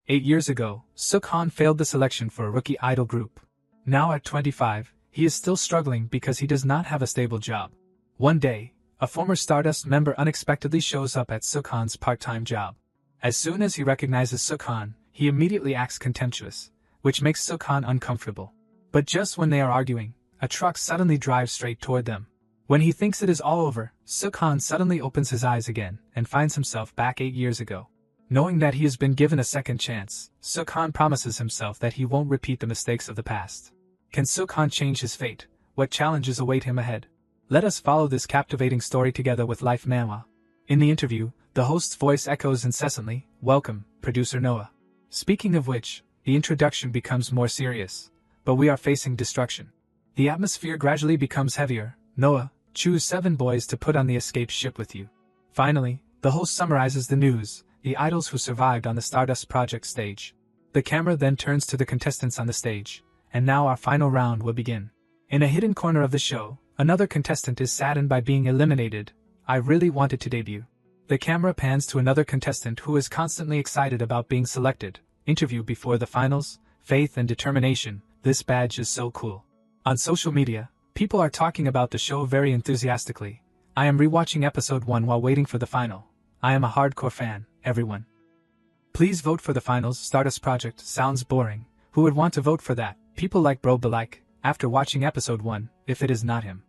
8 years ago, Sukhan failed the selection for a rookie idol group. Now at 25, he is still struggling because he does not have a stable job. One day, a former Stardust member unexpectedly shows up at Sukhan's part-time job. As soon as he recognizes Sukhan, he immediately acts contemptuous, which makes Sukhan uncomfortable. But just when they are arguing, a truck suddenly drives straight toward them. When he thinks it is all over, Sukhan suddenly opens his eyes again and finds himself back 8 years ago. Knowing that he has been given a second chance, Sukhan promises himself that he won't repeat the mistakes of the past. Can Sukhan change his fate? What challenges await him ahead? Let us follow this captivating story together with Life Manhwa. In the interview, the host's voice echoes incessantly, "Welcome, producer Noah." Speaking of which, the introduction becomes more serious. But we are facing destruction. The atmosphere gradually becomes heavier. "Noah, choose 7 boys to put on the escape ship with you." Finally, the host summarizes the news, the idols who survived on the Stardust Project stage. The camera then turns to the contestants on the stage, and now our final round will begin. In a hidden corner of the show, another contestant is saddened by being eliminated. "I really wanted to debut." The camera pans to another contestant who is constantly excited about being selected. Interview before the finals, faith and determination, this badge is so cool. On social media, people are talking about the show very enthusiastically. I am rewatching episode 1 while waiting for the final. I am a hardcore fan, everyone. Please vote for the finals. Stardust Project sounds boring. Who would want to vote for that? People like Bro Belike, after watching episode 1, if it is not him.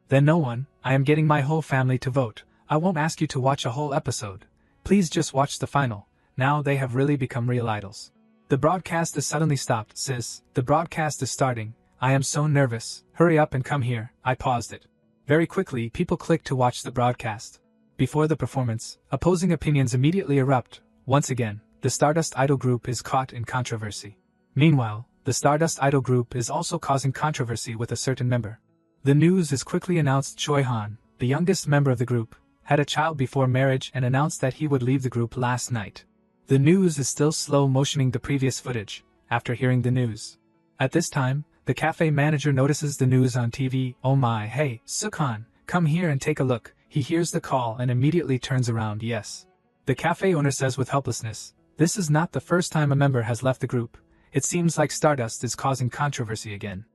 Then no one. I am getting my whole family to vote. I won't ask you to watch a whole episode. Please just watch the final. Now they have really become real idols. The broadcast is suddenly stopped. "Sis, the broadcast is starting. I am so nervous. Hurry up and come here." I paused it. Very quickly, people click to watch the broadcast. Before the performance, opposing opinions immediately erupt. Once again, the Stardust Idol group is caught in controversy. Meanwhile, the Stardust Idol group is also causing controversy with a certain member. The news is quickly announced. Choi Han, the youngest member of the group, had a child before marriage and announced that he would leave the group last night. The news is still slow motioning the previous footage, after hearing the news. At this time, the cafe manager notices the news on TV. "Oh my, hey, Sukhan, come here and take a look." He hears the call and immediately turns around. Yes. The cafe owner says with helplessness, "This is not the first time a member has left the group. It seems like Stardust is causing controversy again."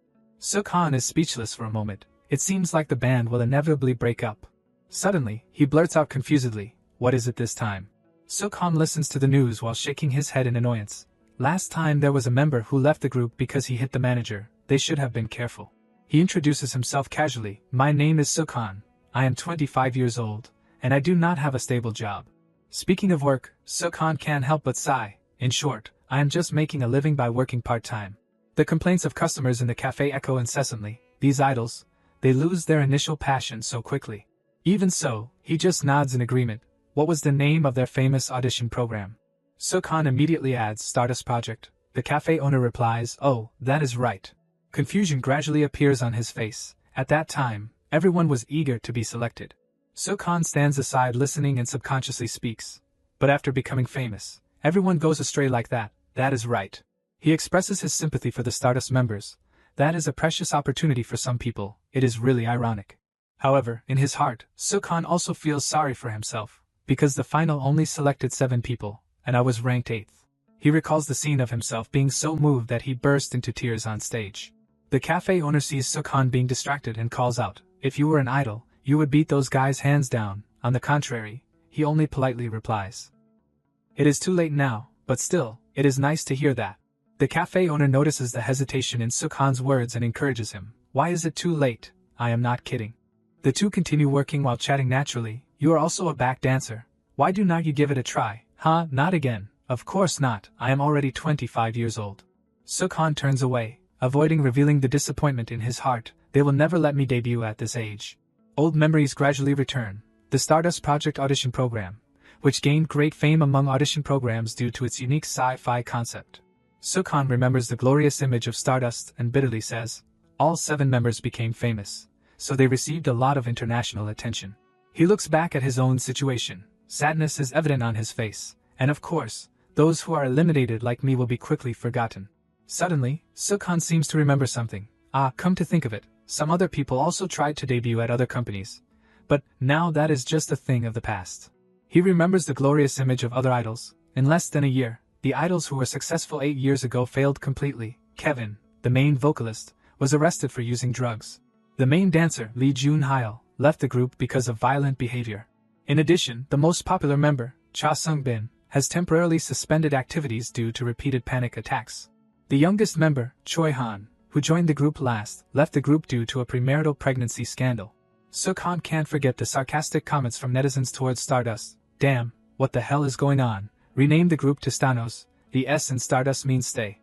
Sukhan is speechless for a moment. It seems like the band will inevitably break up. Suddenly, he blurts out confusedly, "What is it this time?" Sukhan listens to the news while shaking his head in annoyance. Last time there was a member who left the group because he hit the manager. They should have been careful. He introduces himself casually. "My name is Sukhan. I am 25 years old, and I do not have a stable job." Speaking of work, Sukhan can't help but sigh. "In short, I am just making a living by working part-time." The complaints of customers in the cafe echo incessantly. These idols, they lose their initial passion so quickly. Even so, he just nods in agreement. What was the name of their famous audition program? Sukhan immediately adds, "Stardust Project." The cafe owner replies, "Oh, that is right." Confusion gradually appears on his face. At that time, everyone was eager to be selected. Sukhan stands aside listening and subconsciously speaks. "But after becoming famous, everyone goes astray like that. That is right." He expresses his sympathy for the Stardust members. That is a precious opportunity for some people. It is really ironic. However, in his heart, Sukhan also feels sorry for himself, because the final only selected 7 people, and I was ranked 8th. He recalls the scene of himself being so moved that he burst into tears on stage. The cafe owner sees Sukhan being distracted and calls out, "If you were an idol, you would beat those guys hands down." On the contrary, he only politely replies, "It is too late now, but still, it is nice to hear that." The cafe owner notices the hesitation in Sukhan's words and encourages him. "Why is it too late? I am not kidding." The two continue working while chatting naturally. "You are also a back dancer. Why do not you give it a try?" "Huh, not again." "Of course not, I am already 25 years old." Sukhan turns away, avoiding revealing the disappointment in his heart. "They will never let me debut at this age." Old memories gradually return. The Stardust Project audition program, which gained great fame among audition programs due to its unique sci-fi concept. Sukhan remembers the glorious image of Stardust and bitterly says, "All 7 members became famous, so they received a lot of international attention." He looks back at his own situation. Sadness is evident on his face, and of course, those who are eliminated like me will be quickly forgotten. Suddenly, Sukhan seems to remember something. Come to think of it, some other people also tried to debut at other companies. But now that is just a thing of the past. He remembers the glorious image of other idols. In less than a year, the idols who were successful 8 years ago failed completely. Kevin, the main vocalist, was arrested for using drugs. The main dancer, Lee Jun-hyul, left the group because of violent behavior. In addition, the most popular member, Cha Sung-bin, has temporarily suspended activities due to repeated panic attacks. The youngest member, Choi Han, who joined the group last, left the group due to a premarital pregnancy scandal. Suk-han can't forget the sarcastic comments from netizens towards Stardust. Damn, what the hell is going on? Rename the group to Stanos. The S in Stardust means stay.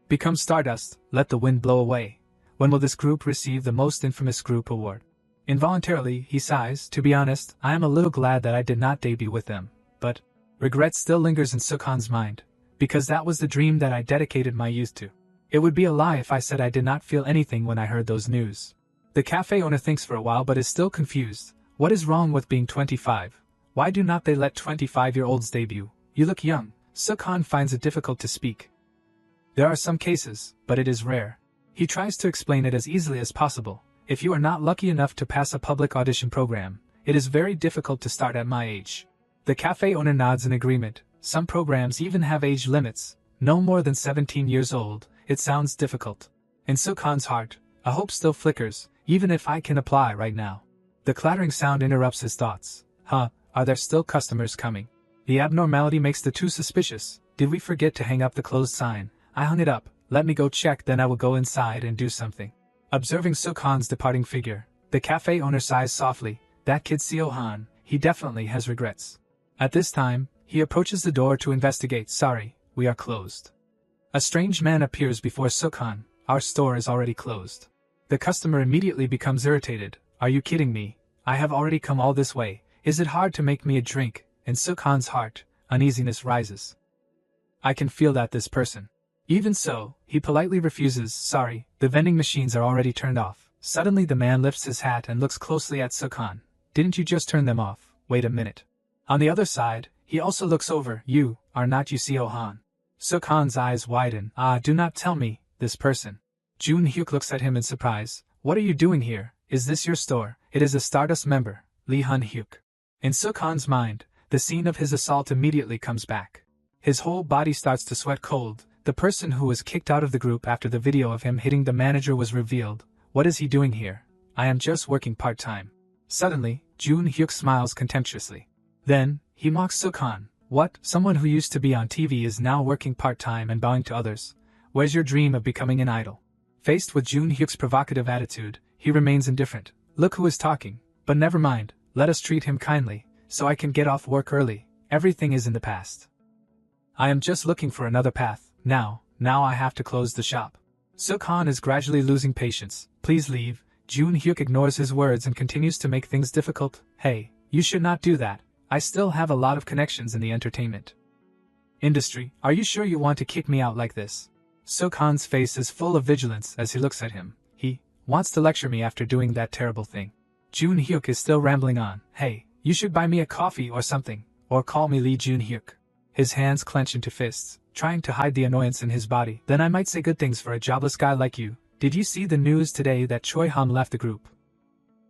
Become Stardust, let the wind blow away. When will this group receive the most infamous group award? Involuntarily, he sighs. To be honest, I am a little glad that I did not debut with them. But regret still lingers in Suk-han's mind, because that was the dream that I dedicated my youth to. It would be a lie if I said I did not feel anything when I heard those news. The cafe owner thinks for a while but is still confused. What is wrong with being 25? Why do not they let 25-year-olds debut? You look young. Suk-han finds it difficult to speak. There are some cases, but it is rare. He tries to explain it as easily as possible. If you are not lucky enough to pass a public audition program, it is very difficult to start at my age. The cafe owner nods in agreement. Some programs even have age limits. No more than 17 years old. It sounds difficult. In Suk-han's heart, a hope still flickers, even if I can apply right now. The clattering sound interrupts his thoughts. Are there still customers coming? The abnormality makes the two suspicious. Did we forget to hang up the closed sign? I hung it up. Let me go check, then I will go inside and do something. Observing Suk-han's departing figure, the cafe owner sighs softly. That kid Seo-han, he definitely has regrets. At this time, he approaches the door to investigate. Sorry, we are closed. A strange man appears before Suk-han. Our store is already closed. The customer immediately becomes irritated. Are you kidding me? I have already come all this way. Is it hard to make me a drink? In Suk-han's heart, uneasiness rises. I can feel that this person. Even so, he politely refuses. Sorry, the vending machines are already turned off. Suddenly the man lifts his hat and looks closely at Suk-han. Didn't you just turn them off? Wait a minute. On the other side, he also looks over. You are not Seo-han. Suk-han's eyes widen. Do not tell me, this person. Jun-hyuk looks at him in surprise. What are you doing here? Is this your store? It is a Stardust member, Lee Hun-hyuk. In Suk-han's mind, the scene of his assault immediately comes back. His whole body starts to sweat cold. The person who was kicked out of the group after the video of him hitting the manager was revealed. What is he doing here? I am just working part-time. Suddenly, Jun-hyuk smiles contemptuously. Then, he mocks Suk-han. What? Someone who used to be on TV is now working part-time and bowing to others. Where's your dream of becoming an idol? Faced with Jun-hyuk's provocative attitude, he remains indifferent. Look who is talking. But never mind, let us treat him kindly, so I can get off work early. Everything is in the past. I am just looking for another path. Now I have to close the shop. Suk-han is gradually losing patience. Please leave. Jun-hyuk ignores his words and continues to make things difficult. Hey, you should not do that. I still have a lot of connections in the entertainment industry. Are you sure you want to kick me out like this? Suk-han's face is full of vigilance as he looks at him. He wants to lecture me after doing that terrible thing. Jun-hyuk is still rambling on. Hey, you should buy me a coffee or something, or call me Lee Jun-hyuk. His hands clench into fists, trying to hide the annoyance in his body. Then I might say good things for a jobless guy like you. Did you see the news today that Choi Han left the group?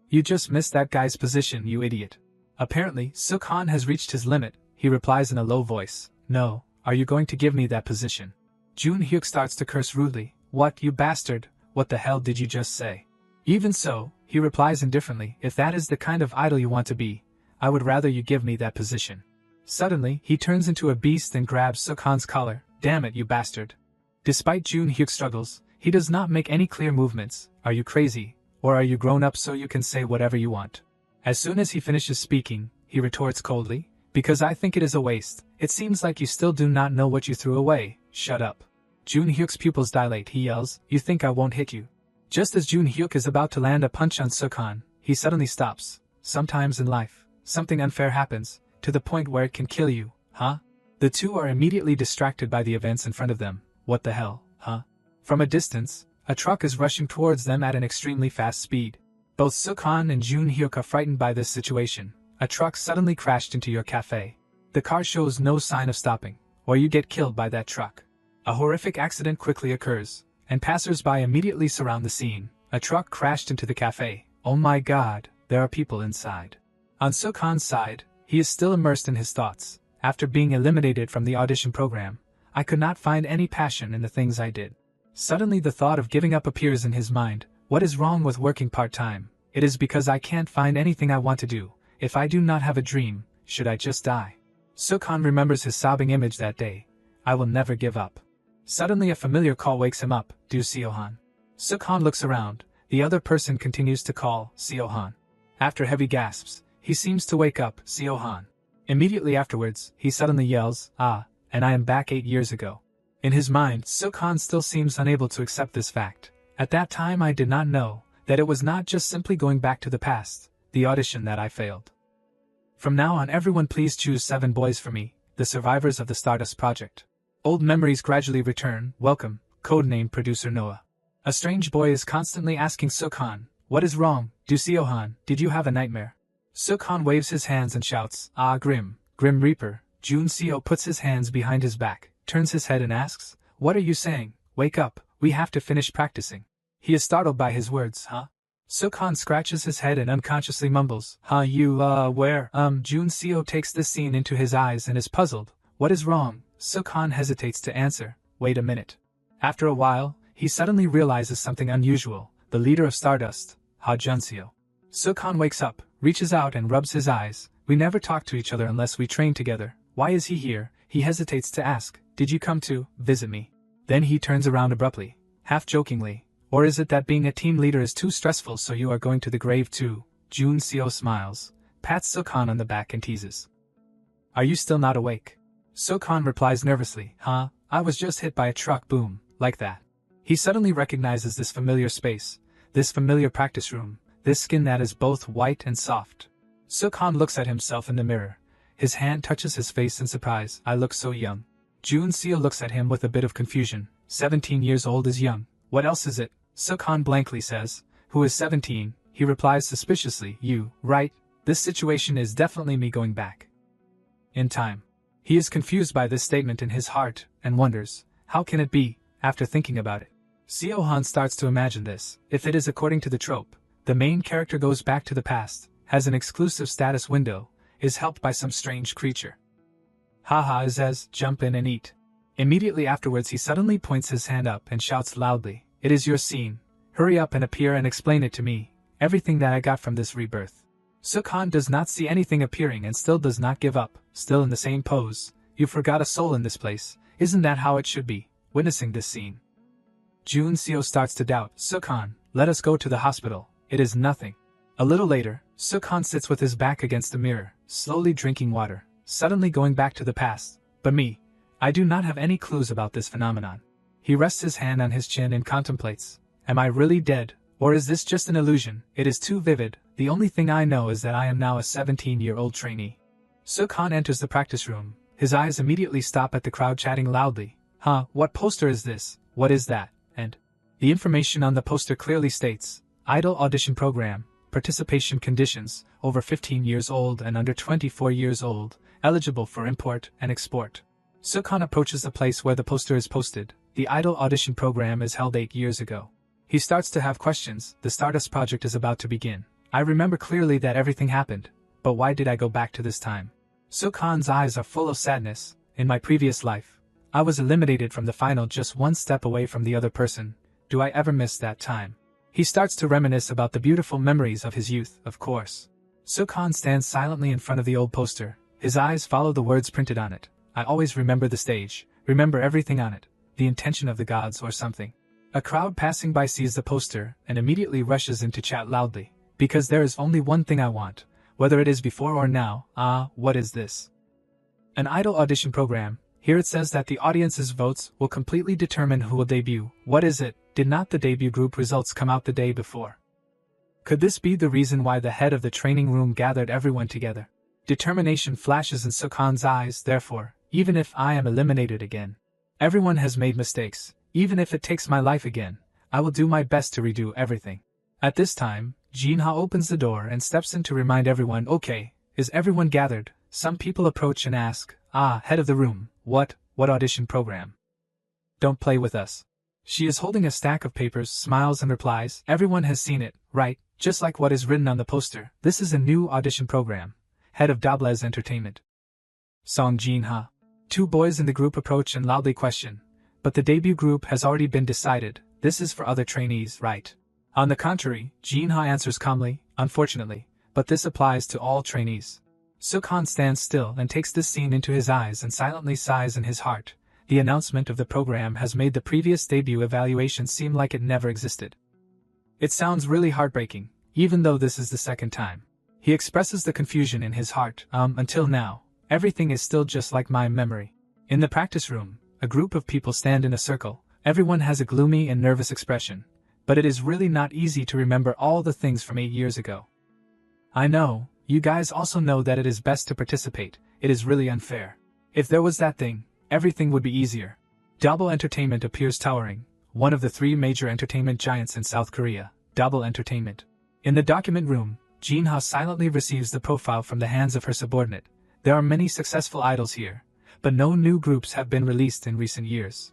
You just missed that guy's position, you idiot. Apparently, Suk-han has reached his limit. He replies in a low voice. No, are you going to give me that position? Jun-hyuk starts to curse rudely. What, you bastard? What the hell did you just say? Even so, he replies indifferently. If that is the kind of idol you want to be, I would rather you give me that position. Suddenly, he turns into a beast and grabs Suk-han's collar. Damn it, you bastard. Despite Jun-hyuk's struggles, he does not make any clear movements. Are you crazy? Or are you grown up so you can say whatever you want? As soon as he finishes speaking, he retorts coldly. Because I think it is a waste. It seems like you still do not know what you threw away. Shut up. Jun-hyuk's pupils dilate. He yells, you think I won't hit you? Just as Jun-hyuk is about to land a punch on Suk-han, he suddenly stops. Sometimes in life, something unfair happens, to the point where it can kill you, huh? The two are immediately distracted by the events in front of them. What the hell, huh? From a distance, a truck is rushing towards them at an extremely fast speed. Both Suk-han and Jun-hyuk are frightened by this situation. A truck suddenly crashed into your cafe. The car shows no sign of stopping, or you get killed by that truck. A horrific accident quickly occurs, and passers-by immediately surround the scene. A truck crashed into the cafe. Oh my god, there are people inside. On Suk-han's side, he is still immersed in his thoughts. After being eliminated from the audition program, I could not find any passion in the things I did. Suddenly the thought of giving up appears in his mind. What is wrong with working part-time? It is because I can't find anything I want to do. If I do not have a dream, should I just die? Sukhan remembers his sobbing image that day. I will never give up. Suddenly a familiar call wakes him up. Do Seohan. Sukhan looks around. The other person continues to call, Seohan. After heavy gasps, he seems to wake up, Seohan. Immediately afterwards, he suddenly yells, ah, and I am back 8 years ago. In his mind, Sukhan still seems unable to accept this fact. At that time I did not know that it was not just simply going back to the past, the audition that I failed. From now on everyone please choose 7 boys for me, the survivors of the Stardust Project. Old memories gradually return, welcome, codename Producer Noah. A strange boy is constantly asking Sukhan, what is wrong, Do Seohan, did you have a nightmare? Sukhan waves his hands and shouts, ah Grim Reaper. Jun Seo puts his hands behind his back, turns his head and asks, what are you saying? Wake up, we have to finish practicing. He is startled by his words, huh? Sukhan scratches his head and unconsciously mumbles, where? Jun Seo takes this scene into his eyes and is puzzled. What is wrong? Sukhan hesitates to answer. Wait a minute. After a while, he suddenly realizes something unusual. The leader of Stardust, Ha Junseo. Sukhan wakes up, reaches out and rubs his eyes. We never talk to each other unless we train together. Why is he here? He hesitates to ask. Did you come to visit me? Then he turns around abruptly, half jokingly. Or is it that being a team leader is too stressful so you are going to the grave too? Jun Seo smiles, pats Sukhan on the back and teases. Are you still not awake? Sukhan replies nervously, I was just hit by a truck, boom, like that. He suddenly recognizes this familiar space, this familiar practice room, this skin that is both white and soft. Sukhan looks at himself in the mirror. His hand touches his face in surprise. I look so young. Jun Seo looks at him with a bit of confusion. 17 years old is young. What else is it? Sukhan blankly says. Who is 17? He replies suspiciously. You, right? This situation is definitely me going back in time. He is confused by this statement in his heart, and wonders, how can it be, after thinking about it? Seohan starts to imagine this. If it is according to the trope, the main character goes back to the past, has an exclusive status window, is helped by some strange creature. Haha Azez, jump in and eat. Immediately afterwards he suddenly points his hand up and shouts loudly, it is your scene. Hurry up and appear and explain it to me, everything that I got from this rebirth. Sukhan does not see anything appearing and still does not give up, still in the same pose. You forgot a soul in this place, isn't that how it should be, witnessing this scene? Jun Seo starts to doubt, Sukhan, let us go to the hospital, it is nothing. A little later, Sukhan sits with his back against the mirror, slowly drinking water, suddenly going back to the past. But me, I do not have any clues about this phenomenon. He rests his hand on his chin and contemplates. Am I really dead, or is this just an illusion? It is too vivid. The only thing I know is that I am now a 17-year-old trainee. Sukhan enters the practice room. His eyes immediately stop at the crowd chatting loudly. What poster is this? What is that? And the information on the poster clearly states, Idol Audition Program. Participation conditions, over 15 years old and under 24 years old, eligible for import and export. Sukhan approaches the place where the poster is posted. The Idol Audition Program is held 8 years ago. He starts to have questions. The Stardust Project is about to begin. I remember clearly that everything happened, but why did I go back to this time? Sukhan's eyes are full of sadness. In my previous life, I was eliminated from the final just one step away from the other person. Do I ever miss that time? He starts to reminisce about the beautiful memories of his youth, of course. Sukhan stands silently in front of the old poster. His eyes follow the words printed on it. I always remember the stage, remember everything on it, the intention of the gods or something. A crowd passing by sees the poster and immediately rushes in to chat loudly. Because there is only one thing I want, whether it is before or now. What is this? An idol audition program. Here it says that the audience's votes will completely determine who will debut. What is it? Did not the debut group results come out the day before? Could this be the reason why the head of the training room gathered everyone together? Determination flashes in Sukhan's eyes. Therefore, even if I am eliminated again, everyone has made mistakes. Even if it takes my life again, I will do my best to redo everything. At this time, Jinha opens the door and steps in to remind everyone. Okay, is everyone gathered? Some people approach and ask, head of the room, what audition program? Don't play with us. She is holding a stack of papers, smiles and replies, everyone has seen it, right? Just like what is written on the poster. This is a new audition program. Head of Dablez Entertainment. Song Jinha. Two boys in the group approach and loudly question, but the debut group has already been decided, this is for other trainees, right? On the contrary, Jinha answers calmly, unfortunately, but this applies to all trainees. Sukhan stands still and takes this scene into his eyes and silently sighs in his heart. The announcement of the program has made the previous debut evaluation seem like it never existed. It sounds really heartbreaking, even though this is the second time. He expresses the confusion in his heart. Until now, everything is still just like my memory. In the practice room, a group of people stand in a circle. Everyone has a gloomy and nervous expression, but it is really not easy to remember all the things from 8 years ago. I know, you guys also know that it is best to participate. It is really unfair. If there was that thing, everything would be easier. Double Entertainment appears towering, one of the 3 major entertainment giants in South Korea, Double Entertainment. In the document room, Jinha silently receives the profile from the hands of her subordinate. There are many successful idols here, but no new groups have been released in recent years.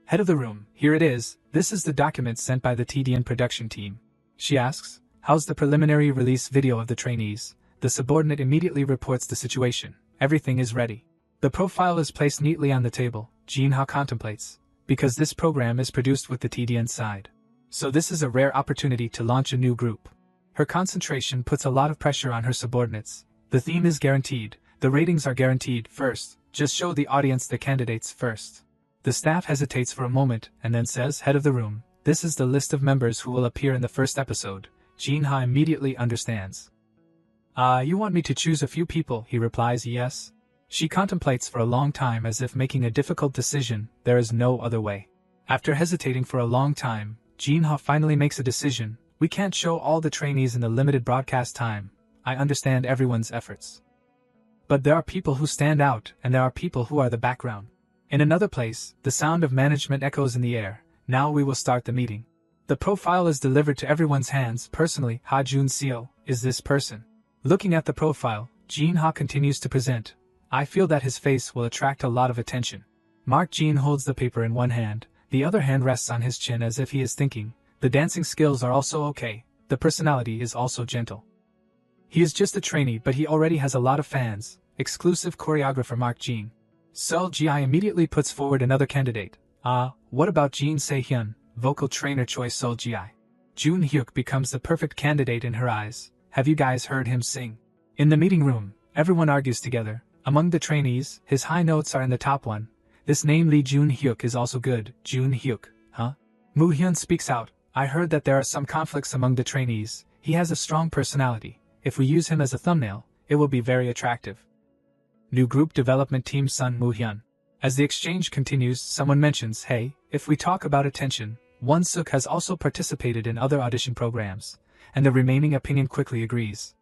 Head of the room, here it is, this is the document sent by the TDN production team. She asks, how's the preliminary release video of the trainees? The subordinate immediately reports the situation. Everything is ready. The profile is placed neatly on the table. Jinha contemplates, because this program is produced with the TDN side. So this is a rare opportunity to launch a new group. Her concentration puts a lot of pressure on her subordinates. The theme is guaranteed, the ratings are guaranteed. First, just show the audience the candidates first. The staff hesitates for a moment and then says, head of the room, this is the list of members who will appear in the first episode. Jinha immediately understands. You want me to choose a few people? He replies, yes. She contemplates for a long time as if making a difficult decision. There is no other way. After hesitating for a long time, Jinha finally makes a decision. We can't show all the trainees in the limited broadcast time. I understand everyone's efforts. But there are people who stand out, and there are people who are the background. In another place, the sound of management echoes in the air. Now we will start the meeting. The profile is delivered to everyone's hands. Personally, Ha Jun Seo is this person. Looking at the profile, Jinha continues to present. I feel that his face will attract a lot of attention. Mark Jin holds the paper in one hand, the other hand rests on his chin as if he is thinking. The dancing skills are also okay, the personality is also gentle. He is just a trainee but he already has a lot of fans. Exclusive choreographer Mark Jin. Seol Ji immediately puts forward another candidate. What about Jin Se-hyun, vocal trainer choice Seol Ji? Jun Hyuk becomes the perfect candidate in her eyes. Have you guys heard him sing? In the meeting room, everyone argues together. Among the trainees, his high notes are in the top one. This name Lee Jun Hyuk is also good. Jun Hyuk, huh? Moo Hyun speaks out. I heard that there are some conflicts among the trainees. He has a strong personality. If we use him as a thumbnail, it will be very attractive. New group development team Sun Moo Hyun. As the exchange continues, someone mentions, hey, if we talk about attention, Won Suk has also participated in other audition programs, and the remaining opinion quickly agrees.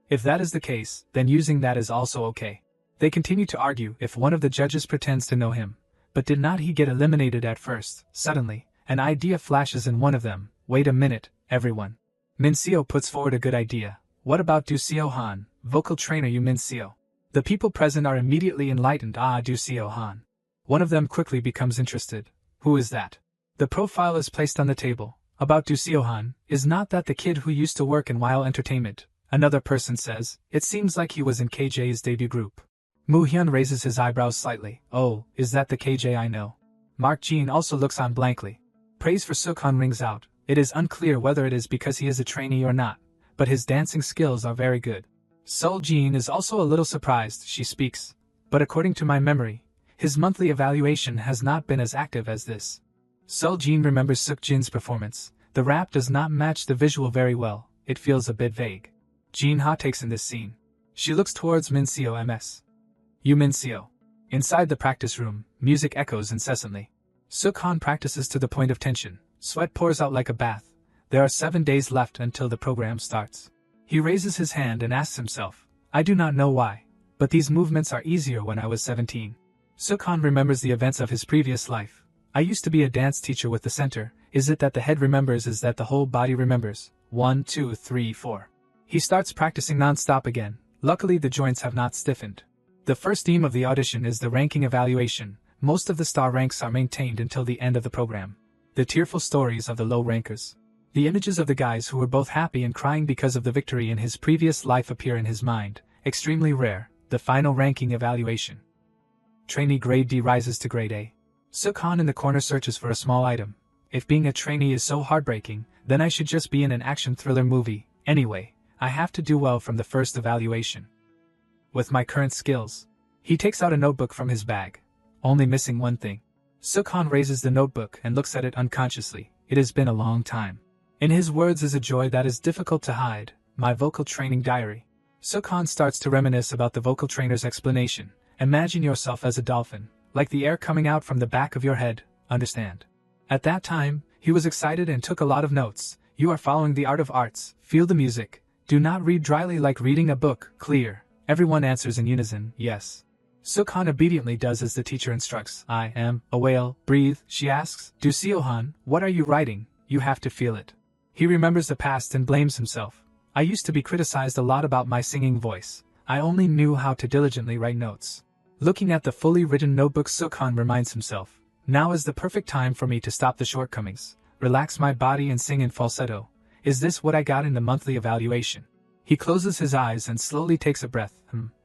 If that is the case, then using that is also okay. They continue to argue if one of the judges pretends to know him. But did not he get eliminated at first? Suddenly, an idea flashes in one of them. Wait a minute, everyone. Min Seo puts forward a good idea. What about Do Seo Han, vocal trainer Yu Min Seo? The people present are immediately enlightened. Do Seo Han. One of them quickly becomes interested. Who is that? The profile is placed on the table. About Do Seo Han, is not that the kid who used to work in Wild Entertainment? Another person says, it seems like he was in KJ's debut group. Moo Hyun raises his eyebrows slightly. Oh, is that the KJ I know? Mark Jin also looks on blankly. Praise for Sukhan rings out. It is unclear whether it is because he is a trainee or not, but his dancing skills are very good. Seol Jin is also a little surprised. She speaks. But according to my memory, his monthly evaluation has not been as active as this. Seol Jin remembers Suk Jin's performance. The rap does not match the visual very well. It feels a bit vague. Jinha takes in this scene. She looks towards Min Seo ms. Yu Min Seo. Inside the practice room, music echoes incessantly. Sukhan practices to the point of tension. Sweat pours out like a bath. There are 7 days left until the program starts. He raises his hand and asks himself, I do not know why, but these movements are easier when I was 17. Sukhan remembers the events of his previous life. I used to be a dance teacher with the center. Is it that the head remembers? Is that the whole body remembers? 1, 2, 3, 4. He starts practicing non-stop again. Luckily the joints have not stiffened. The first theme of the audition is the ranking evaluation. Most of the star ranks are maintained until the end of the program. The tearful stories of the low rankers. The images of the guys who were both happy and crying because of the victory in his previous life appear in his mind. Extremely rare. The final ranking evaluation. Trainee grade D rises to grade A. Sukhan in the corner searches for a small item. If being a trainee is so heartbreaking, then I should just be in an action thriller movie. Anyway, I have to do well from the first evaluation. With my current skills. He takes out a notebook from his bag. Only missing one thing. Sukhan raises the notebook and looks at it unconsciously. It has been a long time. In his words is a joy that is difficult to hide. My vocal training diary. Sukhan starts to reminisce about the vocal trainer's explanation. Imagine yourself as a dolphin, like the air coming out from the back of your head, understand? At that time, he was excited and took a lot of notes. You are following the art of arts, feel the music. Do not read dryly like reading a book, clear. Everyone answers in unison, yes. Sukhan obediently does as the teacher instructs. I am a whale, breathe, she asks. Do Seohan, what are you writing? You have to feel it. He remembers the past and blames himself. I used to be criticized a lot about my singing voice. I only knew how to diligently write notes. Looking at the fully written notebook, Sukhan reminds himself. Now is the perfect time for me to stop the shortcomings, relax my body and sing in falsetto. Is this what I got in the monthly evaluation? He closes his eyes and slowly takes a breath.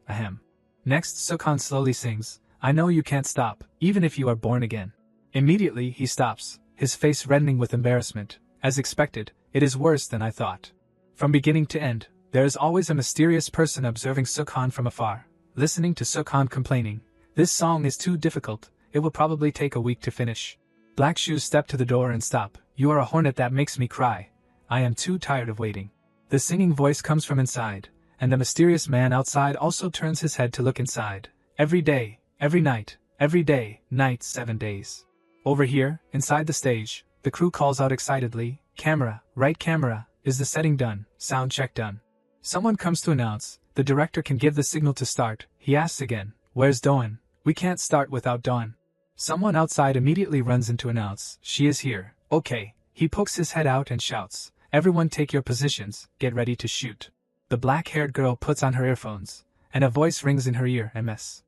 Ahem. Next, Sukhan slowly sings, I know you can't stop, even if you are born again. Immediately he stops, his face reddening with embarrassment. As expected, it is worse than I thought. From beginning to end, there is always a mysterious person observing Sukhan from afar, listening to Sukhan complaining. This song is too difficult, it will probably take a week to finish. Black Shoes step to the door and stop. You are a hornet that makes me cry. I am too tired of waiting. The singing voice comes from inside, and the mysterious man outside also turns his head to look inside. Every day, every night, every day, night 7 days. Over here, inside the stage, the crew calls out excitedly, camera, right camera, is the setting done, sound check done. Someone comes to announce, the director can give the signal to start. He asks again, where's Dawn? We can't start without Dawn. Someone outside immediately runs in to announce, she is here. Okay, he pokes his head out and shouts, everyone take your positions, get ready to shoot. The black-haired girl puts on her earphones, and a voice rings in her ear, MS.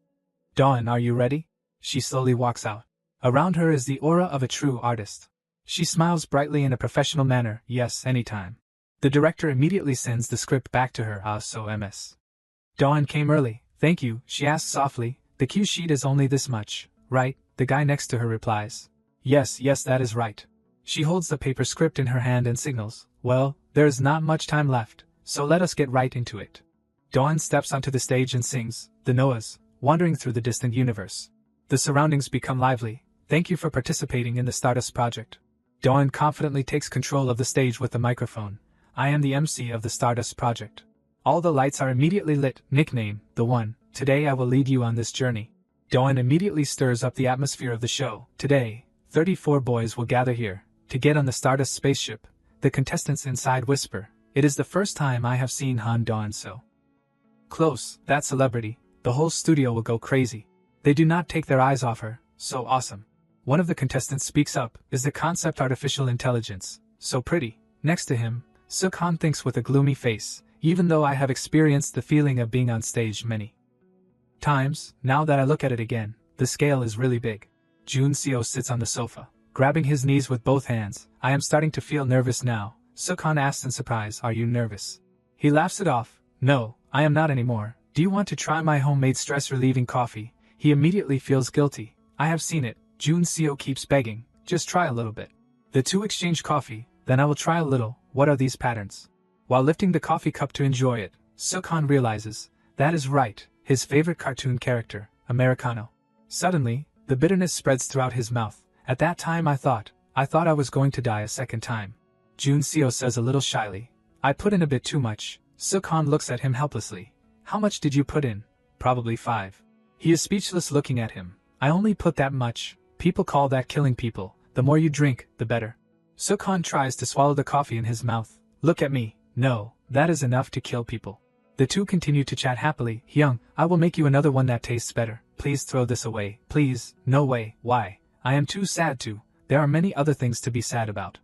Dawn, are you ready? She slowly walks out. Around her is the aura of a true artist. She smiles brightly in a professional manner, yes, anytime. The director immediately sends the script back to her, so MS. Dawn came early, thank you, she asks softly, the cue sheet is only this much, right? The guy next to her replies. Yes, that is right. She holds the paper script in her hand and signals, well, there is not much time left, so let us get right into it. Dawn steps onto the stage and sings, the Noahs, wandering through the distant universe. The surroundings become lively. Thank you for participating in the Stardust project. Dawn confidently takes control of the stage with the microphone. I am the MC of the Stardust project. All the lights are immediately lit. Nickname, the One. Today I will lead you on this journey. Dawn immediately stirs up the atmosphere of the show. Today, 34 boys will gather here to get on the Stardust spaceship. The contestants inside whisper, it is the first time I have seen Han Dawn so close. That celebrity, the whole studio will go crazy. They do not take their eyes off her. So awesome. One of the contestants speaks up, is the concept artificial intelligence. So pretty. Next to him, Sukhan thinks with a gloomy face, even though I have experienced the feeling of being on stage many times, now that I look at it again, the scale is really big. Jun Seo sits on the sofa, grabbing his knees with both hands. I am starting to feel nervous now. Sukhan asks in surprise, are you nervous? He laughs it off. No, I am not anymore. Do you want to try my homemade stress-relieving coffee? He immediately feels guilty. I have seen it. Jun Seo keeps begging, just try a little bit. The two exchange coffee, then I will try a little. What are these patterns? While lifting the coffee cup to enjoy it, Sukhan realizes, that is right, his favorite cartoon character, Americano. Suddenly, the bitterness spreads throughout his mouth. At that time I thought I was going to die a second time. Jun Seo says a little shyly, I put in a bit too much. Sukhan looks at him helplessly. How much did you put in? Probably 5. He is speechless looking at him. I only put that much. People call that killing people. The more you drink, the better. Sukhan tries to swallow the coffee in his mouth. Look at me. No, that is enough to kill people. The two continue to chat happily. Hyung, I will make you another one that tastes better. Please throw this away. Please. No way. Why? I am too sad to. There are many other things to be sad about.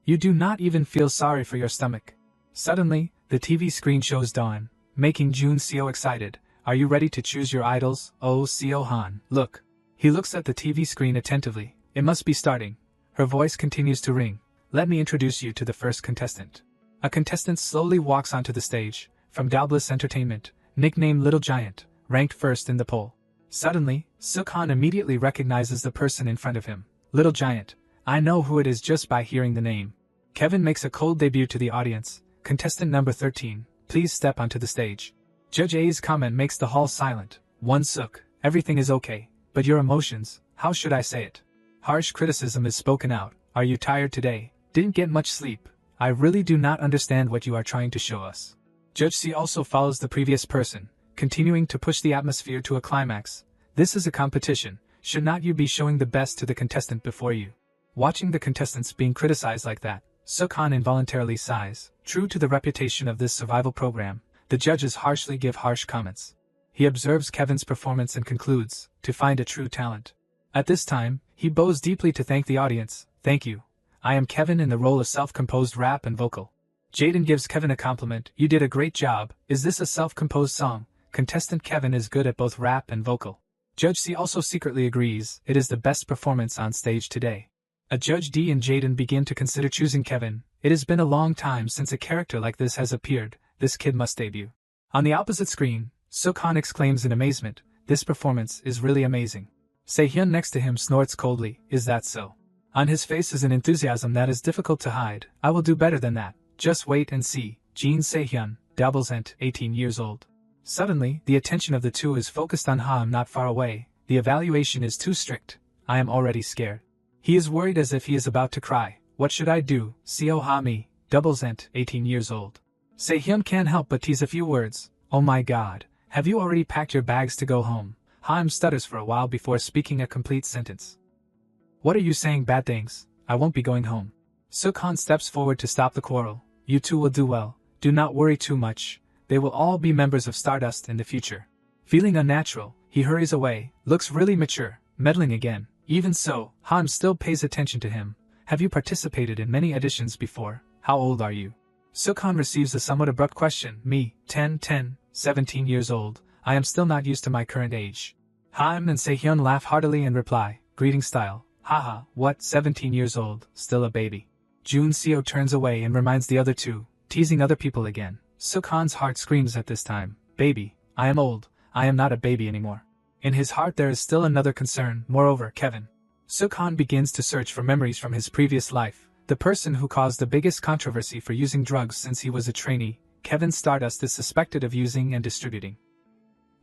You do not even feel sorry for your stomach. Suddenly, the TV screen shows Dawn, making Jun Seo excited. Are you ready to choose your idols? Oh, Seo Han, look. He looks at the TV screen attentively. It must be starting. Her voice continues to ring. Let me introduce you to the first contestant. A contestant slowly walks onto the stage, from Doubtless Entertainment, nicknamed Little Giant, ranked first in the poll. Suddenly, Sukhan immediately recognizes the person in front of him. Little Giant. I know who it is just by hearing the name. Kevin makes a cold debut to the audience. Contestant number 13, please step onto the stage. Judge A's comment makes the hall silent. One Suk, everything is okay, but your emotions, how should I say it? Harsh criticism is spoken out. Are you tired today? Didn't get much sleep? I really do not understand what you are trying to show us. Judge C also follows the previous person, continuing to push the atmosphere to a climax. This is a competition, should not you be showing the best to the contestant before you? Watching the contestants being criticized like that, Sukhan involuntarily sighs. True to the reputation of this survival program, the judges harshly give harsh comments. He observes Kevin's performance and concludes, to find a true talent. At this time, he bows deeply to thank the audience. Thank you. I am Kevin in the role of self-composed rap and vocal. Jaden gives Kevin a compliment. You did a great job. Is this a self-composed song? Contestant Kevin is good at both rap and vocal. Judge C also secretly agrees, it is the best performance on stage today. A Judge D and Jaden begin to consider choosing Kevin. It has been a long time since a character like this has appeared. This kid must debut. On the opposite screen, Sukhan exclaims in amazement, this performance is really amazing. Se-hyun next to him snorts coldly, is that so? On his face is an enthusiasm that is difficult to hide. I will do better than that. Just wait and see. Jin Se-hyun, doubles ent, 18 years old. Suddenly, the attention of the two is focused on Ham not far away. The evaluation is too strict. I am already scared. He is worried as if he is about to cry. What should I do? Seo Ha-mi, doubles ent, 18 years old. Se-hyun can't help but tease a few words. Oh my god, have you already packed your bags to go home? Haim stutters for a while before speaking a complete sentence. What are you saying bad things? I won't be going home. Sukhan steps forward to stop the quarrel. You two will do well. Do not worry too much. They will all be members of Stardust in the future. Feeling unnatural, he hurries away, looks really mature, meddling again. Even so, Haim still pays attention to him. Have you participated in many auditions before? How old are you? Sukhan receives a somewhat abrupt question. Me, 17 years old. I am still not used to my current age. Haim and Se-hyun laugh heartily and reply, greeting style. Haha, what, 17 years old, still a baby. Jun Seo turns away and reminds the other two, teasing other people again. Sukhan's heart screams at this time, baby, I am old, I am not a baby anymore. In his heart there is still another concern, moreover, Kevin. Sukhan begins to search for memories from his previous life, the person who caused the biggest controversy for using drugs since he was a trainee. Kevin Stardust is suspected of using and distributing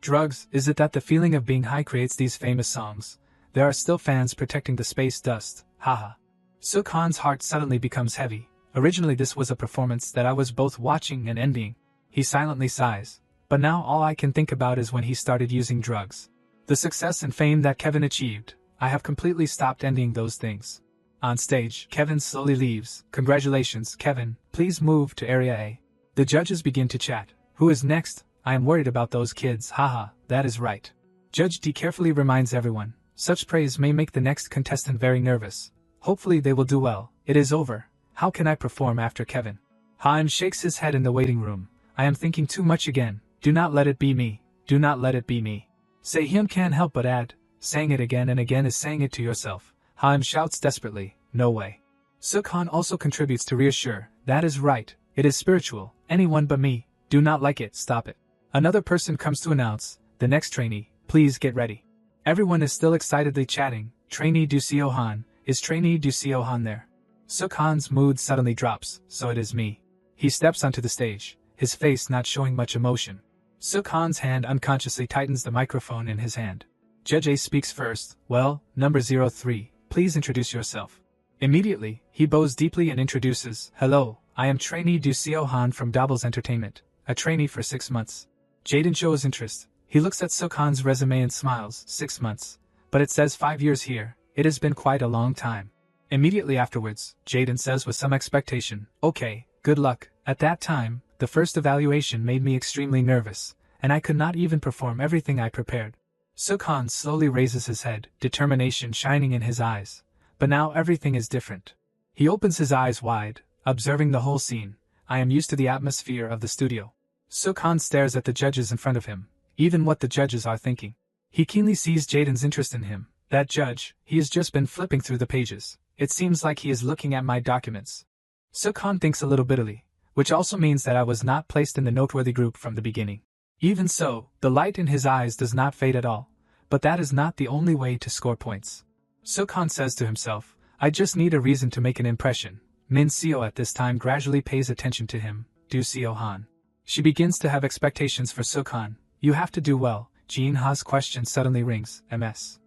drugs. Is it that the feeling of being high creates these famous songs? There are still fans protecting the space dust, haha. Sukhan's heart suddenly becomes heavy. Originally this was a performance that I was both watching and envying. He silently sighs. But now all I can think about is when he started using drugs. The success and fame that Kevin achieved, I have completely stopped envying those things. On stage, Kevin slowly leaves. Congratulations, Kevin, please move to Area A. The judges begin to chat. Who is next? I am worried about those kids, haha, that is right. Judge D carefully reminds everyone. Such praise may make the next contestant very nervous. Hopefully they will do well. It is over. How can I perform after Kevin? Haim shakes his head in the waiting room. I am thinking too much again. Do not let it be me. Do not let it be me. Se-hyun can't help but add. Saying it again and again is saying it to yourself. Haim shouts desperately. No way. Sukhan also contributes to reassure. That is right. It is spiritual. Anyone but me. Do not like it. Stop it. Another person comes to announce. The next trainee. Please get ready. Everyone is still excitedly chatting. Trainee Du Seo-han. Is Trainee Du Seo-han there? Sukhan's mood suddenly drops. So it is me. He steps onto the stage, his face not showing much emotion. Sukhan's hand unconsciously tightens the microphone in his hand. Judge A speaks first. Well, number 03, please introduce yourself. Immediately, he bows deeply and introduces. Hello, I am Trainee Du Seo-han from Doubles Entertainment, a trainee for 6 months. Jaden shows interest. He looks at Sukhan's resume and smiles. 6 months. But it says 5 years here. It has been quite a long time. Immediately afterwards, Jaden says with some expectation, okay, good luck. At that time, the first evaluation made me extremely nervous, and I could not even perform everything I prepared. Sukhan slowly raises his head, determination shining in his eyes. But now everything is different. He opens his eyes wide, observing the whole scene. I am used to the atmosphere of the studio. Sukhan stares at the judges in front of him, even what the judges are thinking. He keenly sees Jaden's interest in him. That judge, he has just been flipping through the pages. It seems like he is looking at my documents. Sukhan thinks a little bitterly, which also means that I was not placed in the noteworthy group from the beginning. Even so, the light in his eyes does not fade at all, but that is not the only way to score points. Sukhan says to himself, I just need a reason to make an impression. Min Seo at this time gradually pays attention to him, Do Seo Han. She begins to have expectations for Sukhan. You have to do well. Jin Ha's question suddenly rings, Ms.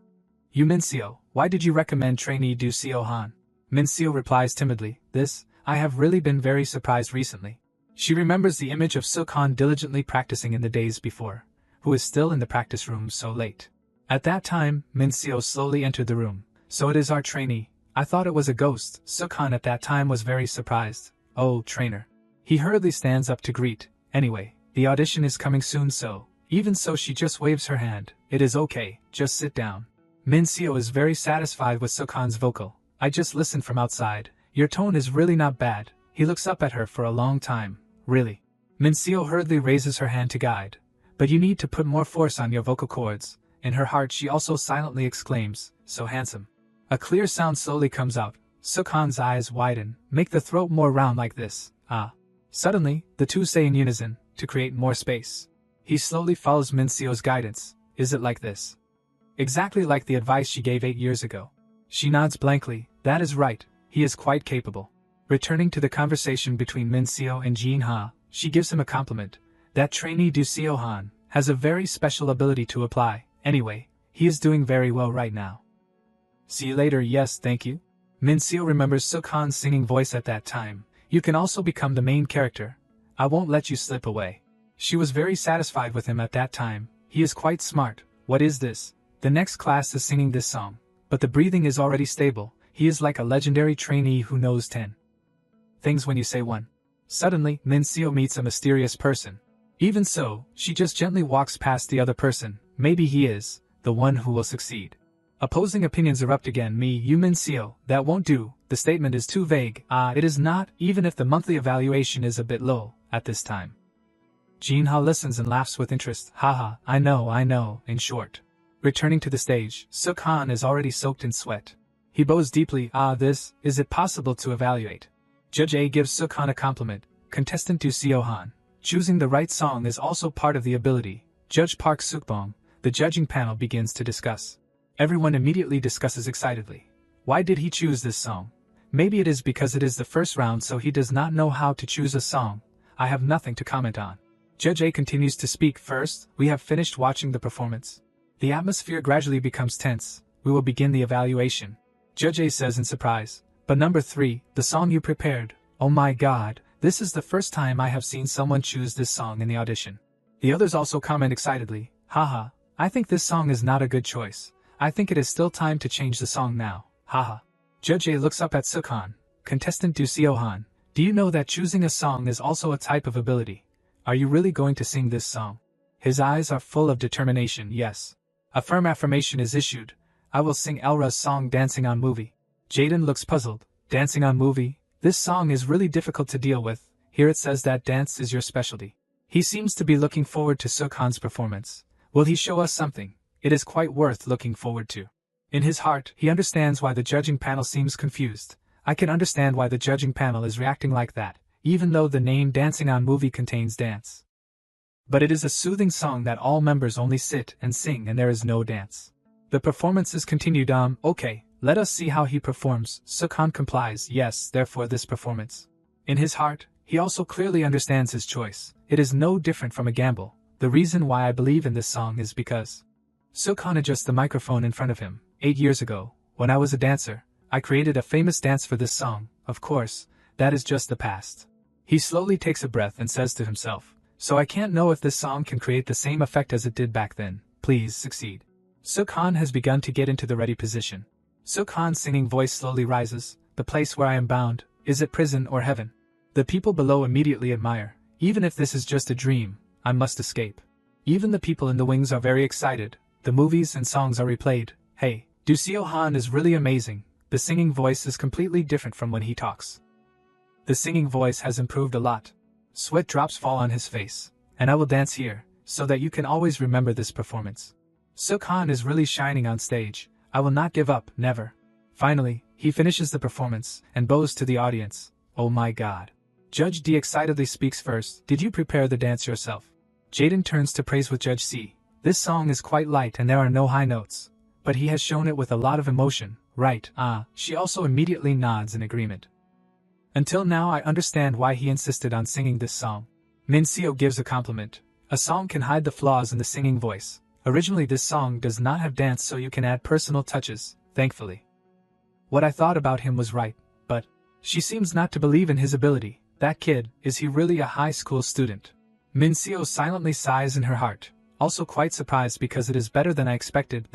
You Min Seo, why did you recommend trainee Do Seo Han? Min Seo replies timidly, I have really been very surprised recently. She remembers the image of Sukhan diligently practicing in the days before, who is still in the practice room so late. At that time, Min Seo slowly entered the room. So it is our trainee. I thought it was a ghost. Sukhan at that time was very surprised. Oh, trainer. He hurriedly stands up to greet. Anyway, the audition is coming soon so. Even so she just waves her hand. It is okay, just sit down. Min Seo is very satisfied with Sukhan's vocal. I just listened from outside. Your tone is really not bad. He looks up at her for a long time. Really? Min Seo hurriedly raises her hand to guide. But you need to put more force on your vocal cords. In her heart she also silently exclaims, so handsome. A clear sound slowly comes out. Sukhan's eyes widen, make the throat more round like this, ah. Suddenly, the two say in unison, to create more space. He slowly follows Min Seo's guidance. Is it like this? Exactly like the advice she gave 8 years ago. She nods blankly, that is right, he is quite capable. Returning to the conversation between Min Seo and Jin Ha, she gives him a compliment. That trainee Do Seo Han has a very special ability to apply. Anyway, he is doing very well right now. See you later, yes thank you. Min Seo remembers Sukhan's singing voice at that time. You can also become the main character. I won't let you slip away. She was very satisfied with him at that time. He is quite smart. What is this? The next class is singing this song. But the breathing is already stable. He is like a legendary trainee who knows 10 things when you say 1. Suddenly, Min Seo meets a mysterious person. Even so, she just gently walks past the other person. Maybe he is the one who will succeed. Opposing opinions erupt again. You Min Seo, that won't do, the statement is too vague. It is not, even if the monthly evaluation is a bit low, at this time. Jin Ha listens and laughs with interest. Haha, I know, in short. Returning to the stage, Sukhan is already soaked in sweat. He bows deeply. Is it possible to evaluate? Judge A gives Sukhan a compliment. Contestant Do Seo Han. Choosing the right song is also part of the ability. Judge Park Sukbong, the judging panel begins to discuss. Everyone immediately discusses excitedly. Why did he choose this song? Maybe it is because it is the first round so he does not know how to choose a song. I have nothing to comment on. Judge A continues to speak. First, we have finished watching the performance. The atmosphere gradually becomes tense. We will begin the evaluation. Judge A says in surprise. But number 3, the song you prepared. Oh my god, this is the first time I have seen someone choose this song in the audition. The others also comment excitedly. Haha, I think this song is not a good choice. I think it is still time to change the song now. Haha. Judge A looks up at Sukhan. Contestant Do Seo Han. Do you know that choosing a song is also a type of ability? Are you really going to sing this song? His eyes are full of determination. Yes. A firm affirmation is issued. I will sing Elra's song Dancing on Movie. Jaden looks puzzled. Dancing on Movie? This song is really difficult to deal with. Here it says that dance is your specialty. He seems to be looking forward to Sukhan's performance. Will he show us something? It is quite worth looking forward to. In his heart, he understands why the judging panel seems confused. I can understand why the judging panel is reacting like that, even though the name Dancing on Movie contains dance. But it is a soothing song that all members only sit and sing and there is no dance. The performance is continued. Okay, let us see how he performs. Sukhan complies. Yes, therefore this performance. In his heart, he also clearly understands his choice. It is no different from a gamble. The reason why I believe in this song is because Sukhan adjusts the microphone in front of him. 8 years ago, when I was a dancer, I created a famous dance for this song. Of course, that is just the past. He slowly takes a breath and says to himself, so I can't know if this song can create the same effect as it did back then. Please succeed. Sukhan has begun to get into the ready position. Sukhan's singing voice slowly rises. The place where I am bound, is it prison or heaven? The people below immediately admire. Even if this is just a dream, I must escape. Even the people in the wings are very excited. The movies and songs are replayed. Hey, Do Seo Han is really amazing. The singing voice is completely different from when he talks. The singing voice has improved a lot. Sweat drops fall on his face. And I will dance here, so that you can always remember this performance. Sukhan is really shining on stage. I will not give up, never. Finally, he finishes the performance, and bows to the audience. Oh my god. Judge D excitedly speaks first. Did you prepare the dance yourself? Jaden turns to praise with Judge C. This song is quite light and there are no high notes. But he has shown it with a lot of emotion, right? She also immediately nods in agreement. Until now I understand why he insisted on singing this song. Min Seo gives a compliment. A song can hide the flaws in the singing voice. Originally this song does not have dance, so you can add personal touches, thankfully. What I thought about him was right, but she seems not to believe in his ability. That kid, is he really a high school student? Min Seo silently sighs in her heart, also quite surprised because it is better than I expected.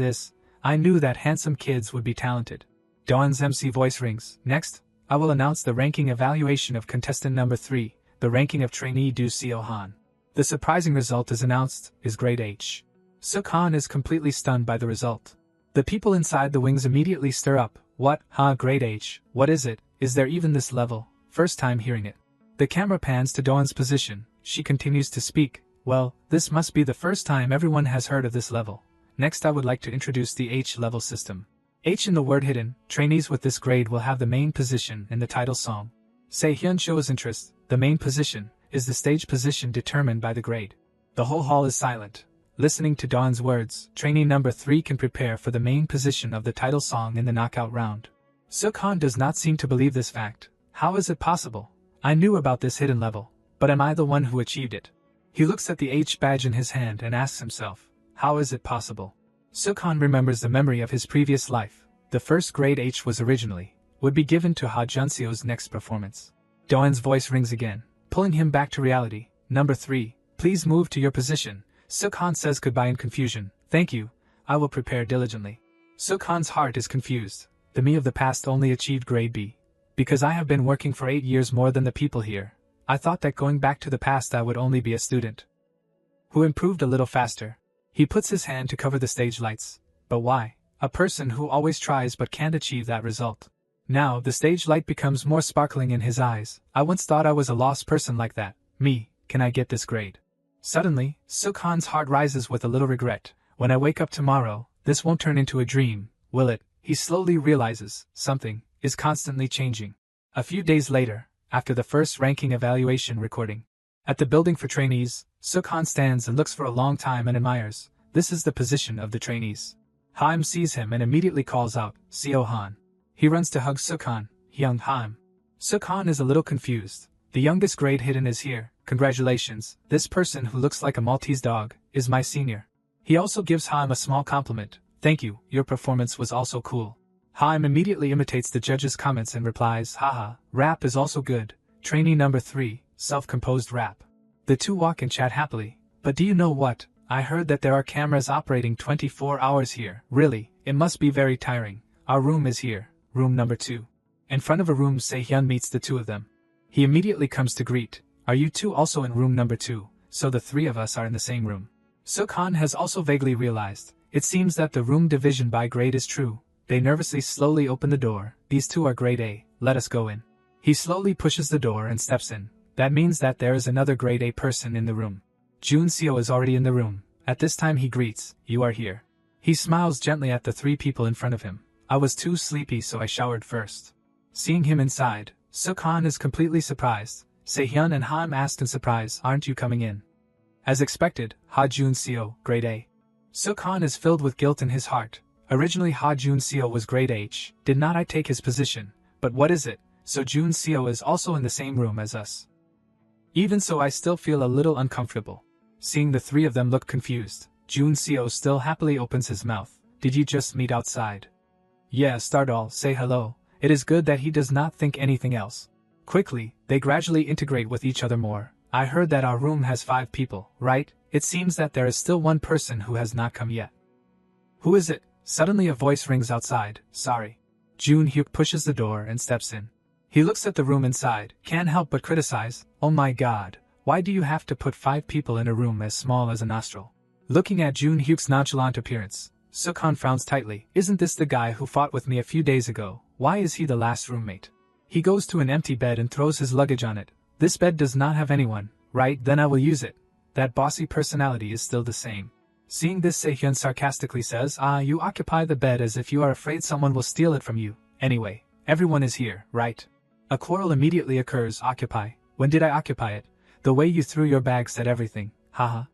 I knew that handsome kids would be talented. Dawn's MC voice rings. Next, I will announce the ranking evaluation of contestant number 3, the ranking of trainee Do Seo Han. The surprising result is announced, is grade H. Suk Han is completely stunned by the result. The people inside the wings immediately stir up. What? Grade H, what is it? Is there even this level? First time hearing it. The camera pans to Dawn's position. She continues to speak. Well, this must be the first time everyone has heard of this level. Next I would like to introduce the H-level system. H in the word hidden, trainees with this grade will have the main position in the title song. Se-hyun shows interest. The main position is the stage position determined by the grade. The whole hall is silent. Listening to Dawn's words, trainee number 3 can prepare for the main position of the title song in the knockout round. Suk Han does not seem to believe this fact. How is it possible? I knew about this hidden level, but am I the one who achieved it? He looks at the H badge in his hand and asks himself, how is it possible? Suk Han remembers the memory of his previous life. The first grade H would be given to Ha Junseo's next performance. Dawn's voice rings again, pulling him back to reality. Number 3, please move to your position. Suk Han says goodbye in confusion. Thank you, I will prepare diligently. Suk Han's heart is confused. The me of the past only achieved grade B. Because I have been working for 8 years more than the people here, I thought that going back to the past I would only be a student who improved a little faster. He puts his hand to cover the stage lights. But why? A person who always tries but can't achieve that result. Now the stage light becomes more sparkling in his eyes. I once thought I was a lost person like that. Me, can I get this grade? Suddenly, Suk Han's heart rises with a little regret. When I wake up tomorrow, this won't turn into a dream, will it? He slowly realizes, something is constantly changing. A few days later, after the first ranking evaluation recording, at the building for trainees, Suk Han stands and looks for a long time and admires. This is the position of the trainees. Haim sees him and immediately calls out, Seo Han. He runs to hug Suk Han. Young Haim. Suk Han is a little confused. The youngest grade hidden is here. Congratulations, this person who looks like a Maltese dog is my senior. He also gives Haim a small compliment. Thank you, your performance was also cool. Haim immediately imitates the judge's comments and replies, haha, rap is also good. Trainee number 3, self-composed rap. The two walk and chat happily. But do you know what? I heard that there are cameras operating 24 hours here. Really, it must be very tiring. Our room is here, room number 2. In front of a room, Se-hyun meets the two of them. He immediately comes to greet. Are you two also in room number 2? So the three of us are in the same room. Suk Han has also vaguely realized. It seems that the room division by grade is true. They nervously slowly open the door. These two are grade A, let us go in. He slowly pushes the door and steps in. That means that there is another grade A person in the room. Jun Seo is already in the room. At this time he greets, you are here. He smiles gently at the 3 people in front of him. I was too sleepy so I showered first. Seeing him inside, Suk Han is completely surprised. Se-hyun and Haim asked in surprise, aren't you coming in? As expected, Ha Jun Seo, grade A. Suk Han is filled with guilt in his heart. Originally Ha Jun Seo was grade H. Did not I take his position? But what is it? So Jun Seo is also in the same room as us. Even so I still feel a little uncomfortable. Seeing the 3 of them look confused, Jun Seo still happily opens his mouth. Did you just meet outside? Yeah, Stardall, say hello. It is good that he does not think anything else. Quickly, they gradually integrate with each other more. I heard that our room has 5 people, right? It seems that there is still one person who has not come yet. Who is it? Suddenly a voice rings outside. Sorry. Jun Hyuk pushes the door and steps in. He looks at the room inside, can't help but criticize. Oh my god, why do you have to put 5 people in a room as small as a nostril? Looking at Jun Hyuk's nonchalant appearance, Suk Han frowns tightly. Isn't this the guy who fought with me a few days ago? Why is he the last roommate? He goes to an empty bed and throws his luggage on it. This bed does not have anyone, right? Then I will use it. That bossy personality is still the same. Seeing this, Se-hyun sarcastically says, you occupy the bed as if you are afraid someone will steal it from you. Anyway, everyone is here, right? A quarrel immediately occurs. Occupy. When did I occupy it? The way you threw your bag said everything. Haha.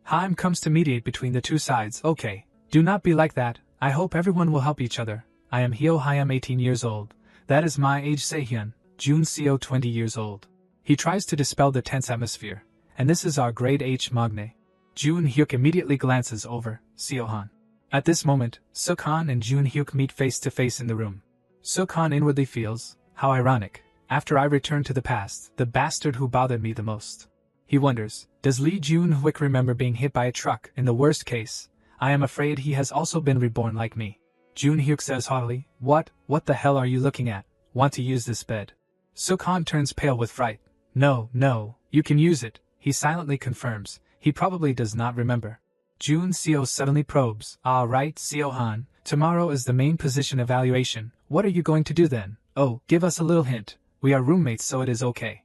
Haim comes to mediate between the two sides. Okay, do not be like that, I hope everyone will help each other. I am Hyo Hyam 18 years old. That is my age. Sehyun, Jun Seo 20 years old. He tries to dispel the tense atmosphere. And this is our grade H Magne. Jun Hyuk immediately glances over Seohan. At this moment, Sukhan and Jun Hyuk meet face to face in the room. Sukhan inwardly feels, how ironic, after I return to the past, the bastard who bothered me the most. He wonders, does Lee Jun Hyuk remember being hit by a truck? In the worst case, I am afraid he has also been reborn like me. Jun Hyuk says haughtily, what the hell are you looking at? Want to use this bed? Sukhan turns pale with fright. No, you can use it, he silently confirms. He probably does not remember. Jun Seo suddenly probes. Ah right, Seohan, tomorrow is the main position evaluation. What are you going to do then? Oh, give us a little hint. We are roommates, so it is okay.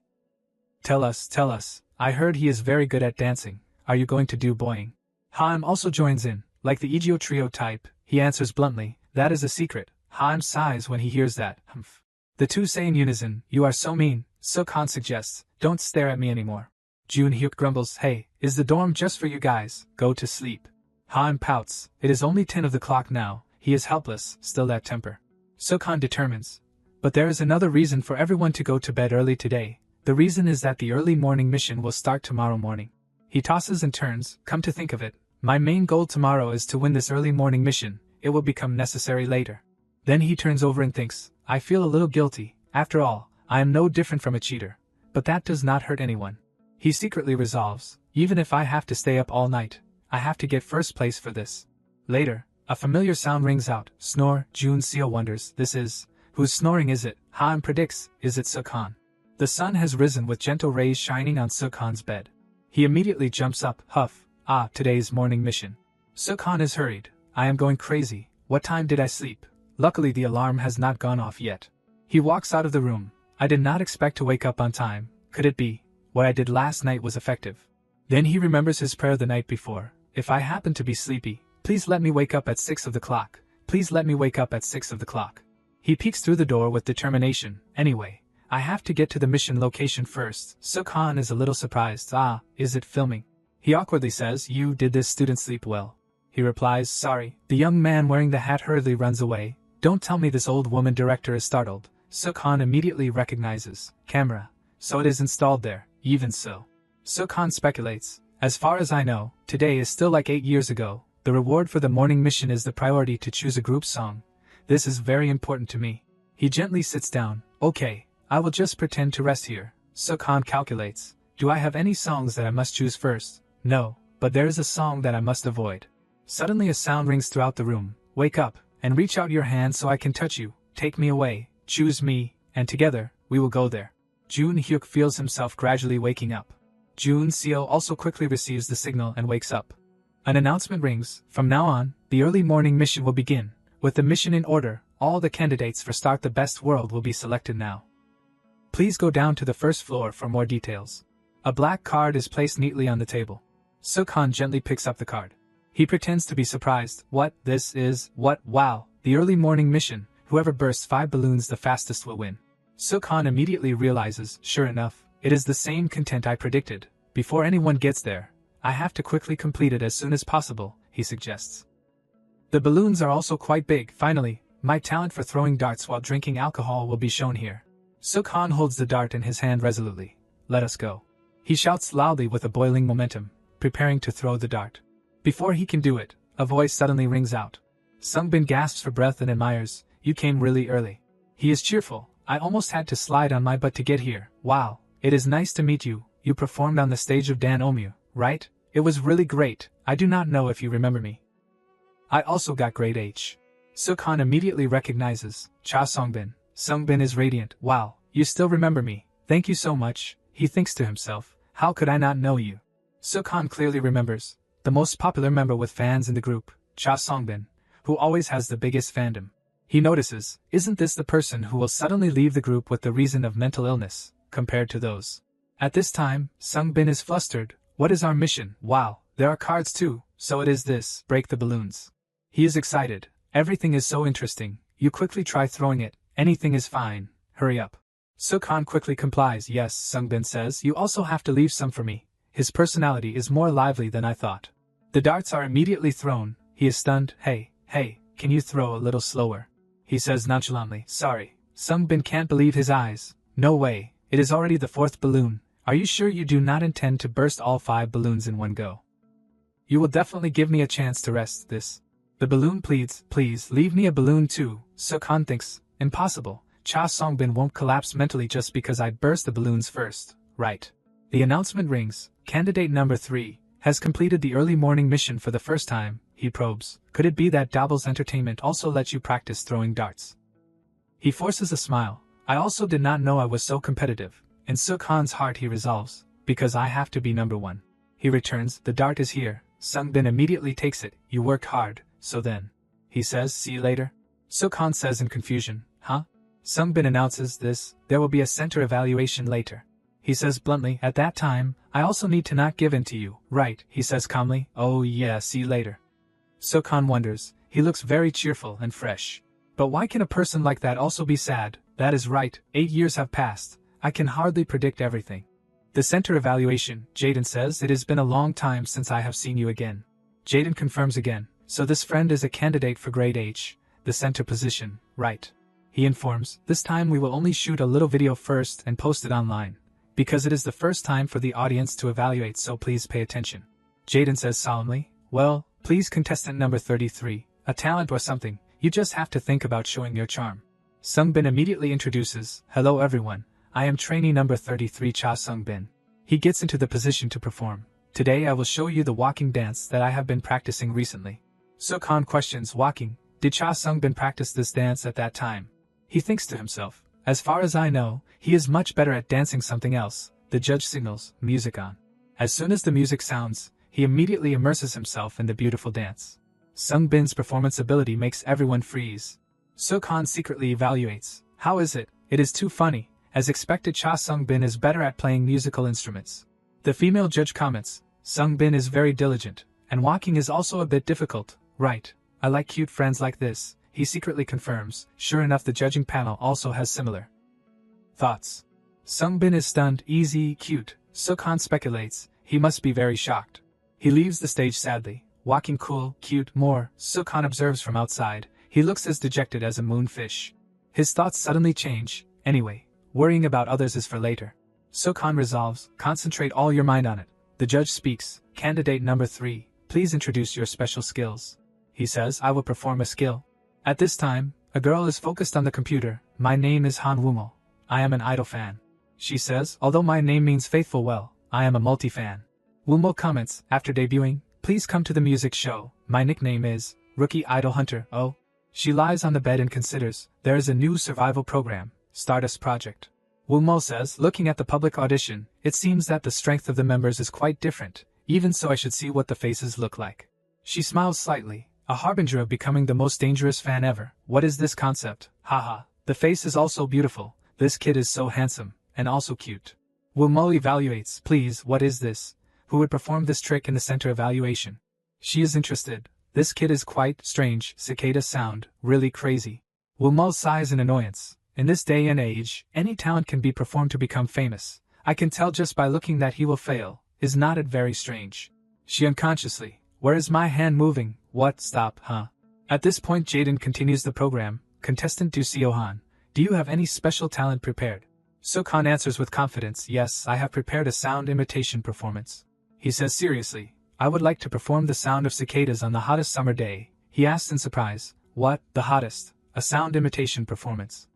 Tell us. I heard he is very good at dancing. Are you going to do boing? Haim also joins in. Like the Egyo trio type, he answers bluntly, that is a secret. Haim sighs when he hears that. Humph. The two say in unison, you are so mean. Sukhan suggests, don't stare at me anymore. Jun Hyuk grumbles, hey, is the dorm just for you guys? Go to sleep. Haim pouts, it is only 10 of the clock now. He is helpless, still that temper. Sukhan determines, but there is another reason for everyone to go to bed early today. The reason is that the early morning mission will start tomorrow morning. He tosses and turns, come to think of it, my main goal tomorrow is to win this early morning mission. It will become necessary later. Then he turns over and thinks, I feel a little guilty. After all, I am no different from a cheater. But that does not hurt anyone. He secretly resolves, even if I have to stay up all night, I have to get first place for this. Later, a familiar sound rings out. Snore. Jun Seo wonders, this is, whose snoring is it? Haim predicts, is it Sukhan? The sun has risen with gentle rays shining on Sukhan's bed. He immediately jumps up, huff, today's morning mission. Sukhan is hurried, I am going crazy, what time did I sleep? Luckily the alarm has not gone off yet. He walks out of the room, I did not expect to wake up on time, could it be? What I did last night was effective. Then he remembers his prayer the night before, if I happen to be sleepy, please let me wake up at 6 of the clock, please let me wake up at 6 of the clock. He peeks through the door with determination, anyway, I have to get to the mission location first. Sukhan is a little surprised, is it filming? He awkwardly says, you did this student sleep well? He replies, sorry. The young man wearing the hat hurriedly runs away. Don't tell me this old woman director is startled. Sukhan immediately recognizes, camera, so it is installed there. Even so. Sukhan speculates, as far as I know, today is still like 8 years ago. The reward for the morning mission is the priority to choose a group song. This is very important to me. He gently sits down. Okay, I will just pretend to rest here. Sukhan calculates. Do I have any songs that I must choose first? No, but there is a song that I must avoid. Suddenly a sound rings throughout the room. Wake up, and reach out your hand so I can touch you. Take me away, choose me, and together, we will go there. Jun Hyuk feels himself gradually waking up. Jun Seo also quickly receives the signal and wakes up. An announcement rings. From now on, the early morning mission will begin. With the mission in order, all the candidates for Start the Best World will be selected now. Please go down to the first floor for more details. A black card is placed neatly on the table. Sukhan gently picks up the card. He pretends to be surprised. What? This is, what? Wow, the early morning mission. Whoever bursts 5 balloons the fastest will win. Sukhan immediately realizes, sure enough, it is the same content I predicted. Before anyone gets there, I have to quickly complete it as soon as possible, he suggests. The balloons are also quite big. Finally, my talent for throwing darts while drinking alcohol will be shown here. Sukhan holds the dart in his hand resolutely. Let us go. He shouts loudly with a boiling momentum, preparing to throw the dart. Before he can do it, a voice suddenly rings out. Sungbin gasps for breath and admires, you came really early. He is cheerful. I almost had to slide on my butt to get here. Wow, it is nice to meet you. You performed on the stage of Dan Omyu, right? It was really great. I do not know if you remember me. I also got grade H. Sukhan immediately recognizes, Cha Songbin. Sungbin is radiant. Wow, you still remember me. Thank you so much. He thinks to himself, how could I not know you? Sukhan clearly remembers, the most popular member with fans in the group, Cha Songbin, who always has the biggest fandom. He notices, isn't this the person who will suddenly leave the group with the reason of mental illness, compared to those? At this time, Sungbin is flustered. What is our mission? Wow, there are cards too, so it is this, break the balloons. He is excited. Everything is so interesting. You quickly try throwing it. Anything is fine. Hurry up. Sukhan quickly complies. Yes, Sungbin says, you also have to leave some for me. His personality is more lively than I thought. The darts are immediately thrown. He is stunned. Hey, can you throw a little slower? He says nonchalantly. Sorry. Sungbin can't believe his eyes. No way, it is already the 4th balloon. Are you sure you do not intend to burst all 5 balloons in one go? You will definitely give me a chance to rest this. The balloon pleads, please leave me a balloon too. Sukhan thinks, impossible. Cha Songbin won't collapse mentally just because I burst the balloons first, right? The announcement rings. Candidate number 3 has completed the early morning mission for the first time. He probes. Could it be that Dabble's entertainment also lets you practice throwing darts? He forces a smile. I also did not know I was so competitive. In Sukhan's heart he resolves, because I have to be number 1. He returns, the dart is here. Sungbin immediately takes it. You worked hard, so then. He says, see you later. Sukhan says in confusion, huh? Sungbin announces this, there will be a center evaluation later. He says bluntly, at that time, I also need to not give in to you, right? He says calmly, oh yeah, see you later. Sukhan wonders, he looks very cheerful and fresh. But why can a person like that also be sad? That is right, 8 years have passed. I can hardly predict everything. The center evaluation, Jaden says, it has been a long time since I have seen you again. Jaden confirms again, so this friend is a candidate for grade H, the center position, right? He informs, this time we will only shoot a little video first and post it online. Because it is the first time for the audience to evaluate, so please pay attention. Jaden says solemnly, well, please contestant number 33, a talent or something, you just have to think about showing your charm. Sungbin immediately introduces, hello everyone, I am trainee number 33 Cha Sungbin. He gets into the position to perform. Today I will show you the walking dance that I have been practicing recently. Sukhan questions walking, did Cha Sungbin practice this dance at that time? He thinks to himself, as far as I know, he is much better at dancing something else. The judge signals, music on. As soon as the music sounds, he immediately immerses himself in the beautiful dance. Sungbin's performance ability makes everyone freeze. Sukhan secretly evaluates, how is it? It is too funny. As expected, Cha Sungbin is better at playing musical instruments. The female judge comments, Sungbin is very diligent, and walking is also a bit difficult, right? I like cute friends like this, he secretly confirms. Sure enough, the judging panel also has similar thoughts. Sungbin is stunned, easy, cute. Sukhan speculates, he must be very shocked. He leaves the stage sadly, walking cool, cute, more. Sukhan observes from outside, he looks as dejected as a moonfish. His thoughts suddenly change, anyway, worrying about others is for later. Sukhan resolves, concentrate all your mind on it. The judge speaks, candidate number 3, please introduce your special skills. He says, I will perform a skill. At this time, a girl is focused on the computer. My name is Han Wumo. I am an idol fan. She says, although my name means faithful well, I am a multi-fan. Wumo comments, after debuting, please come to the music show. My nickname is Rookie Idol Hunter. Oh. She lies on the bed and considers, there is a new survival program, Stardust Project. Wumo says, looking at the public audition, it seems that the strength of the members is quite different. Even so, I should see what the faces look like. She smiles slightly, a harbinger of becoming the most dangerous fan ever. What is this concept? Haha, the face is also beautiful. This kid is so handsome, and also cute. Wumo evaluates, please, what is this? Who would perform this trick in the center evaluation? She is interested. This kid is quite strange, cicada sound, really crazy. Wumo sighs in annoyance. In this day and age, any talent can be performed to become famous. I can tell just by looking that he will fail. Is not it very strange? She unconsciously, where is my hand moving? What? Stop, huh? At this point Jaden continues the program. Contestant Du Siohan, do you have any special talent prepared? Sukhan answers with confidence, yes, I have prepared a sound imitation performance. He says seriously, I would like to perform the sound of cicadas on the hottest summer day. He asks in surprise, what, the hottest? A sound imitation performance.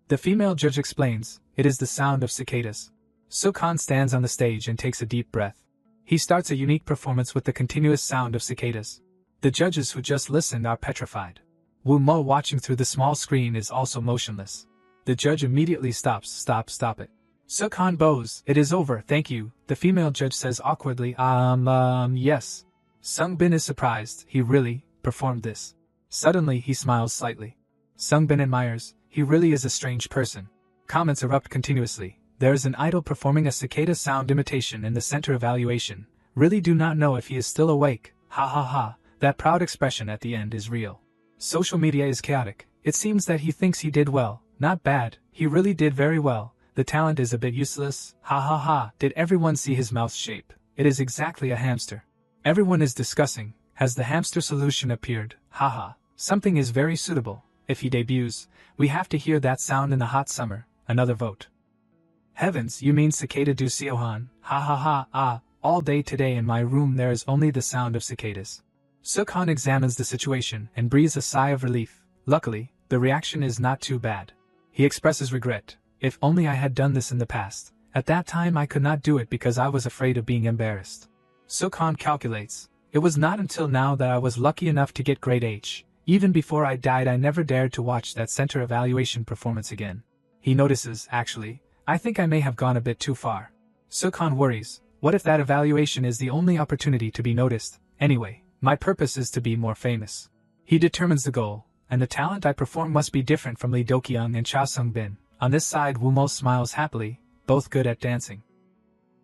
The female judge explains, it is the sound of cicadas. Sukhan stands on the stage and takes a deep breath. He starts a unique performance with the continuous sound of cicadas. The judges who just listened are petrified. Wumo watching through the small screen is also motionless. The judge immediately stops, stop it. Sukhan bows, it is over, thank you, the female judge says awkwardly, yes. Sungbin is surprised, he really performed this. Suddenly he smiles slightly. Sungbin admires, he really is a strange person. Comments erupt continuously. There is an idol performing a cicada sound imitation in the center evaluation. Really do not know if he is still awake. Ha ha ha, that proud expression at the end is real. Social media is chaotic. It seems that he thinks he did well. Not bad, he really did very well. The talent is a bit useless. Ha ha ha, did everyone see his mouth shape? It is exactly a hamster. Everyone is discussing, has the hamster solution appeared? Haha, something is very suitable. If he debuts, we have to hear that sound in the hot summer. Another vote. Heavens, you mean cicada du Siohan? Ha ha ha, ah, all day today in my room there is only the sound of cicadas. Sukhan examines the situation and breathes a sigh of relief. Luckily, the reaction is not too bad. He expresses regret. If only I had done this in the past. At that time I could not do it because I was afraid of being embarrassed. Sukhan calculates. It was not until now that I was lucky enough to get grade H. Even before I died I never dared to watch that center evaluation performance again. He notices, actually, I think I may have gone a bit too far. Sukhan worries, what if that evaluation is the only opportunity to be noticed? Anyway, my purpose is to be more famous. He determines the goal, and the talent I perform must be different from Lee Dokyung and Cha Sung-bin. On this side Woo-mo smiles happily, both good at dancing.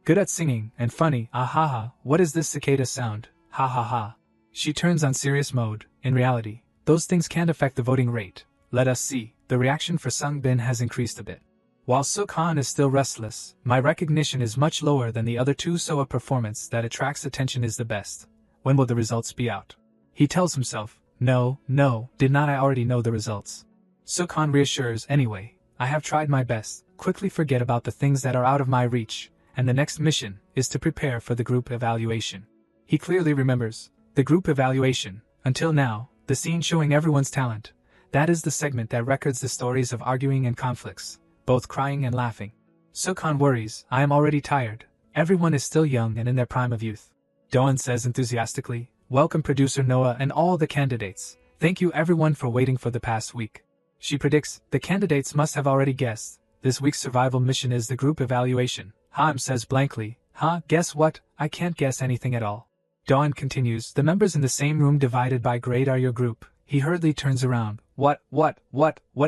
Good at singing, and funny, ah ha ha, what is this cicada sound, ha ha ha. She turns on serious mode. In reality, those things can't affect the voting rate. Let us see, the reaction for Sung-bin has increased a bit. While Sukhan is still restless, my recognition is much lower than the other two, so a performance that attracts attention is the best. When will the results be out? He tells himself, no, did not I already know the results? Sukhan reassures, anyway, I have tried my best, quickly forget about the things that are out of my reach, and the next mission is to prepare for the group evaluation. He clearly remembers, the group evaluation, until now, the scene showing everyone's talent, that is the segment that records the stories of arguing and conflicts, both crying and laughing. Sukhan worries, I am already tired, everyone is still young and in their prime of youth. Doan says enthusiastically, welcome producer Noah and all the candidates, thank you everyone for waiting for the past week. She predicts, the candidates must have already guessed, this week's survival mission is the group evaluation. Haim says blankly, guess what, I can't guess anything at all. Dawn continues, the members in the same room divided by grade are your group. He hurriedly turns around, what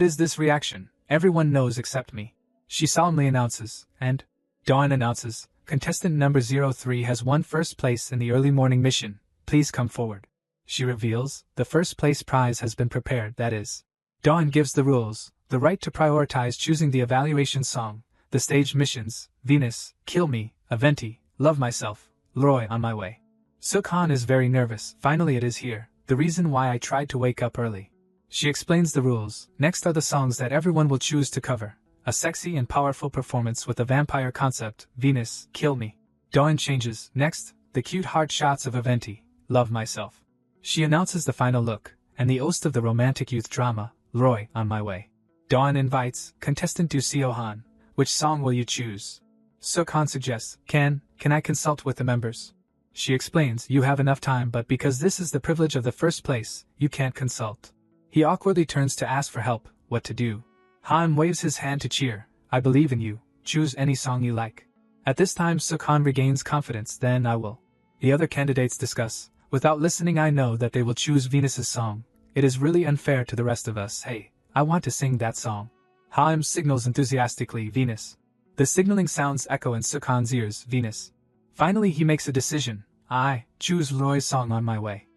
is this reaction? Everyone knows except me. She solemnly announces, and Dawn announces, contestant number 03 has won first place in the early morning mission, please come forward. She reveals, the first place prize has been prepared, that is. Dawn gives the rules, the right to prioritize choosing the evaluation song, the stage missions, Venus, Kill Me, Aventi, Love Myself, Leroy on My Way. Sukhan is very nervous, finally it is here, the reason why I tried to wake up early. She explains the rules, next are the songs that everyone will choose to cover. A sexy and powerful performance with a vampire concept, Venus, Kill Me. Dawn changes, next, the cute heart shots of Aventi, Love Myself. She announces the final look, and the host of the romantic youth drama, Leroy on My Way. Dawn invites, contestant Du Siohan, which song will you choose? Sukhan suggests, can I consult with the members? She explains, you have enough time but because this is the privilege of the first place, you can't consult. He awkwardly turns to ask for help, what to do. Haim waves his hand to cheer, I believe in you, choose any song you like. At this time Sukhan regains confidence, then I will. The other candidates discuss, without listening I know that they will choose Venus's song. It is really unfair to the rest of us, hey, I want to sing that song. Haim signals enthusiastically, Venus. The signaling sounds echo in Sukhan's ears, Venus. Finally he makes a decision, I choose Leroy's song On My Way.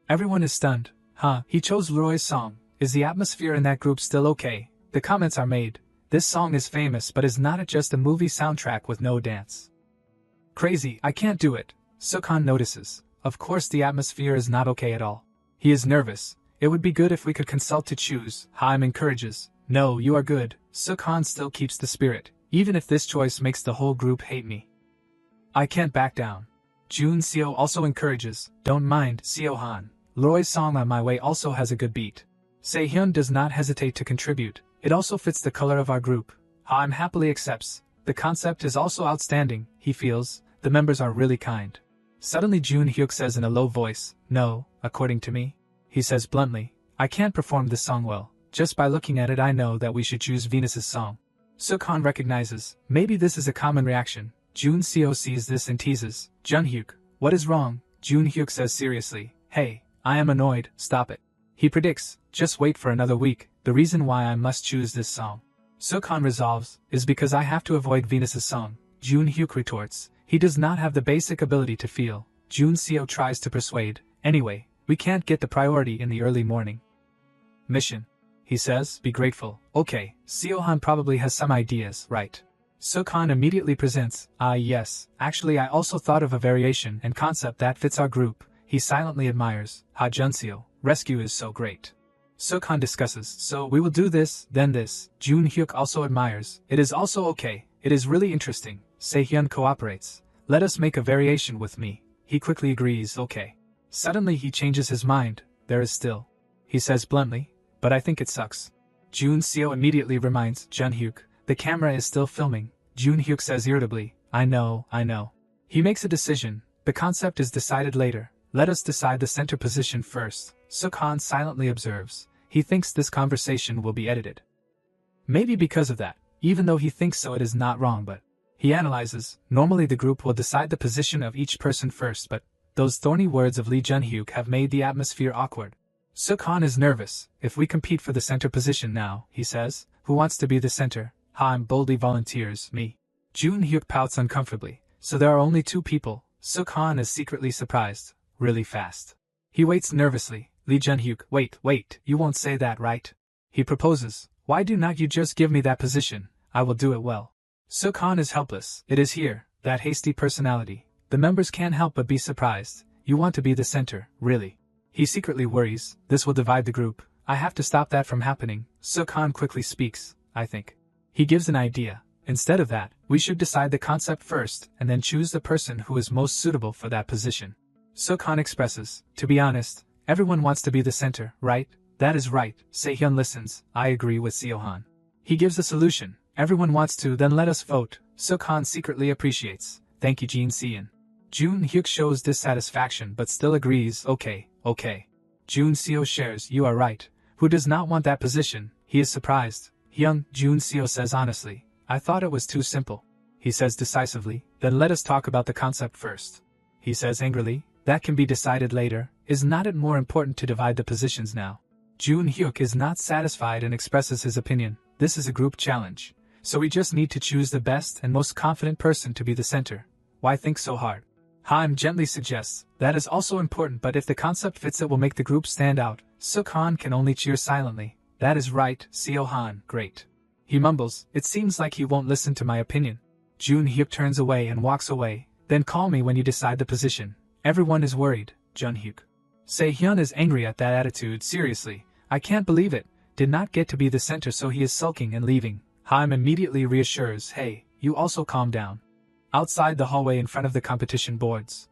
Everyone is stunned, he chose Leroy's song, is the atmosphere in that group still okay? The comments are made, this song is famous but is not it just a movie soundtrack with no dance? Crazy, I can't do it, Sukhan notices, of course the atmosphere is not okay at all. He is nervous, it would be good if we could consult to choose, Haim encourages, no you are good, Sukhan still keeps the spirit, even if this choice makes the whole group hate me. I can't back down. Jun Seo also encourages, don't mind, Seo-han. Leroy's song On My Way also has a good beat. Se-hyun does not hesitate to contribute, it also fits the color of our group. Haim happily accepts, the concept is also outstanding, he feels, the members are really kind. Suddenly Jun Hyuk says in a low voice, no, according to me. He says bluntly, I can't perform this song well, just by looking at it I know that we should choose Venus's song. Sukhan recognizes, maybe this is a common reaction. Jun Seo sees this and teases, Junhyuk, what is wrong? Jun Hyuk says seriously, hey, I am annoyed, stop it. He predicts, just wait for another week, the reason why I must choose this song. Sukhan resolves, is because I have to avoid Venus's song. Jun Hyuk retorts, he does not have the basic ability to feel. Jun Seo tries to persuade, anyway, we can't get the priority in the early morning. Mission. He says, be grateful, okay, Seo-han probably has some ideas, right? Sukhan immediately presents, yes, actually I also thought of a variation and concept that fits our group. He silently admires, Ha Junseo, rescue is so great. Sukhan discusses, so we will do this, then this. Jun Hyuk also admires, it is also okay, it is really interesting. Sehyun cooperates, let us make a variation with me. He quickly agrees, okay. Suddenly he changes his mind, there is still. He says bluntly, but I think it sucks. Jun Seo immediately reminds Jun Hyuk, the camera is still filming. Jun Hyuk says irritably, I know. He makes a decision, the concept is decided later. Let us decide the center position first. Sukhan silently observes, he thinks this conversation will be edited. Maybe because of that, even though he thinks so it is not wrong, but he analyzes, normally the group will decide the position of each person first, but those thorny words of Lee Jun-hyuk have made the atmosphere awkward. Sukhan is nervous, if we compete for the center position now, he says, who wants to be the center? Ha-im boldly volunteers, me. Jun-hyuk pouts uncomfortably, so there are only 2 people. Sukhan is secretly surprised, really fast. He waits nervously, Lee Jun-hyuk, wait, you won't say that, right? He proposes, why do not you just give me that position, I will do it well. Sukhan is helpless, it is here, that hasty personality. The members can't help but be surprised, you want to be the center, really. He secretly worries, this will divide the group, I have to stop that from happening. Sukhan quickly speaks, I think. He gives an idea, instead of that, we should decide the concept first and then choose the person who is most suitable for that position. Sukhan expresses, to be honest, everyone wants to be the center, right? That is right, Sehyun listens, I agree with Seohan. He gives a solution, everyone wants to, then let us vote. Sukhan secretly appreciates, thank you Jin Seon. Jun Hyuk shows dissatisfaction but still agrees, okay. Jun Seo shares, you are right, who does not want that position? He is surprised. Jun Seo says honestly, I thought it was too simple. He says decisively, then let us talk about the concept first. He says angrily, that can be decided later, is not it more important to divide the positions now? Jun Hyuk is not satisfied and expresses his opinion, this is a group challenge, so we just need to choose the best and most confident person to be the center. Why think so hard? Ha-im gently suggests, that is also important, but if the concept fits it will make the group stand out. Sukhan can only cheer silently, that is right, Seohan, great. He mumbles, it seems like he won't listen to my opinion. Jun Hyuk turns away and walks away, then call me when you decide the position. Everyone is worried, Jun Hyuk. Sehyun is angry at that attitude, seriously, I can't believe it, did not get to be the center so he is sulking and leaving. Ha-im immediately reassures, hey, you also calm down. Outside the hallway in front of the competition boards,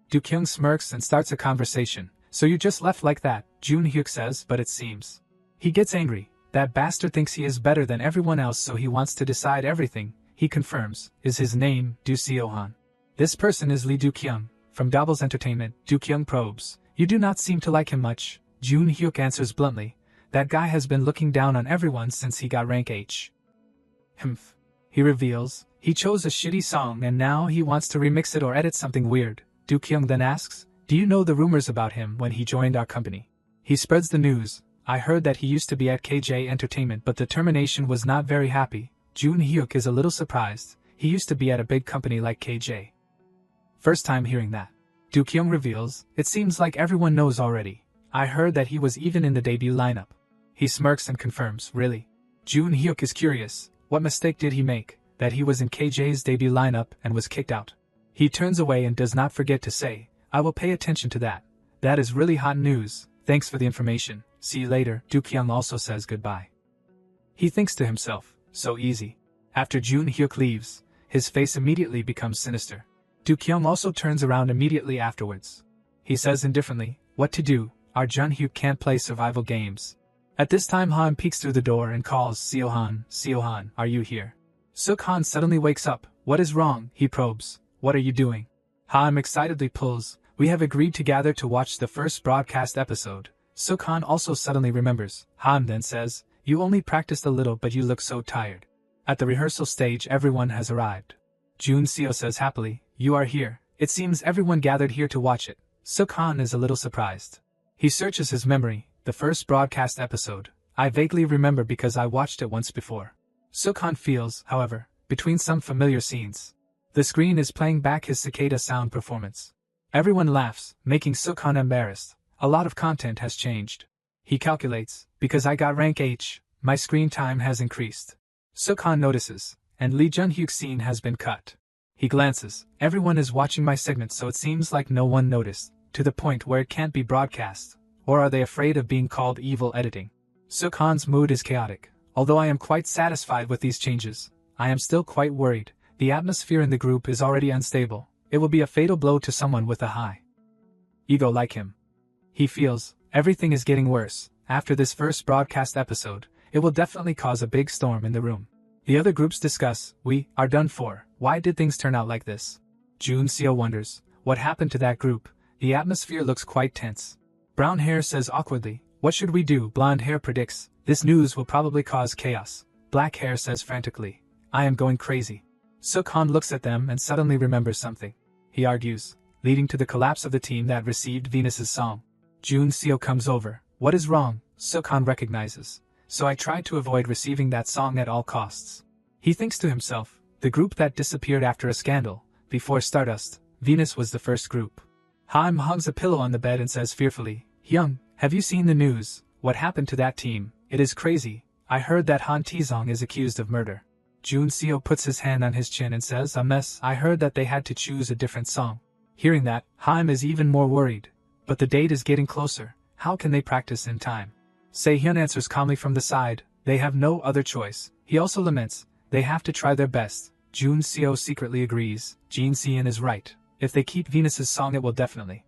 Do-kyung smirks and starts a conversation, so you just left like that, Jun Hyuk says, but it seems. He gets angry, that bastard thinks he is better than everyone else so he wants to decide everything, he confirms, is his name, Do Seohan. This person is Lee Do-kyung, from Double's Entertainment. Do-kyung probes, you do not seem to like him much. Jun Hyuk answers bluntly, that guy has been looking down on everyone since he got rank H. Humph. He reveals, he chose a shitty song and now he wants to remix it or edit something weird. Do-kyung then asks, do you know the rumors about him when he joined our company? He spreads the news, I heard that he used to be at KJ Entertainment but the termination was not very happy. Jun Hyuk is a little surprised, he used to be at a big company like KJ. First time hearing that. Do-kyung reveals, it seems like everyone knows already. I heard that he was even in the debut lineup. He smirks and confirms, really? Jun Hyuk is curious, what mistake did he make, that he was in KJ's debut lineup and was kicked out? He turns away and does not forget to say, I will pay attention to that. That is really hot news, thanks for the information, see you later. Do-kyung also says goodbye. He thinks to himself, so easy. After Jun Hyuk leaves, his face immediately becomes sinister. Do-kyung also turns around immediately afterwards. He says indifferently, what to do, our Jun Hyuk can't play survival games. At this time Han peeks through the door and calls, Seohan, are you here? Sukhan suddenly wakes up, what is wrong, he probes, what are you doing? Han excitedly pulls, we have agreed to gather to watch the first broadcast episode. Sukhan also suddenly remembers, Han then says, you only practiced a little but you look so tired. At the rehearsal stage everyone has arrived. Jun Seo says happily, you are here, it seems everyone gathered here to watch it. Sukhan is a little surprised. He searches his memory, the first broadcast episode, I vaguely remember because I watched it once before. Sukhan feels, however, between some familiar scenes. The screen is playing back his cicada sound performance. Everyone laughs, making Sukhan embarrassed. A lot of content has changed. He calculates, because I got rank H, my screen time has increased. Sukhan notices, and Lee Jun-hyuk's scene has been cut. He glances. Everyone is watching my segment, so it seems like no one noticed, to the point where it can't be broadcast. Or are they afraid of being called evil editing? Suk-han's mood is chaotic. Although I am quite satisfied with these changes, I am still quite worried. The atmosphere in the group is already unstable. It will be a fatal blow to someone with a high ego like him. He feels everything is getting worse. After this first broadcast episode, it will definitely cause a big storm in the room. The other groups discuss, we are done for. Why did things turn out like this? Jun Seo wonders, what happened to that group? The atmosphere looks quite tense. Brown hair says awkwardly, what should we do? Blonde hair predicts, this news will probably cause chaos. Black hair says frantically, I am going crazy. Suk-han looks at them and suddenly remembers something. He argues, leading to the collapse of the team that received Venus's song. Jun Seo comes over. What is wrong? Suk-han recognizes. So I tried to avoid receiving that song at all costs. He thinks to himself, the group that disappeared after a scandal, before Stardust, Venus was the first group. Haim hugs a pillow on the bed and says fearfully, Hyung, have you seen the news? What happened to that team? It is crazy. I heard that Han Taesong is accused of murder. Jun Seo puts his hand on his chin and says, a mess. I heard that they had to choose a different song. Hearing that, Haim is even more worried. But the date is getting closer. How can they practice in time? Se-hyun answers calmly from the side, they have no other choice. He also laments, they have to try their best. Jun Seo secretly agrees, Jin Se-in is right. If they keep Venus's song it will definitely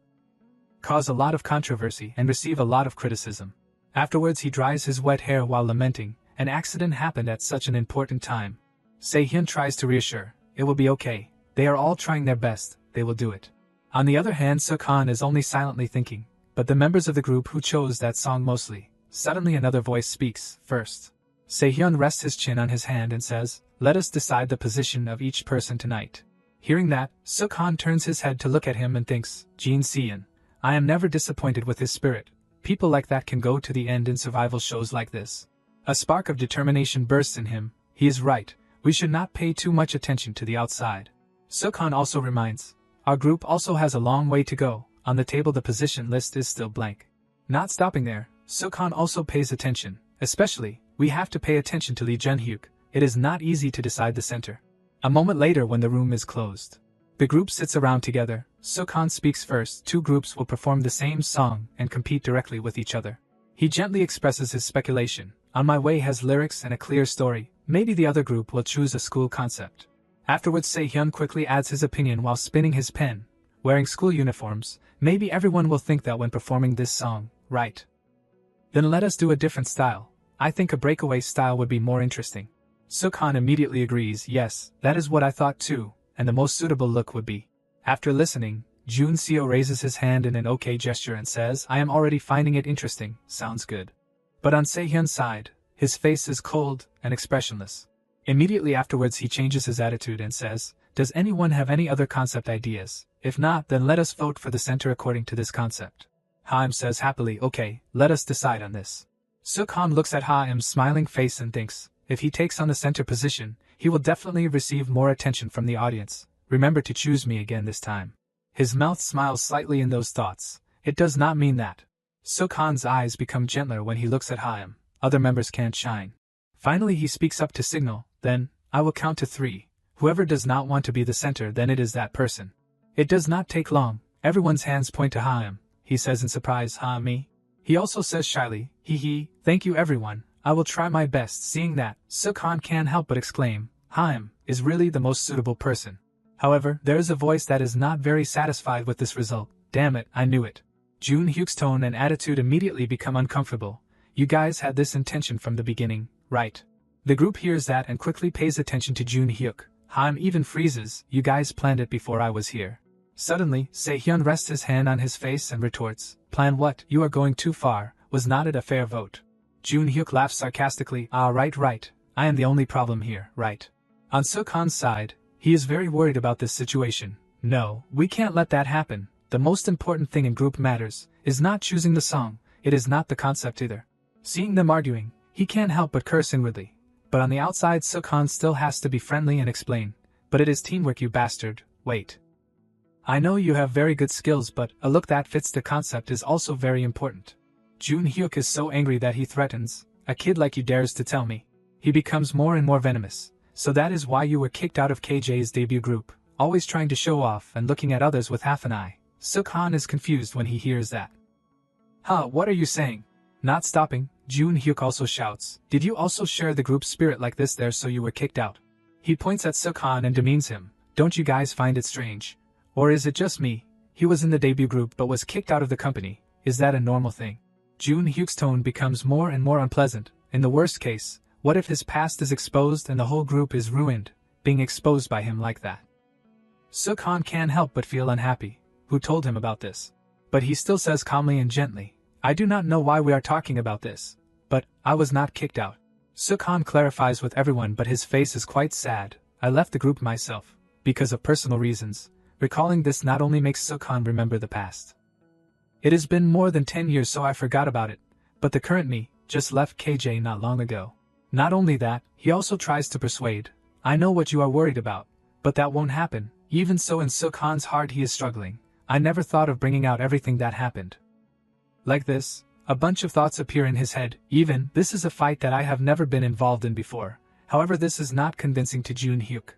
cause a lot of controversy and receive a lot of criticism. Afterwards he dries his wet hair while lamenting, an accident happened at such an important time. Se-hyun tries to reassure, it will be okay. They are all trying their best, they will do it. On the other hand, Suk-han is only silently thinking, but the members of the group who chose that song mostly. Suddenly another voice speaks, first. Se-hyun rests his chin on his hand and says, let us decide the position of each person tonight. Hearing that, Suk-han turns his head to look at him and thinks, Jin Se-in, I am never disappointed with his spirit. People like that can go to the end in survival shows like this. A spark of determination bursts in him. He is right, we should not pay too much attention to the outside. Suk-han also reminds, our group also has a long way to go. On the table the position list is still blank. Not stopping there, Suk-han also pays attention, especially, we have to pay attention to Lee Jun-hyuk. It is not easy to decide the center. A moment later when the room is closed, the group sits around together. Suk-han speaks first. Two groups will perform the same song and compete directly with each other. He gently expresses his speculation. On My Way has lyrics and a clear story. Maybe the other group will choose a school concept. Afterwards Se-hyun quickly adds his opinion while spinning his pen. Wearing school uniforms, maybe everyone will think that when performing this song, right? Then let us do a different style. I think a breakaway style would be more interesting. Suk-han immediately agrees, yes, that is what I thought too, and the most suitable look would be. After listening, Jun Seo raises his hand in an okay gesture and says, I am already finding it interesting, sounds good. But on Se-hyun's side, his face is cold and expressionless. Immediately afterwards he changes his attitude and says, does anyone have any other concept ideas? If not, then let us vote for the center according to this concept. Haim says happily, okay, let us decide on this. Suk-han looks at Haim's smiling face and thinks, if he takes on the center position, he will definitely receive more attention from the audience. Remember to choose me again this time. His mouth smiles slightly in those thoughts. It does not mean that. Suk-han's eyes become gentler when he looks at Haim. Other members can't shine. Finally he speaks up to signal, then, I will count to 3. Whoever does not want to be the center, then it is that person. It does not take long. Everyone's hands point to Haim. He says in surprise, me? He also says shyly, thank you everyone. I will try my best. Seeing that, Suk-han can't help but exclaim, Haim is really the most suitable person. However, there is a voice that is not very satisfied with this result. Damn it, I knew it. Jun-hyuk's tone and attitude immediately become uncomfortable. You guys had this intention from the beginning, right? The group hears that and quickly pays attention to Jun-hyuk. Haim even freezes, you guys planned it before I was here. Suddenly, Se-hyun rests his hand on his face and retorts, plan what? You are going too far. Was not it a fair vote? Jun-hyuk laughs sarcastically, right. I am the only problem here, right? On Suk-han's side, he is very worried about this situation. No, we can't let that happen. The most important thing in group matters is not choosing the song, it is not the concept either. Seeing them arguing, he can't help but curse inwardly. But on the outside Suk-han still has to be friendly and explain, but it is teamwork you bastard, wait. I know you have very good skills but a look that fits the concept is also very important. Jun-hyuk is so angry that he threatens, a kid like you dares to tell me. He becomes more and more venomous. So that is why you were kicked out of KJ's debut group, always trying to show off and looking at others with half an eye. Suk-han is confused when he hears that. Huh, what are you saying? Not stopping, Jun-hyuk also shouts, did you also share the group spirit like this there so you were kicked out? He points at Suk-han and demeans him, don't you guys find it strange? Or is it just me? He was in the debut group but was kicked out of the company, is that a normal thing? Jun-hyuk's tone becomes more and more unpleasant. In the worst case, what if his past is exposed and the whole group is ruined, being exposed by him like that? Suk-han can't help but feel unhappy. Who told him about this? But he still says calmly and gently, I do not know why we are talking about this, but I was not kicked out. Suk-han clarifies with everyone but his face is quite sad. I left the group myself, because of personal reasons. Recalling this not only makes Suk-han remember the past. It has been more than 10 years so I forgot about it, but the current me just left KJ not long ago. Not only that, he also tries to persuade, I know what you are worried about, but that won't happen. Even so in Suk-han's heart he is struggling. I never thought of bringing out everything that happened. Like this, a bunch of thoughts appear in his head, even, this is a fight that I have never been involved in before. However, this is not convincing to Jun-hyuk.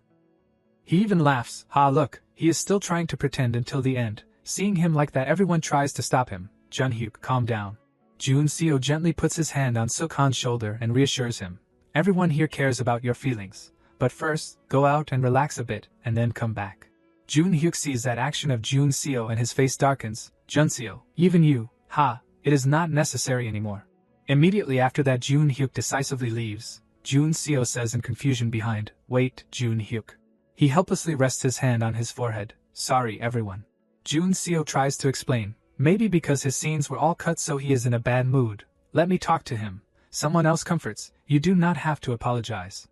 He even laughs, ha look, he is still trying to pretend until the end. Seeing him like that everyone tries to stop him. Jun-hyuk, calm down. Jun-seo gently puts his hand on Suk-han's shoulder and reassures him. Everyone here cares about your feelings. But first, go out and relax a bit, and then come back. Jun-hyuk sees that action of Jun-seo and his face darkens. Jun-seo, even you, ha, it is not necessary anymore. Immediately after that Jun-hyuk decisively leaves. Jun-seo says in confusion behind, wait, Jun-hyuk. He helplessly rests his hand on his forehead. Sorry everyone. Jun-seo tries to explain, maybe because his scenes were all cut so he is in a bad mood. Let me talk to him. Someone else comforts, you do not have to apologize.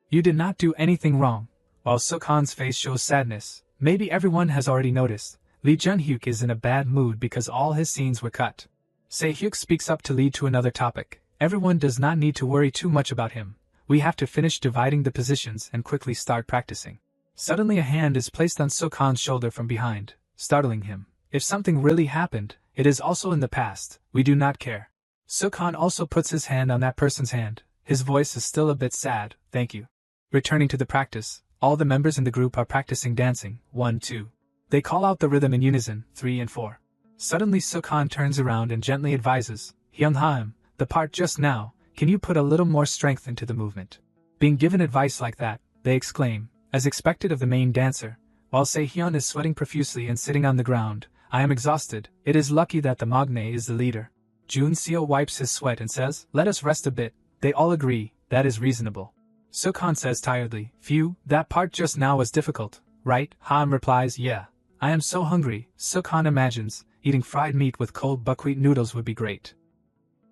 You did not do anything wrong. While Suk-han's face shows sadness, maybe everyone has already noticed, Lee Jun-hyuk is in a bad mood because all his scenes were cut. Se-hyuk speaks up to lead to another topic. Everyone does not need to worry too much about him. We have to finish dividing the positions and quickly start practicing. Suddenly a hand is placed on Suk-han's shoulder from behind, startling him. If something really happened, it is also in the past, we do not care. Suk-han also puts his hand on that person's hand. His voice is still a bit sad, thank you. Returning to the practice, all the members in the group are practicing dancing, 1, 2. They call out the rhythm in unison, 3 and 4. Suddenly Suk-han turns around and gently advises, Hyun-ham, the part just now, can you put a little more strength into the movement? Being given advice like that, they exclaim, as expected of the main dancer, while Se-hyun is sweating profusely and sitting on the ground, I am exhausted, it is lucky that the Magne is the leader. Jun-seo wipes his sweat and says, let us rest a bit, they all agree, that is reasonable. Suk-han says tiredly, phew, that part just now was difficult, right? Ham replies, yeah. I am so hungry. Suk-han imagines, eating fried meat with cold buckwheat noodles would be great.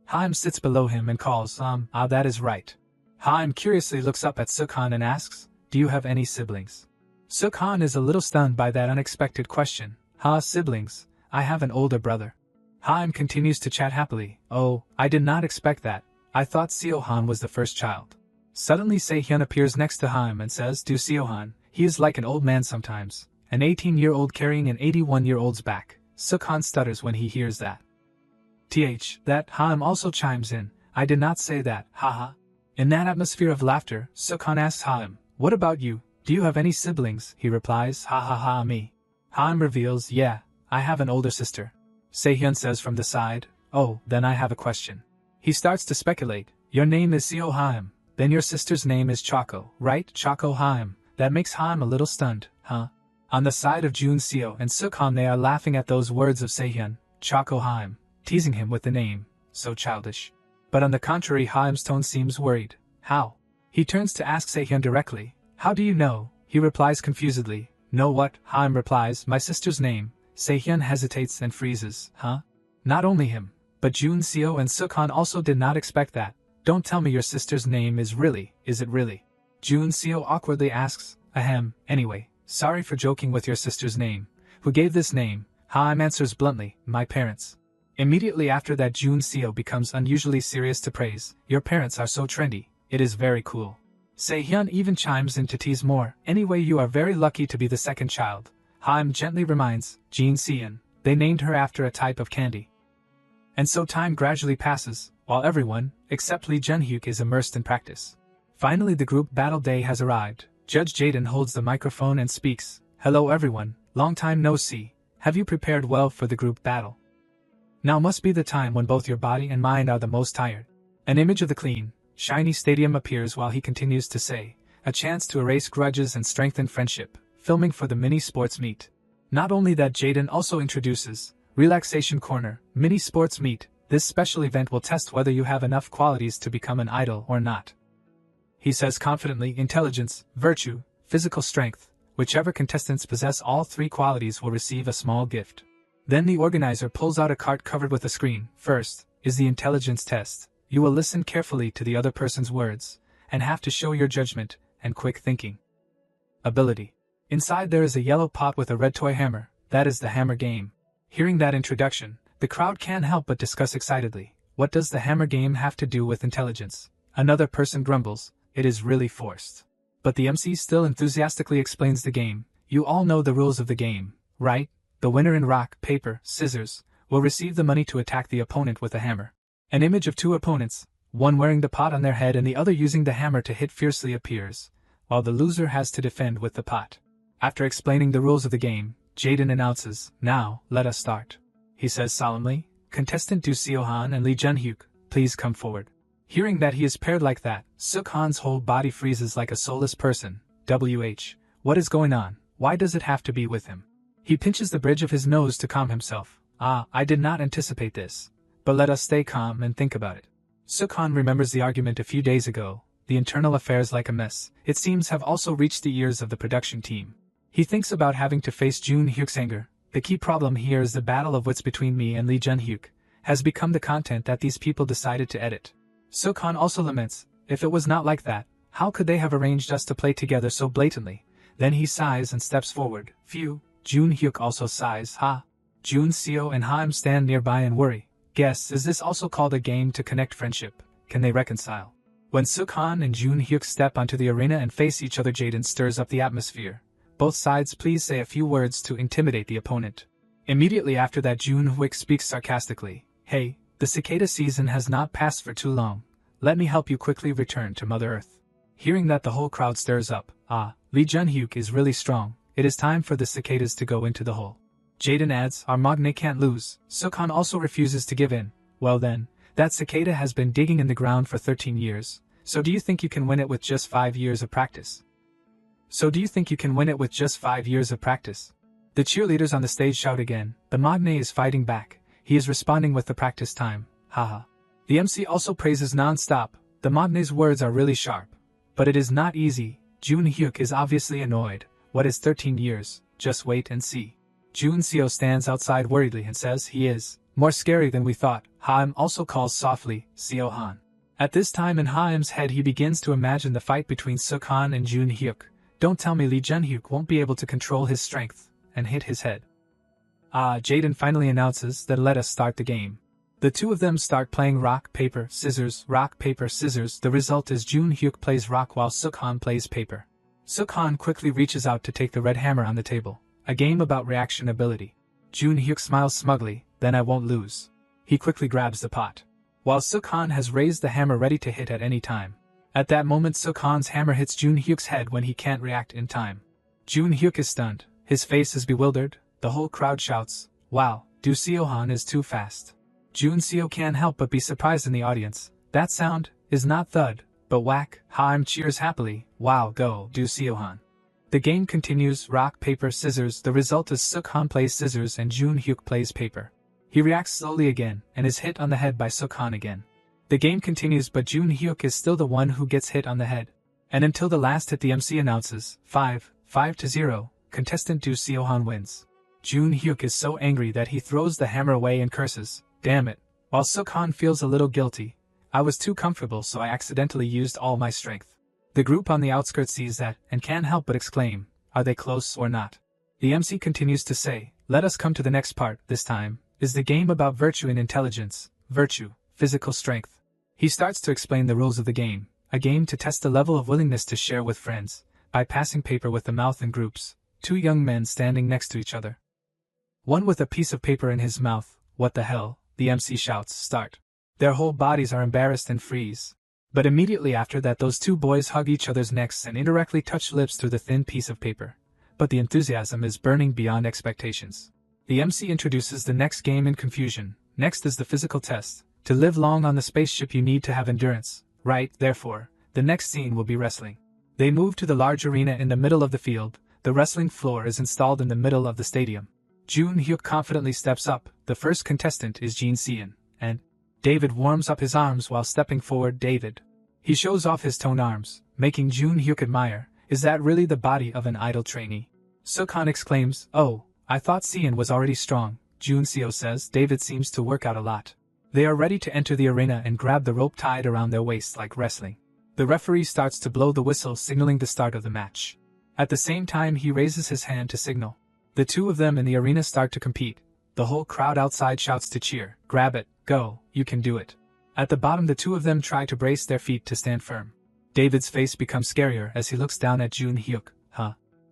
Haim sits below him and calls, that is right. Haim curiously looks up at Suk-han and asks, do you have any siblings? Suk-han is a little stunned by that unexpected question. Siblings, I have an older brother. Haim continues to chat happily, oh, I did not expect that, I thought Seo-han was the first child. Suddenly Se-hyun appears next to Haim and says, do Seo-han, he is like an old man sometimes, an 18-year-old carrying an 81-year-old's back. Suk-han stutters when he hears that. That, Haim also chimes in, I did not say that, haha. In that atmosphere of laughter, Suk-han asks Haim, what about you, do you have any siblings? He replies, ha ha ha me. Haim reveals, yeah, I have an older sister. Se-hyun says from the side, oh, then I have a question. He starts to speculate, your name is Seo Haim, then your sister's name is Chako, right? Chako Haim. That makes Haim a little stunned, huh? On the side of Jun-seo and Suk-han they are laughing at those words of Se-hyun, Chako Haim, teasing him with the name, so childish. But on the contrary Haim's tone seems worried. How? He turns to ask Se-hyun directly, how do you know? He replies confusedly, know what? Haim replies, my sister's name. Se-hyun hesitates and freezes, huh? Not only him, but Jun-seo and Suk-han also did not expect that. Don't tell me your sister's name is it really? Jun-seo awkwardly asks, ahem, anyway, sorry for joking with your sister's name. Who gave this name? Haim answers bluntly, my parents. Immediately after that Jun-seo becomes unusually serious to praise, your parents are so trendy, it is very cool. Se-hyun even chimes in to tease more, anyway you are very lucky to be the second child. Haim gently reminds, Jin-seon, they named her after a type of candy. And so time gradually passes, while everyone, except Lee Jun-hyuk is immersed in practice. Finally, the group battle day has arrived. Judge Jaden holds the microphone and speaks. Hello everyone, long time no see. Have you prepared well for the group battle? Now must be the time when both your body and mind are the most tired. An image of the clean, shiny stadium appears while he continues to say, a chance to erase grudges and strengthen friendship, filming for the mini sports meet. Not only that, Jaden also introduces, Relaxation Corner, mini sports meet. This special event will test whether you have enough qualities to become an idol or not. He says confidently, intelligence, virtue, physical strength, whichever contestants possess all three qualities will receive a small gift. Then the organizer pulls out a card covered with a screen. First is the intelligence test. You will listen carefully to the other person's words, and have to show your judgment and quick thinking ability. Inside there is a yellow pot with a red toy hammer. That is the hammer game. Hearing that introduction, the crowd can't help but discuss excitedly. What does the hammer game have to do with intelligence? Another person grumbles, it is really forced. But the MC still enthusiastically explains the game. You all know the rules of the game, right? The winner in rock, paper, scissors, will receive the money to attack the opponent with a hammer. An image of two opponents, one wearing the pot on their head and the other using the hammer to hit fiercely appears, while the loser has to defend with the pot. After explaining the rules of the game, Jaden announces, now, let us start. He says solemnly, contestant Do Seo-han and Lee Jun-hyuk, please come forward. Hearing that he is paired like that, Suk-han's whole body freezes like a soulless person. What is going on? Why does it have to be with him? He pinches the bridge of his nose to calm himself. I did not anticipate this. But let us stay calm and think about it. Suk-han remembers the argument a few days ago. The internal affairs like a mess, it seems, have also reached the ears of the production team. He thinks about having to face Jun-hyuk's anger. The key problem here is the battle of wits between me and Lee Jun-hyuk has become the content that these people decided to edit. Suk-han also laments, if it was not like that, how could they have arranged us to play together so blatantly? Then he sighs and steps forward. Phew. Jun-hyuk also sighs. Jun Seo and Haim stand nearby and worry. Guess, is this also called a game to connect friendship? Can they reconcile? When Suk-han and Jun-hyuk step onto the arena and face each other, Jaden stirs up the atmosphere. Both sides please say a few words to intimidate the opponent. Immediately after that, Jun-hyuk speaks sarcastically. Hey, the cicada season has not passed for too long. Let me help you quickly return to Mother Earth. Hearing that, the whole crowd stirs up. Lee Jun-hyuk is really strong. It is time for the cicadas to go into the hole. Jaden adds, our Magne can't lose. Suk-han also refuses to give in. Well then, that cicada has been digging in the ground for 13 years. So do you think you can win it with just 5 years of practice? The cheerleaders on the stage shout again. The Magne is fighting back. He is responding with the practice time. Haha. The MC also praises non-stop. The Magne's words are really sharp. But it is not easy. Jun-hyuk is obviously annoyed. What is 13 years? Just wait and see. Jun Seo stands outside worriedly and says he is more scary than we thought. Haim also calls softly, Seo-han. At this time in Haim's head he begins to imagine the fight between Suk-han and Jun-hyuk. Don't tell me Lee Jun-hyuk won't be able to control his strength and hit his head. Jaden finally announces that let us start the game. The two of them start playing rock, paper, scissors, rock, paper, scissors. The result is Jun-hyuk plays rock while Suk-han plays paper. Suk-han quickly reaches out to take the red hammer on the table. A game about reaction ability. Jun-hyuk smiles smugly, then I won't lose. He quickly grabs the pot. While Suk-han has raised the hammer ready to hit at any time. At that moment Suk-han's hammer hits Jun-hyuk's head when he can't react in time. Jun-hyuk is stunned. His face is bewildered. The whole crowd shouts, wow, Do Seo-han is too fast. Jun Seo can't help but be surprised in the audience. That sound is not thud, but whack. Haim cheers happily. Wow, go, Do Seo-han. The game continues, rock, paper, scissors. The result is Suk-han plays scissors and Jun-hyuk plays paper. He reacts slowly again, and is hit on the head by Suk-han again. The game continues, but Jun-hyuk is still the one who gets hit on the head. And until the last hit, the MC announces, 5-0, contestant Do Seo-han wins. Jun-hyuk is so angry that he throws the hammer away and curses, damn it. While Suk-han feels a little guilty. I was too comfortable, so I accidentally used all my strength. The group on the outskirts sees that, and can't help but exclaim, are they close or not? The MC continues to say, let us come to the next part. This time is the game about virtue and intelligence. Virtue, physical strength. He starts to explain the rules of the game, a game to test the level of willingness to share with friends, by passing paper with the mouth in groups, two young men standing next to each other. One with a piece of paper in his mouth. What the hell? The MC shouts, start. Their whole bodies are embarrassed and freeze. But immediately after that those two boys hug each other's necks and indirectly touch lips through the thin piece of paper. But the enthusiasm is burning beyond expectations. The MC introduces the next game in confusion. Next is the physical test. To live long on the spaceship you need to have endurance, right? Therefore, the next scene will be wrestling. They move to the large arena in the middle of the field. The wrestling floor is installed in the middle of the stadium. Jun Hyuk confidently steps up. The first contestant is Jin Seon, and David warms up his arms while stepping forward. David. He shows off his toned arms, making Jun Hyuk admire. Is that really the body of an idol trainee? Sukhan exclaims, oh, I thought Seon was already strong. Jun Seo says David seems to work out a lot. They are ready to enter the arena and grab the rope tied around their waists like wrestling. The referee starts to blow the whistle signaling the start of the match. At the same time he raises his hand to signal. The two of them in the arena start to compete. The whole crowd outside shouts to cheer. Grab it, go, you can do it. At the bottom the two of them try to brace their feet to stand firm. David's face becomes scarier as he looks down at Jun Hyuk.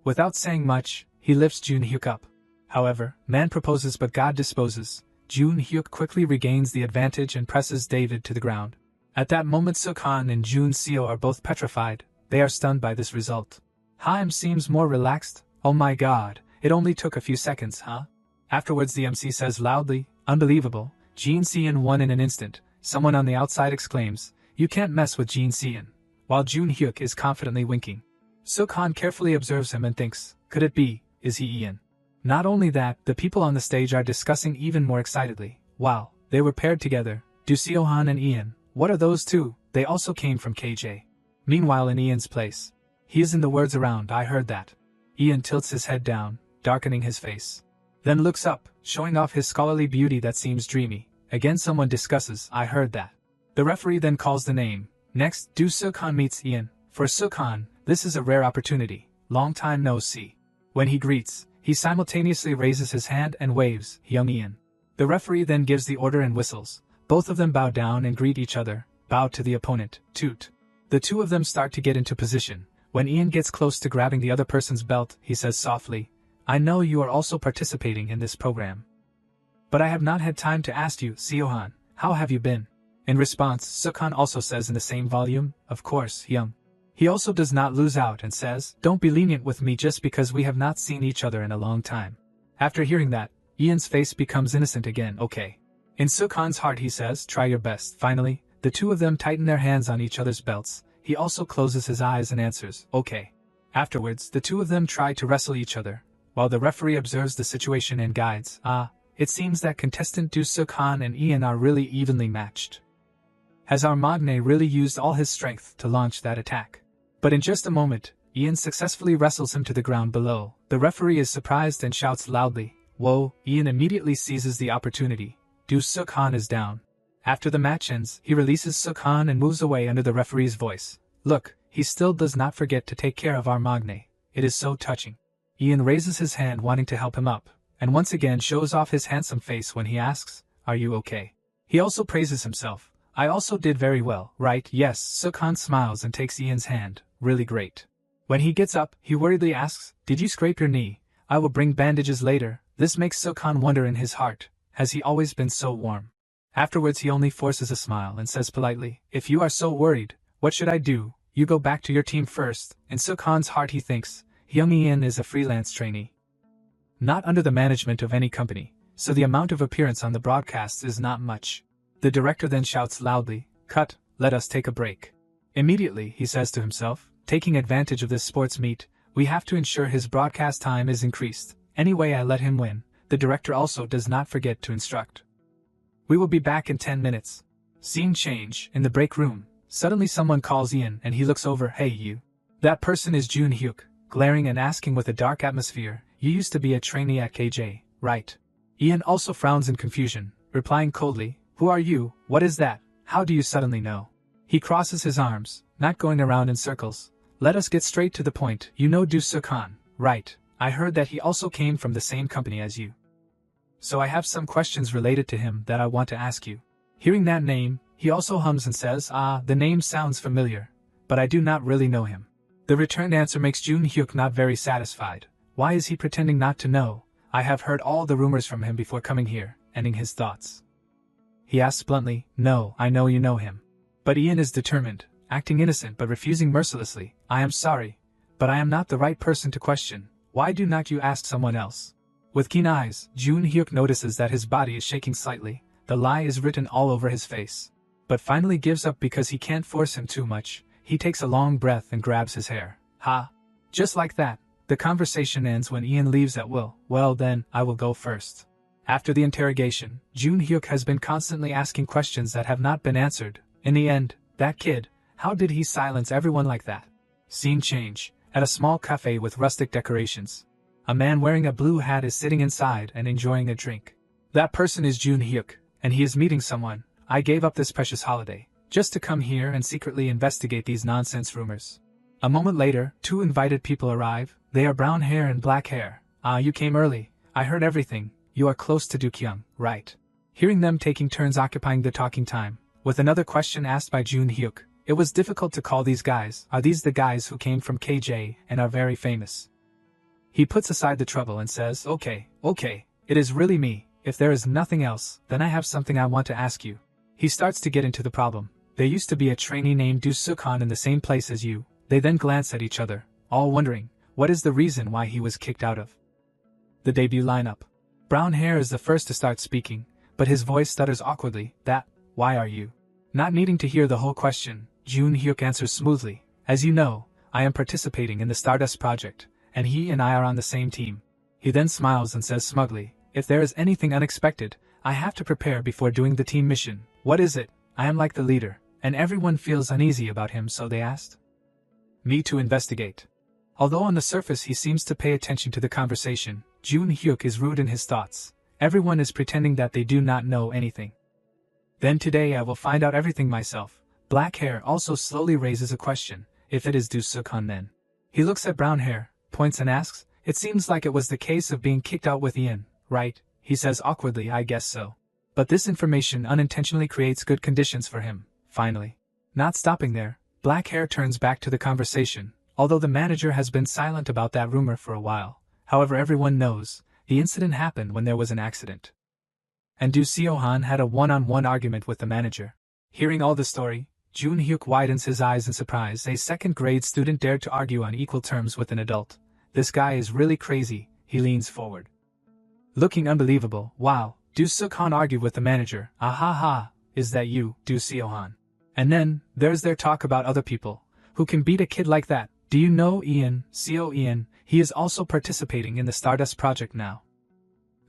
Without saying much, he lifts Jun Hyuk up. However, man proposes but God disposes. Jun Hyuk quickly regains the advantage and presses David to the ground. At that moment Sukhan and Jun Seo are both petrified. They are stunned by this result. Haim seems more relaxed. Oh my god, it only took a few seconds, huh? Afterwards the MC says loudly, unbelievable, Jin Seon won in an instant. Someone on the outside exclaims, you can't mess with Jin Seon, while Jun Hyuk is confidently winking. Sukhan carefully observes him and thinks, could it be, is he Ian? Not only that, the people on the stage are discussing even more excitedly. Wow, they were paired together. Do Seohan and Ian, what are those two? They also came from KJ. Meanwhile in Ian's place. He is in the words around, I heard that. Ian tilts his head down, darkening his face. Then looks up, showing off his scholarly beauty that seems dreamy. Again someone discusses, I heard that. The referee then calls the name. Next, Do Sukhan meets Ian. For Sukhan, this is a rare opportunity. Long time no see. When he greets, he simultaneously raises his hand and waves, Young Ian. The referee then gives the order and whistles. Both of them bow down and greet each other, bow to the opponent, toot. The two of them start to get into position. When Ian gets close to grabbing the other person's belt, he says softly, I know you are also participating in this program. But I have not had time to ask you, Seohan, how have you been? In response, Sukhan also says in the same volume, of course, Young. He also does not lose out and says, don't be lenient with me just because we have not seen each other in a long time. After hearing that, Ian's face becomes innocent again, okay. In Sukhan's heart he says, try your best. Finally, the two of them tighten their hands on each other's belts. He also closes his eyes and answers, okay. Afterwards, the two of them try to wrestle each other, while the referee observes the situation and guides. It seems that contestant Do Sukhan and Ian are really evenly matched. Has our Magne really used all his strength to launch that attack? But in just a moment, Ian successfully wrestles him to the ground below. The referee is surprised and shouts loudly, whoa, Ian immediately seizes the opportunity. Do Sukhan is down. After the match ends, he releases Sukhan and moves away under the referee's voice. Look, he still does not forget to take care of our Magne. It is so touching. Ian raises his hand wanting to help him up, and once again shows off his handsome face when he asks, are you okay? He also praises himself. I also did very well, right? Yes, Sukhan smiles and takes Ian's hand. Really great. When he gets up, he worriedly asks, did you scrape your knee? I will bring bandages later. This makes Sukhan wonder in his heart. Has he always been so warm? Afterwards he only forces a smile and says politely, if you are so worried, what should I do? You go back to your team first. In Sukhan's heart he thinks, Young Ian is a freelance trainee. Not under the management of any company, so the amount of appearance on the broadcasts is not much. The director then shouts loudly, cut, let us take a break. Immediately, he says to himself, taking advantage of this sports meet, we have to ensure his broadcast time is increased. Anyway, I let him win. The director also does not forget to instruct. We will be back in 10 minutes. Scene change, in the break room. Suddenly someone calls Ian and he looks over, hey you. That person is Jun Hyuk, glaring and asking with a dark atmosphere, you used to be a trainee at KJ, right? Ian also frowns in confusion, replying coldly, who are you, what is that, how do you suddenly know? He crosses his arms, not going around in circles. Let us get straight to the point, you know Do Sukhan, right? I heard that he also came from the same company as you. So I have some questions related to him that I want to ask you. Hearing that name, he also hums and says, the name sounds familiar, but I do not really know him. The returned answer makes Jun Hyuk not very satisfied. Why is he pretending not to know? I have heard all the rumors from him before coming here, ending his thoughts. He asks bluntly, no, I know you know him. But Ian is determined, acting innocent but refusing mercilessly. I am sorry, but I am not the right person to question. Why do not you ask someone else? With keen eyes, Jun Hyuk notices that his body is shaking slightly. The lie is written all over his face. But finally gives up because he can't force him too much. He takes a long breath and grabs his hair. Ha! Just like that, the conversation ends when Ian leaves at will. Well then, I will go first. After the interrogation, Jun Hyuk has been constantly asking questions that have not been answered. In the end, that kid, how did he silence everyone like that? Scene change. At a small cafe with rustic decorations. A man wearing a blue hat is sitting inside and enjoying a drink. That person is Jun Hyuk, and he is meeting someone. I gave up this precious holiday, just to come here and secretly investigate these nonsense rumors. A moment later, two invited people arrive. They are brown hair and black hair. Ah, you came early. I heard everything. You are close to Kyung, right? Hearing them taking turns occupying the talking time, with another question asked by Jun Hyuk, it was difficult to call these guys. Are these the guys who came from KJ and are very famous? He puts aside the trouble and says, okay, it is really me. If there is nothing else, then I have something I want to ask you. He starts to get into the problem. There used to be a trainee named Do Suk-han in the same place as you. They then glance at each other, all wondering, what is the reason why he was kicked out of the debut lineup? Brown hair is the first to start speaking, but his voice stutters awkwardly. Why are you? Not needing to hear the whole question, Jun Hyuk answers smoothly. As you know, I am participating in the Stardust project, and he and I are on the same team. He then smiles and says smugly, if there is anything unexpected, I have to prepare before doing the team mission. What is it? I am like the leader, and everyone feels uneasy about him, so they asked me to investigate. Although on the surface he seems to pay attention to the conversation, Jun Hyuk is rude in his thoughts. Everyone is pretending that they do not know anything. Then today I will find out everything myself. Black hair also slowly raises a question. If it is Do Suk-han then. He looks at brown hair, points and asks, it seems like it was the case of being kicked out with Ian, right? He says awkwardly, I guess so. But this information unintentionally creates good conditions for him, finally. Not stopping there, black hair turns back to the conversation, although the manager has been silent about that rumor for a while. However, everyone knows, the incident happened when there was an accident. And Do Seo-han had a one-on-one argument with the manager. Hearing all the story, Jun Hyuk widens his eyes in surprise. A second-grade student dared to argue on equal terms with an adult. This guy is really crazy, he leans forward. Looking unbelievable, wow, Do Suk-han argued with the manager. Ah, is that you, Do Seo-han? And then, there's their talk about other people. Who can beat a kid like that? Do you know Ian, Seo Ian? He is also participating in the Stardust project now.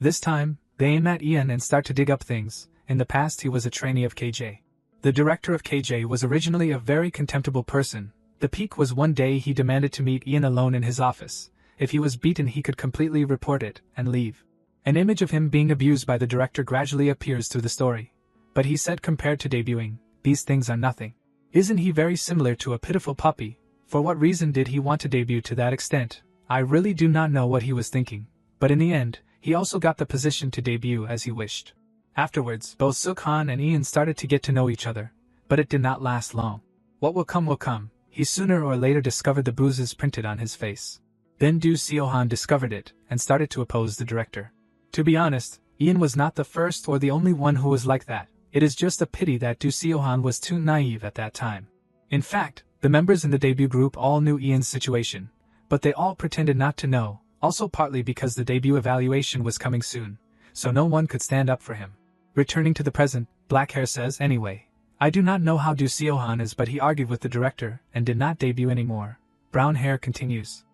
This time, they aim at Ian and start to dig up things. In the past he was a trainee of KJ. The director of KJ was originally a very contemptible person. The peak was one day he demanded to meet Ian alone in his office. If he was beaten he could completely report it and leave. An image of him being abused by the director gradually appears through the story. But he said compared to debuting, these things are nothing. Isn't he very similar to a pitiful puppy? For what reason did he want to debut to that extent? I really do not know what he was thinking. But in the end, he also got the position to debut as he wished. Afterwards, both Suk-han and Ian started to get to know each other, but it did not last long. What will come, he sooner or later discovered the bruises printed on his face. Then Do Seo-han discovered it, and started to oppose the director. To be honest, Ian was not the first or the only one who was like that. It is just a pity that Do Seo-han was too naive at that time. In fact, the members in the debut group all knew Ian's situation, but they all pretended not to know, also partly because the debut evaluation was coming soon, so no one could stand up for him. Returning to the present, black hair says, anyway, I do not know how Do Seo-han is, but he argued with the director and did not debut anymore. Brown hair continues.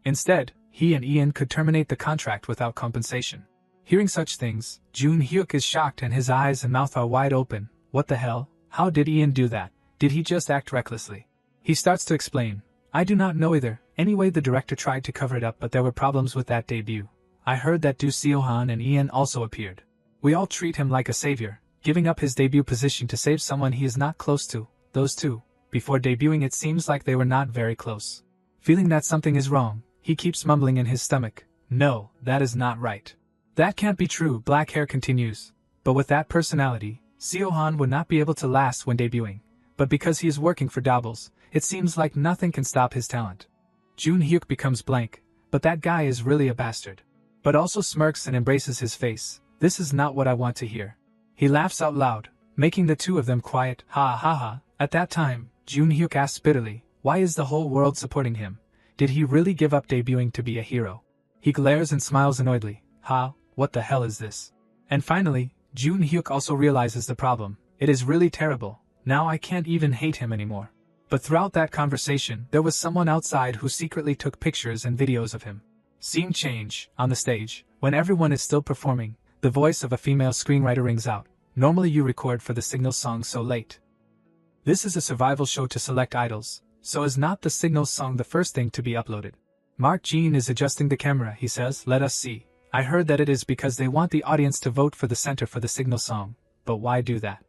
Instead, he and Ian could terminate the contract without compensation. Hearing such things, Jun Hyuk is shocked and his eyes and mouth are wide open. What the hell? How did Ian do that? Did he just act recklessly? He starts to explain. I do not know either. Anyway, the director tried to cover it up, but there were problems with that debut. I heard that Do Seo-han and Ian also appeared. We all treat him like a savior, giving up his debut position to save someone he is not close to. Those two, before debuting, it seems like they were not very close. Feeling that something is wrong, he keeps mumbling in his stomach. No, that is not right. That can't be true, black hair continues. But with that personality, Seo-han would not be able to last when debuting. But because he is working for doubles, it seems like nothing can stop his talent. Jun Hyuk becomes blank, but that guy is really a bastard. But also smirks and embraces his face. This is not what I want to hear. He laughs out loud. making the two of them quiet. Ha ha ha. At that time, Jun-hyuk asks bitterly, why is the whole world supporting him? Did he really give up debuting to be a hero? He glares and smiles annoyedly. Ha, what the hell is this? And finally, Jun-hyuk also realizes the problem. It is really terrible. Now I can't even hate him anymore. But throughout that conversation, there was someone outside who secretly took pictures and videos of him. Scene change. On the stage, when everyone is still performing, the voice of a female screenwriter rings out. Normally you record for the signal song so late. This is a survival show to select idols, so is not the signal song the first thing to be uploaded. Mark Jean is adjusting the camera. He says, let us see. I heard that it is because they want the audience to vote for the center for the signal song, but why do that?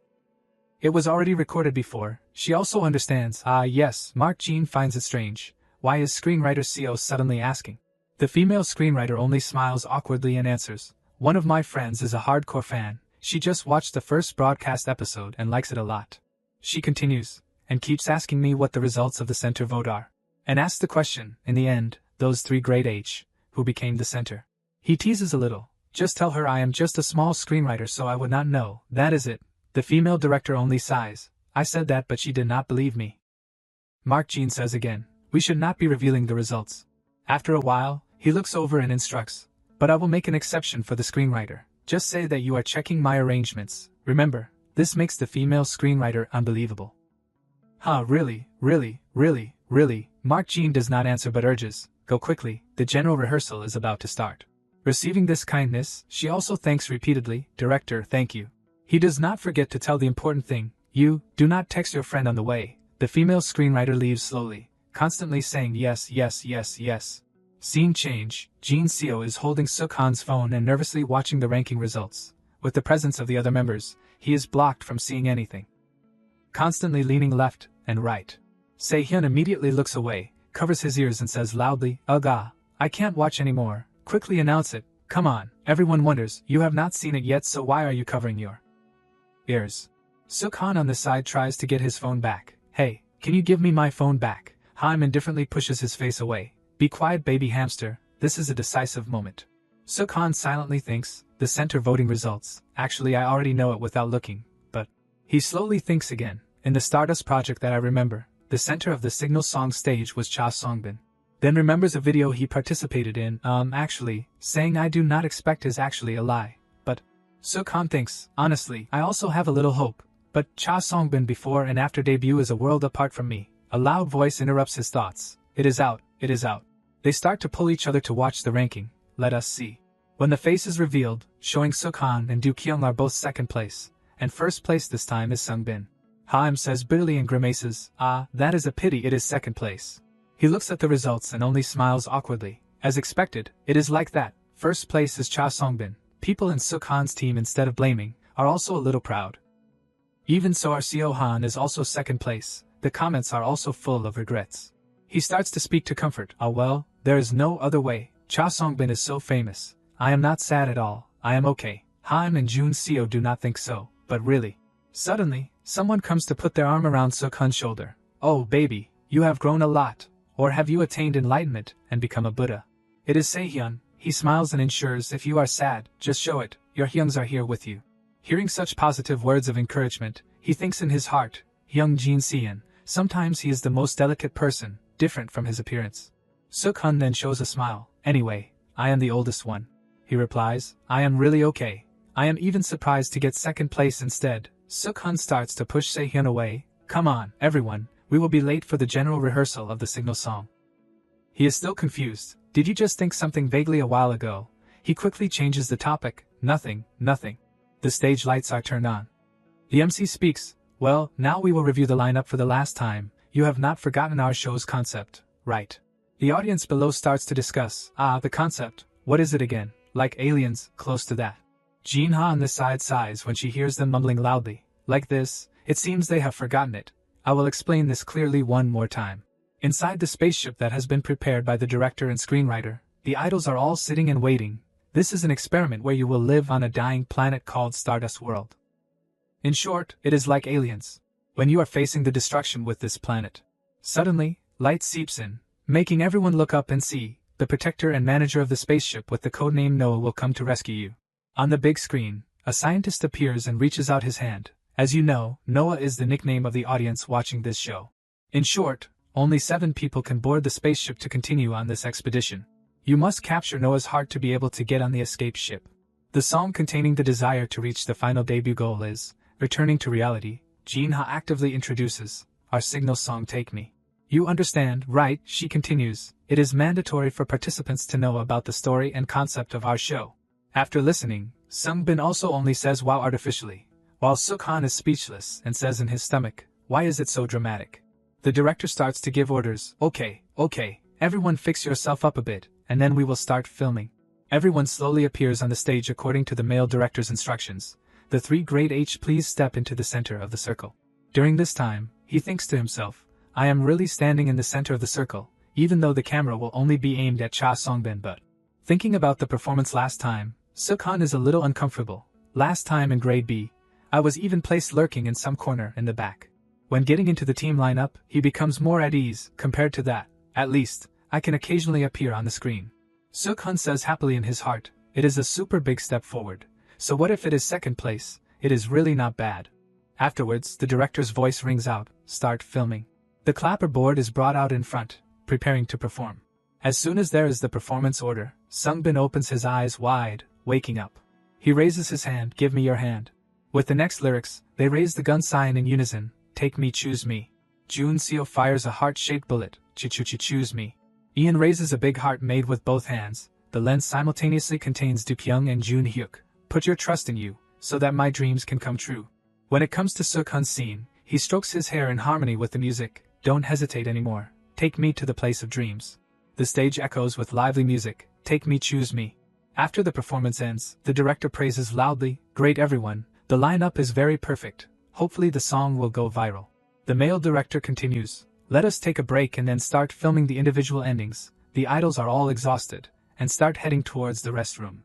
It was already recorded before. She also understands. Yes, Mark Jean finds it strange. Why is screenwriter CO suddenly asking? The female screenwriter only smiles awkwardly and answers, one of my friends is a hardcore fan. She just watched the first broadcast episode and likes it a lot. She continues, and keeps asking me what the results of the center vote are. And asks the question, in the end, those 3 grade H, who became the center. He teases a little, just tell her I am just a small screenwriter so I would not know, that is it. The female director only sighs. I said that but she did not believe me. Mark Jean says again, we should not be revealing the results. After a while, he looks over and instructs, but I will make an exception for the screenwriter. Just say that you are checking my arrangements. Remember, this makes the female screenwriter unbelievable. Really? Mark Jean does not answer but urges, go quickly, the general rehearsal is about to start. Receiving this kindness, she also thanks repeatedly, director, thank you. He does not forget to tell the important thing, you, do not text your friend on the way. The female screenwriter leaves slowly, constantly saying yes. Scene change. Jin Seo is holding Suk-han's phone and nervously watching the ranking results. With the presence of the other members, he is blocked from seeing anything. Constantly leaning left and right. Se-hyun immediately looks away, covers his ears and says loudly, ugh, I can't watch anymore. Quickly announce it. Come on, everyone wonders, you have not seen it yet so why are you covering your ears? Suk-han on the side tries to get his phone back. Hey, can you give me my phone back? Haim indifferently pushes his face away. Be quiet baby hamster, this is a decisive moment. Suk-han silently thinks, the center voting results, actually I already know it without looking, but he slowly thinks again. In the Stardust project that I remember, the center of the signal song stage was Cha Songbin. Then remembers a video he participated in, actually, saying I do not expect is actually a lie. But Suk-han thinks, honestly, I also have a little hope. But Cha Songbin before and after debut is a world apart from me. A loud voice interrupts his thoughts. It is out. They start to pull each other to watch the ranking. Let us see. When the face is revealed, showing Suk-han and Do Kyung are both second place, and first place this time is Sungbin. Haim says bitterly and grimaces, that is a pity it is second place. He looks at the results and only smiles awkwardly. As expected, it is like that. First place is Cha Songbin. People in Suk-han's team instead of blaming, are also a little proud. Even so our Seo-han is also second place. The comments are also full of regrets. He starts to speak to comfort. Well, there is no other way. Cha Songbin is so famous. I am not sad at all. I am okay. Haim and Jun Seo do not think so, but really. Suddenly, someone comes to put their arm around Suk-han's shoulder. Oh baby, you have grown a lot. Or have you attained enlightenment and become a Buddha? It is Se-hyun. He smiles and ensures if you are sad, just show it. Your Hyungs are here with you. Hearing such positive words of encouragement, he thinks in his heart, Hyung Jin Seon, sometimes he is the most delicate person, different from his appearance. Suk-han then shows a smile. Anyway, I am the oldest one. He replies, I am really okay. I am even surprised to get second place instead. Suk-han starts to push Se-hyun away. Come on, everyone, we will be late for the general rehearsal of the signal song. He is still confused. Did you just think something vaguely a while ago? He quickly changes the topic. Nothing. The stage lights are turned on. The MC speaks. Well, now we will review the lineup for the last time. You have not forgotten our show's concept, right? The audience below starts to discuss. The concept. What is it again? Like aliens, close to that. Jin-ha on the side sighs when she hears them mumbling loudly. Like this, it seems they have forgotten it. I will explain this clearly one more time. Inside the spaceship that has been prepared by the director and screenwriter, the idols are all sitting and waiting. This is an experiment where you will live on a dying planet called Stardust World. In short, it is like aliens. When you are facing the destruction with this planet. Suddenly, light seeps in, making everyone look up and see, the protector and manager of the spaceship with the codename Noah will come to rescue you. On the big screen, a scientist appears and reaches out his hand, As you know, Noah is the nickname of the audience watching this show. In short, only 7 people can board the spaceship to continue on this expedition. You must capture Noah's heart to be able to get on the escape ship. The song containing the desire to reach the final debut goal is Returning to Reality. Jinha actively introduces our signal song Take Me. You understand, right? She continues. It is mandatory for participants to know about the story and concept of our show. After listening, Sungbin also only says wow artificially, while Sukhan is speechless and says in his stomach, why is it so dramatic? The director starts to give orders. Okay, everyone fix yourself up a bit, and then we will start filming. Everyone slowly appears on the stage according to the male director's instructions. The 3 grade H please step into the center of the circle. During this time, he thinks to himself, I am really standing in the center of the circle, even though the camera will only be aimed at Cha Songbin. But thinking about the performance last time, Sukhan is a little uncomfortable. Last time in grade B, I was even placed lurking in some corner in the back. When getting into the team lineup, he becomes more at ease. Compared to that, at least, I can occasionally appear on the screen. Sukhan says happily in his heart, it is a super big step forward. So what if it is second place? It is really not bad. Afterwards, the director's voice rings out, start filming. The clapper board is brought out in front, preparing to perform. As soon as there is the performance order, Sungbin opens his eyes wide, waking up. He raises his hand, give me your hand. With the next lyrics, they raise the gun sign in unison, take me choose me. Jun Seo fires a heart-shaped bullet, choose me. Ian raises a big heart made with both hands. The lens simultaneously contains Dupyeong and Jun Hyuk. Put your trust in you, so that my dreams can come true. When it comes to Sukhan's scene, he strokes his hair in harmony with the music. Don't hesitate anymore. Take me to the place of dreams. The stage echoes with lively music. Take me choose me. After the performance ends, the director praises loudly, great everyone, the lineup is very perfect. Hopefully the song will go viral. The male director continues, let us take a break and then start filming the individual endings. The idols are all exhausted, and start heading towards the restroom.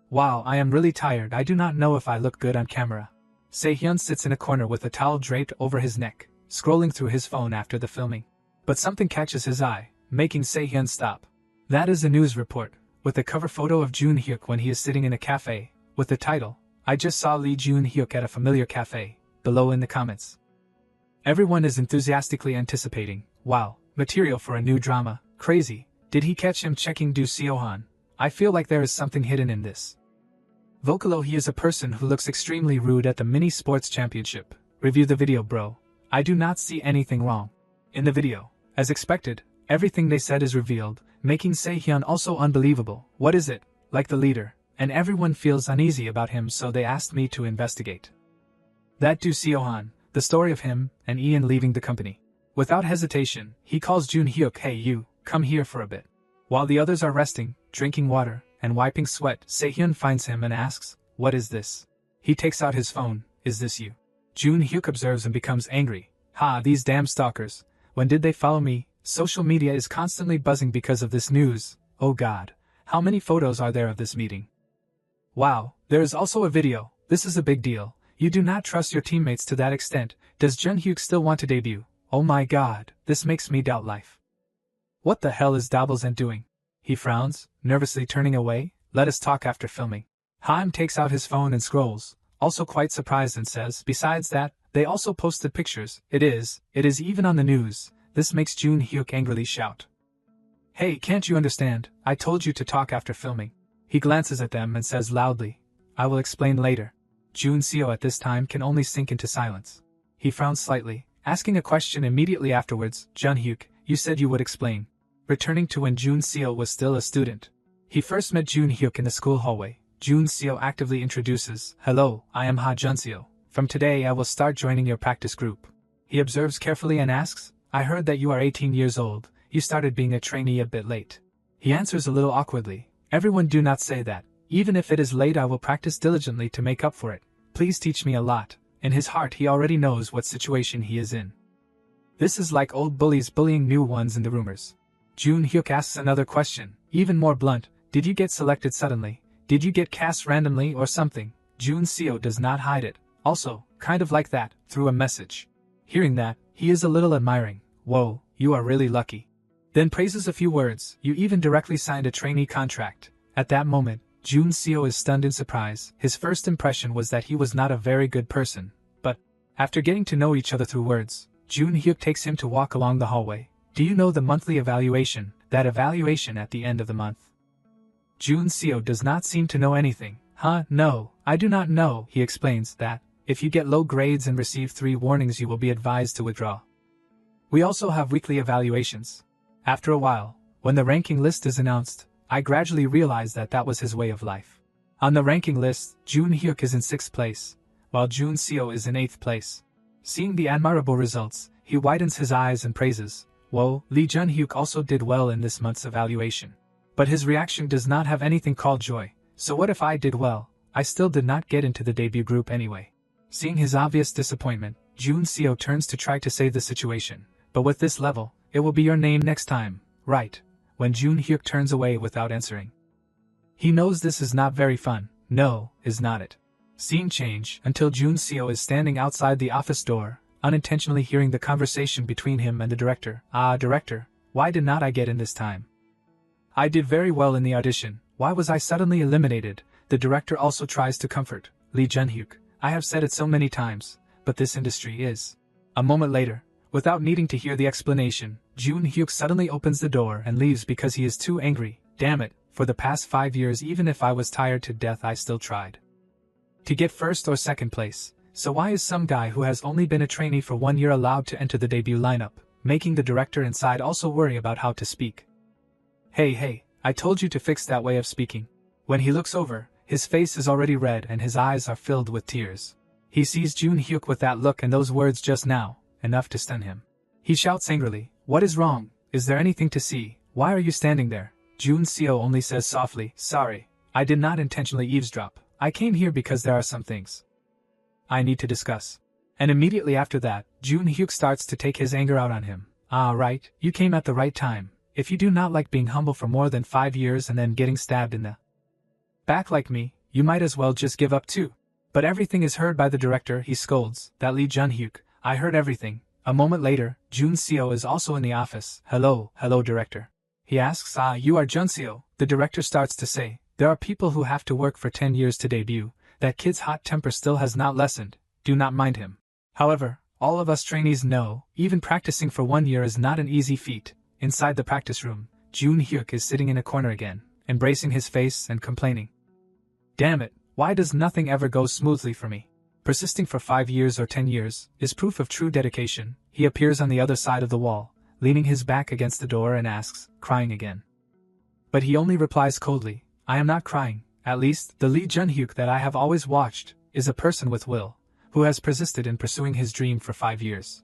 Wow, I am really tired. I do not know if I look good on camera. Sehyeon sits in a corner with a towel draped over his neck, scrolling through his phone after the filming. But something catches his eye, making Sehyeon stop. That is a news report, with a cover photo of Jun Hyuk when he is sitting in a cafe, with the title, I just saw Lee Jun Hyuk at a familiar cafe, below in the comments. Everyone is enthusiastically anticipating, wow, material for a new drama, crazy, did he catch him checking Do Seohan? I feel like there is something hidden in this. Vocalo he is a person who looks extremely rude at the mini sports championship. Review the video bro. I do not see anything wrong. In the video, as expected, everything they said is revealed, making Sehyeon also unbelievable. What is it? Like the leader, and everyone feels uneasy about him so they asked me to investigate. That Do Seohan, the story of him and Ian leaving the company. Without hesitation, he calls Jun Hyuk, hey you, come here for a bit. While the others are resting, drinking water, and wiping sweat, Sehyeon finds him and asks, what is this? He takes out his phone, is this you? Jun Hyuk observes and becomes angry. Ha, these damn stalkers. When did they follow me? Social media is constantly buzzing because of this news. Oh god. How many photos are there of this meeting? Wow, there is also a video. This is a big deal. You do not trust your teammates to that extent. Does Jun Hyuk still want to debut? Oh my god, this makes me doubt life. What the hell is Doublezant doing? He frowns, nervously turning away. Let us talk after filming. Haim takes out his phone and scrolls, also quite surprised and says, besides that, they also posted pictures. It is even on the news. This makes Jun Hyuk angrily shout. Hey, can't you understand? I told you to talk after filming. He glances at them and says loudly, I will explain later. Jun Seo at this time can only sink into silence. He frowns slightly, asking a question immediately afterwards. Jun Hyuk, you said you would explain. Returning to when Jun Seo was still a student. He first met Jun Hyuk in the school hallway. Jun Seo actively introduces, hello, I am Ha Jun Seo. From today I will start joining your practice group. He observes carefully and asks, I heard that you are 18 years old, you started being a trainee a bit late. He answers a little awkwardly, everyone do not say that, even if it is late I will practice diligently to make up for it, please teach me a lot. In his heart he already knows what situation he is in. This is like old bullies bullying new ones in the rumors. Jun Hyuk asks another question, even more blunt, did you get selected suddenly? Did you get cast randomly or something? Jun Seo does not hide it, also, kind of like that, through a message. Hearing that, he is a little admiring, whoa, you are really lucky. Then praises a few words, you even directly signed a trainee contract. At that moment, Jun Seo is stunned in surprise. His first impression was that he was not a very good person, but After getting to know each other through words, Jun Hyuk takes him to walk along the hallway. Do you know the monthly evaluation, that evaluation at the end of the month? Jun Seo does not seem to know anything. No, I do not know. He explains that, if you get low grades and receive 3 warnings you will be advised to withdraw. We also have weekly evaluations. After a while, when the ranking list is announced, I gradually realize that that was his way of life. On the ranking list, Jun Hyuk is in 6th place, while Jun Seo is in 8th place. Seeing the admirable results, he widens his eyes and praises, "Whoa, Lee Jun-hyuk also did well in this month's evaluation." But his reaction does not have anything called joy. So what if I did well? I still did not get into the debut group anyway. Seeing his obvious disappointment, Jun Seo turns to try to save the situation. But with this level, it will be your name next time, right? When Jun Hyuk turns away without answering. He knows this is not very fun. No, is not it? Scene change until Jun Seo is standing outside the office door, unintentionally hearing the conversation between him and the director. Director, why did not I get in this time? I did very well in the audition. Why was I suddenly eliminated? The director also tries to comfort Lee Jun-hyuk. I have said it so many times, but this industry is. A moment later, without needing to hear the explanation, Jun Hyuk suddenly opens the door and leaves because he is too angry. Damn it, for the past 5 years even if I was tired to death I still tried to get 1st or 2nd place. So why is some guy who has only been a trainee for 1 year allowed to enter the debut lineup, making the director inside also worry about how to speak? Hey, I told you to fix that way of speaking. When he looks over, his face is already red and his eyes are filled with tears. He sees Jun Hyuk with that look and those words just now, enough to stun him. He shouts angrily, "What is wrong? Is there anything to see? Why are you standing there?" Jun Seo only says softly, "Sorry, I did not intentionally eavesdrop. I came here because there are some things I need to discuss." And immediately after that, Jun Hyuk starts to take his anger out on him. Right, you came at the right time. If you do not like being humble for more than 5 years and then getting stabbed in the back like me, you might as well just give up too. But everything is heard by the director. He scolds, "That Lee Jun-hyuk, I heard everything." A moment later, Jun Seo is also in the office. Hello, director. He asks, you are Jun Seo. The director starts to say, "There are people who have to work for 10 years to debut. That kid's hot temper still has not lessened. Do not mind him." However, all of us trainees know, even practicing for 1 year is not an easy feat. Inside the practice room, Jun Hyuk is sitting in a corner again, embracing his face and complaining. Damn it, why does nothing ever go smoothly for me? Persisting for 5 years or 10 years is proof of true dedication. He appears on the other side of the wall, leaning his back against the door and asks, crying again. But he only replies coldly, "I am not crying. At least, the Lee Jun-hyuk that I have always watched is a person with will, who has persisted in pursuing his dream for 5 years.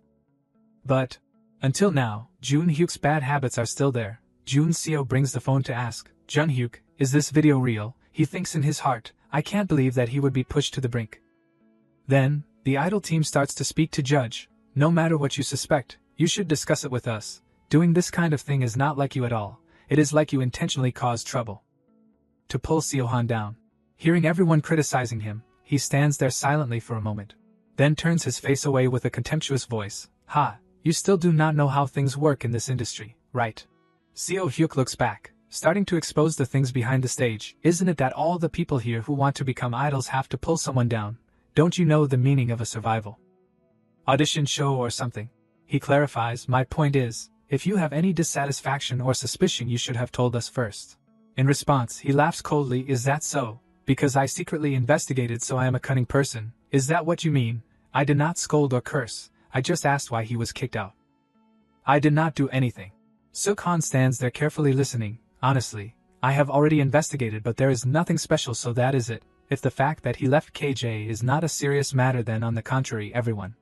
But, until now, Jun Hyuk's bad habits are still there." Jun Seo brings the phone to ask, "Jun Hyuk, is this video real?" He thinks in his heart, "I can't believe that he would be pushed to the brink." Then, the idol team starts to speak to Judge. "No matter what you suspect, you should discuss it with us. Doing this kind of thing is not like you at all. It is like you intentionally caused trouble to pull Seo-han down." Hearing everyone criticizing him, he stands there silently for a moment, then turns his face away with a contemptuous voice. You still do not know how things work in this industry, right?" Seo-hyuk looks back, starting to expose the things behind the stage. "Isn't it that all the people here who want to become idols have to pull someone down? Don't you know the meaning of a survival audition show or something?" He clarifies, "My point is, if you have any dissatisfaction or suspicion you should have told us first." In response, he laughs coldly. "Is that so? Because I secretly investigated, so I am a cunning person. Is that what you mean? I did not scold or curse. I just asked why he was kicked out. I did not do anything." Suk-han stands there carefully listening. "Honestly, I have already investigated, but there is nothing special, so that is it. If the fact that he left KJ is not a serious matter, then on the contrary everyone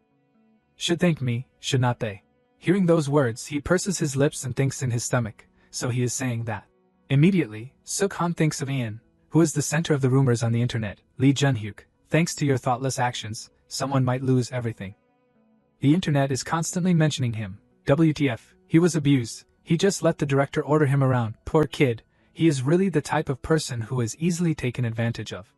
should thank me, should not they?" Hearing those words, he purses his lips and thinks in his stomach, so he is saying that. Immediately, Suk-han thinks of Ian, who is the center of the rumors on the internet. "Lee Jun-hyuk, thanks to your thoughtless actions, someone might lose everything. The internet is constantly mentioning him. WTF, he was abused. He just let the director order him around. Poor kid, he is really the type of person who is easily taken advantage of.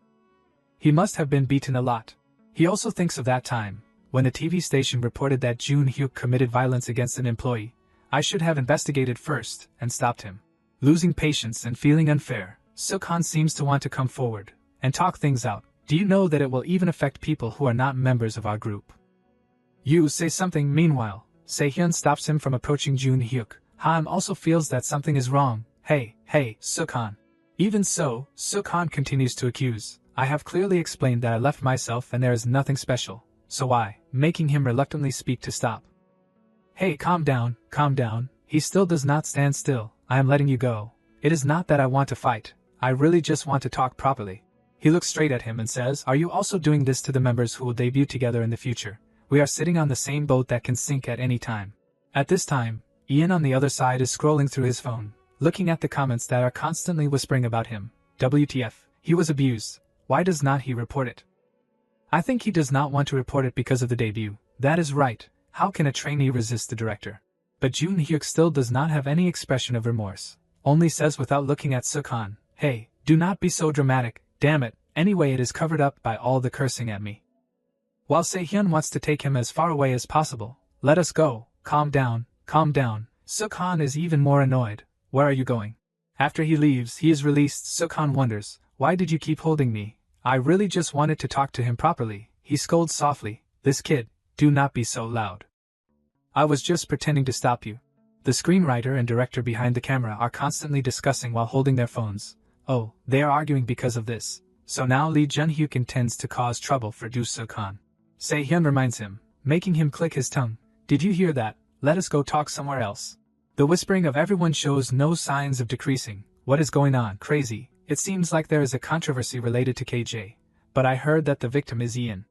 He must have been beaten a lot." He also thinks of that time, when the TV station reported that Jun Hyuk committed violence against an employee. "I should have investigated first and stopped him." Losing patience and feeling unfair, Suk-han seems to want to come forward and talk things out. "Do you know that it will even affect people who are not members of our group? You say something. Meanwhile, Se-hyun stops him from approaching Jun-hyuk. Han also feels that something is wrong. Hey, Suk-han. Even so, Suk-han continues to accuse. I have clearly explained that I left myself and there is nothing special. So why? Making him reluctantly speak to stop. Hey, calm down. He still does not stand still. I am letting you go. It is not that I want to fight. I really just want to talk properly. He looks straight at him and says, are you also doing this to the members who will debut together in the future? We are sitting on the same boat that can sink at any time. At this time, Ian on the other side is scrolling through his phone, looking at the comments that are constantly whispering about him. WTF, he was abused. Why does not he report it? I think he does not want to report it because of the debut. That is right. How can a trainee resist the director? But Jun-hyuk still does not have any expression of remorse. Only says without looking at Suk-han, hey, do not be so dramatic. Damn it, anyway it is covered up by all the cursing at me. While Se-hyun wants to take him as far away as possible. Let us go. Calm down. Suk-han is even more annoyed. Where are you going? After he leaves, he is released. Suk-han wonders, why did you keep holding me? I really just wanted to talk to him properly. He scolds softly, this kid, do not be so loud. I was just pretending to stop you. The screenwriter and director behind the camera are constantly discussing while holding their phones. Oh, they are arguing because of this. So now Lee Jun-hyuk intends to cause trouble for Do Suk-han. Se-hyun reminds him, making him click his tongue. Did you hear that? Let us go talk somewhere else. The whispering of everyone shows no signs of decreasing. What is going on? Crazy. It seems like there is a controversy related to KJ. But I heard that the victim is Ian.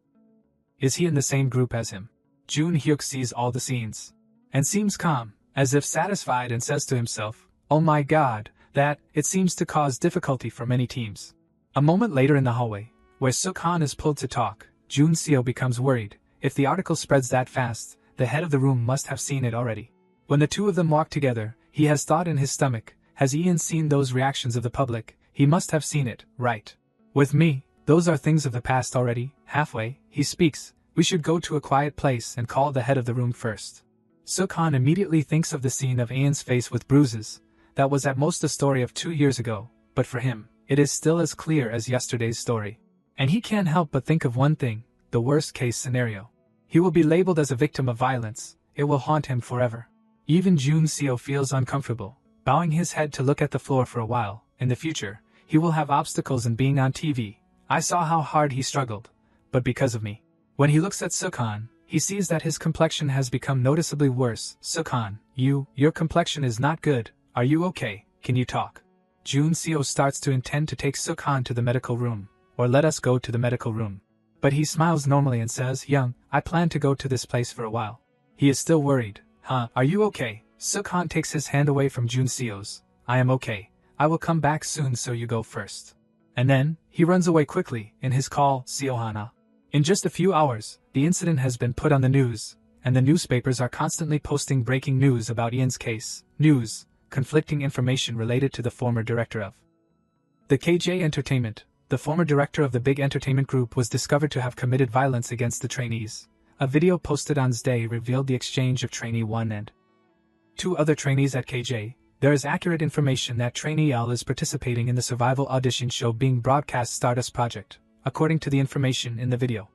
Is he in the same group as him? Jun-hyuk sees all the scenes. And seems calm, as if satisfied, and says to himself, oh my god, that, it seems to cause difficulty for many teams. A moment later in the hallway, where Suk-han is pulled to talk, Jun-seo becomes worried. If the article spreads that fast, the head of the room must have seen it already. When the two of them walk together, he has thought in his stomach, has Ian seen those reactions of the public? He must have seen it, right? With me, those are things of the past already. Halfway, he speaks, we should go to a quiet place and call the head of the room first. Suk-han immediately thinks of the scene of Ian's face with bruises. That was at most a story of 2 years ago, but for him, it is still as clear as yesterday's story. And he can't help but think of one thing, the worst-case scenario. He will be labeled as a victim of violence. It will haunt him forever. Even Jun-seo feels uncomfortable, bowing his head to look at the floor for a while. In the future, he will have obstacles in being on TV. I saw how hard he struggled. But because of me. When he looks at Suk-han, he sees that his complexion has become noticeably worse. Suk-han, your complexion is not good. Are you okay? Can you talk? Jun-seo starts to intend to take Suk-han to the medical room. Or let us go to the medical room. But he smiles normally and says, Young, I plan to go to this place for a while. He is still worried. Are you okay? Suk-han takes his hand away from Jun-seo's. I am okay. I will come back soon, so you go first. And then, he runs away quickly, in his call, Seo-hana. In just a few hours, the incident has been put on the news, and the newspapers are constantly posting breaking news about Ian's case. News, conflicting information related to the former director of the KJ Entertainment. The former director of the big entertainment group was discovered to have committed violence against the trainees. A video posted on Zday revealed the exchange of trainee 1 and 2 other trainees at KJ. There is accurate information that trainee L is participating in the survival audition show being broadcast Stardust Project, according to the information in the video.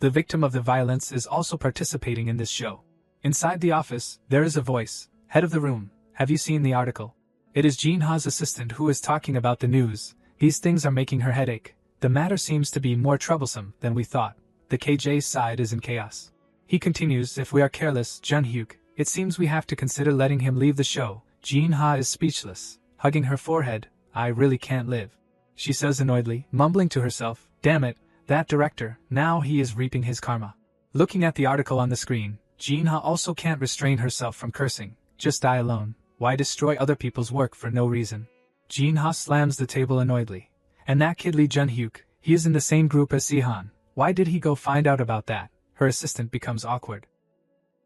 The victim of the violence is also participating in this show. Inside the office, there is a voice. Head of the room, have you seen the article? It is Jin-ha's assistant who is talking about the news. These things are making her headache. The matter seems to be more troublesome than we thought. The KJ's side is in chaos. He continues, if we are careless, Jun-hyuk, it seems we have to consider letting him leave the show. Jin-ha is speechless, hugging her forehead. I really can't live. She says annoyedly, mumbling to herself, damn it, that director, now he is reaping his karma. Looking at the article on the screen, Jin-ha also can't restrain herself from cursing. Just die alone. Why destroy other people's work for no reason? Jin-ha slams the table annoyedly. And that kid Lee Jun-hyuk, he is in the same group as Si-han. Why did he go find out about that? Her assistant becomes awkward.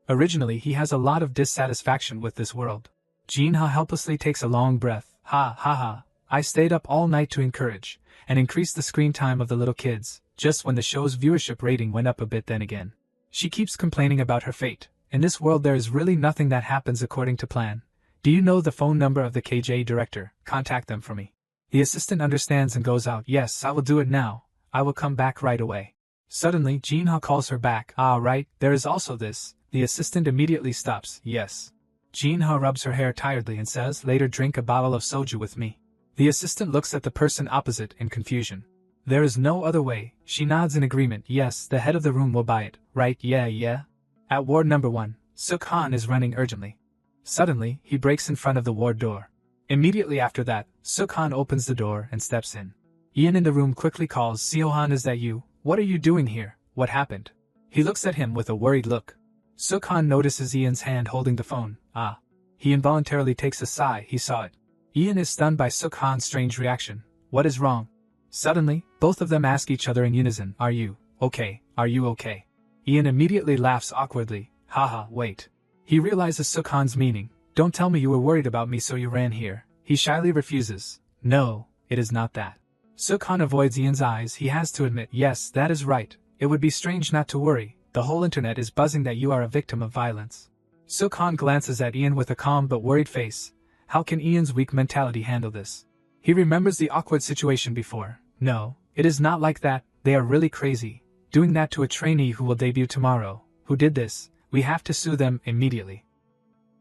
Originally he has a lot of dissatisfaction with this world. Jin-ha helplessly takes a long breath. Ha. I stayed up all night to encourage and increase the screen time of the little kids, just when the show's viewership rating went up a bit then again. She keeps complaining about her fate. In this world there is really nothing that happens according to plan. Do you know the phone number of the KJ director? Contact them for me. The assistant understands and goes out. Yes, I will do it now. I will come back right away. Suddenly, Jinha calls her back. Ah, right, there is also this. The assistant immediately stops. Yes. Jinha rubs her hair tiredly and says, later drink a bottle of soju with me. The assistant looks at the person opposite in confusion. There is no other way. She nods in agreement. Yes, the head of the room will buy it. Right, yeah. At ward number 1, Suk-han is running urgently. Suddenly, he breaks in front of the ward door. Immediately after that, Suk-han opens the door and steps in. Ian in the room quickly calls, Seo-han, is that you? What are you doing here? What happened? He looks at him with a worried look. Suk-han notices Ian's hand holding the phone. Ah. He involuntarily takes a sigh. He saw it. Ian is stunned by Suk-han's strange reaction. What is wrong? Suddenly, both of them ask each other in unison, Are you okay? Are you okay? Ian immediately laughs awkwardly. Haha, wait. He realizes Suk-han's meaning. Don't tell me you were worried about me so you ran here. He shyly refuses. No, it is not that. Suk-han avoids Ian's eyes. He has to admit, yes, that is right. It would be strange not to worry. The whole internet is buzzing that you are a victim of violence. Suk-han glances at Ian with a calm but worried face. How can Ian's weak mentality handle this? He remembers the awkward situation before. No, it is not like that. They are really crazy. Doing that to a trainee who will debut tomorrow. Who did this? We have to sue them immediately.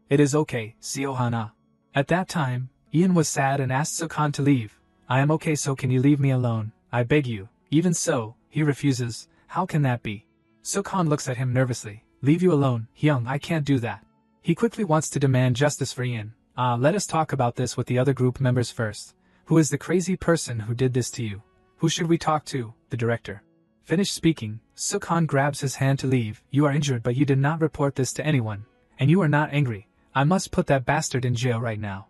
It is okay, Seo-han. At that time, Ian was sad and asked Suk-han to leave. I am okay, so can you leave me alone? I beg you. Even so, he refuses. How can that be? Suk-han looks at him nervously. Leave you alone, Hyung, I can't do that. He quickly wants to demand justice for Ian. Let us talk about this with the other group members first. Who is the crazy person who did this to you? Who should we talk to? The director. Finished speaking, Suk-han grabs his hand to leave. You are injured but you did not report this to anyone. And you are not angry. I must put that bastard in jail right now.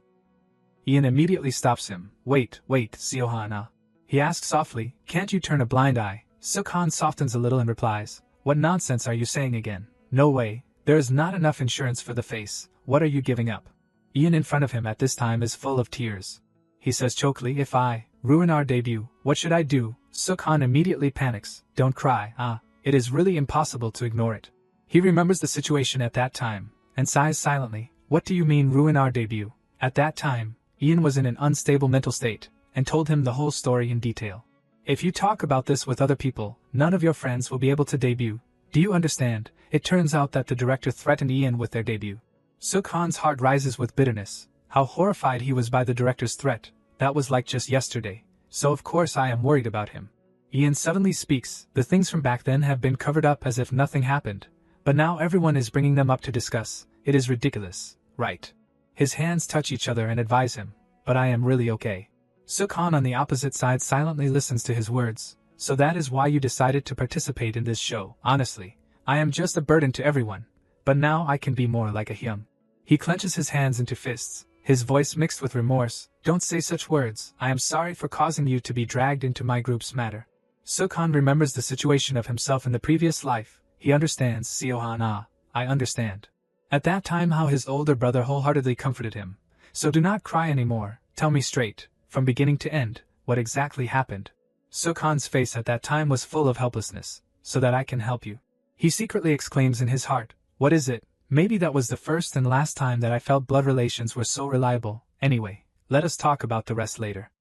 Ian immediately stops him. Wait, Seo-han. He asks softly, can't you turn a blind eye? Suk-han softens a little and replies, what nonsense are you saying again? No way, there is not enough insurance for the face. What are you giving up? Ian in front of him at this time is full of tears. He says chokily, if I ruin our debut, what should I do? Suk-han immediately panics. Don't cry, it is really impossible to ignore it. He remembers the situation at that time, and sighs silently. What do you mean ruin our debut? At that time, Ian was in an unstable mental state, and told him the whole story in detail. If you talk about this with other people, none of your friends will be able to debut. Do you understand? It turns out that the director threatened Ian with their debut. Suk-han's heart rises with bitterness. How horrified he was by the director's threat. That was like just yesterday. So of course I am worried about him. Ian suddenly speaks. The things from back then have been covered up as if nothing happened. But now everyone is bringing them up to discuss. It is ridiculous, right? His hands touch each other and advise him. But I am really okay. Suk-han on the opposite side silently listens to his words. So that is why you decided to participate in this show. Honestly, I am just a burden to everyone. But now I can be more like a Hyung. He clenches his hands into fists, his voice mixed with remorse. Don't say such words. I am sorry for causing you to be dragged into my group's matter. Suk-han remembers the situation of himself in the previous life. He understands, Seo-han. I understand. At that time how his older brother wholeheartedly comforted him. So do not cry anymore. Tell me straight, from beginning to end, what exactly happened. Suk-han's face at that time was full of helplessness. So that I can help you. He secretly exclaims in his heart. What is it? Maybe that was the first and last time that I felt blood relations were so reliable. Anyway, let us talk about the rest later.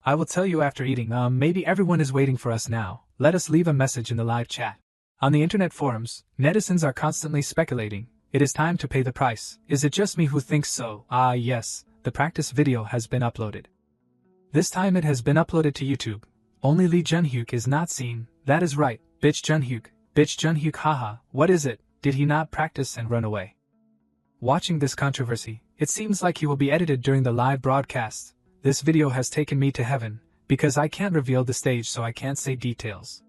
I will tell you after eating. Maybe everyone is waiting for us now. Let us leave a message in the live chat. On the internet forums, netizens are constantly speculating. It is time to pay the price. Is it just me who thinks so? Yes, the practice video has been uploaded. This time it has been uploaded to YouTube. Only Lee Junhyuk is not seen. That is right, bitch Junhyuk, haha, what is it? Did he not practice and run away? Watching this controversy, it seems like he will be edited during the live broadcast. This video has taken me to heaven, because I can't reveal the stage so I can't say details.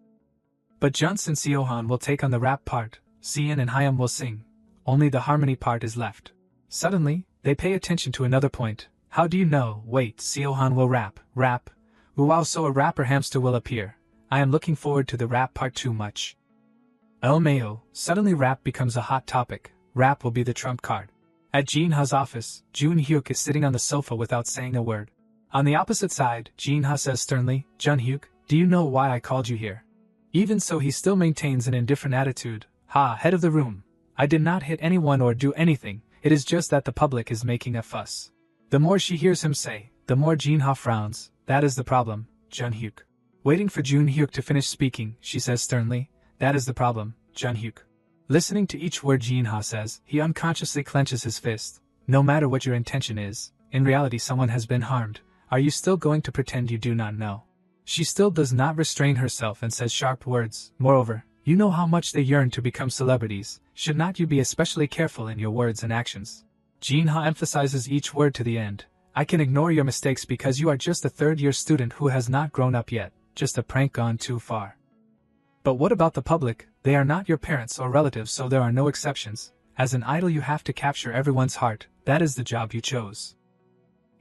But Junse and Seo-han will take on the rap part, Seon and Hyam will sing. Only the harmony part is left. Suddenly, they pay attention to another point. How do you know? Wait, Seo-han will rap. Wow, so a rapper hamster will appear. I am looking forward to the rap part too much. LMAO, suddenly rap becomes a hot topic. Rap will be the trump card. At Jinha's office, Junhyuk is sitting on the sofa without saying a word. On the opposite side, Jinha says sternly, Junhyuk, do you know why I called you here? Even so he still maintains an indifferent attitude. Head of the room. I did not hit anyone or do anything, it is just that the public is making a fuss. The more she hears him say, the more Jinha frowns. That is the problem, Junhyuk. Waiting for Jun Hyuk to finish speaking, she says sternly, "That is the problem, Jun Hyuk." Listening to each word Jin-ha says, he unconsciously clenches his fist. No matter what your intention is, in reality someone has been harmed. Are you still going to pretend you do not know? She still does not restrain herself and says sharp words. Moreover, you know how much they yearn to become celebrities. Should not you be especially careful in your words and actions? Jin-ha emphasizes each word to the end. I can ignore your mistakes because you are just a third-year student who has not grown up yet, just a prank gone too far. But what about the public? They are not your parents or relatives, so there are no exceptions. As an idol you have to capture everyone's heart. That is the job you chose.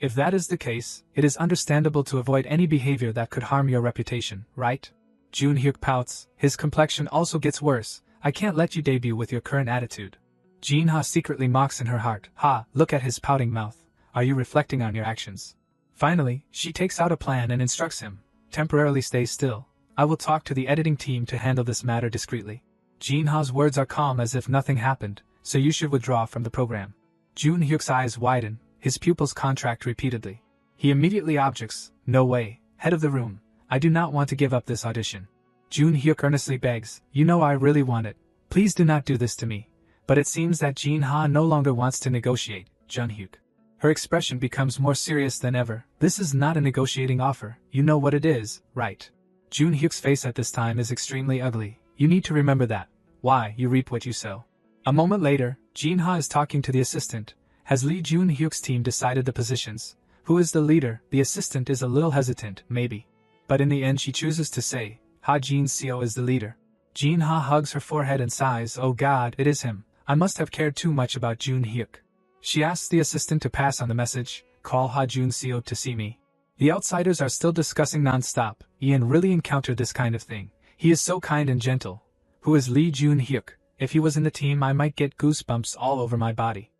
If that is the case, it is understandable to avoid any behavior that could harm your reputation, right? Jun Hyuk pouts. His complexion also gets worse. I can't let you debut with your current attitude. Jin-ha secretly mocks in her heart. Ha, look at his pouting mouth. Are you reflecting on your actions? Finally, she takes out a plan and instructs him. Temporarily stay still. I will talk to the editing team to handle this matter discreetly. Jin-ha's words are calm as if nothing happened, so you should withdraw from the program. Jun Hyuk's eyes widen, his pupils contract repeatedly. He immediately objects. No way, head of the room. I do not want to give up this audition. Jun Hyuk earnestly begs, you know I really want it. Please do not do this to me. But it seems that Jin-ha no longer wants to negotiate. Jun Hyuk. Her expression becomes more serious than ever. This is not a negotiating offer. You know what it is, right? Jun Hyuk's face at this time is extremely ugly. You need to remember that. Why, you reap what you sow. A moment later, Jin-ha is talking to the assistant. Has Lee Jun Hyuk's team decided the positions? Who is the leader? The assistant is a little hesitant, maybe. But in the end she chooses to say, Ha Jin-seo is the leader. Jin-ha hugs her forehead and sighs, oh god, it is him. I must have cared too much about Jun Hyuk. She asks the assistant to pass on the message, call Ha Jun-seo to see me. The outsiders are still discussing non-stop. Ian really encountered this kind of thing. He is so kind and gentle. Who is Lee Jun Hyuk? If he was in the team I might get goosebumps all over my body.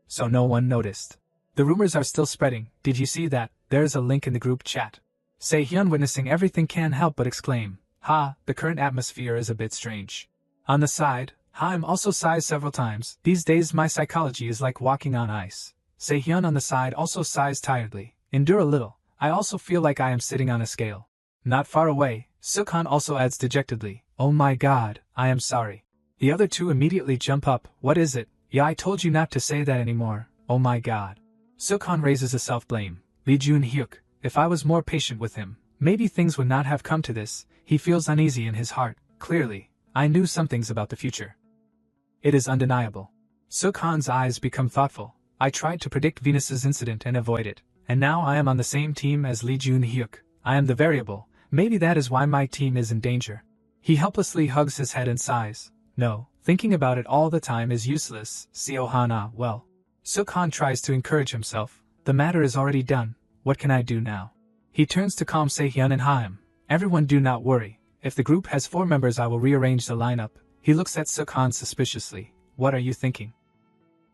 So no one noticed. The rumors are still spreading. Did you see that? There is a link in the group chat. Se-hyun witnessing everything can't help but exclaim, Ha, the current atmosphere is a bit strange. On the side, Ha-im also sighs several times. These days my psychology is like walking on ice. Se-hyun on the side also sighs tiredly. Endure a little. I also feel like I am sitting on a scale. Not far away, Sukhan also adds dejectedly, oh my god, I am sorry. The other two immediately jump up. What is it? Yeah, I told you not to say that anymore. Oh my god. Sukhan raises a self-blame. Lee Jun Hyuk, if I was more patient with him, maybe things would not have come to this. He feels uneasy in his heart. Clearly, I knew some things about the future. It is undeniable. Sukhan's eyes become thoughtful. I tried to predict Venus's incident and avoid it. And now I am on the same team as Lee Jun Hyuk. I am the variable. Maybe that is why my team is in danger. He helplessly hugs his head and sighs. No, thinking about it all the time is useless. Seo-hana, well. Sukhan tries to encourage himself. The matter is already done. What can I do now? He turns to calm Se-hyun and Ha-im. Everyone do not worry. If the group has 4 members I will rearrange the lineup. He looks at Sukhan suspiciously. What are you thinking?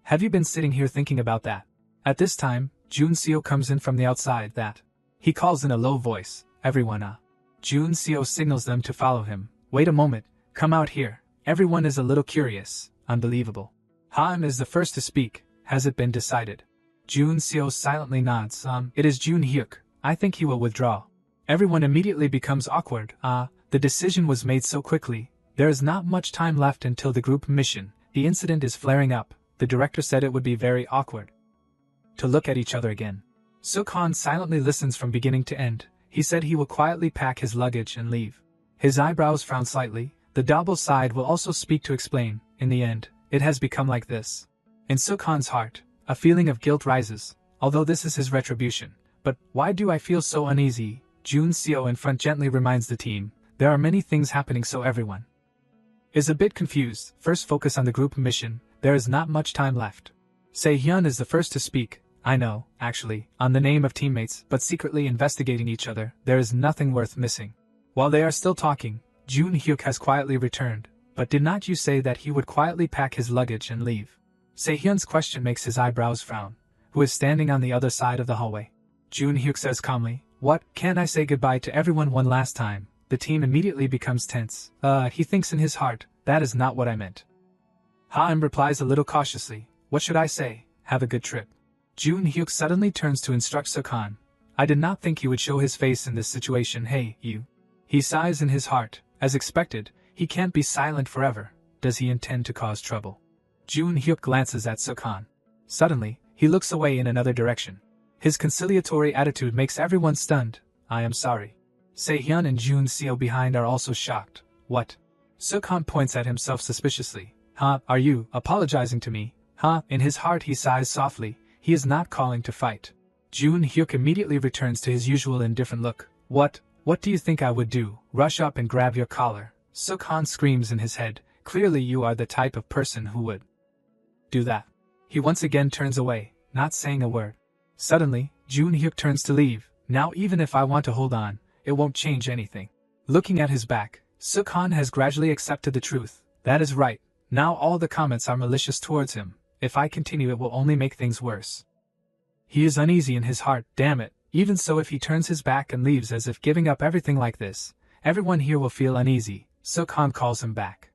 Have you been sitting here thinking about that? At this time, Jun-seo comes in from the outside that. He calls in a low voice, everyone Jun-seo signals them to follow him. Wait a moment, come out here. Everyone is a little curious. Unbelievable. Ha-im is the first to speak. Has it been decided? Jun-seo silently nods. It is Jun Hyuk. I think he will withdraw. Everyone immediately becomes awkward. The decision was made so quickly. There is not much time left until the group mission. The incident is flaring up. The director said it would be very awkward to look at each other again. Sukhan silently listens from beginning to end. He said he will quietly pack his luggage and leave. His eyebrows frown slightly. The double side will also speak to explain. In the end, it has become like this. In Sukhan's heart, a feeling of guilt rises, although this is his retribution. But why do I feel so uneasy? Jun-seo in front gently reminds the team. There are many things happening, so everyone is a bit confused. First focus on the group mission. There is not much time left. Se-hyun is the first to speak. I know, actually, on the name of teammates, but secretly investigating each other, there is nothing worth missing. While they are still talking, Jun Hyuk has quietly returned. But did not you say that he would quietly pack his luggage and leave? Se-hyun's question makes his eyebrows frown. Who is standing on the other side of the hallway? Jun Hyuk says calmly, what, can't I say goodbye to everyone one last time? The team immediately becomes tense. He thinks in his heart, that is not what I meant. Ha-im replies a little cautiously, what should I say? Have a good trip. Jun Hyuk suddenly turns to instruct Sukhan. I did not think he would show his face in this situation. Hey, you. He sighs in his heart. As expected, he can't be silent forever. Does he intend to cause trouble? Jun Hyuk glances at Sukhan. Suddenly, he looks away in another direction. His conciliatory attitude makes everyone stunned. I am sorry. Se-hyun and Jun Seo behind are also shocked. What? Sukhan points at himself suspiciously. Huh, are you apologizing to me? Huh? In his heart he sighs softly. He is not calling to fight. Jun Hyuk immediately returns to his usual indifferent look. What do you think I would do? Rush up and grab your collar. Sukhan screams in his head. Clearly you are the type of person who would do that. He once again turns away, not saying a word. Suddenly, Jun Hyuk turns to leave. Now even if I want to hold on, it won't change anything. Looking at his back, Sukhan has gradually accepted the truth. That is right. Now all the comments are malicious towards him. If I continue it will only make things worse. He is uneasy in his heart, damn it. Even so, if he turns his back and leaves as if giving up everything like this, everyone here will feel uneasy. Sukhan calls him back.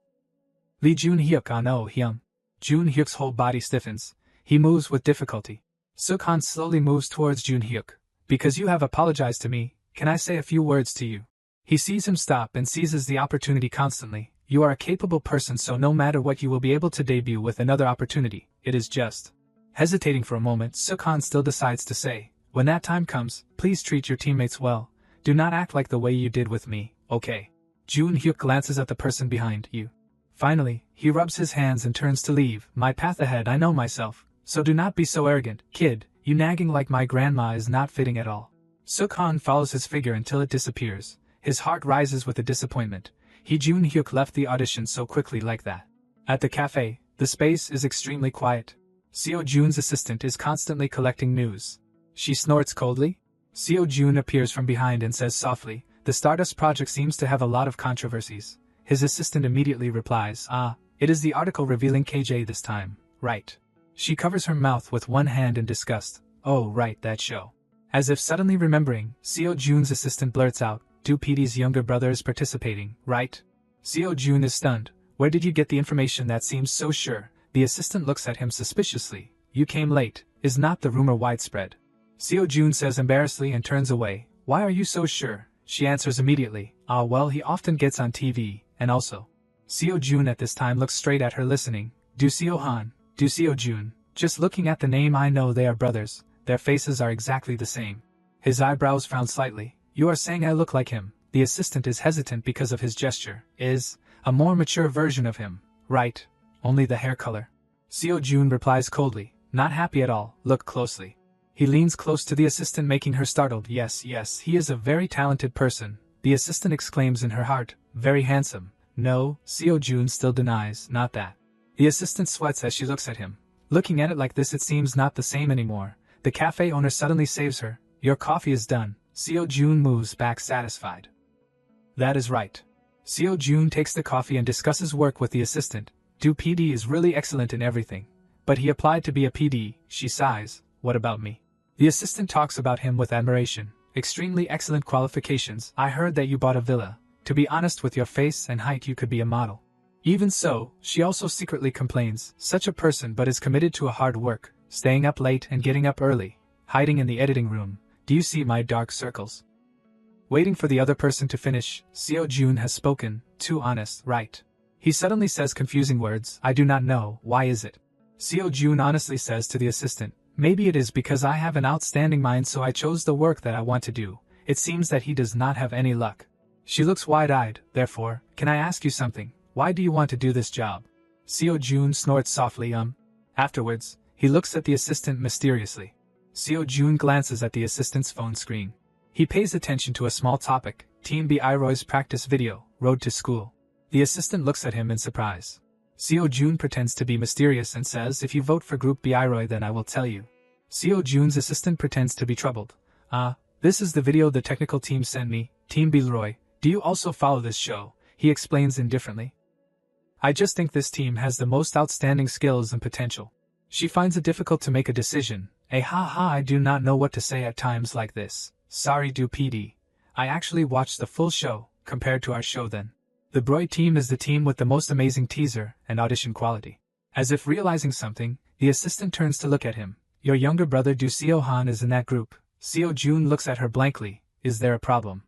Lee Jun Hyuk on Oh Hyung. Jun Hyuk's whole body stiffens. He moves with difficulty. Sukhan slowly moves towards Jun Hyuk. Because you have apologized to me, can I say a few words to you? He sees him stop and seizes the opportunity constantly. You are a capable person, so no matter what you will be able to debut with another opportunity. It is just. Hesitating for a moment, Sukhan still decides to say, when that time comes, please treat your teammates well. Do not act like the way you did with me, okay? Jun Hyuk glances at the person behind you. Finally, he rubs his hands and turns to leave. My path ahead, I know myself. So do not be so arrogant, kid. You nagging like my grandma is not fitting at all. Sukhan follows his figure until it disappears. His heart rises with a disappointment. Jun Hyuk left the audition so quickly like that. At the cafe, the space is extremely quiet. Seo Jun's assistant is constantly collecting news. She snorts coldly. Seo Jun appears from behind and says softly, the Stardust project seems to have a lot of controversies. His assistant immediately replies, it is the article revealing KJ this time, right? She covers her mouth with one hand in disgust. Oh right, that show. As if suddenly remembering, Seo Jun's assistant blurts out, Do PD's younger brother is participating, right? Seo Jun is stunned. Where did you get the information that seems so sure? The assistant looks at him suspiciously. You came late. Is not the rumor widespread? Seo Jun says embarrassedly and turns away. Why are you so sure? She answers immediately. Well, he often gets on TV, and also. Seo Jun at this time looks straight at her listening. Do Seo Han, do Seo Jun. Just looking at the name I know they are brothers. Their faces are exactly the same. His eyebrows frown slightly. You are saying I look like him. The assistant is hesitant because of his gesture. Is a more mature version of him, right? Only the hair color. Seo Jun replies coldly. Not happy at all. Look closely. He leans close to the assistant, making her startled. Yes, he is a very talented person. The assistant exclaims in her heart. Very handsome. No, Seo Jun still denies, not that. The assistant sweats as she looks at him. Looking at it like this, it seems not the same anymore. The cafe owner suddenly saves her. Your coffee is done. Seo Jun moves back satisfied. That is right. Seo Jun takes the coffee and discusses work with the assistant. Do PD is really excellent in everything. But he applied to be a PD, she sighs. What about me? The assistant talks about him with admiration. Extremely excellent qualifications. I heard that you bought a villa. To be honest, with your face and height you could be a model. Even so, she also secretly complains. Such a person but is committed to a hard work, staying up late and getting up early, hiding in the editing room. Do you see my dark circles? Waiting for the other person to finish, Seo Jun has spoken. Too honest, right? He suddenly says confusing words. I do not know. Why is it? Seo Jun honestly says to the assistant. Maybe it is because I have an outstanding mind, so I chose the work that I want to do. It seems that he does not have any luck. She looks wide-eyed. Therefore, can I ask you something? Why do you want to do this job? Seo Jun snorts softly. Afterwards, he looks at the assistant mysteriously. Seo Jun glances at the assistant's phone screen. He pays attention to a small topic. Team B Iroy's practice video, Road to School. The assistant looks at him in surprise. Seo Jun pretends to be mysterious and says, if you vote for Group B Iroy then I will tell you. Seo Jun's assistant pretends to be troubled. This is the video the technical team sent me. Team B Leroy, do you also follow this show? He explains indifferently. I just think this team has the most outstanding skills and potential. She finds it difficult to make a decision. I do not know what to say at times like this. Sorry do PD. I actually watched the full show, compared to our show then. The Broy team is the team with the most amazing teaser and audition quality. As if realizing something, the assistant turns to look at him. Your younger brother Do Seo Han is in that group. Seo Jun looks at her blankly. Is there a problem?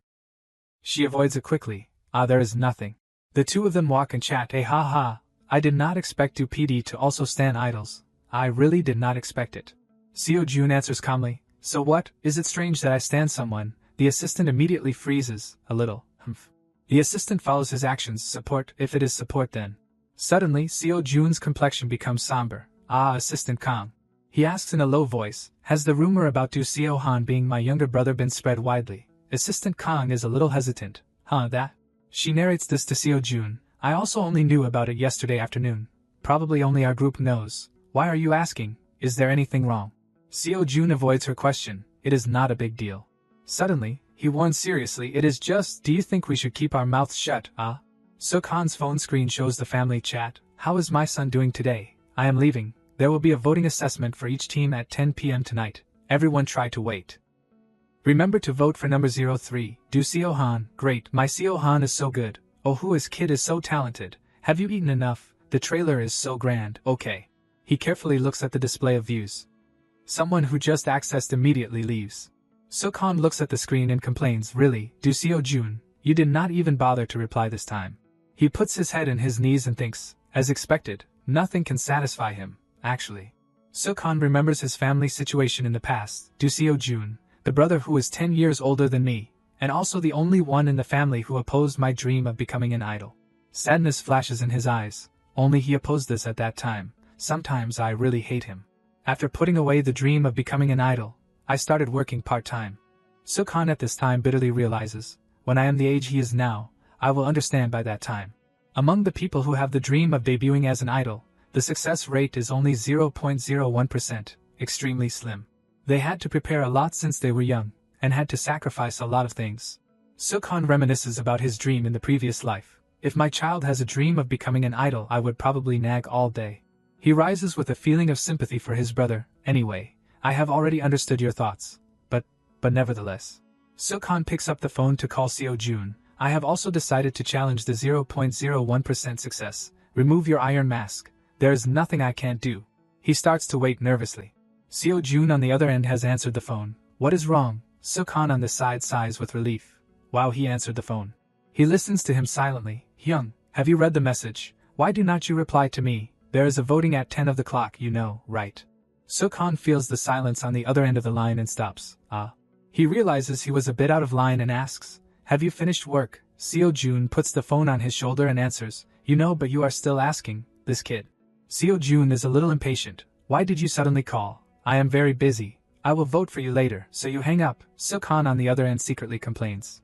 She avoids it quickly. There is nothing. The two of them walk and chat. Ha ha. I did not expect PD to also stand idols. I really did not expect it. Seo Jun answers calmly. So what, is it strange that I stand someone? The assistant immediately freezes, a little. The assistant follows his actions. Support, if it is support then. Suddenly, Seo Jun's complexion becomes somber. Assistant Kang. He asks in a low voice, has the rumor about Du Seo Han being my younger brother been spread widely? Assistant Kang is a little hesitant. That? She narrates this to Seo Jun. I also only knew about it yesterday afternoon. Probably only our group knows. Why are you asking? Is there anything wrong? Seo Jun avoids her question. It is not a big deal. Suddenly, he warns seriously, it is just, do you think we should keep our mouths shut, Suk Han's phone screen shows the family chat. How is my son doing today? I am leaving. There will be a voting assessment for each team at 10 p.m. tonight. Everyone try to wait. Remember to vote for number 03, Du Seo Han. Great, my Seo Han is so good. Oh, who is kid is so talented. Have you eaten enough? The trailer is so grand. Okay. He carefully looks at the display of views. Someone who just accessed immediately leaves. Suk Han looks at the screen and complains, really, Du Seo Jun, you did not even bother to reply this time. He puts his head in his knees and thinks, as expected, nothing can satisfy him, actually. Suk Han remembers his family situation in the past. Du Seo Jun, the brother who is 10 years older than me, and also the only one in the family who opposed my dream of becoming an idol. Sadness flashes in his eyes. Only he opposed this at that time. Sometimes I really hate him. After putting away the dream of becoming an idol, I started working part-time. Suk Han at this time bitterly realizes, when I am the age he is now, I will understand by that time. Among the people who have the dream of debuting as an idol, the success rate is only 0.01%, extremely slim. They had to prepare a lot since they were young, and had to sacrifice a lot of things. Suk Han reminisces about his dream in the previous life. If my child has a dream of becoming an idol, I would probably nag all day. He rises with a feeling of sympathy for his brother. Anyway, I have already understood your thoughts. But nevertheless. Suk Han picks up the phone to call Seo Jun. I have also decided to challenge the 0.01% success. Remove your iron mask. There is nothing I can't do. He starts to wait nervously. Seo Jun on the other end has answered the phone. What is wrong? Suk Han on the side sighs with relief. Wow, he answered the phone. He listens to him silently. Hyung, have you read the message? Why do not you reply to me? There is a voting at 10 of the clock, you know, right? Suk Han feels the silence on the other end of the line and stops. He realizes he was a bit out of line and asks, have you finished work? Seo Jun puts the phone on his shoulder and answers, you know, but you are still asking, this kid. Seo Jun is a little impatient. Why did you suddenly call? I am very busy. I will vote for you later, so you hang up. Suk Han on the other end secretly complains.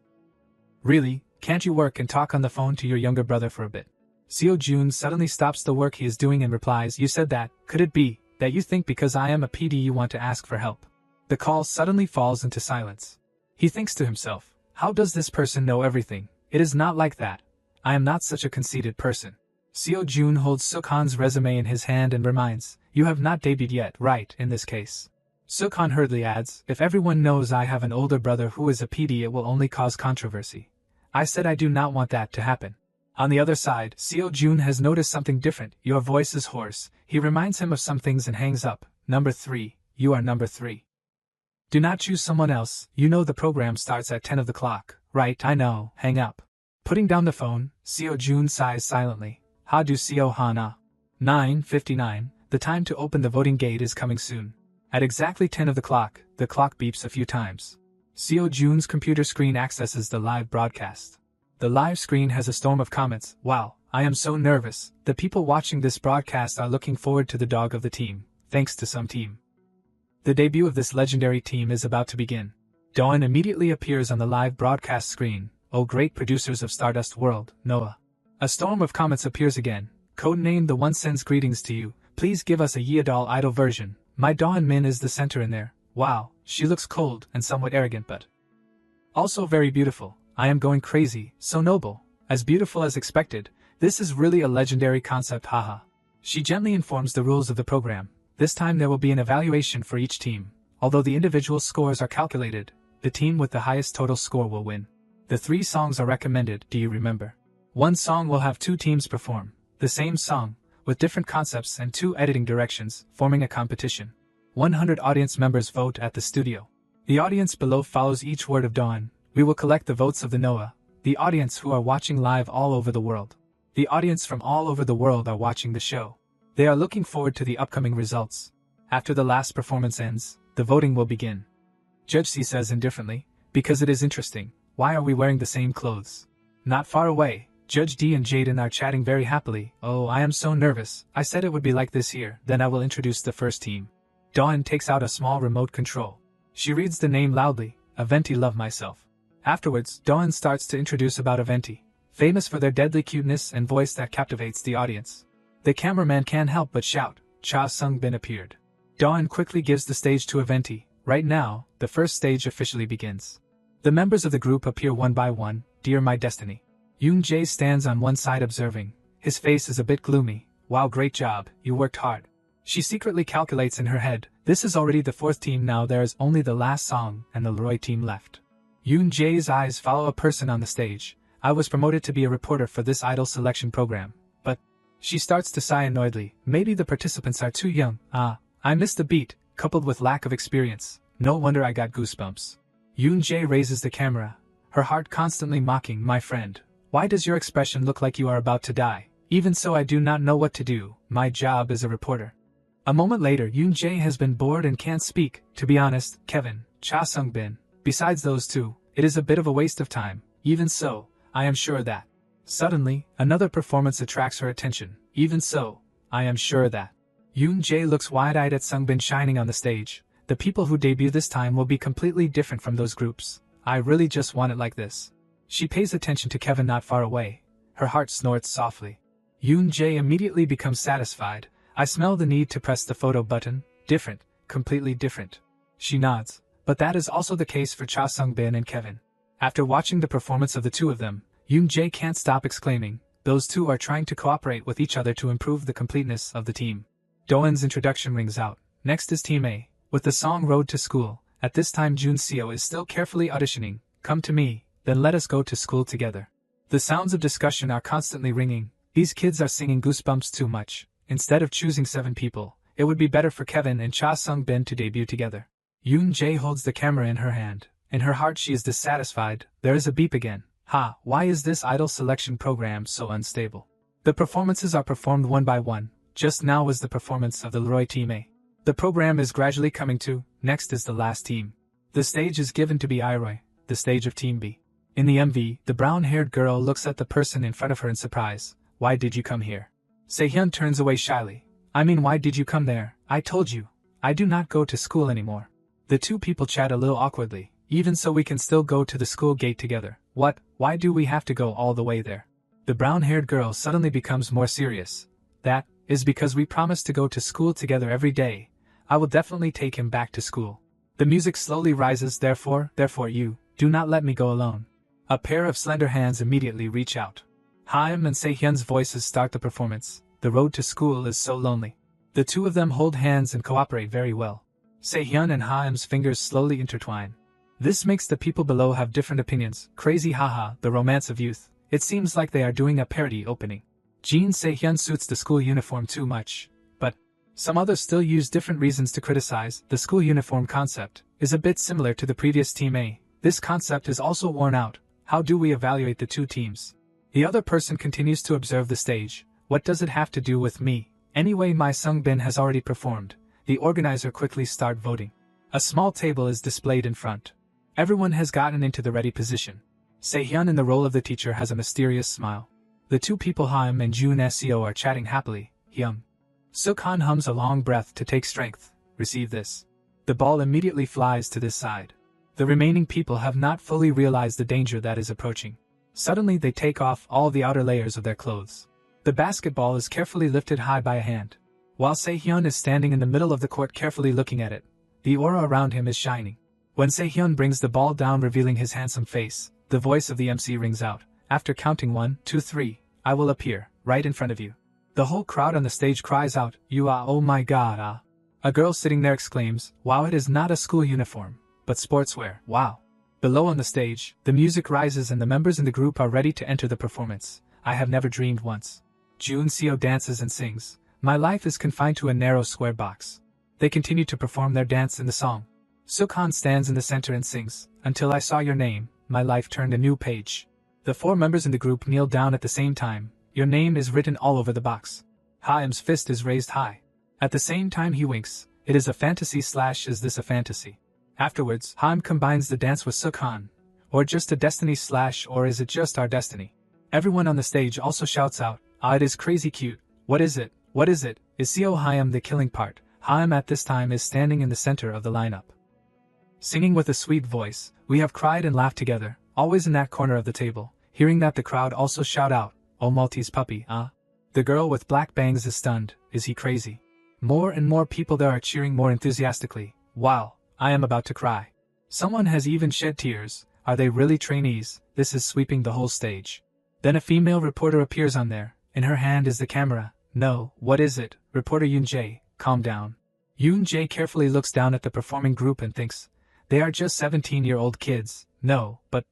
Really, can't you work and talk on the phone to your younger brother for a bit? Seo Jun suddenly stops the work he is doing and replies, you said that, could it be, that you think because I am a PD you want to ask for help? The call suddenly falls into silence. He thinks to himself, how does this person know everything? It is not like that. I am not such a conceited person. Seo Jun holds Suk Han's resume in his hand and reminds, you have not debuted yet, right, in this case. Suk Han hurriedly adds, if everyone knows I have an older brother who is a PD it will only cause controversy. I said I do not want that to happen. On the other side, Seo Jun has noticed something different. Your voice is hoarse. He reminds him of some things and hangs up. Number 3, you are number 3. Do not choose someone else, you know the program starts at 10 of the clock. Right, I know, hang up. Putting down the phone, Seo Jun sighs silently. Ha Du Seo Han. 9:59, the time to open the voting gate is coming soon. At exactly 10 of the clock beeps a few times. Seo Jun's computer screen accesses the live broadcast. The live screen has a storm of comments. Wow, I am so nervous. The people watching this broadcast are looking forward to the dog of the team, thanks to some team. The debut of this legendary team is about to begin. Dawn immediately appears on the live broadcast screen. Oh great producers of Stardust World, Noah. A storm of comments appears again. Codenamed The One sends greetings to you. Please give us a Yeadol idol version. My Dawn Min is the center in there. Wow, she looks cold and somewhat arrogant but also very beautiful. I am going crazy, so noble, as beautiful as expected. This is really a legendary concept, haha. She gently informs the rules of the program. This time there will be an evaluation for each team. Although the individual scores are calculated, the team with the highest total score will win. The 3 songs are recommended, do you remember? One song will have 2 teams perform the same song, with different concepts and 2 editing directions, forming a competition. 100 audience members vote at the studio. The audience below follows each word of Dawn. We will collect the votes of the Noah, The audience who are watching live all over the world. The audience from all over the world are watching the show. They are looking forward to the upcoming results. After the last performance ends, the voting will begin. Judge C says indifferently, because it is interesting, why are we wearing the same clothes? Not far away, Judge D and Jaden are chatting very happily. Oh, I am so nervous. I said it would be like this here. Then I will introduce the first team. Dawn takes out a small remote control. She reads the name loudly, Aventi Love Myself. Afterwards, Dawn starts to introduce about Aventi, famous for their deadly cuteness and voice that captivates the audience. The cameraman can't help but shout, Cha Sung-bin appeared. Dawn quickly gives the stage to Aventi. Right now, the first stage officially begins. The members of the group appear one by one. Dear my destiny. Yoon Jae stands on one side observing. His face is a bit gloomy. Wow, great job, you worked hard. She secretly calculates in her head, this is already the fourth team, now there is only the last song and the Leroy team left. Yoon Jae's eyes follow a person on the stage. I was promoted to be a reporter for this idol selection program, but she starts to sigh annoyedly. Maybe the participants are too young. I missed the beat, coupled with lack of experience. No wonder I got goosebumps. Yoon Jae raises the camera, her heart constantly mocking, my friend. Why does your expression look like you are about to die? Even so, I do not know what to do. My job is a reporter. A moment later, Yoon Jae has been bored and can't speak. To be honest, Kevin, Cha Sung-bin, besides those two, it is a bit of a waste of time. Even so, I am sure that. Suddenly, another performance attracts her attention. Even so, I am sure that. Yoon Jae looks wide-eyed at Sung-bin shining on the stage. The people who debut this time will be completely different from those groups. I really just want it like this. She pays attention to Kevin not far away. Her heart snorts softly. Yoon Jae immediately becomes satisfied. I smell the need to press the photo button. Different, completely different. She nods, but that is also the case for Cha Sung-bin and Kevin. After watching the performance of the two of them, Yoon Jae can't stop exclaiming, those two are trying to cooperate with each other to improve the completeness of the team. Doan's introduction rings out. Next is Team A, with the song Road to School. At this time Jun Seo is still carefully auditioning. Come to me, then let us go to school together. The sounds of discussion are constantly ringing. These kids are singing goosebumps too much. Instead of choosing 7 people, it would be better for Kevin and Cha Sung-bin to debut together. Yoon Jae holds the camera in her hand. In her heart she is dissatisfied. There is a beep again. Why is this idol selection program so unstable? The performances are performed one by one. Just now was the performance of the Leroy Team A. The program is gradually coming to. Next is the last team. The stage is given to be Iroy, the stage of Team B. In the MV, the brown-haired girl looks at the person in front of her in surprise. Why did you come here? Sehyun turns away shyly. I mean, why did you come there? I told you. I do not go to school anymore. The two people chat a little awkwardly. Even so, we can still go to the school gate together. What? Why do we have to go all the way there? The brown-haired girl suddenly becomes more serious. That is because we promised to go to school together every day. I will definitely take him back to school. The music slowly rises. Therefore you, do not let me go alone. A pair of slender hands immediately reach out. Haim and Sehyun's voices start the performance. The road to school is so lonely. The two of them hold hands and cooperate very well. Sehyun and Haim's fingers slowly intertwine. This makes the people below have different opinions. Crazy haha, the romance of youth. It seems like they are doing a parody opening. Jin Sehyun suits the school uniform too much. But some others still use different reasons to criticize. The school uniform concept is a bit similar to the previous Team A. This concept is also worn out. How do we evaluate the two teams? The other person continues to observe the stage. What does it have to do with me? Anyway, my Sung-bin has already performed. The organizer quickly start voting. A small table is displayed in front. Everyone has gotten into the ready position. Sehyun in the role of the teacher has a mysterious smile. The two people Haim and Jun Seo are chatting happily. Sukhan hums a long breath to take strength. Receive this. The ball immediately flies to this side. The remaining people have not fully realized the danger that is approaching. Suddenly they take off all the outer layers of their clothes. The basketball is carefully lifted high by a hand. While Sehyun is standing in the middle of the court carefully looking at it, the aura around him is shining. When Sehyun brings the ball down revealing his handsome face, the voice of the MC rings out. After counting 1, 2, 3, I will appear, right in front of you. The whole crowd on the stage cries out, you are, oh my god. A girl sitting there exclaims, wow, it is not a school uniform, but sportswear, wow. Below on the stage, the music rises and the members in the group are ready to enter the performance. I have never dreamed once. Jun Seo dances and sings, my life is confined to a narrow square box. They continue to perform their dance in the song. Sukhan stands in the center and sings, until I saw your name, my life turned a new page. The 4 members in the group kneel down at the same time. Your name is written all over the box. Haim's fist is raised high. At the same time he winks. It is a fantasy / is this a fantasy? Afterwards, Haim combines the dance with Sukhan. Or just a destiny / or is it just our destiny? Everyone on the stage also shouts out, ah, it is crazy cute. What is it? What is it? Is Seo Haim the killing part? Haim at this time is standing in the center of the lineup. Singing with a sweet voice, we have cried and laughed together, always in that corner of the table. Hearing that, the crowd also shout out, oh Maltese puppy, ah. The girl with black bangs is stunned. Is he crazy? More and more people there are cheering more enthusiastically. Wow, I am about to cry. Someone has even shed tears. Are they really trainees? This is sweeping the whole stage. Then a female reporter appears on there. In her hand is the camera. No, what is it? Reporter Yoon Jae, calm down. Yoon Jae carefully looks down at the performing group and thinks, they are just 17-year-old kids. No, but.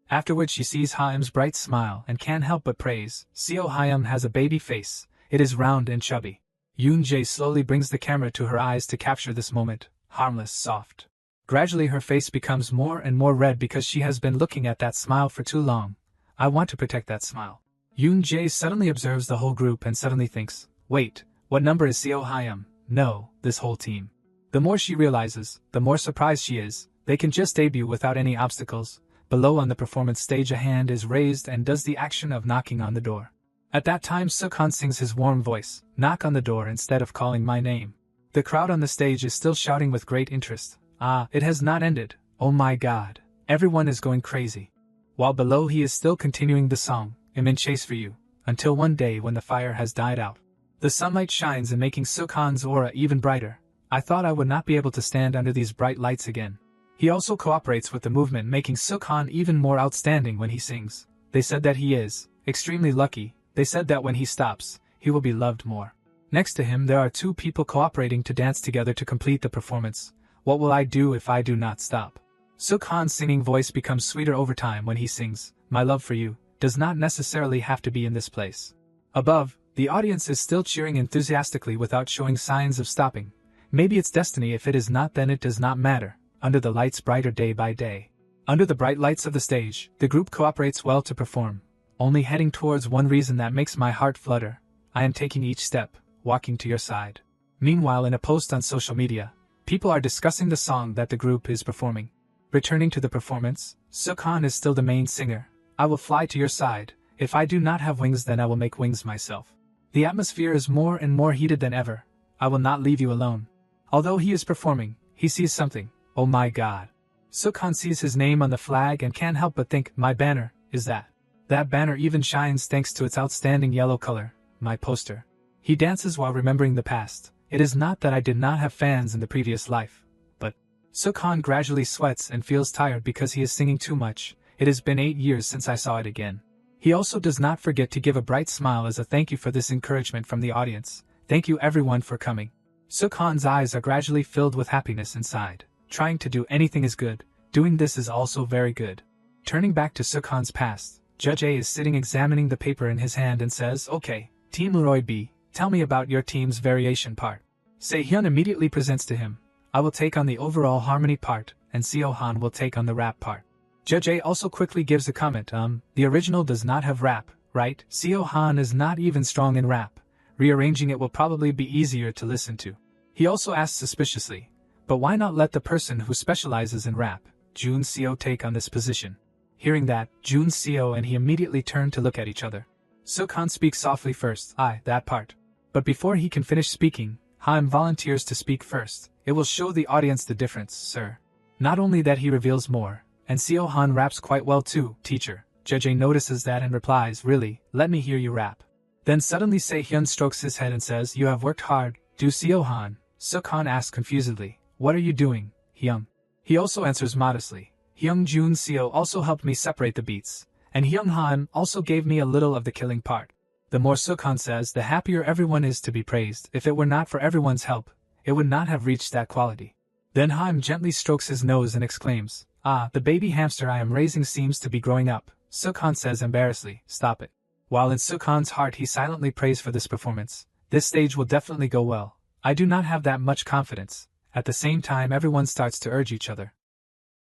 Afterwards she sees Haim's bright smile and can't help but praise. Seo Haim has a baby face. It is round and chubby. Yoon Jae slowly brings the camera to her eyes to capture this moment. Harmless, soft. Gradually her face becomes more and more red because she has been looking at that smile for too long. I want to protect that smile. Yoon Jae suddenly observes the whole group and suddenly thinks, wait, what number is Seo Haim? No, this whole team. The more she realizes, the more surprised she is. They can just debut without any obstacles. Below on the performance stage a hand is raised and does the action of knocking on the door. At that time Sukhan sings his warm voice, knock on the door instead of calling my name. The crowd on the stage is still shouting with great interest. Ah, it has not ended. Oh my god. Everyone is going crazy. While below he is still continuing the song, I'm in chase for you, until one day when the fire has died out. The sunlight shines and making Sukhan's aura even brighter. I thought I would not be able to stand under these bright lights again. He also cooperates with the movement, making Sukhan even more outstanding when he sings. They said that he is extremely lucky. They said that when he stops, he will be loved more. Next to him there are 2 people cooperating to dance together to complete the performance. What will I do if I do not stop? Sukhan's singing voice becomes sweeter over time when he sings, my love for you, does not necessarily have to be in this place. Above, the audience is still cheering enthusiastically without showing signs of stopping. Maybe it's destiny. If it is not, then it does not matter. Under the lights brighter day by day. Under the bright lights of the stage, the group cooperates well to perform. Only heading towards one reason that makes my heart flutter. I am taking each step, walking to your side. Meanwhile, in a post on social media, people are discussing the song that the group is performing. Returning to the performance, Sukhan is still the main singer. I will fly to your side. If I do not have wings, then I will make wings myself. The atmosphere is more and more heated than ever. I will not leave you alone. Although he is performing, he sees something. Oh my god. Sukhan sees his name on the flag and can't help but think, my banner, is that? That banner even shines thanks to its outstanding yellow color, my poster. He dances while remembering the past. It is not that I did not have fans in the previous life, but Sukhan gradually sweats and feels tired because he is singing too much. It has been 8 years since I saw it again. He also does not forget to give a bright smile as a thank you for this encouragement from the audience. Thank you everyone for coming. Sukhan's eyes are gradually filled with happiness inside. Trying to do anything is good. Doing this is also very good. Turning back to Sukhan's past, Judge A is sitting examining the paper in his hand and says, okay, Team Leroy B, tell me about your team's variation part. Se-hyun immediately presents to him. I will take on the overall harmony part, and Seo Han will take on the rap part. Judge A also quickly gives a comment, the original does not have rap, right? Seo Han is not even strong in rap. Rearranging it will probably be easier to listen to. He also asks suspiciously, but why not let the person who specializes in rap, Jun Seo, take on this position? Hearing that, Jun Seo and he immediately turn to look at each other. Sukhan speaks softly first, that part. But before he can finish speaking, Haim volunteers to speak first. It will show the audience the difference, sir. Not only that, he reveals more, and Seo Han raps quite well too, teacher. Judge A notices that and replies, really, let me hear you rap. Then suddenly Se-hyun strokes his head and says, you have worked hard, do Seo Han? Sukhan asks confusedly, what are you doing, Hyung? He also answers modestly, Hyung Jun Seo also helped me separate the beats, and Hyung Han also gave me a little of the killing part. The more Sukhan says, the happier everyone is to be praised. If it were not for everyone's help, it would not have reached that quality. Then Haim gently strokes his nose and exclaims, the baby hamster I am raising seems to be growing up. Sukhan says embarrassedly, stop it. While in Sukhan's heart he silently prays for this performance. This stage will definitely go well. I do not have that much confidence. At the same time everyone starts to urge each other.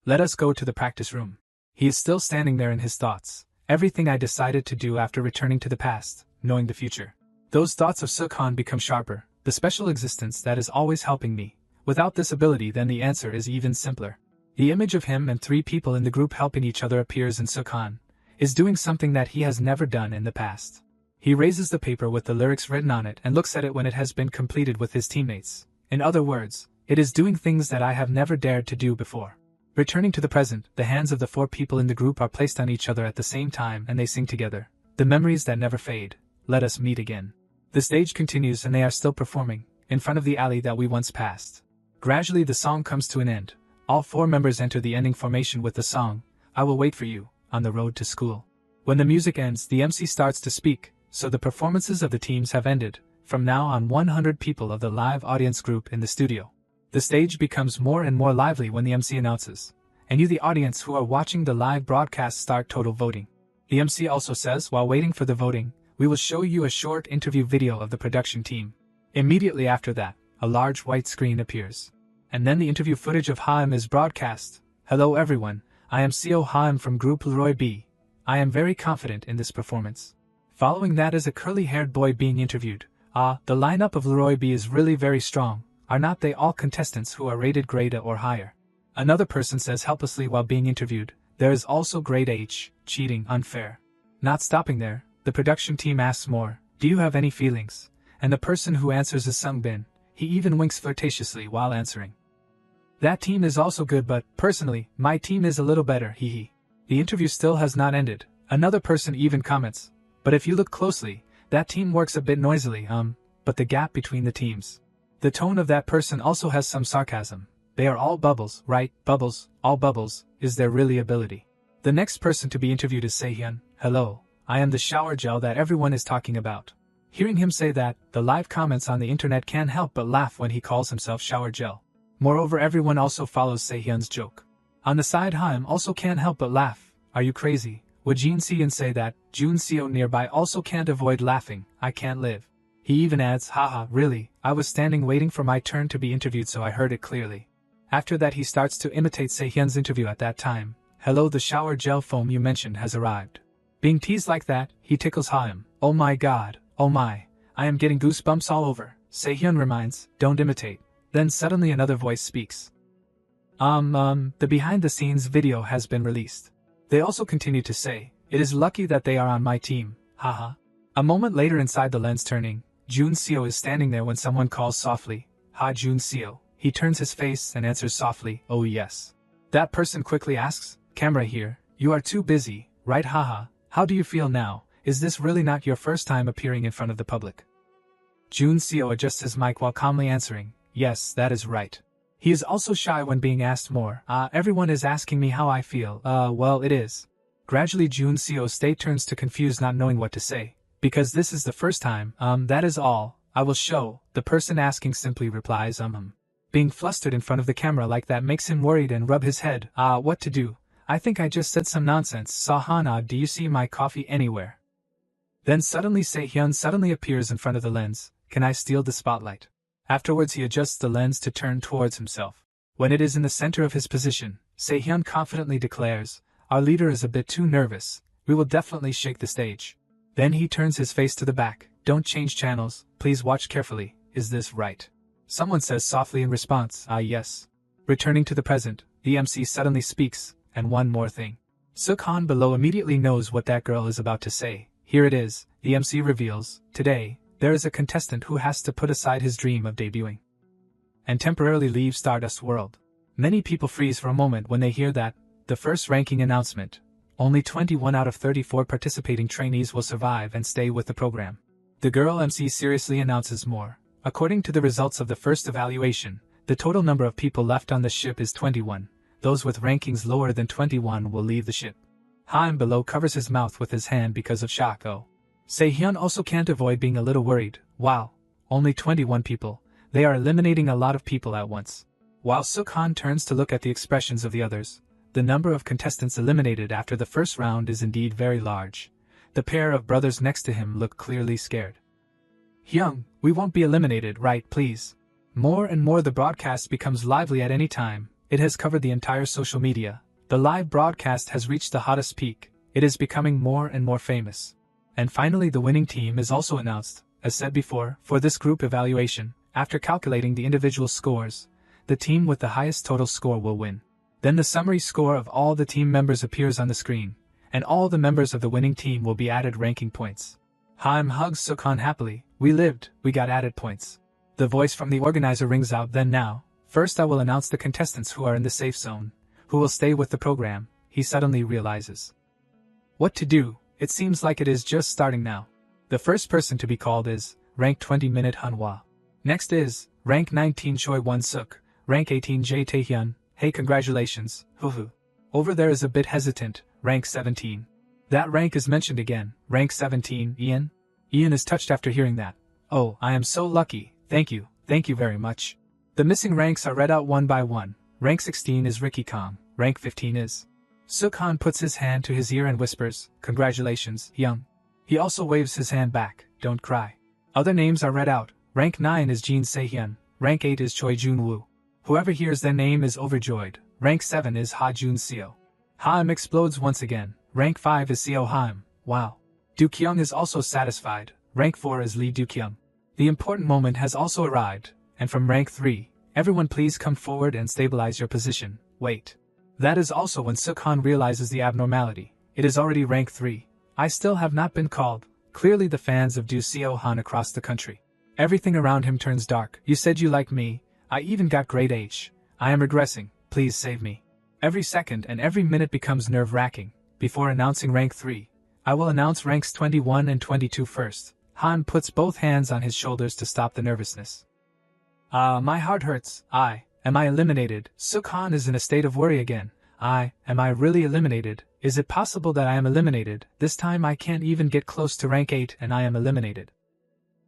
Let us go to the practice room. He is still standing there in his thoughts. Everything I decided to do after returning to the past, knowing the future. Those thoughts of Sukhan become sharper, the special existence that is always helping me. Without this ability, then the answer is even simpler. The image of him and 3 people in the group helping each other appears in Sukhan, is doing something that he has never done in the past. He raises the paper with the lyrics written on it and looks at it when it has been completed with his teammates. In other words, it is doing things that I have never dared to do before. Returning to the present, the hands of the 4 people in the group are placed on each other at the same time and they sing together. The memories that never fade, let us meet again. The stage continues and they are still performing, in front of the alley that we once passed. Gradually the song comes to an end. All 4 members enter the ending formation with the song, I Will Wait For You, on the road to school. When the music ends, the MC starts to speak, so the performances of the teams have ended. From now on, 100 people of the live audience group in the studio. The stage becomes more and more lively when the MC announces, and you the audience who are watching the live broadcast start total voting. The MC also says, while waiting for the voting, we will show you a short interview video of the production team. Immediately after that, a large white screen appears. And then the interview footage of Haim is broadcast. Hello everyone, I am CO Haim from Group Leroy B. I am very confident in this performance. Following that is a curly-haired boy being interviewed. The lineup of Leroy B is really very strong. Are not they all contestants who are rated grade A or higher? Another person says helplessly while being interviewed, there is also grade H, cheating, unfair. Not stopping there, the production team asks more, do you have any feelings? And the person who answers is Sung Bin. He even winks flirtatiously while answering. That team is also good, but, personally, my team is a little better, hee. The interview still has not ended. Another person even comments, but if you look closely, that team works a bit noisily, but the gap between the teams. The tone of that person also has some sarcasm. They are all bubbles, right? Bubbles, all bubbles, is their really ability. The next person to be interviewed is Sehyun. Hello, I am the shower gel that everyone is talking about. Hearing him say that, the live comments on the internet can't help but laugh when he calls himself shower gel. Moreover, everyone also follows Sehyun's joke. On the side, Haim also can't help but laugh. Are you crazy? Would Jin Seon say that? Jun Seo nearby also can't avoid laughing. I can't live. He even adds, haha, really, I was standing waiting for my turn to be interviewed so I heard it clearly. After that he starts to imitate Sehyun's interview at that time. Hello, the shower gel foam you mentioned has arrived. Being teased like that, he tickles Haim. Oh my god, oh my, I am getting goosebumps all over. Sehyun reminds, don't imitate. Then suddenly another voice speaks. The behind-the-scenes video has been released. They also continue to say, it is lucky that they are on my team, haha. A moment later inside the lens turning, Jun Seo is standing there when someone calls softly, Ha Jun Seo. He turns his face and answers softly, oh yes. That person quickly asks, camera here, you are too busy, right haha, how do you feel now, is this really not your first time appearing in front of the public? Jun Seo adjusts his mic while calmly answering, yes, that is right. He is also shy when being asked more. Everyone is asking me how I feel. Well, it is. Gradually Jun Seo's state turns to confused, not knowing what to say. Because this is the first time, that is all, I will show, the person asking simply replies, Being flustered in front of the camera like that makes him worried and rub his head. What to do? I think I just said some nonsense. Sahana, do you see my coffee anywhere? Then suddenly Sehyun suddenly appears in front of the lens. Can I steal the spotlight? Afterwards he adjusts the lens to turn towards himself. When it is in the center of his position, Sehyun confidently declares, our leader is a bit too nervous, we will definitely shake the stage. Then he turns his face to the back, don't change channels, please watch carefully, is this right? Someone says softly in response, yes. Returning to the present, the MC suddenly speaks, and one more thing. Sukhan below immediately knows what that girl is about to say. Here it is, the MC reveals, today, there is a contestant who has to put aside his dream of debuting and temporarily leave Stardust World. Many people freeze for a moment when they hear that, the first ranking announcement. Only 21 out of 34 participating trainees will survive and stay with the program. The girl MC seriously announces more. According to the results of the first evaluation, the total number of people left on the ship is 21. Those with rankings lower than 21 will leave the ship. Haim below covers his mouth with his hand because of shock. Sehyun also can't avoid being a little worried. Wow, only 21 people. They are eliminating a lot of people at once. While Sukhan turns to look at the expressions of the others, the number of contestants eliminated after the first round is indeed very large. The pair of brothers next to him look clearly scared. Hyung, we won't be eliminated, right, please? More and more the broadcast becomes lively at any time. It has covered the entire social media. The live broadcast has reached the hottest peak. It is becoming more and more famous. And finally the winning team is also announced. As said before, for this group evaluation, after calculating the individual scores, the team with the highest total score will win. Then the summary score of all the team members appears on the screen, and all the members of the winning team will be added ranking points. Haim hugs Sukhan happily. We lived, we got added points. The voice from the organizer rings out. Then now, first I will announce the contestants who are in the safe zone, who will stay with the program. He suddenly realizes what to do. It seems like it is just starting now. The first person to be called is rank 20 Minute Manhwa. Next is rank 19 Choi Won Suk, rank 18 Jae Taehyun. Hey, congratulations, hoo. Over there is a bit hesitant, rank 17. That rank is mentioned again, rank 17, Ian? Ian is touched after hearing that. Oh, I am so lucky, thank you very much. The missing ranks are read out one by one. Rank 16 is Ricky Kong, rank 15 is. Sukhan puts his hand to his ear and whispers, congratulations, Young. He also waves his hand back, don't cry. Other names are read out. Rank 9 is Jin Se-hyun, rank 8 is Choi Jun-woo. Whoever hears their name is overjoyed. Rank 7 is Ha Jun-seo. Haim explodes once again. Rank 5 is Seo Haim. Wow. Do-kyung is also satisfied. Rank 4 is Lee Do-kyung. The important moment has also arrived, and from rank 3, everyone please come forward and stabilize your position. Wait. That is also when Sukhan realizes the abnormality. It is already rank 3. I still have not been called. Clearly the fans of Do Seo Han across the country. Everything around him turns dark. You said you like me. I even got grade H. I am regressing. Please save me. Every second and every minute becomes nerve-wracking. Before announcing rank 3, I will announce ranks 21 and 22 first. Han puts both hands on his shoulders to stop the nervousness. My heart hurts. Am I eliminated? Sukhan is in a state of worry again. Am I really eliminated? Is it possible that I am eliminated? This time I can't even get close to rank 8 and I am eliminated.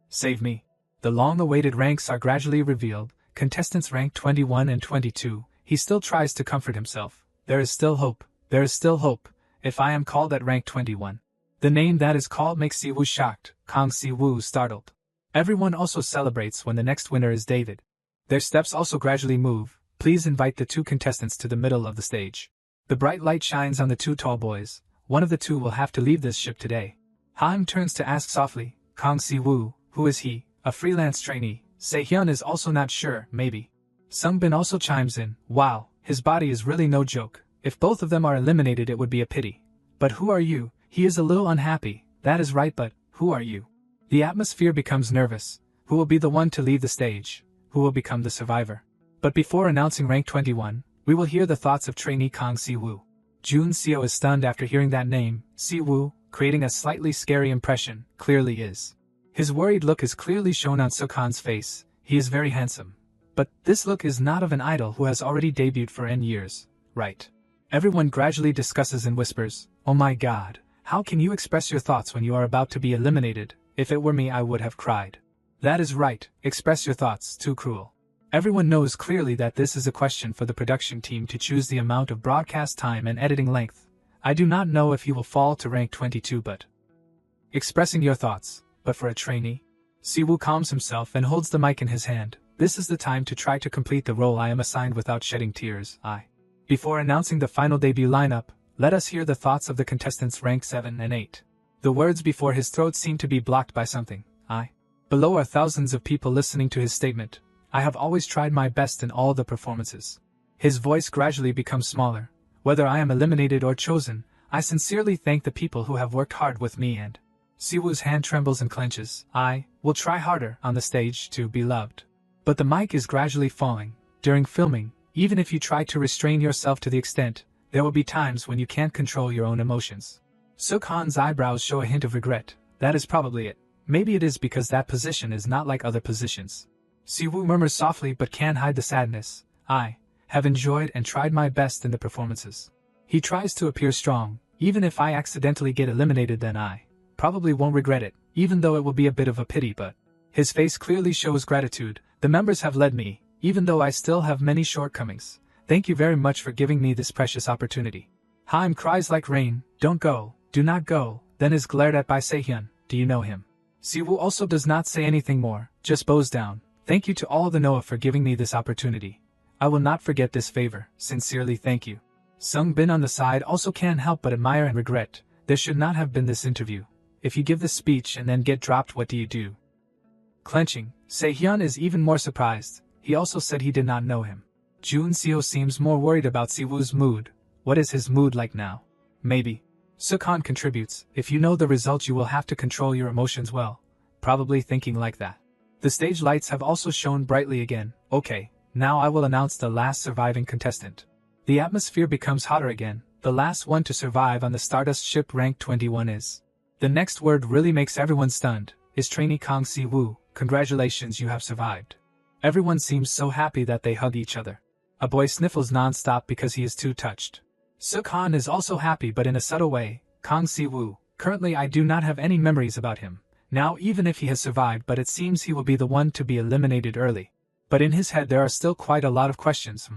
Save me. The long-awaited ranks are gradually revealed. Contestants rank 21 and 22. He still tries to comfort himself. There is still hope. There is still hope. If I am called at rank 21. The name that is called makes Si-woo shocked, Kang Si-woo startled. Everyone also celebrates when the next winner is David. Their steps also gradually move. Please invite the two contestants to the middle of the stage. The bright light shines on the two tall boys. One of the two will have to leave this ship today. Haim turns to ask softly, Kang Si-woo, who is he? A freelance trainee. Se-hyun is also not sure, maybe. Sung-bin also chimes in, wow, his body is really no joke. If both of them are eliminated it would be a pity. But who are you? He is a little unhappy. That is right, but who are you? The atmosphere becomes nervous. Who will be the one to leave the stage? Who will become the survivor? But before announcing rank 21, we will hear the thoughts of trainee Kang Si-woo. Jun Seo is stunned after hearing that name. Si-woo, creating a slightly scary impression, clearly is. His worried look is clearly shown on Sukhan's face. He is very handsome. But this look is not of an idol who has already debuted for N years, right? Everyone gradually discusses and whispers, oh my god, how can you express your thoughts when you are about to be eliminated? If it were me I would have cried. That is right, express your thoughts, too cruel. Everyone knows clearly that this is a question for the production team to choose the amount of broadcast time and editing length. I do not know if you will fall to rank 22 but expressing your thoughts, but for a trainee? Si-woo calms himself and holds the mic in his hand. This is the time to try to complete the role I am assigned without shedding tears. Before announcing the final debut lineup, let us hear the thoughts of the contestants rank 7 and 8. The words before his throat seem to be blocked by something. Below are thousands of people listening to his statement. I have always tried my best in all the performances. His voice gradually becomes smaller. Whether I am eliminated or chosen, I sincerely thank the people who have worked hard with me and Si-woo's hand trembles and clenches. I will try harder on the stage to be loved. But the mic is gradually falling. During filming, even if you try to restrain yourself to the extent, there will be times when you can't control your own emotions. Sukhan's eyebrows show a hint of regret. That is probably it. Maybe it is because that position is not like other positions. Si-woo murmurs softly but can't hide the sadness. I have enjoyed and tried my best in the performances. He tries to appear strong. Even if I accidentally get eliminated then I probably won't regret it, even though it will be a bit of a pity, but his face clearly shows gratitude. The members have led me, even though I still have many shortcomings. Thank you very much for giving me this precious opportunity. Haim cries like rain, don't go, do not go, then is glared at by Se-hyun. Do you know him? Si-woo also does not say anything more, just bows down. Thank you to all the Noah for giving me this opportunity. I will not forget this favor, sincerely thank you. Sung-bin on the side also can't help but admire and regret. There should not have been this interview. If you give this speech and then get dropped, what do you do? Clenching, Se-hyun is even more surprised. He also said he did not know him. Jun Seo seems more worried about Siwoo's mood. What is his mood like now? Maybe. Sukhan contributes, if you know the result you will have to control your emotions well. Probably thinking like that. The stage lights have also shone brightly again. Okay, now I will announce the last surviving contestant. The atmosphere becomes hotter again. The last one to survive on the Stardust ship rank 21 is. The next word really makes everyone stunned, is trainee Kang Si-woo. Congratulations, you have survived. Everyone seems so happy that they hug each other. A boy sniffles non-stop because he is too touched. Sukhan is also happy but in a subtle way. Kang Si-woo, currently I do not have any memories about him. Now even if he has survived, but it seems he will be the one to be eliminated early. But in his head there are still quite a lot of questions.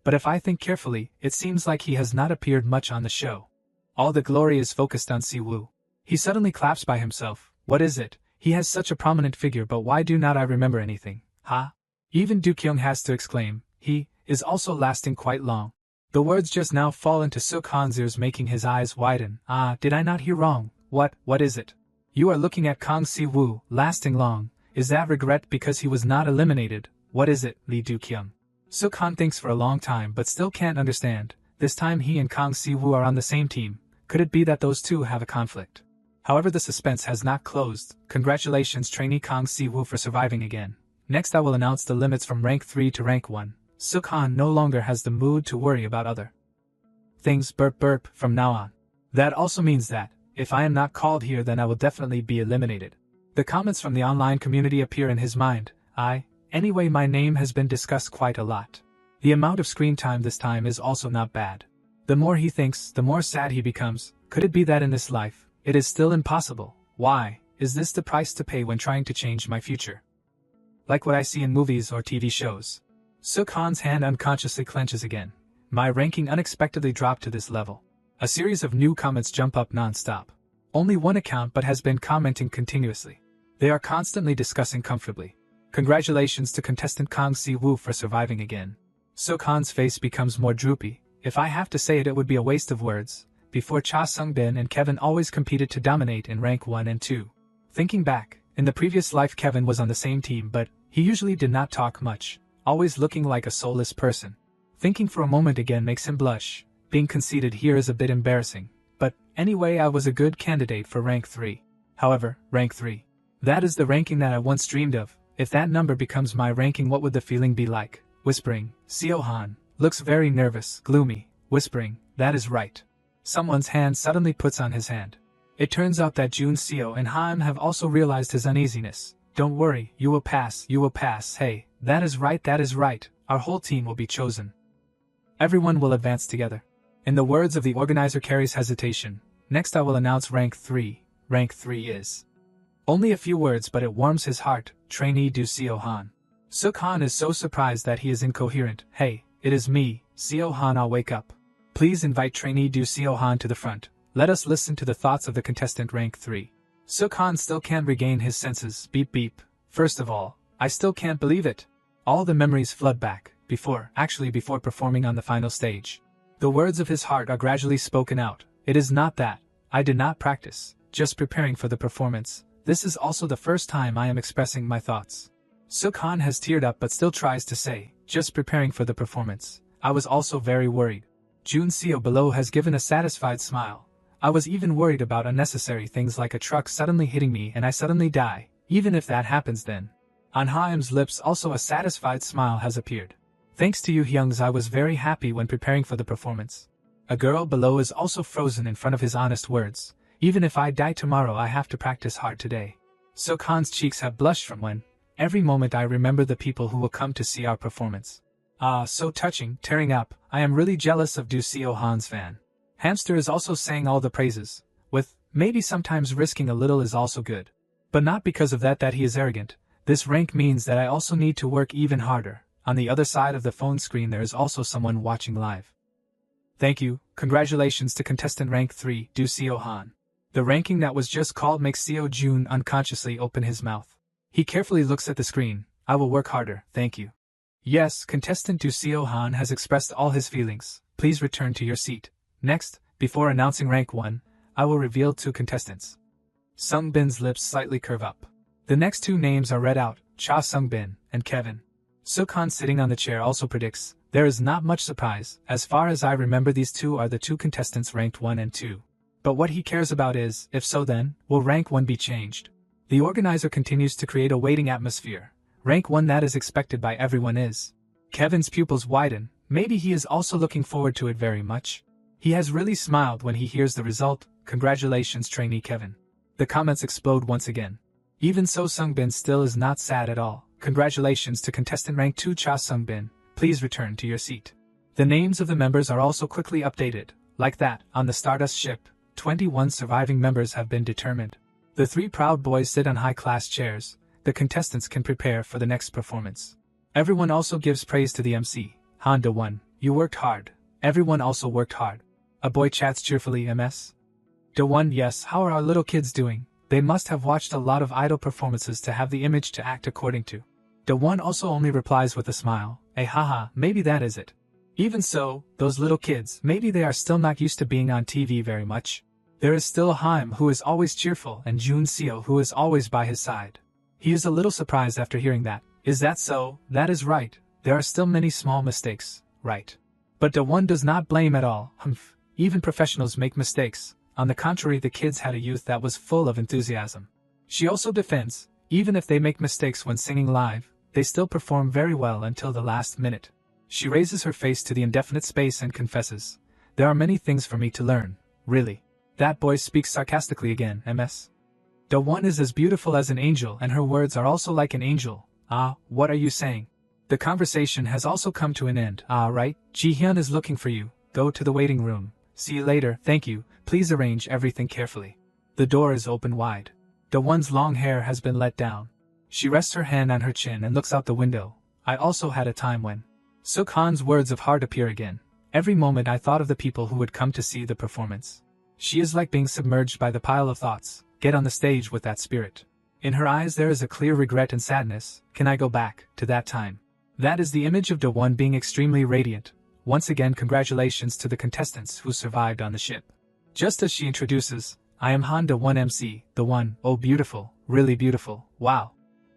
But if I think carefully, it seems like he has not appeared much on the show. All the glory is focused on Si-woo. He suddenly claps by himself. What is it? He has such a prominent figure, but why do not I remember anything? Huh? Even Do-kyung has to exclaim. He is also lasting quite long. The words just now fall into Sukhan's ears, making his eyes widen. Ah, did I not hear wrong? What is it? You are looking at Kang Si-woo, lasting long. Is that regret because he was not eliminated? What is it, Lee Do-kyung? Sukhan thinks for a long time but still can't understand. This time he and Kang Si-woo are on the same team. Could it be that those two have a conflict? However, the suspense has not closed. Congratulations trainee Kang Si-woo for surviving again. Next I will announce the limits from rank 3 to rank 1. Sukhan no longer has the mood to worry about other things burp from now on. That also means that, if I am not called here then I will definitely be eliminated. The comments from the online community appear in his mind. Anyway, my name has been discussed quite a lot. The amount of screen time this time is also not bad. The more he thinks, the more sad he becomes. Could it be that in this life, it is still impossible? Why, is this the price to pay when trying to change my future? Like what I see in movies or TV shows. Sukhan's hand unconsciously clenches again. My ranking unexpectedly dropped to this level. A series of new comments jump up non-stop. Only one account but has been commenting continuously. They are constantly discussing comfortably. Congratulations to contestant Kang Si-woo for surviving again. Sukhan's face becomes more droopy. If I have to say it, it would be a waste of words. Before, Cha Sung-bin and Kevin always competed to dominate in rank 1 and 2. Thinking back, in the previous life Kevin was on the same team but he usually did not talk much, always looking like a soulless person. Thinking for a moment again makes him blush. Being conceited here is a bit embarrassing. But anyway, I was a good candidate for rank 3. However, rank 3. That is the ranking that I once dreamed of. If that number becomes my ranking, what would the feeling be like? Whispering, Seo-han looks very nervous, gloomy, whispering, that is right. Someone's hand suddenly puts on his hand. It turns out that Jun Seo and Han have also realized his uneasiness. Don't worry, you will pass, hey, that is right, our whole team will be chosen. Everyone will advance together. In the words of the organizer carries hesitation. Next I will announce rank 3. Rank 3 is. Only a few words but it warms his heart, trainee Do Seo-han. Sukhan is so surprised that he is incoherent. Hey, it is me, Seo-han, I'll wake up. Please invite trainee Do Seo-han to the front. Let us listen to the thoughts of the contestant rank 3. Sukhan still can't regain his senses. Beep beep. First of all, I still can't believe it. All the memories flood back, before performing on the final stage. The words of his heart are gradually spoken out. It is not that I did not practice, just preparing for the performance. This is also the first time I am expressing my thoughts. Sukhan has teared up but still tries to say, just preparing for the performance. I was also very worried. Jun Seo below has given a satisfied smile. I was even worried about unnecessary things like a truck suddenly hitting me and I suddenly die, even if that happens then. On Haim's lips also a satisfied smile has appeared. Thanks to you Hyungs, I was very happy when preparing for the performance. A girl below is also frozen in front of his honest words. Even if I die tomorrow I have to practice hard today. Sukhan's cheeks have blushed from when, every moment I remember the people who will come to see our performance. Ah, so touching, tearing up, I am really jealous of Do Seo-han's fan. Hamster is also saying all the praises, with, maybe sometimes risking a little is also good. But not because of that he is arrogant. This rank means that I also need to work even harder. On the other side of the phone screen there is also someone watching live. Thank you, congratulations to contestant rank 3, Do Seo-han. The ranking that was just called makes Seo-jun unconsciously open his mouth. He carefully looks at the screen. I will work harder, thank you. Yes, contestant Do Seo-han has expressed all his feelings. Please return to your seat. Next, before announcing rank 1, I will reveal 2 contestants. Sungbin's lips slightly curve up. The next 2 names are read out, Cha Sungbin and Kevin. Sukhan sitting on the chair also predicts, there is not much surprise, as far as I remember these 2 are the 2 contestants ranked 1 and 2. But what he cares about is, if so then, will rank 1 be changed? The organizer continues to create a waiting atmosphere. Rank 1 that is expected by everyone is. Kevin's pupils widen, maybe he is also looking forward to it very much. He has really smiled when he hears the result, congratulations trainee Kevin. The comments explode once again. Even so Sungbin still is not sad at all. Congratulations to contestant rank 2 Cha Sungbin, please return to your seat. The names of the members are also quickly updated. Like that, on the Stardust ship, 21 surviving members have been determined. The 3 proud boys sit on high-class chairs. The contestants can prepare for the next performance. Everyone also gives praise to the MC. Han Da-won, you worked hard. Everyone also worked hard. A boy chats cheerfully, MS. Da-won, yes, how are our little kids doing? They must have watched a lot of idol performances to have the image to act according to. Da-won also only replies with a smile, haha, maybe that is it. Even so, those little kids, maybe they are still not used to being on TV very much. There is still Haim who is always cheerful and Jun Seo who is always by his side. He is a little surprised after hearing that. Is that so? That is right. There are still many small mistakes, right? But Da-won does not blame at all. Humph. Even professionals make mistakes. On the contrary, the kids had a youth that was full of enthusiasm. She also defends, even if they make mistakes when singing live, they still perform very well until the last minute. She raises her face to the indefinite space and confesses, there are many things for me to learn, really. That boy speaks sarcastically again, MS. Da-won is as beautiful as an angel and her words are also like an angel. Ah, what are you saying? The conversation has also come to an end. Ah, right, Ji-hyun is looking for you. Go to the waiting room. See you later, thank you, please arrange everything carefully. The door is open wide. Da-won's long hair has been let down. She rests her hand on her chin and looks out the window. I also had a time when Sukhan's words of heart appear again. Every moment I thought of the people who would come to see the performance. She is like being submerged by the pile of thoughts. Get on the stage with that spirit. In her eyes there is a clear regret and sadness. Can I go back to that time? That is the image of Da-won being extremely radiant. Once again congratulations to the contestants who survived on the ship. Just as she introduces, I am Han Da-won MC, the one, oh beautiful, really beautiful, wow.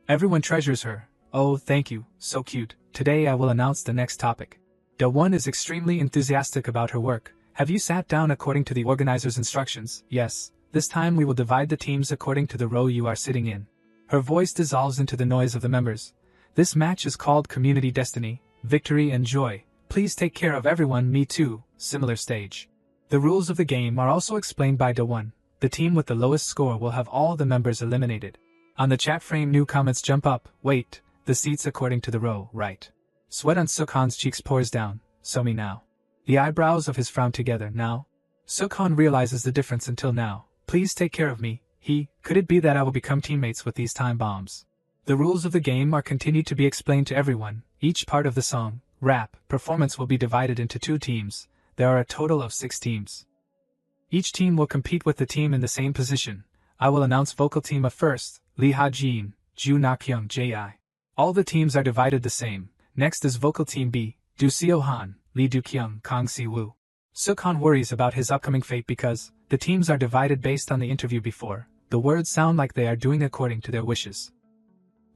Everyone treasures her. Oh thank you, so cute. Today I will announce the next topic. Da-won is extremely enthusiastic about her work. Have you sat down according to the organizer's instructions? Yes. This time we will divide the teams according to the row you are sitting in. Her voice dissolves into the noise of the members. This match is called Community Destiny, Victory and Joy. Please take care of everyone, me too, similar stage. The rules of the game are also explained by Da-won. The team with the lowest score will have all the members eliminated. On the chat frame new comments jump up, wait, the seats according to the row, right. Sweat on Sukhan's cheeks pours down, so me now. The eyebrows of his frown together, now. Sukhan realizes the difference until now. Please take care of me, could it be that I will become teammates with these time bombs? The rules of the game are continued to be explained to everyone. Each part of the song, rap, performance will be divided into 2 teams. There are a total of 6 teams. Each team will compete with the team in the same position. I will announce vocal team of first, Lee Ha-jin, Ju Na-kyung Ji. All the teams are divided the same. Next is vocal team B, Do Seo-han, Lee Do-kyung, Kang Si-woo. Sukhan worries about his upcoming fate because the teams are divided based on the interview before. The words sound like they are doing according to their wishes.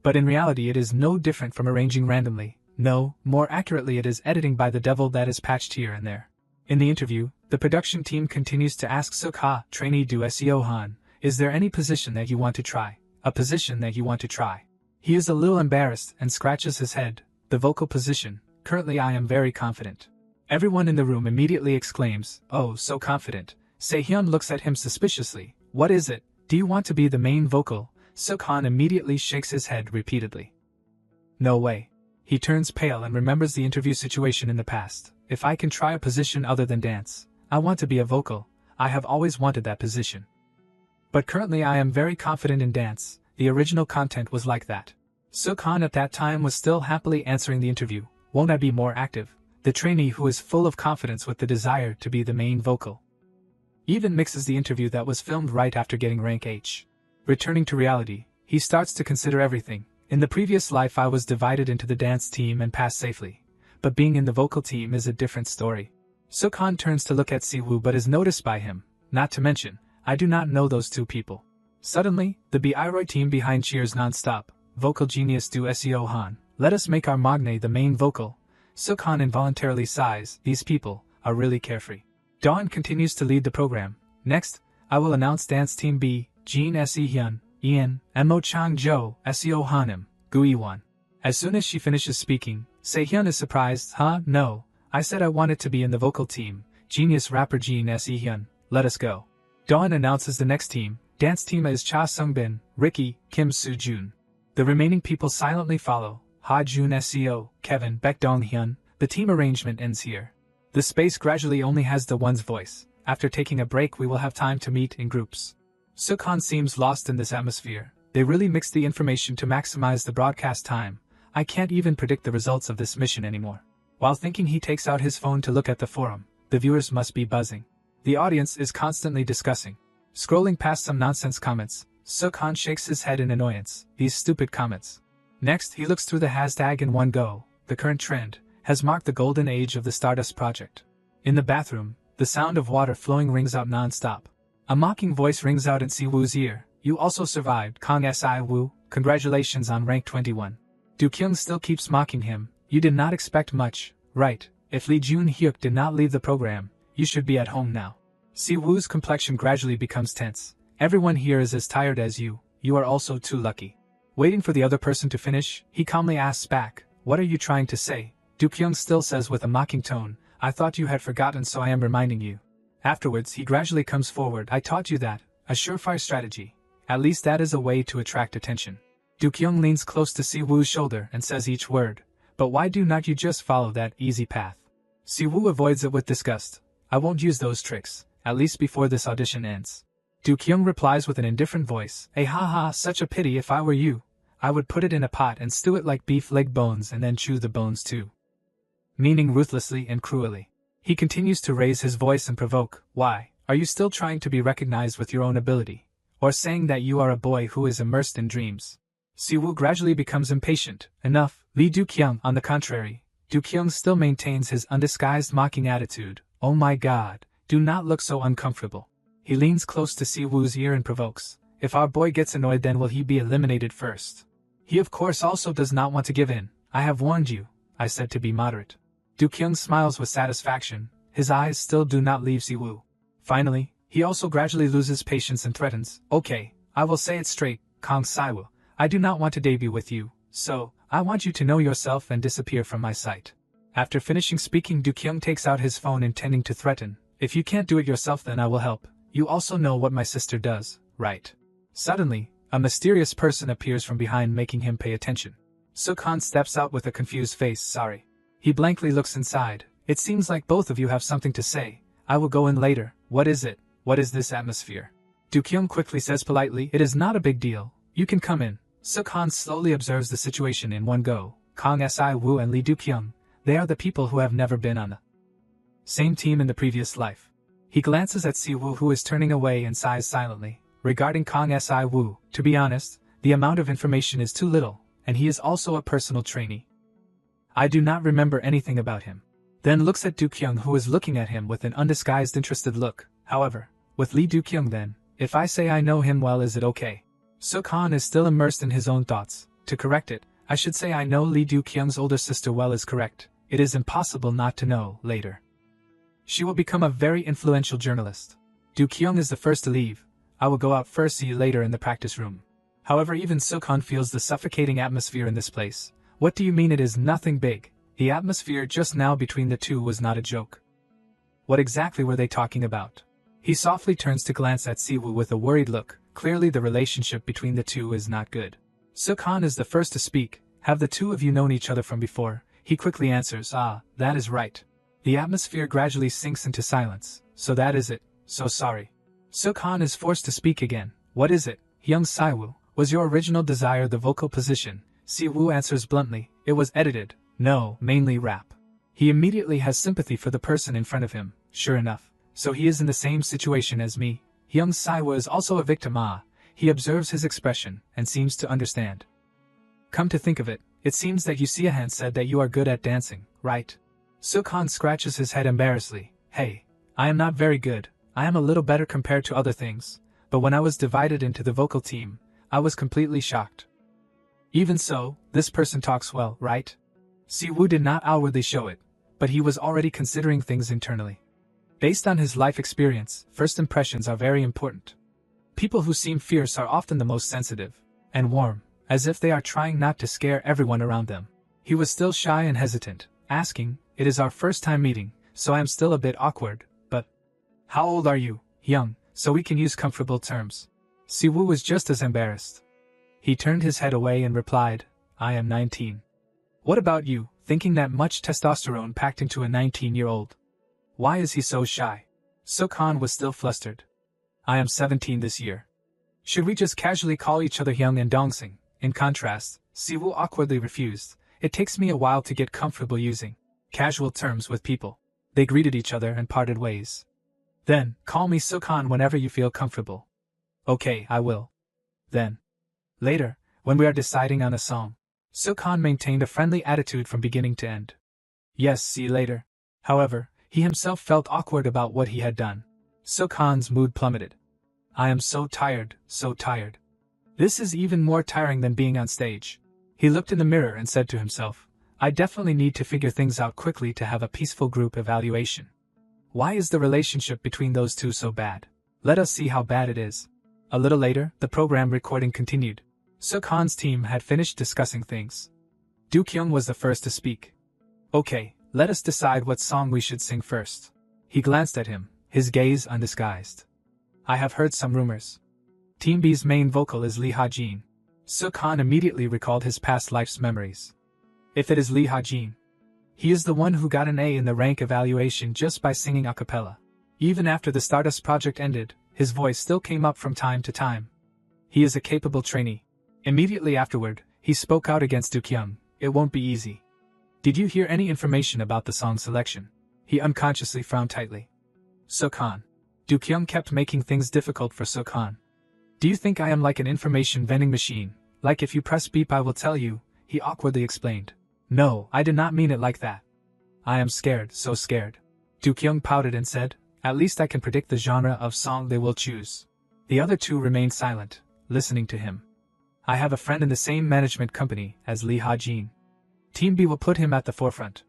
But in reality it is no different from arranging randomly. No, more accurately it is editing by the devil that is patched here and there. In the interview, the production team continues to ask Sukha, trainee Do Seo-han, is there any position that you want to try? A position that you want to try. He is a little embarrassed and scratches his head. The vocal position, currently I am very confident. Everyone in the room immediately exclaims, oh, so confident. Se-hyun looks at him suspiciously. What is it? Do you want to be the main vocal? Sukhan immediately shakes his head repeatedly. No way. He turns pale and remembers the interview situation in the past. If I can try a position other than dance, I want to be a vocal. I have always wanted that position. But currently I am very confident in dance. The original content was like that. Sukhan at that time was still happily answering the interview. Won't I be more active? The trainee who is full of confidence with the desire to be the main vocal. Even mixes the interview that was filmed right after getting rank H. Returning to reality, he starts to consider everything. In the previous life I was divided into the dance team and passed safely. But being in the vocal team is a different story. Sukhan turns to look at Si-woo but is noticed by him. Not to mention, I do not know those two people. Suddenly, the Biroy team behind cheers non-stop. Vocal genius do Seo Han. Let us make our Magne the main vocal. Sukhan involuntarily sighs. These people are really carefree. Dawn continues to lead the program. Next, I will announce Dance Team B, Jin Se Hyun, Ian, and Mo Chang Jo, Seo Hanim, Gui Won. As soon as she finishes speaking, Se-hyun is surprised. Huh? No, I said I wanted to be in the vocal team. Genius rapper Jin Se-hyun, let us go. Dawn announces the next team. Dance team is Cha Sung-bin, Ricky, Kim Soo-jun. The remaining people silently follow. Ha Jun Seo, Kevin, Baek Dong-hyun. The team arrangement ends here. The space gradually only has the one's voice. After taking a break we will have time to meet in groups. Sukhan seems lost in this atmosphere. They really mix the information to maximize the broadcast time. I can't even predict the results of this mission anymore. While thinking, he takes out his phone to look at the forum. The viewers must be buzzing. The audience is constantly discussing. Scrolling past some nonsense comments, Sukhan shakes his head in annoyance. These stupid comments. Next, he looks through the hashtag in one go. The current trend has marked the golden age of the Stardust project. In the bathroom, the sound of water flowing rings out non-stop. A mocking voice rings out in Si-woo's ear. You also survived, Kang Si-woo. Congratulations on rank 21. Do-kyung still keeps mocking him. You did not expect much, right? If Lee Jun-hyuk did not leave the program, you should be at home now. Si-woo's complexion gradually becomes tense. Everyone here is as tired as you. You are also too lucky. Waiting for the other person to finish, he calmly asks back, what are you trying to say? Do-kyung still says with a mocking tone, I thought you had forgotten, so I am reminding you. Afterwards he gradually comes forward. I taught you that. A surefire strategy. At least that is a way to attract attention. Do-kyung leans close to Si-woo's shoulder and says each word. But why do not you just follow that easy path? Si-woo avoids it with disgust. I won't use those tricks, at least before this audition ends. Do-kyung replies with an indifferent voice. Haha, such a pity. If I were you, I would put it in a pot and stew it like beef leg bones and then chew the bones too. Meaning ruthlessly and cruelly. He continues to raise his voice and provoke. Why, are you still trying to be recognized with your own ability? Or saying that you are a boy who is immersed in dreams? Si-woo gradually becomes impatient. Enough. Lee Do-kyung, on the contrary. Do-kyung still maintains his undisguised mocking attitude. Oh my god, do not look so uncomfortable. He leans close to Si-woo's ear and provokes. If our boy gets annoyed, then will he be eliminated first? He of course also does not want to give in. I have warned you, I said to be moderate. Do-kyung smiles with satisfaction. His eyes still do not leave Si-woo. Finally, he also gradually loses patience and threatens. Okay, I will say it straight, Kang Si-woo. I do not want to debut with you, so I want you to know yourself and disappear from my sight. After finishing speaking, Do-kyung takes out his phone intending to threaten. If you can't do it yourself, then I will help. You also know what my sister does, right? Suddenly, a mysterious person appears from behind, making him pay attention. Sukhan steps out with a confused face. Sorry. He blankly looks inside. It seems like both of you have something to say. I will go in later. What is it? What is this atmosphere? Do-kyung quickly says politely, it is not a big deal. You can come in. Sukhan slowly observes the situation in one go. Kang Si-woo and Lee Do-kyung. They are the people who have never been on the same team in the previous life. He glances at Si-woo, who is turning away, and sighs silently. Regarding Kang Si-woo, to be honest, the amount of information is too little, and he is also a personal trainee. I do not remember anything about him. Then looks at Do-kyung, who is looking at him with an undisguised interested look. However, with Lee Do-kyung, then, if I say I know him well, is it okay? Sukhan is still immersed in his own thoughts. To correct it, I should say I know Lee Do-kyung's older sister well is correct. It is impossible not to know later. She will become a very influential journalist. Do-kyung is the first to leave. I will go out first, see you later in the practice room. However, even Sukhan feels the suffocating atmosphere in this place. What do you mean it is nothing big? The atmosphere just now between the two was not a joke. What exactly were they talking about? He softly turns to glance at Si-woo with a worried look. Clearly the relationship between the two is not good. Sukhan is the first to speak. Have the two of you known each other from before? He quickly answers, that is right. The atmosphere gradually sinks into silence. So that is it. So sorry. Sukhan is forced to speak again. What is it? Young Si-woo, was your original desire the vocal position? Si-woo answers bluntly, it was edited. No, mainly rap. He immediately has sympathy for the person in front of him. Sure enough. So he is in the same situation as me. Young Si-woo is also a victim. He observes his expression and seems to understand. Come to think of it, it seems that Yusiahan said that you are good at dancing, right? Sukhan scratches his head embarrassedly. Hey, I am not very good. I am a little better compared to other things, but when I was divided into the vocal team, I was completely shocked. Even so, this person talks well, right? Siwoo did not outwardly show it, but he was already considering things internally. Based on his life experience, first impressions are very important. People who seem fierce are often the most sensitive and warm, as if they are trying not to scare everyone around them. He was still shy and hesitant, asking, "It is our first time meeting, so I am still a bit awkward, but..." "How old are you?" "Young, so we can use comfortable terms." Siwoo was just as embarrassed. He turned his head away and replied, "I am 19. What about you?" Thinking that much testosterone packed into a 19-year-old. Why is he so shy? Sukhan was still flustered. "I am 17 this year. Should we just casually call each other Hyung and Dongsing?" In contrast, Siwoo awkwardly refused. "It takes me a while to get comfortable using casual terms with people." They greeted each other and parted ways. "Then, call me Sukhan whenever you feel comfortable." "Okay, I will." Then, later, when we are deciding on a song, Sukhan maintained a friendly attitude from beginning to end. "Yes, see you later." However, he himself felt awkward about what he had done. Sukhan's mood plummeted. "I am so tired, so tired. This is even more tiring than being on stage." He looked in the mirror and said to himself, "I definitely need to figure things out quickly to have a peaceful group evaluation. Why is the relationship between those two so bad? Let us see how bad it is." A little later, the program recording continued. Sukhan's team had finished discussing things. Do-kyung was the first to speak. "Okay, let us decide what song we should sing first." He glanced at him, his gaze undisguised. "I have heard some rumors. Team B's main vocal is Lee Ha-jin." Sukhan immediately recalled his past life's memories. If it is Lee Ha-jin, he is the one who got an A in the rank evaluation just by singing a cappella. Even after the Stardust project ended, his voice still came up from time to time. He is a capable trainee. Immediately afterward, he spoke out against Do-kyung. "It won't be easy. Did you hear any information about the song selection?" He unconsciously frowned tightly. Sukhan. Do-kyung kept making things difficult for Sukhan. "Do you think I am like an information vending machine? Like if you press beep I will tell you," he awkwardly explained. "No, I did not mean it like that. I am scared, so scared." Do-kyung pouted and said, "At least I can predict the genre of song they will choose." The other two remained silent, listening to him. "I have a friend in the same management company as Lee Ha-jin. Team B will put him at the forefront."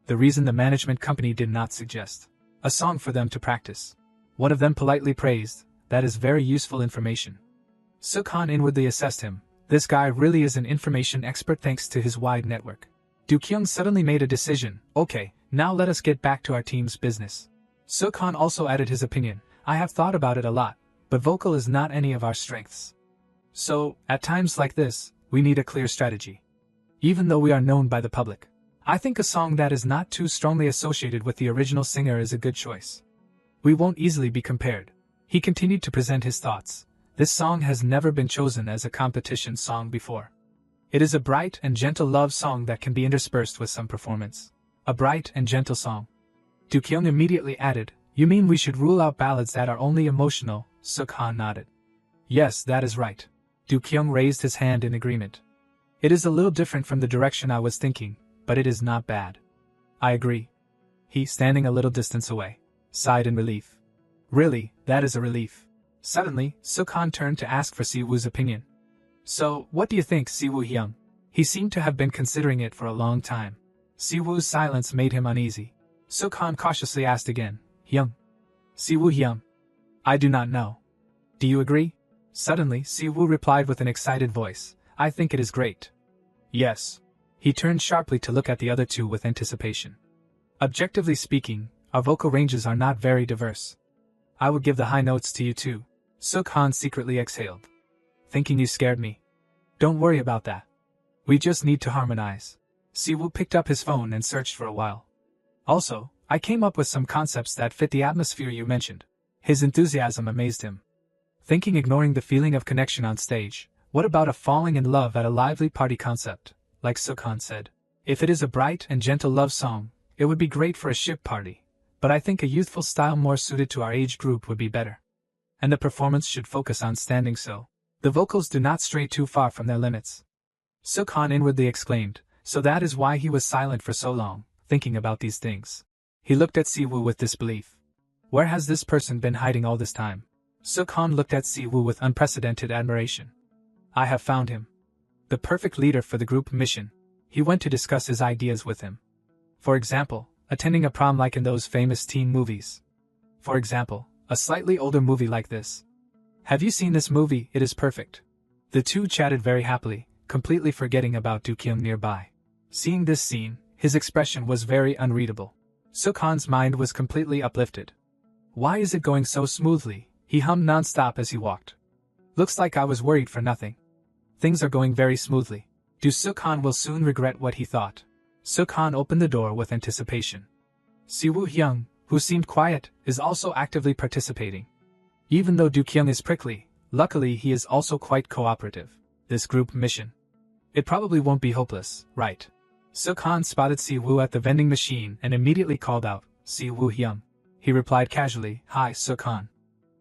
The reason the management company did not suggest a song for them to practice. One of them politely praised, "That is very useful information." Sukhan inwardly assessed him. This guy really is an information expert thanks to his wide network. Do-kyung suddenly made a decision. "Okay, now let us get back to our team's business." Sukhan also added his opinion. "I have thought about it a lot, but vocal is not any of our strengths. So, at times like this, we need a clear strategy. Even though we are known by the public, I think a song that is not too strongly associated with the original singer is a good choice. We won't easily be compared." He continued to present his thoughts. "This song has never been chosen as a competition song before. It is a bright and gentle love song that can be interspersed with some performance. A bright and gentle song." Do-kyung immediately added, "You mean we should rule out ballads that are only emotional?" Sukhan nodded. "Yes, that is right." Do-kyung raised his hand in agreement. "It is a little different from the direction I was thinking, but it is not bad." "I agree." He, standing a little distance away, sighed in relief. "Really, that is a relief." Suddenly, Sukhan turned to ask for Siwoo's opinion. "So, what do you think, Siwoo Hyung?" He seemed to have been considering it for a long time. Siwoo's silence made him uneasy. Sukhan cautiously asked again, "Hyung." "Siwoo Hyung. I do not know. Do you agree?" Suddenly, Siwoo replied with an excited voice, "I think it is great." "Yes." He turned sharply to look at the other two with anticipation. "Objectively speaking, our vocal ranges are not very diverse. I would give the high notes to you too." Sukhan secretly exhaled. "Thinking you scared me. Don't worry about that. We just need to harmonize." Siwoo picked up his phone and searched for a while. "Also, I came up with some concepts that fit the atmosphere you mentioned." His enthusiasm amazed him. Thinking ignoring the feeling of connection on stage, what about a falling in love at a lively party concept, like Sukhan said? If it is a bright and gentle love song, it would be great for a ship party, but I think a youthful style more suited to our age group would be better. And the performance should focus on standing so the vocals do not stray too far from their limits. Sukhan inwardly exclaimed, so that is why he was silent for so long, thinking about these things. He looked at Siwoo with disbelief. Where has this person been hiding all this time? Sukhan looked at Siwoo with unprecedented admiration. I have found him. The perfect leader for the group mission. He went to discuss his ideas with him. For example, attending a prom like in those famous teen movies. For example, a slightly older movie like this. Have you seen this movie? It is perfect. The two chatted very happily, completely forgetting about Do-kyung nearby. Seeing this scene, his expression was very unreadable. Sukhan's mind was completely uplifted. Why is it going so smoothly? He hummed non-stop as he walked. Looks like I was worried for nothing. Things are going very smoothly. Sukhan will soon regret what he thought. Sukhan opened the door with anticipation. Siwoo Hyung, who seemed quiet, is also actively participating. Even though Do-kyung is prickly, luckily he is also quite cooperative. This group mission. It probably won't be hopeless, right? Sukhan spotted Siwoo at the vending machine and immediately called out, Siwoo Hyung. He replied casually, Hi Sukhan.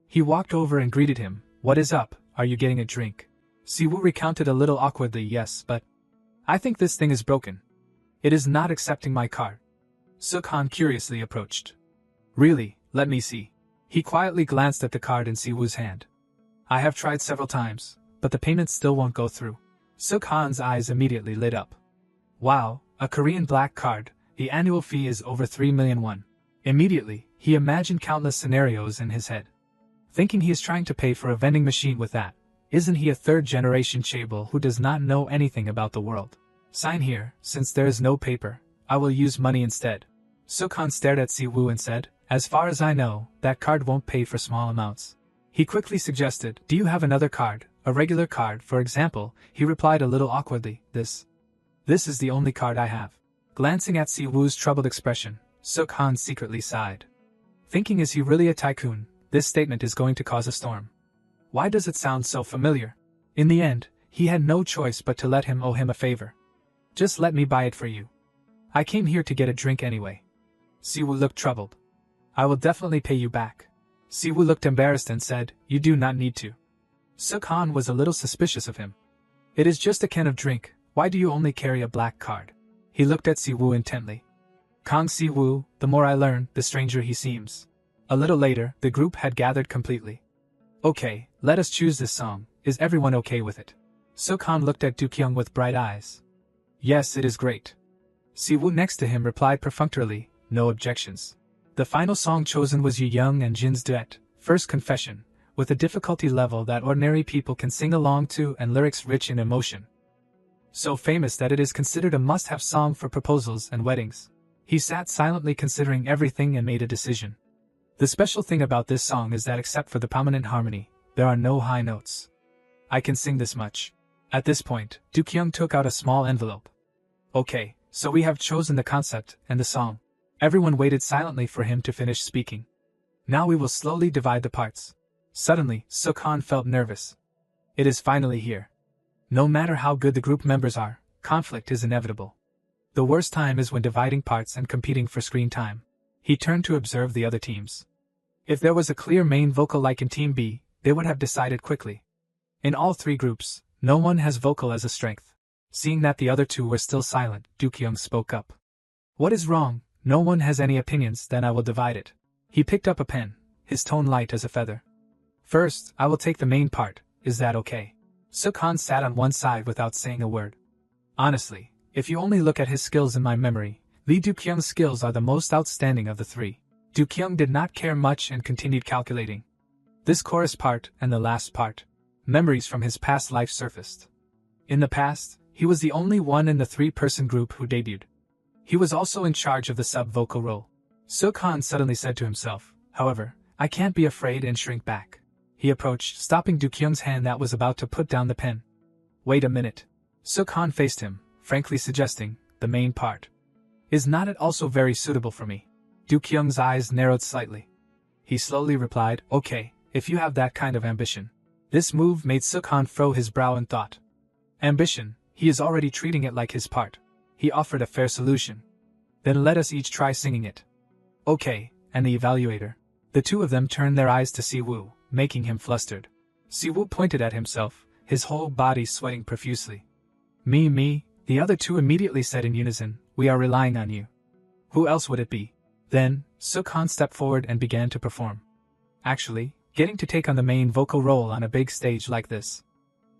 He walked over and greeted him. What is up, are you getting a drink? Siwoo recounted a little awkwardly, yes, but I think this thing is broken. It is not accepting my card. Sukhan curiously approached. Really, let me see. He quietly glanced at the card in Siwoo's hand. I have tried several times, but the payment still won't go through. Sukhan's eyes immediately lit up. Wow, a Korean black card, the annual fee is over 3 million won. Immediately, he imagined countless scenarios in his head. Thinking he is trying to pay for a vending machine with that. Isn't he a third-generation chaebol who does not know anything about the world? Sign here, since there is no paper, I will use money instead. Sukhan stared at Siwoo and said, As far as I know, that card won't pay for small amounts. He quickly suggested, Do you have another card, a regular card, for example? He replied a little awkwardly, This is the only card I have. Glancing at Siwoo's troubled expression, Sukhan secretly sighed. Thinking, is he really a tycoon? This statement is going to cause a storm. Why does it sound so familiar? In the end, he had no choice but to let him owe him a favor. Just let me buy it for you. I came here to get a drink anyway. Siwoo looked troubled. I will definitely pay you back. Siwoo looked embarrassed and said, You do not need to. Sukhan was a little suspicious of him. It is just a can of drink, why do you only carry a black card? He looked at Siwoo intently. Kang Siwoo, the more I learn, the stranger he seems. A little later, the group had gathered completely. Okay, let us choose this song, is everyone okay with it? Sukhan looked at Do-kyung with bright eyes. Yes, it is great. Siwoo next to him replied perfunctorily, no objections. The final song chosen was Yu Young and Jin's duet, First Confession, with a difficulty level that ordinary people can sing along to and lyrics rich in emotion. So famous that it is considered a must-have song for proposals and weddings. He sat silently considering everything and made a decision. The special thing about this song is that except for the prominent harmony, there are no high notes. I can sing this much. At this point, Do-kyung took out a small envelope. Okay, so we have chosen the concept and the song. Everyone waited silently for him to finish speaking. Now we will slowly divide the parts. Suddenly, Sukhan felt nervous. It is finally here. No matter how good the group members are, conflict is inevitable. The worst time is when dividing parts and competing for screen time. He turned to observe the other teams. If there was a clear main vocal like in Team B, they would have decided quickly. In all three groups, no one has vocal as a strength. Seeing that the other two were still silent, Do-kyung spoke up. What is wrong? No one has any opinions, then I will divide it. He picked up a pen, his tone light as a feather. First, I will take the main part, is that okay? Sukhan sat on one side without saying a word. Honestly, if you only look at his skills in my memory, Lee Do-kyung's skills are the most outstanding of the three. Do-kyung did not care much and continued calculating. This chorus part and the last part. Memories from his past life surfaced. In the past, he was the only one in the three-person group who debuted. He was also in charge of the sub-vocal role. Sukhan suddenly said to himself, however, I can't be afraid and shrink back. He approached, stopping Do-kyung's hand that was about to put down the pen. Wait a minute. Sukhan faced him, frankly suggesting, the main part. Is not it also very suitable for me? Do-kyung's eyes narrowed slightly. He slowly replied, okay, if you have that kind of ambition. This move made Sukhan furrow his brow in thought. Ambition, he is already treating it like his part. He offered a fair solution. Then let us each try singing it. Okay, and the evaluator. The two of them turned their eyes to Siwoo, making him flustered. Siwoo pointed at himself, his whole body sweating profusely. Me, the other two immediately said in unison, we are relying on you. Who else would it be? Then, Suk-han stepped forward and began to perform. Actually, getting to take on the main vocal role on a big stage like this.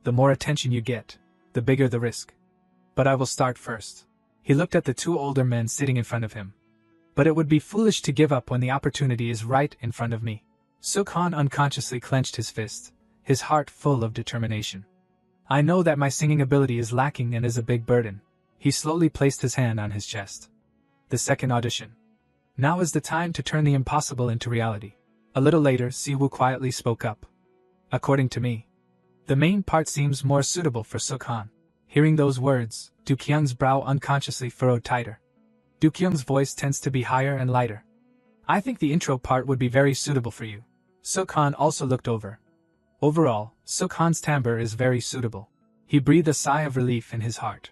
The more attention you get, the bigger the risk. But I will start first. He looked at the two older men sitting in front of him. But it would be foolish to give up when the opportunity is right in front of me. Suk-han unconsciously clenched his fist, his heart full of determination. I know that my singing ability is lacking and is a big burden. He slowly placed his hand on his chest. The second audition. Now is the time to turn the impossible into reality. A little later, Siwoo quietly spoke up. According to me, the main part seems more suitable for Suk-han. Hearing those words, Do-kyung's brow unconsciously furrowed tighter. Do-kyung's voice tends to be higher and lighter. I think the intro part would be very suitable for you. Suk-han also looked over. Overall, Suk-han's timbre is very suitable. He breathed a sigh of relief in his heart.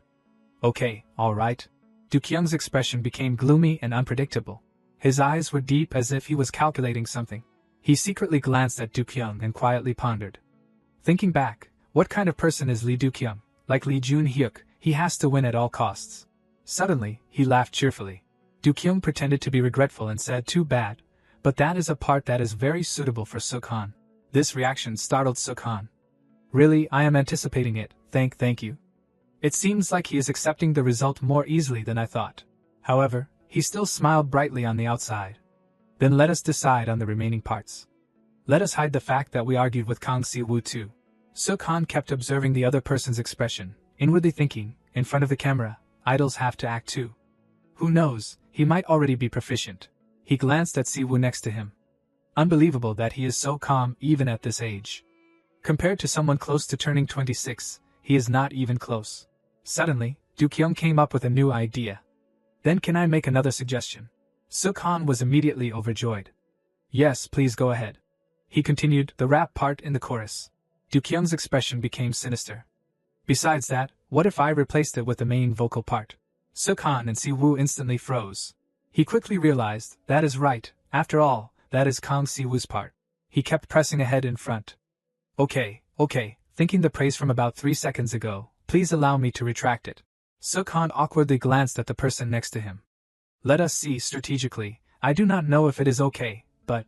Okay, alright. Do-kyung's expression became gloomy and unpredictable. His eyes were deep as if he was calculating something. He secretly glanced at Do-kyung and quietly pondered. Thinking back, what kind of person is Lee Do-kyung? Like Lee Jun-hyuk, he has to win at all costs. Suddenly, he laughed cheerfully. Do-kyung pretended to be regretful and said, too bad, but that is a part that is very suitable for Suk-han. This reaction startled Suk-han. Really, I am anticipating it, thank you. It seems like he is accepting the result more easily than I thought. However, he still smiled brightly on the outside. Then let us decide on the remaining parts. Let us hide the fact that we argued with Kang Si-woo too. Suk-han kept observing the other person's expression, inwardly thinking, in front of the camera, idols have to act too. Who knows, he might already be proficient. He glanced at Si-woo next to him. Unbelievable that he is so calm even at this age. Compared to someone close to turning 26, he is not even close. Suddenly, Do-kyung came up with a new idea. Then can I make another suggestion? Suk-han was immediately overjoyed. Yes, please go ahead. He continued the rap part in the chorus. Do-kyung's expression became sinister. Besides that, what if I replaced it with the main vocal part? Suk-han and Si-woo instantly froze. He quickly realized, that is right, after all, that is Kang Si-woo's part. He kept pressing ahead in front. Okay, thinking the praise from about 3 seconds ago, please allow me to retract it. Suk-han awkwardly glanced at the person next to him. Let us see strategically, I do not know if it is okay, but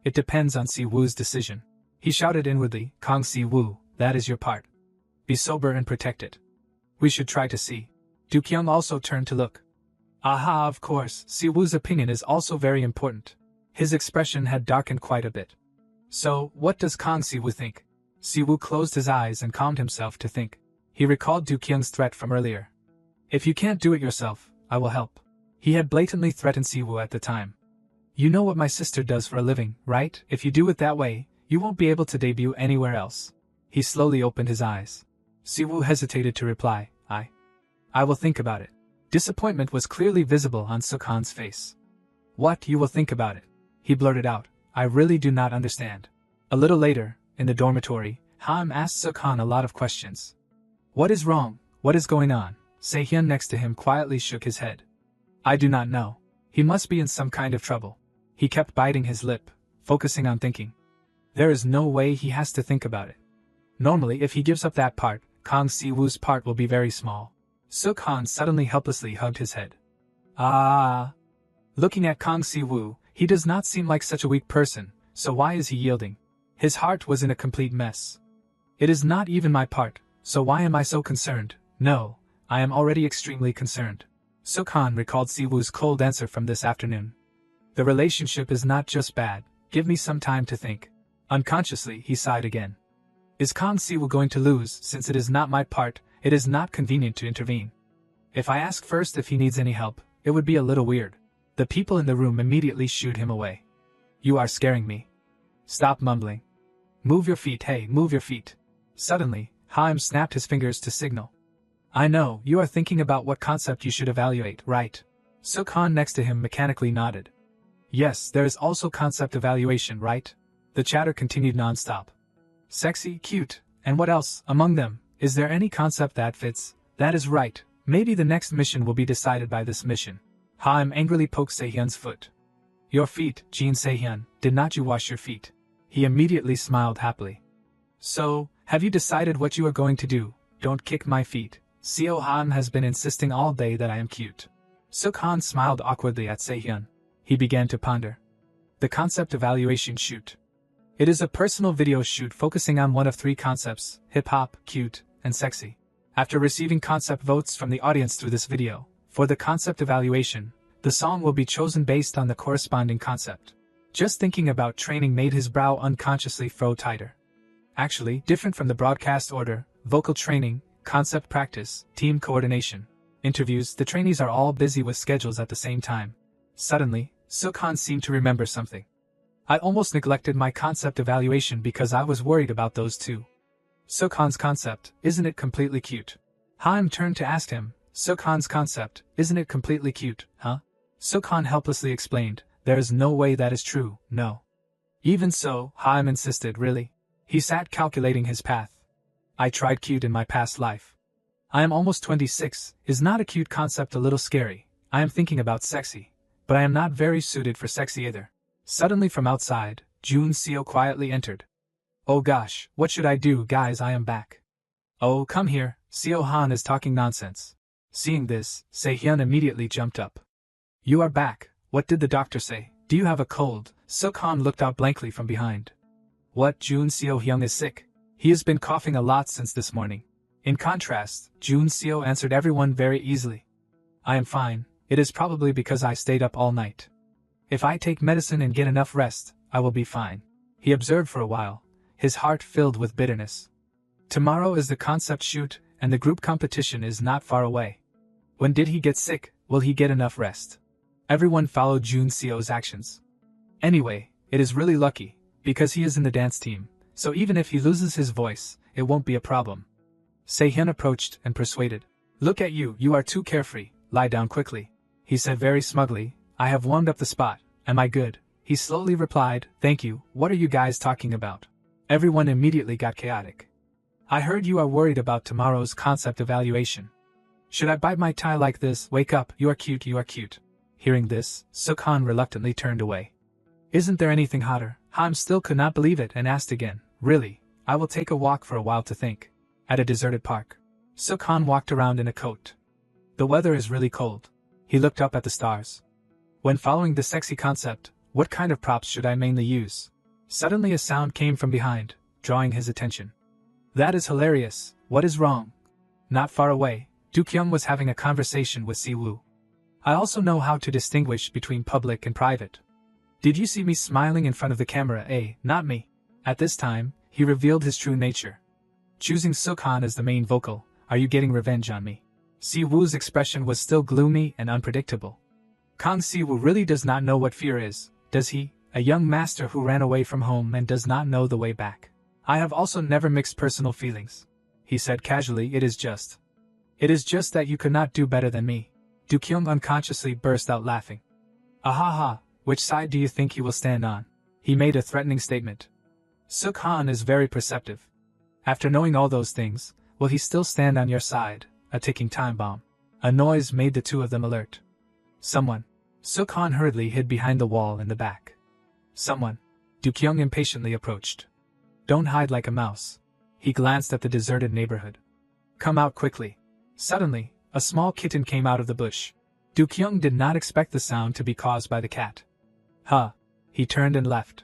it depends on Si-woo's decision. He shouted inwardly, Kang Si-woo, that is your part. Be sober and protect it. We should try to see. Do-kyung also turned to look. Aha, of course, Si-woo's opinion is also very important. His expression had darkened quite a bit. So, what does Kang Si-woo think? Si-woo closed his eyes and calmed himself to think. He recalled Do-kyung's threat from earlier. If you can't do it yourself, I will help. He had blatantly threatened Si-woo at the time. You know what my sister does for a living, right? If you do it that way, you won't be able to debut anywhere else. He slowly opened his eyes. Si-woo hesitated to reply, I will think about it. Disappointment was clearly visible on Suk-han's face. What, you will think about it? He blurted out, I really do not understand. A little later, in the dormitory, Ham asked Suk-han a lot of questions. What is wrong? What is going on? Se-hyun next to him quietly shook his head. I do not know. He must be in some kind of trouble. He kept biting his lip, focusing on thinking. There is no way he has to think about it. Normally if he gives up that part, Kang Si-woo's part will be very small. Suk-han suddenly helplessly hugged his head. Looking at Kang Si-woo, he does not seem like such a weak person, so why is he yielding? His heart was in a complete mess. It is not even my part, so why am I so concerned? No, I am already extremely concerned. Suk-han recalled Si-woo's cold answer from this afternoon. The relationship is not just bad, give me some time to think. Unconsciously, he sighed again. Is Kang Si-woo going to lose? Since it is not my part, it is not convenient to intervene. If I ask first if he needs any help, it would be a little weird. The people in the room immediately shooed him away. You are scaring me. Stop mumbling. Move your feet, hey, move your feet. Suddenly, Haim snapped his fingers to signal. I know, you are thinking about what concept you should evaluate, right? Suk-han next to him mechanically nodded. Yes, there is also concept evaluation, right? The chatter continued non-stop. Sexy, cute, and what else, among them, is there any concept that fits? That is right, maybe the next mission will be decided by this mission. Haim angrily poked Se-hyun's foot. Your feet, Jin Se-hyun, did not you wash your feet? He immediately smiled happily. So, have you decided what you are going to do? Don't kick my feet. Seo Haim has been insisting all day that I am cute. Suk-han smiled awkwardly at Se-hyun. He began to ponder. The concept evaluation shoot. It is a personal video shoot focusing on one of three concepts: hip-hop, cute, and sexy. After receiving concept votes from the audience through this video, for the concept evaluation, the song will be chosen based on the corresponding concept. Just thinking about training made his brow unconsciously frown tighter. Actually, different from the broadcast order, vocal training, concept practice, team coordination, interviews, the trainees are all busy with schedules at the same time. Suddenly, Sukhan seemed to remember something. I almost neglected my concept evaluation because I was worried about those two. Sukhan's concept, isn't it completely cute? Haim turned to ask him, Sukhan's concept, isn't it completely cute, huh? Sukhan helplessly explained, there is no way that is true, no. Even so, Haim insisted, really? He sat calculating his path. I tried cute in my past life. I am almost 26, is not a cute concept a little scary? I am thinking about sexy, but I am not very suited for sexy either. Suddenly from outside, Jun Seo quietly entered. Oh gosh, what should I do, guys? I am back. Oh, come here, Seo Han is talking nonsense. Seeing this, Se-hyun immediately jumped up. You are back, what did the doctor say? Do you have a cold? Sukhan looked out blankly from behind. What, Jun Seo-hyun is sick? He has been coughing a lot since this morning. In contrast, Jun Seo answered everyone very easily. I am fine, it is probably because I stayed up all night. If I take medicine and get enough rest, I will be fine. He observed for a while, his heart filled with bitterness. Tomorrow is the concept shoot, and the group competition is not far away. When did he get sick? Will he get enough rest? Everyone followed Jun Seo's actions. Anyway, it is really lucky, because he is in the dance team, so even if he loses his voice, it won't be a problem. Se-hyun approached and persuaded. Look at you, you are too carefree, lie down quickly. He said very smugly, I have warmed up the spot, am I good? He slowly replied, thank you, what are you guys talking about? Everyone immediately got chaotic. I heard you are worried about tomorrow's concept evaluation. Should I bite my tie like this? Wake up, you are cute, you are cute. Hearing this, Sukhan reluctantly turned away. Isn't there anything hotter? Haim still could not believe it and asked again, really, I will take a walk for a while to think. At a deserted park, Sukhan walked around in a coat. The weather is really cold. He looked up at the stars. When following the sexy concept, what kind of props should I mainly use? Suddenly a sound came from behind, drawing his attention. That is hilarious, what is wrong? Not far away, Dookyung was having a conversation with Si-woo. I also know how to distinguish between public and private. Did you see me smiling in front of the camera? Not me. At this time, he revealed his true nature. Choosing Sukhan as the main vocal, are you getting revenge on me? Si-woo's expression was still gloomy and unpredictable. Kang Si-woo really does not know what fear is, does he? A young master who ran away from home and does not know the way back. I have also never mixed personal feelings. He said casually, it is just that you could not do better than me. Dookyung unconsciously burst out laughing. Ahaha, which side do you think he will stand on? He made a threatening statement. Sukhan is very perceptive. After knowing all those things, will he still stand on your side? A ticking time bomb. A noise made the two of them alert. Someone. Sukhan hurriedly hid behind the wall in the back. Someone. Dookyung impatiently approached. Don't hide like a mouse. He glanced at the deserted neighborhood. Come out quickly. Suddenly, a small kitten came out of the bush. Dookyung did not expect the sound to be caused by the cat. Huh. He turned and left.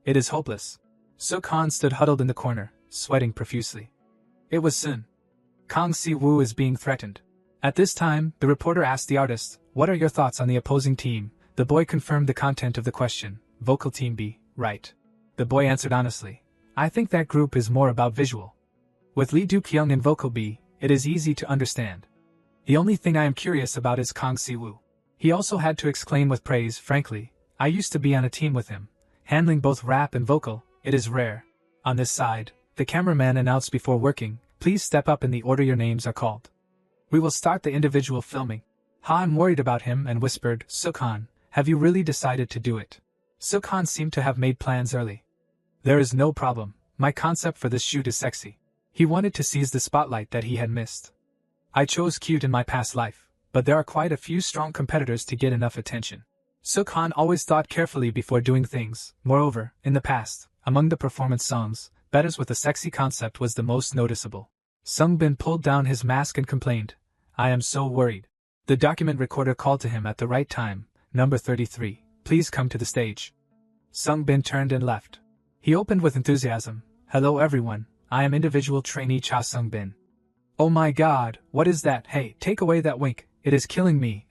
It is hopeless. Sukhan stood huddled in the corner, sweating profusely. It was Sun. Kang Si-woo is being threatened. At this time, the reporter asked the artist, what are your thoughts on the opposing team? The boy confirmed the content of the question, vocal team B, right. The boy answered honestly, I think that group is more about visual. With Lee Dookyung in vocal B, it is easy to understand. The only thing I am curious about is Kang Si-woo. He also had to exclaim with praise, frankly, I used to be on a team with him, handling both rap and vocal, it is rare. On this side, the cameraman announced before working, please step up in the order your names are called. We will start the individual filming. Haim worried about him and whispered, Sukhan, have you really decided to do it? Sukhan seemed to have made plans early. There is no problem, my concept for this shoot is sexy. He wanted to seize the spotlight that he had missed. I chose cute in my past life, but there are quite a few strong competitors to get enough attention. Sukhan always thought carefully before doing things. Moreover, in the past, among the performance songs, Betters with a sexy concept was the most noticeable. Sungbin pulled down his mask and complained, I am so worried. The document recorder called to him at the right time, number 33, please come to the stage. Sung Bin turned and left. He opened with enthusiasm. Hello everyone, I am individual trainee Cha Sung Bin. Oh my god, what is that? Hey, take away that wink, it is killing me,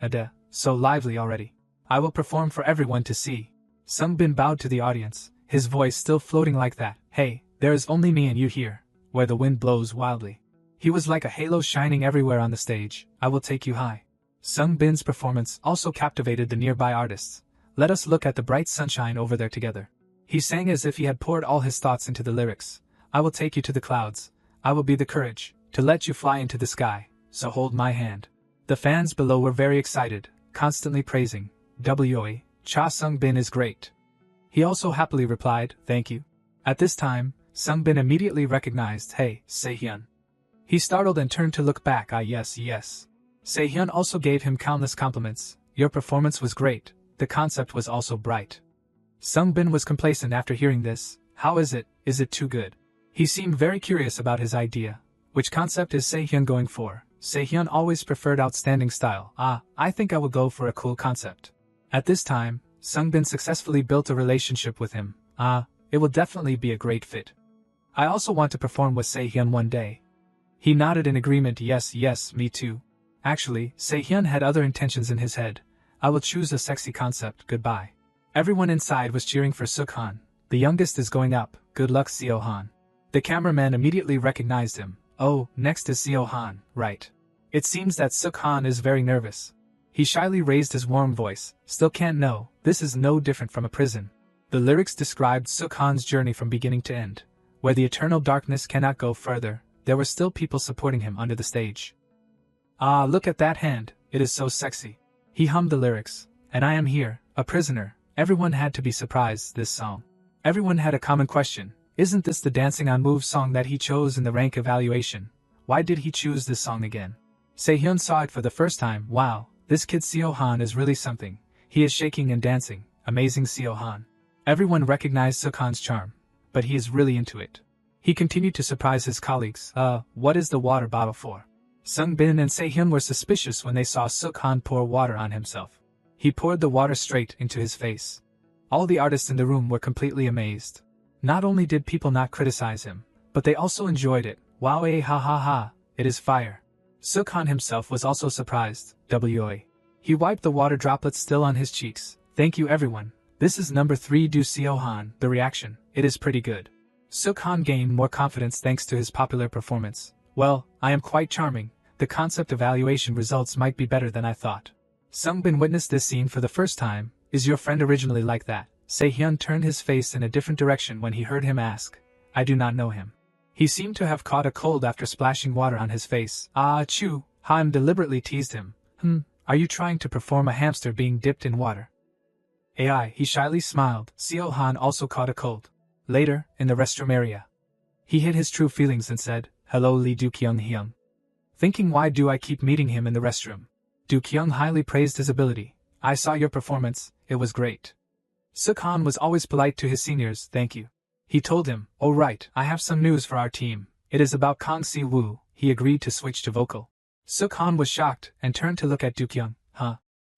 so lively already. I will perform for everyone to see. Sung Bin bowed to the audience, his voice still floating like that. Hey, there is only me and you here, where the wind blows wildly. He was like a halo shining everywhere on the stage. I will take you high. Sung Bin's performance also captivated the nearby artists. Let us look at the bright sunshine over there together. He sang as if he had poured all his thoughts into the lyrics. I will take you to the clouds. I will be the courage to let you fly into the sky, so hold my hand. The fans below were very excited, constantly praising. W.A. Cha Sung Bin is great. He also happily replied, thank you. At this time, Sung Bin immediately recognized, hey, Se-hyun. He startled and turned to look back. Yes. Se-hyun also gave him countless compliments. Your performance was great, the concept was also bright. Sung Bin was complacent after hearing this. How is it? Is it too good? He seemed very curious about his idea. Which concept is Se-hyun going for? Se-hyun always preferred outstanding style. I think I will go for a cool concept. At this time, Sung Bin successfully built a relationship with him. It will definitely be a great fit. I also want to perform with Se-hyun one day. He nodded in agreement. Yes, me too. Actually, Se-hyun had other intentions in his head. I will choose a sexy concept, goodbye. Everyone inside was cheering for Suk-han. The youngest is going up, good luck Seo-han. The cameraman immediately recognized him. Oh, next is Seo-han, right. It seems that Suk-han is very nervous. He shyly raised his warm voice. Still can't know, this is no different from a prison. The lyrics described Suk-han's journey from beginning to end. Where the eternal darkness cannot go further, there were still people supporting him under the stage. Look at that hand, it is so sexy. He hummed the lyrics. And I am here, a prisoner. Everyone had to be surprised, this song. Everyone had a common question. Isn't this the Dancing on Move song that he chose in the rank evaluation? Why did he choose this song again? Se-hyun saw it for the first time. Wow, this kid Seo-han is really something. He is shaking and dancing. Amazing Seo-han. Everyone recognized Suk-han's charm. But he is really into it. He continued to surprise his colleagues. What is the water bottle for? Sung Bin and Se-hyun were suspicious when they saw Suk-han pour water on himself. He poured the water straight into his face. All the artists in the room were completely amazed. Not only did people not criticize him, but they also enjoyed it. Wow, ha, it is fire. Suk-han himself was also surprised. W.A. He wiped the water droplets still on his cheeks. Thank you everyone. This is number 3 do Seo-han. The reaction, it is pretty good. Suk-han gained more confidence thanks to his popular performance. Well, I am quite charming. The concept evaluation results might be better than I thought. Sung Bin witnessed this scene for the first time. Is your friend originally like that? Se-hyun turned his face in a different direction when he heard him ask. I do not know him. He seemed to have caught a cold after splashing water on his face. Achoo! Haim deliberately teased him. Are you trying to perform a hamster being dipped in water? He shyly smiled. Seo-han also caught a cold. Later, in the restroom area. He hid his true feelings and said, Hello Lee Do-kyung-hyung. Thinking why do I keep meeting him in the restroom? Do-kyung highly praised his ability. I saw your performance, it was great. Suk-han was always polite to his seniors, thank you. He told him, oh right, I have some news for our team. It is about Kang Si-woo. He agreed to switch to vocal. Suk-han was shocked and turned to look at Do-kyung.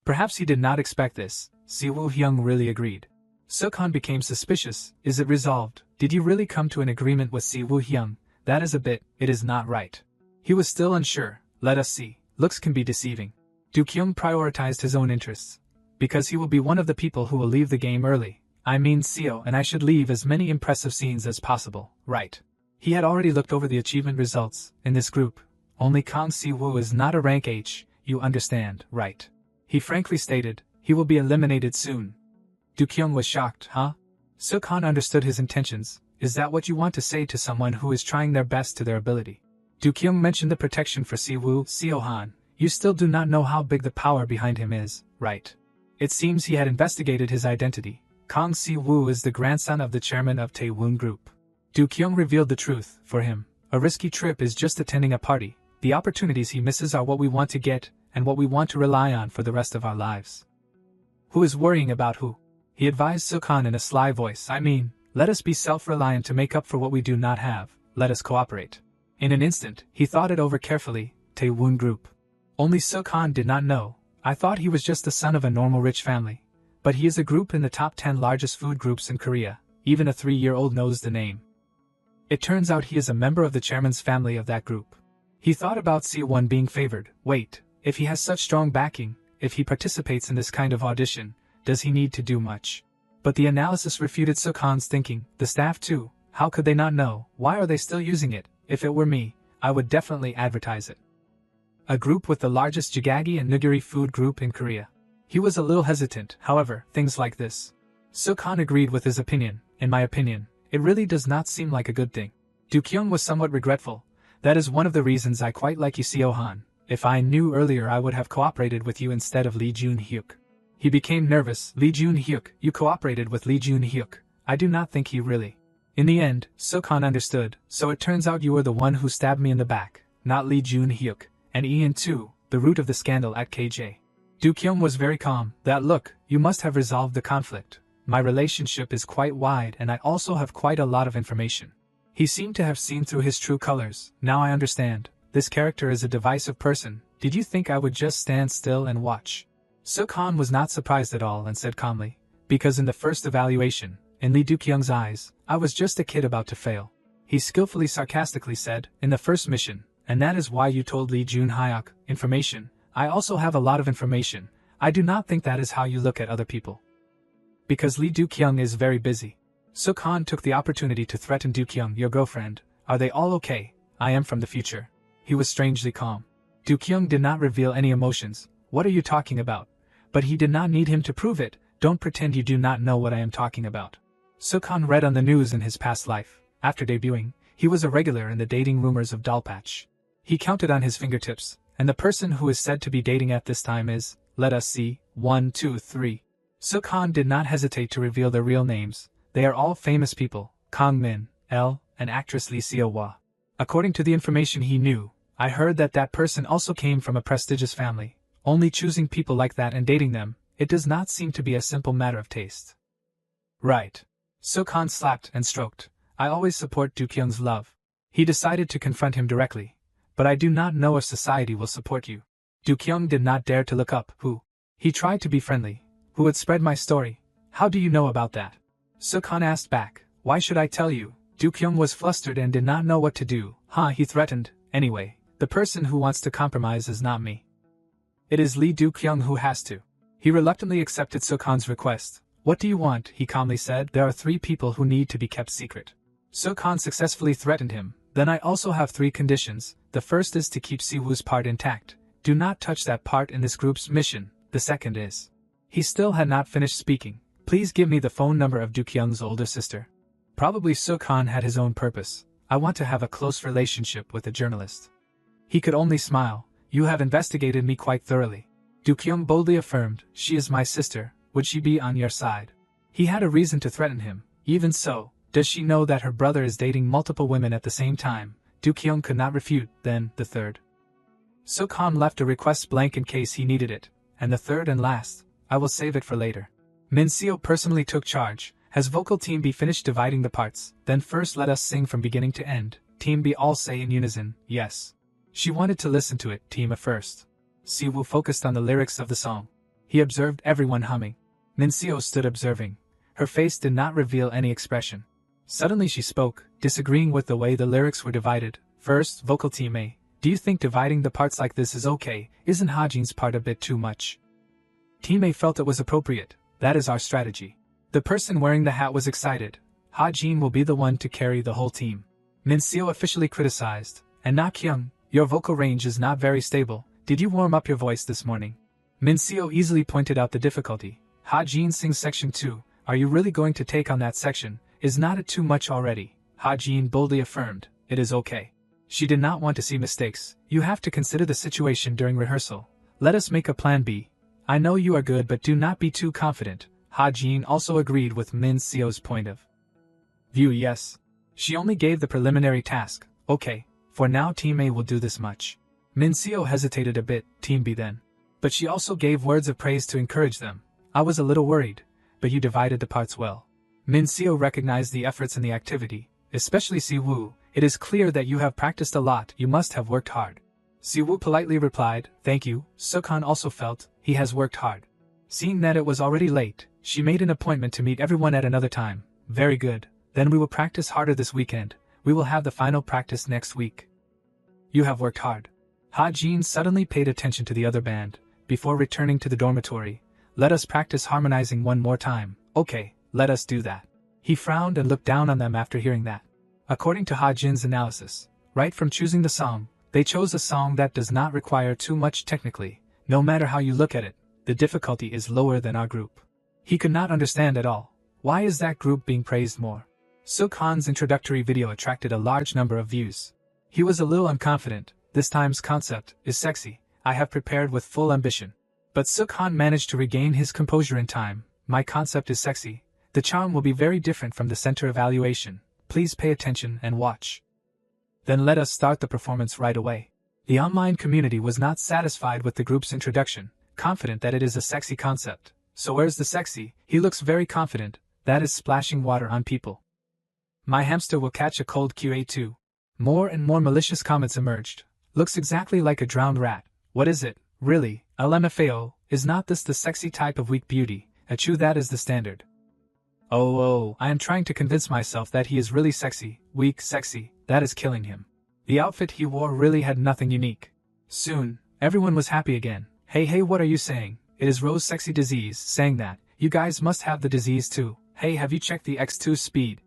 Perhaps he did not expect this. Si-woo-hyung really agreed. Suk-han became suspicious. Is it resolved? Did you really come to an agreement with Si-woo-hyung? That is it is not right. He was still unsure. Let us see. Looks can be deceiving. Do-kyung prioritized his own interests. Because he will be one of the people who will leave the game early. I mean Seo and I should leave as many impressive scenes as possible, right? He had already looked over the achievement results. In this group, only Kang Si-woo is not a rank H, you understand, right? He frankly stated, he will be eliminated soon. Do-kyung was shocked, Suk-han understood his intentions. Is that what you want to say to someone who is trying their best to their ability? Do-kyung mentioned the protection for Si-woo. Seo-han, you still do not know how big the power behind him is, right? It seems he had investigated his identity. Kang Si-woo is the grandson of the chairman of Taewoon Group. Do-kyung revealed the truth. For him, a risky trip is just attending a party. The opportunities he misses are what we want to get, and what we want to rely on for the rest of our lives. Who is worrying about who? He advised Suk-han in a sly voice. I mean, let us be self-reliant to make up for what we do not have. Let us cooperate. In an instant, he thought it over carefully. Taewoon Group. Only Suk-han did not know. I thought he was just the son of a normal rich family. But he is a group in the top 10 largest food groups in Korea. Even a 3-year-old knows the name. It turns out he is a member of the chairman's family of that group. He thought about C1 being favored. Wait, if he has such strong backing, if he participates in this kind of audition, does he need to do much? But the analysis refuted Sukhan's thinking. The staff too, how could they not know? Why are they still using it? If it were me, I would definitely advertise it. A group with the largest jjagae and nuguri food group in Korea. He was a little hesitant, however, things like this. Sukhan agreed with his opinion. In my opinion, it really does not seem like a good thing. Do-kyung was somewhat regretful. That is one of the reasons I quite like you, Seo-han. If I knew earlier I would have cooperated with you instead of Lee Jun-hyuk. He became nervous. Lee Jun-hyuk, you cooperated with Lee Jun-hyuk. I do not think he really. In the end, Sukhan understood, so it turns out you were the one who stabbed me in the back, not Lee Jun-hyuk, and Ian too, the root of the scandal at KJ. Do-kyung was very calm. That look, you must have resolved the conflict. My relationship is quite wide and I also have quite a lot of information. He seemed to have seen through his true colors. Now I understand. This character is a divisive person. Did you think I would just stand still and watch? Sukhan was not surprised at all and said calmly, because in the first evaluation, in Lee Do-kyung's eyes, I was just a kid about to fail. He skillfully sarcastically said, in the first mission, and that is why you told Lee Jun-hyuk, information. I also have a lot of information. I do not think that is how you look at other people. Because Lee Do-kyung is very busy. Sukhan took the opportunity to threaten Do-kyung, your girlfriend. Are they all okay? I am from the future. He was strangely calm. Do-kyung did not reveal any emotions. What are you talking about? But he did not need him to prove it. Don't pretend you do not know what I am talking about. Sukhan read on the news in his past life. After debuting, he was a regular in the dating rumors of Dalpatch. He counted on his fingertips, and the person who is said to be dating at this time is, let us see, 1, 2, 3. Sukhan did not hesitate to reveal their real names. They are all famous people, Kang Min, L, and actress Lee Seo-hwa. According to the information he knew, I heard that that person also came from a prestigious family. Only choosing people like that and dating them, it does not seem to be a simple matter of taste. Right. Sukhan slapped and stroked. I always support Do-kyung's love. He decided to confront him directly. But I do not know if society will support you. Do-kyung did not dare to look up. Who? He tried to be friendly. Who would spread my story? How do you know about that? Sukhan asked back. Why should I tell you? Do-kyung was flustered and did not know what to do. He threatened. Anyway, the person who wants to compromise is not me. It is Lee Do-kyung who has to. He reluctantly accepted Sukhan's request. What do you want? He calmly said. There are 3 people who need to be kept secret. Sukhan successfully threatened him. Then I also have 3 conditions. The first is to keep Siwoo's part intact. Do not touch that part in this group's mission. The second is. He still had not finished speaking. Please give me the phone number of Do-kyung's older sister. Probably Sukhan had his own purpose. I want to have a close relationship with a journalist. He could only smile. You have investigated me quite thoroughly. Do-kyung boldly affirmed. She is my sister. Would she be on your side? He had a reason to threaten him. Even so, does she know that her brother is dating multiple women at the same time? Do-kyung could not refute. Then, the third. Sukhan left a request blank in case he needed it. And the third and last. I will save it for later. Min Seo personally took charge. Has vocal team B finished dividing the parts? Then first let us sing from beginning to end. Team B all say in unison, yes. She wanted to listen to it, Team A first. Siwoo focused on the lyrics of the song. He observed everyone humming. Min Seo stood observing. Her face did not reveal any expression. Suddenly she spoke, disagreeing with the way the lyrics were divided. First, vocal team A. Do you think dividing the parts like this is okay? Isn't Hajin's part a bit too much? Team A felt it was appropriate. That is our strategy. The person wearing the hat was excited. Hajin will be the one to carry the whole team. Min Seo officially criticized. And Na Kyung, your vocal range is not very stable. Did you warm up your voice this morning? Min Seo easily pointed out the difficulty. Hajin sings section 2. Are you really going to take on that section? Is not it too much already? Hajin boldly affirmed. It is okay. She did not want to see mistakes. You have to consider the situation during rehearsal. Let us make a plan B. I know you are good, but do not be too confident. Hajin also agreed with Min Seo's point of view. Yes. She only gave the preliminary task. Okay, for now Team A will do this much. Min Seo hesitated a bit, Team B then. But she also gave words of praise to encourage them. I was a little worried, but you divided the parts well. Min Seo recognized the efforts in the activity, especially Siwoo. It is clear that you have practiced a lot. You must have worked hard. Siwoo politely replied, thank you. Sukhan also felt he has worked hard. Seeing that it was already late, She made an appointment to meet everyone at another time. Very good. Then we will practice harder this weekend. We will have the final practice next week. You have worked hard. Ha Jin suddenly paid attention to the other band. Before returning to the dormitory, let us practice harmonizing one more time. Okay, let us do that. He frowned and looked down on them after hearing that. According to Ha Jin's analysis, right from choosing the song, they chose a song that does not require too much technically. No matter how you look at it, the difficulty is lower than our group. He could not understand at all. Why is that group being praised more? Sukhan's introductory video attracted a large number of views. He was a little unconfident. This time's concept is sexy. I have prepared with full ambition. But Sukhan managed to regain his composure in time. My concept is sexy. The charm will be very different from the center evaluation. Please pay attention and watch. Then let us start the performance right away. The online community was not satisfied with the group's introduction, confident that it is a sexy concept. So where's the sexy? He looks very confident. That is splashing water on people. My hamster will catch a cold QA2. More and more malicious comments emerged. Looks exactly like a drowned rat. What is it? Really? LMFAO, is not this the sexy type of weak beauty? Achoo, that is the standard. Oh, I am trying to convince myself that he is really sexy, weak, sexy, that is killing him. The outfit he wore really had nothing unique. Soon, everyone was happy again. Hey, what are you saying? It is Rose Sexy Disease saying that. You guys must have the disease too. Hey, have you checked the X2 speed?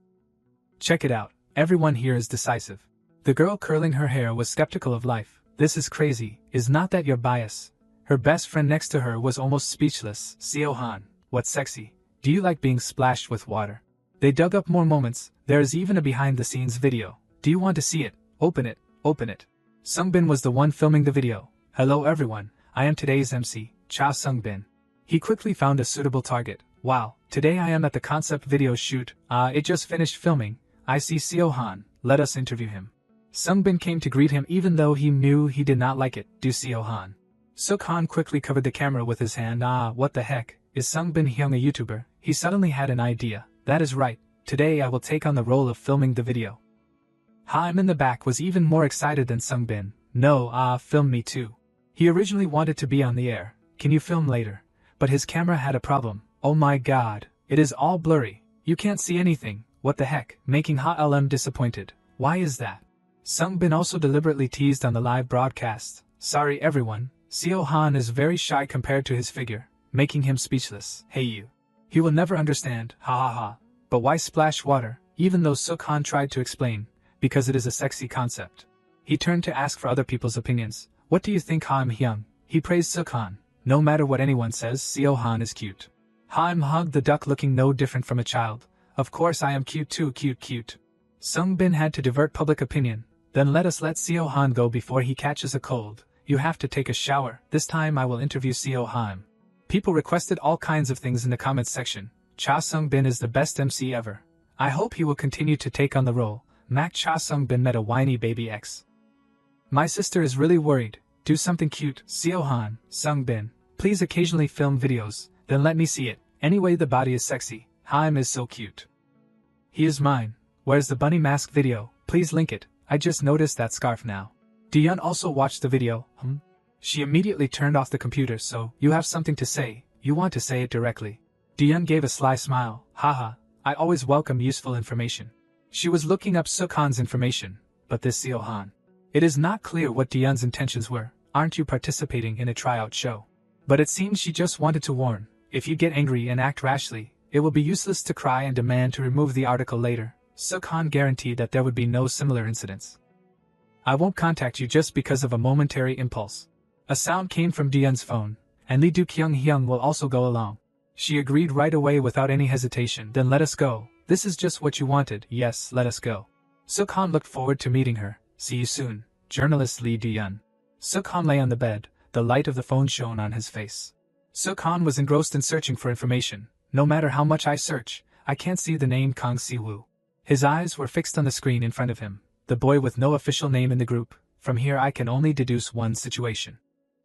Check it out. Everyone here is decisive. The girl curling her hair was skeptical of life. This is crazy. Is not that your bias? Her best friend next to her was almost speechless. Seo Han, what's sexy? Do you like being splashed with water? They dug up more moments. There is even a behind-the-scenes video. Do you want to see it? Open it. Sungbin was the one filming the video. Hello everyone, I am today's MC, Cha Sungbin. He quickly found a suitable target. Wow, today I am at the concept video shoot. It just finished filming. I see Seo Han, let us interview him. Sungbin came to greet him even though he knew he did not like it. Do Seo Han. Sukhan quickly covered the camera with his hand. What the heck, is Sungbin Hyung a YouTuber? He suddenly had an idea. That is right, today I will take on the role of filming the video. Haim in the back was even more excited than Sungbin. No, film me too. He originally wanted to be on the air. Can you film later? But his camera had a problem. Oh my god, it is all blurry. You can't see anything. What the heck, making Ha-LM disappointed. Why is that? Sungbin also deliberately teased on the live broadcast. Sorry everyone, Seo Han is very shy compared to his figure, making him speechless. Hey you. He will never understand, ha. But why splash water, even though Sukhan tried to explain? Because it is a sexy concept. He turned to ask for other people's opinions. What do you think Haim Hyung? He praised Sukhan. No matter what anyone says, Seo Han is cute. Haim hugged the duck looking no different from a child. Of course I am cute too, cute. Sungbin had to divert public opinion. Then let us let Seo Han go before he catches a cold. You have to take a shower. This time I will interview Seo Han. People requested all kinds of things in the comments section. Cha Sungbin is the best MC ever. I hope he will continue to take on the role. Mac Cha Sungbin met a whiny baby X. My sister is really worried. Do something cute. Seo Han, Sungbin, please occasionally film videos, then let me see it. Anyway, the body is sexy. Haim is so cute. He is mine. Where's the bunny mask video? Please link it. I just noticed that scarf now. Dion also watched the video. She immediately turned off the computer. So, you have something to say. You want to say it directly. Dion gave a sly smile. Haha, I always welcome useful information. She was looking up Sukhan's information, but this Seo Han. It is not clear what Dion's intentions were. Aren't you participating in a tryout show? But it seems she just wanted to warn. If you get angry and act rashly, it will be useless to cry and demand to remove the article later. Sukhan guaranteed that there would be no similar incidents. I won't contact you just because of a momentary impulse. A sound came from Dion's phone, and Lee Kyung Hyung will also go along. She agreed right away without any hesitation. Then let us go. This is just what you wanted. Yes, let us go. Sukhan looked forward to meeting her. See you soon, journalist Lee Duyun. Sukhan lay on the bed, the light of the phone shone on his face. Sukhan was engrossed in searching for information. No matter how much I search, I can't see the name Kang Si-woo. His eyes were fixed on the screen in front of him, the boy with no official name in the group. From here I can only deduce one situation.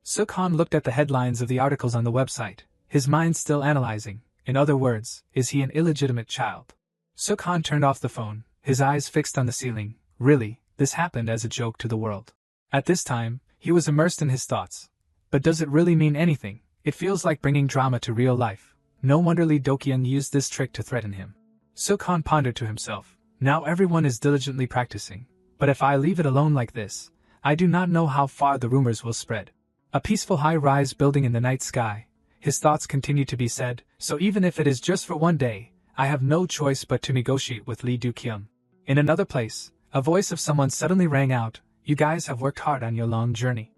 Sukhan looked at the headlines of the articles on the website, his mind still analyzing. In other words, is he an illegitimate child? Sukhan turned off the phone, his eyes fixed on the ceiling. Really, this happened as a joke to the world. At this time, he was immersed in his thoughts. But does it really mean anything? It feels like bringing drama to real life. No wonder Lee Do-kyung used this trick to threaten him. Suk-han pondered to himself. Now everyone is diligently practicing. But if I leave it alone like this, I do not know how far the rumors will spread. A peaceful high-rise building in the night sky. His thoughts continue to be said, so even if it is just for one day, I have no choice but to negotiate with Lee Do-kyung. In another place, a voice of someone suddenly rang out, you guys have worked hard on your long journey.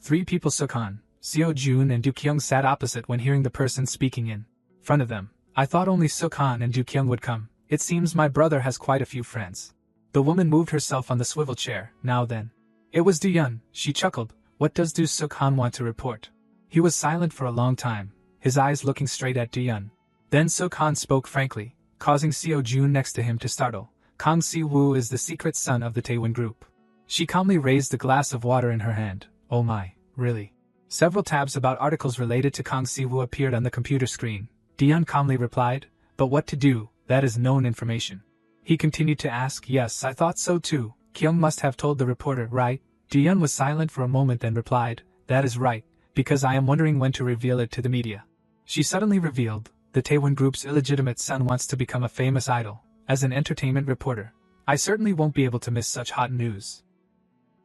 Three people Suk-han, Seo-jun and Do-kyung sat opposite when hearing the person speaking in front of them. I thought only Suk-han and Do-kyung would come. It seems my brother has quite a few friends. The woman moved herself on the swivel chair. Now then. It was Do-yeon. She chuckled. What does Do Suk-han want to report? He was silent for a long time, his eyes looking straight at Do-yeon. Then Suk-han spoke frankly, causing Seo-jun next to him to startle. Kang Si-woo is the secret son of the Taewon group. She calmly raised a glass of water in her hand. Oh my, really? Several tabs about articles related to Kang Si-woo appeared on the computer screen. Do-yeon calmly replied, but what to do, that is known information. He continued to ask, yes, I thought so too. Kyung must have told the reporter, right? Do-yeon was silent for a moment then replied, that is right, because I am wondering when to reveal it to the media. She suddenly revealed, the Taewon group's illegitimate son wants to become a famous idol. As an entertainment reporter, I certainly won't be able to miss such hot news.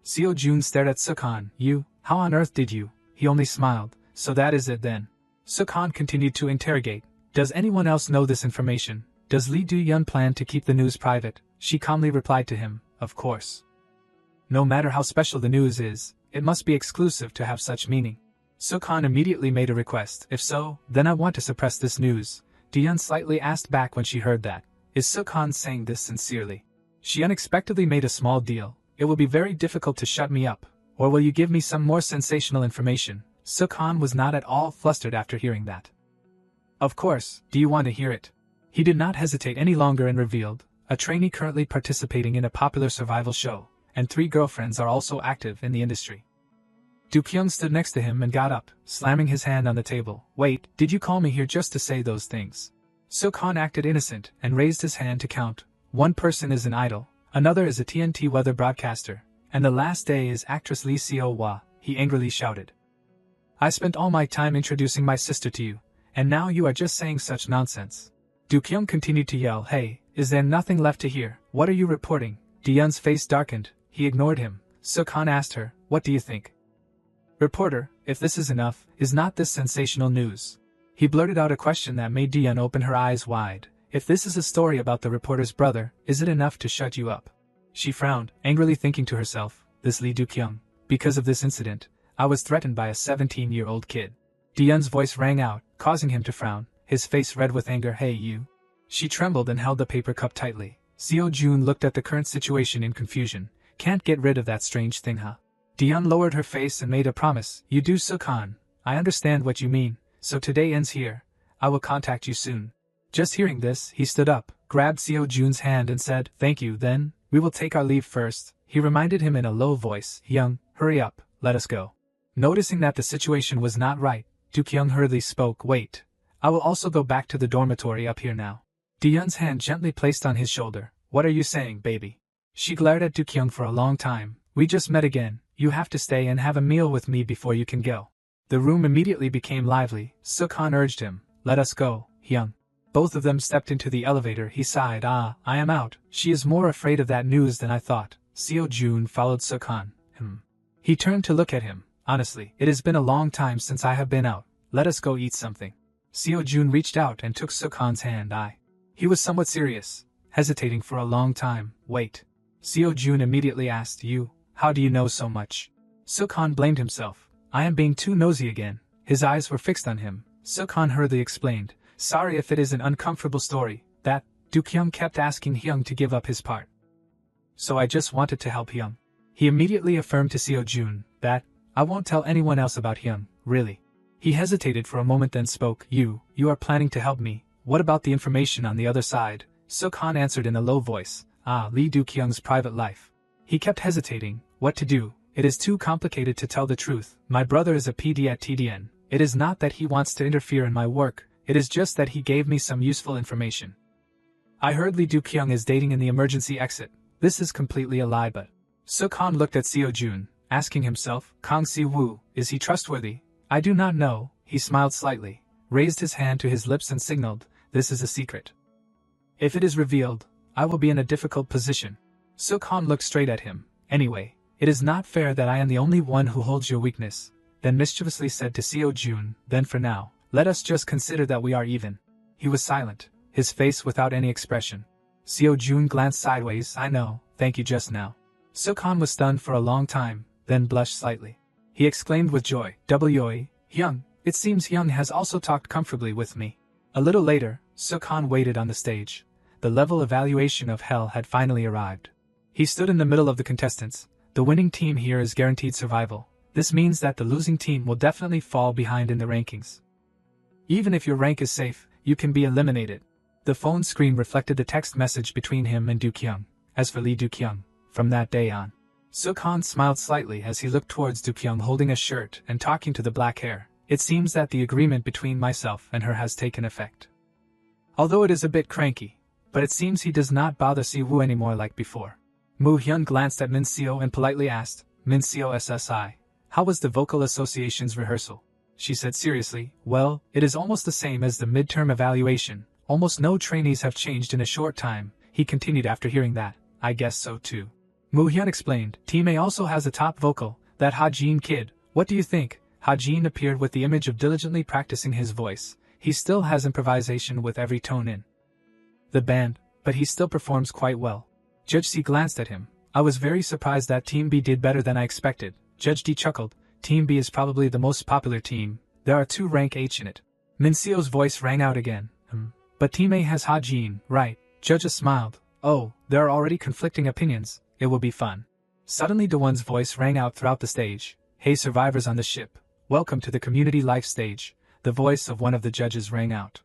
Seo-jun stared at Suk-han. You, how on earth did you? He only smiled. So that is it then. Suk-han continued to interrogate. Does anyone else know this information? Does Lee Do-yeon plan to keep the news private? She calmly replied to him, of course. No matter how special the news is, it must be exclusive to have such meaning. Suk-han immediately made a request. If so, then I want to suppress this news. Do-yeon slightly asked back when she heard that. Is Suk-han saying this sincerely? She unexpectedly made a small deal. It will be very difficult to shut me up. Or will you give me some more sensational information? Suk-han was not at all flustered after hearing that. Of course, do you want to hear it? He did not hesitate any longer and revealed, a trainee currently participating in a popular survival show, and 3 girlfriends are also active in the industry. Do-kyung stood next to him and got up, slamming his hand on the table. Wait, did you call me here just to say those things? Suk-han acted innocent and raised his hand to count. One person is an idol, another is a TNT weather broadcaster, and the last day is actress Lee Seo-hwa, he angrily shouted. I spent all my time introducing my sister to you, and now you are just saying such nonsense. Do-kyung continued to yell, hey, is there nothing left to hear? What are you reporting? Do-yeon's face darkened. He ignored him. Suk-han asked her, what do you think? Reporter, if this is enough, is not this sensational news? He blurted out a question that made Do-yeon open her eyes wide. If this is a story about the reporter's brother, is it enough to shut you up? She frowned, angrily thinking to herself, this Lee Do-kyung. Because of this incident, I was threatened by a 17-year-old kid. Do-yeon's voice rang out, causing him to frown, his face red with anger. Hey you. She trembled and held the paper cup tightly. Seo-jun looked at the current situation in confusion. Can't get rid of that strange thing, huh? Do-yeon lowered her face and made a promise. You do, Suk-han. I understand what you mean, so today ends here. I will contact you soon. Just hearing this, he stood up, grabbed Seo-jun's hand and said, thank you, then, we will take our leave first. He reminded him in a low voice, Young, hurry up, let us go. Noticing that the situation was not right, Do-kyung hurriedly spoke, wait. I will also go back to the dormitory up here now. Do-yeon's hand gently placed on his shoulder. What are you saying, baby? She glared at Do-kyung for a long time. We just met again. You have to stay and have a meal with me before you can go. The room immediately became lively. Suk-han urged him. Let us go, Hyung. Both of them stepped into the elevator. He sighed. I am out. She is more afraid of that news than I thought. Seo-jun followed Suk-han. He turned to look at him. Honestly, it has been a long time since I have been out. Let us go eat something. Seo-jun reached out and took Suk-han's hand. He was somewhat serious, hesitating for a long time. Wait. Seo-jun immediately asked, you, how do you know so much? Suk-han blamed himself. I am being too nosy again. His eyes were fixed on him. Suk-han hurriedly explained. Sorry if it is an uncomfortable story, that, Do-kyung kept asking Hyung to give up his part. So I just wanted to help Hyung. He immediately affirmed to Seo-jun, that, I won't tell anyone else about Hyung, really. He hesitated for a moment then spoke, you are planning to help me. What about the information on the other side? Suk-han answered in a low voice, Lee Do-kyung's private life. He kept hesitating, what to do. It is too complicated to tell the truth. My brother is a PD at TDN. It is not that he wants to interfere in my work, it is just that he gave me some useful information. I heard Lee Do-kyung is dating in the emergency exit. This is completely a lie but... Suk-han looked at Seo-jun, asking himself, Kang Si-woo, is he trustworthy? I do not know, he smiled slightly. raised his hand to his lips and signaled, "This is a secret. If it is revealed, I will be in a difficult position." Sukhan looked straight at him. "Anyway, it is not fair that I am the only one who holds your weakness," then mischievously said to Seo Jun, "Then for now, let us just consider that we are even." He was silent, his face without any expression. Seo Jun glanced sideways. "I know, thank you just now." Sukhan was stunned for a long time, then blushed slightly. He exclaimed with joy, "Woi, Hyung, it seems Hyung has also talked comfortably with me." A little later, Sukhan waited on the stage. The level evaluation of hell had finally arrived. He stood in the middle of the contestants. The winning team here is guaranteed survival. This means that the losing team will definitely fall behind in the rankings. Even if your rank is safe, you can be eliminated. The phone screen reflected the text message between him and Dukyung. As for Lee Dukyung, from that day on, Sukhan smiled slightly as he looked towards Dukyung holding a shirt and talking to the black hair. "It seems that the agreement between myself and her has taken effect. Although it is a bit cranky, but it seems he does not bother Siwoo anymore like before." Moo Hyun glanced at Min Seo and politely asked, "Min Seo SSI, how was the vocal association's rehearsal?" She said seriously, "Well, it is almost the same as the midterm evaluation. Almost no trainees have changed in a short time." He continued after hearing that, "I guess so too." Moo Hyun explained, "Team A also has a top vocal, that Ha Jin kid. What do you think?" Ha Jin appeared with the image of diligently practicing his voice. He still has improvisation with every tone in the band, but he still performs quite well. Judge C glanced at him. "I was very surprised that Team B did better than I expected." Judge D chuckled. "Team B is probably the most popular team. There are 2 rank H in it." Min Seo's voice rang out again. But Team A has Ha Jin, right?" Judge A smiled. "Oh, there are already conflicting opinions. It will be fun." Suddenly Daewon's voice rang out throughout the stage. "Hey survivors on the ship, welcome to the community life stage." The voice of one of the judges rang out.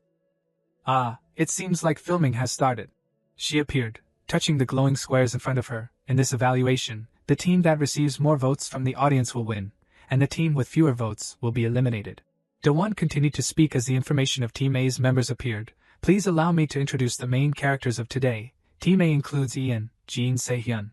"Ah, it seems like filming has started." She appeared, touching the glowing squares in front of her. "In this evaluation, the team that receives more votes from the audience will win, and the team with fewer votes will be eliminated." Daewon continued to speak as the information of Team A's members appeared. "Please allow me to introduce the main characters of today. Team A includes Ian, Jin Se-hyun,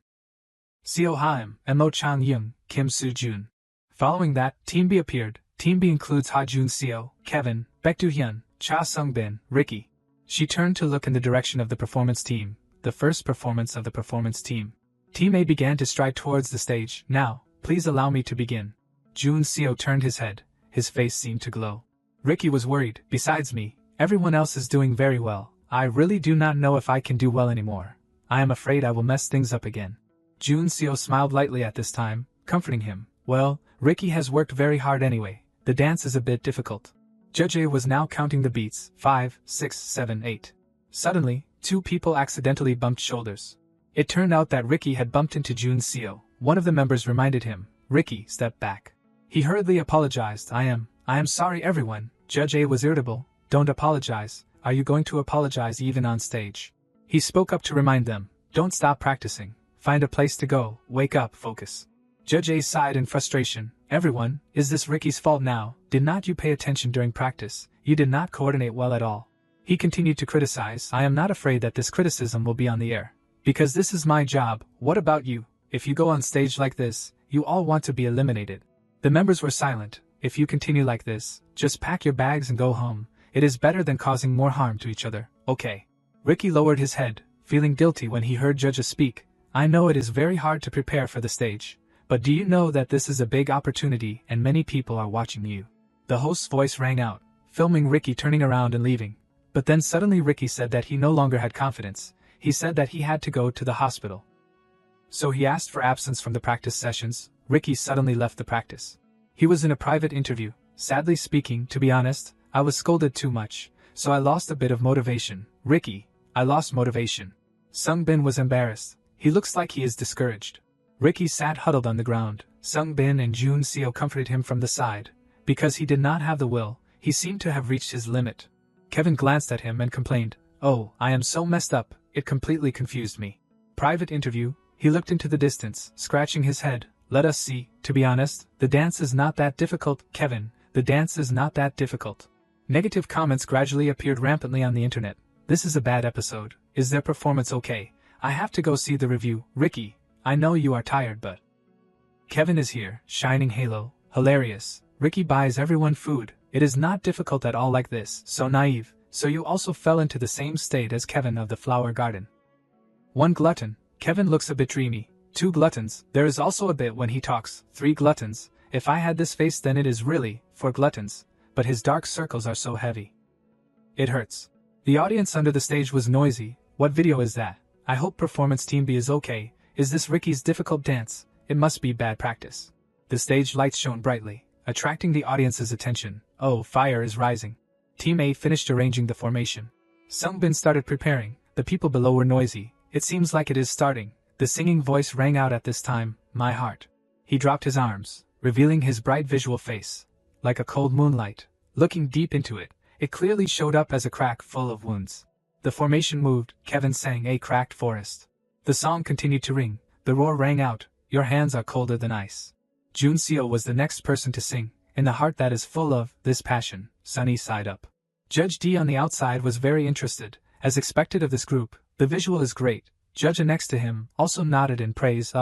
Seo Ha-im, and Mo Chang-young, Kim Soo-jun. Following that, Team B appeared. Team B includes Ha-jun Seo, Kevin, Baek-do-hyun, Cha Sung-bin, Ricky. She turned to look in the direction of the performance team, the first performance of the performance team. Team A began to stride towards the stage. "Now, please allow me to begin." Jun Seo turned his head. His face seemed to glow. Ricky was worried. "Besides me, everyone else is doing very well. I really do not know if I can do well anymore. I am afraid I will mess things up again." Jun Seo smiled lightly at this time, comforting him. "Well, Ricky has worked very hard anyway. The dance is a bit difficult." Judge A was now counting the beats. 5, 6, 7, 8. Suddenly, 2 people accidentally bumped shoulders. It turned out that Ricky had bumped into Jun Seo. One of the members reminded him, "Ricky, step back." He hurriedly apologized. I am sorry everyone." Judge A was irritable. "Don't apologize. Are you going to apologize even on stage?" He spoke up to remind them. "Don't stop practicing. Find a place to go. Wake up, focus." Judge A sighed in frustration. "Everyone, is this Ricky's fault now? Did not you pay attention during practice? You did not coordinate well at all." He continued to criticize. "I am not afraid that this criticism will be on the air. Because this is my job. What about you? If you go on stage like this, you all want to be eliminated." The members were silent. "If you continue like this, just pack your bags and go home. It is better than causing more harm to each other, okay?" Ricky lowered his head, feeling guilty when he heard judges speak. "I know it is very hard to prepare for the stage, but do you know that this is a big opportunity and many people are watching you?" The host's voice rang out, filming Ricky turning around and leaving. But then suddenly Ricky said that he no longer had confidence. He said that he had to go to the hospital. So he asked for absence from the practice sessions. Ricky suddenly left the practice. He was in a private interview. "Sadly speaking, to be honest, I was scolded too much, so I lost a bit of motivation." "Ricky, I lost motivation." Sung Bin was embarrassed. "He looks like he is discouraged." Ricky sat huddled on the ground. Sung Bin and Jun Seo comforted him from the side. Because he did not have the will, he seemed to have reached his limit. Kevin glanced at him and complained, "Oh, I am so messed up, it completely confused me." Private interview. He looked into the distance, scratching his head. "Let us see. To be honest, the dance is not that difficult." "Kevin, the dance is not that difficult." Negative comments gradually appeared rampantly on the internet. "This is a bad episode. Is their performance okay? I have to go see the review." "Ricky, I know you are tired but..." Kevin is here, shining halo, hilarious. Ricky buys everyone food. It is not difficult at all like this, so naive, so you also fell into the same state as Kevin of the flower garden. 1 glutton, Kevin looks a bit dreamy. 2 gluttons, there is also a bit when he talks. 3 gluttons, if I had this face then it is really, 4 gluttons, but his dark circles are so heavy. It hurts. The audience under the stage was noisy. What video is that? I hope performance team B is okay. Is this Ricky's difficult dance? It must be bad practice. The stage lights shone brightly, attracting the audience's attention. Oh, fire is rising. Team A finished arranging the formation. Sungbin started preparing. The people below were noisy. It seems like it is starting. The singing voice rang out at this time, my heart. He dropped his arms, revealing his bright visual face. Like a cold moonlight, looking deep into it, it clearly showed up as a crack full of wounds. The formation moved. Kevin sang A Cracked Forest. The song continued to ring. The roar rang out, your hands are colder than ice. Jun Seo was the next person to sing, in the heart that is full of this passion, sunny side up. Judge D on the outside was very interested, as expected of this group. The visual is great. Judge next to him also nodded in praise.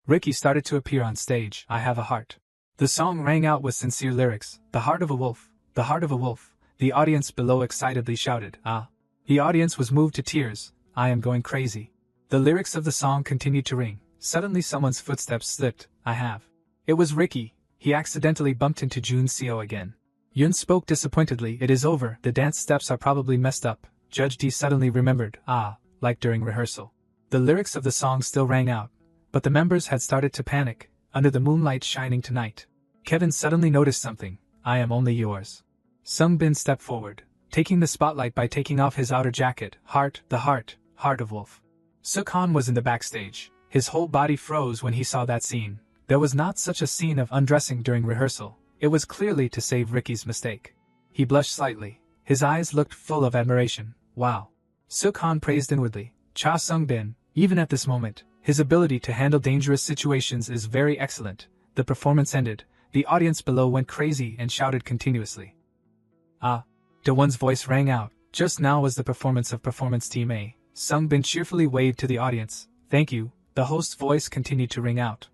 Ricky started to appear on stage. I have a heart. The song rang out with sincere lyrics. The heart of a wolf. The heart of a wolf. The audience below excitedly shouted, ah. The audience was moved to tears. I am going crazy. The lyrics of the song continued to ring. Suddenly someone's footsteps slipped. I have. It was Ricky. He accidentally bumped into Jun Seo again. Yun spoke disappointedly. It is over. The dance steps are probably messed up. Judge D suddenly remembered. Like during rehearsal. The lyrics of the song still rang out, but the members had started to panic. Under the moonlight shining tonight. Kevin suddenly noticed something. I am only yours. Sungbin stepped forward, taking the spotlight by taking off his outer jacket. Heart of wolf. Sukhan was in the backstage. His whole body froze when he saw that scene. There was not such a scene of undressing during rehearsal. It was clearly to save Ricky's mistake. He blushed slightly. His eyes looked full of admiration. Wow. Sukhan praised inwardly. Cha Sungbin, even at this moment, his ability to handle dangerous situations is very excellent. The performance ended. The audience below went crazy and shouted continuously. Daewon's voice rang out. Just now was the performance of Performance Team A. Sungbin cheerfully waved to the audience. Thank you. The host's voice continued to ring out.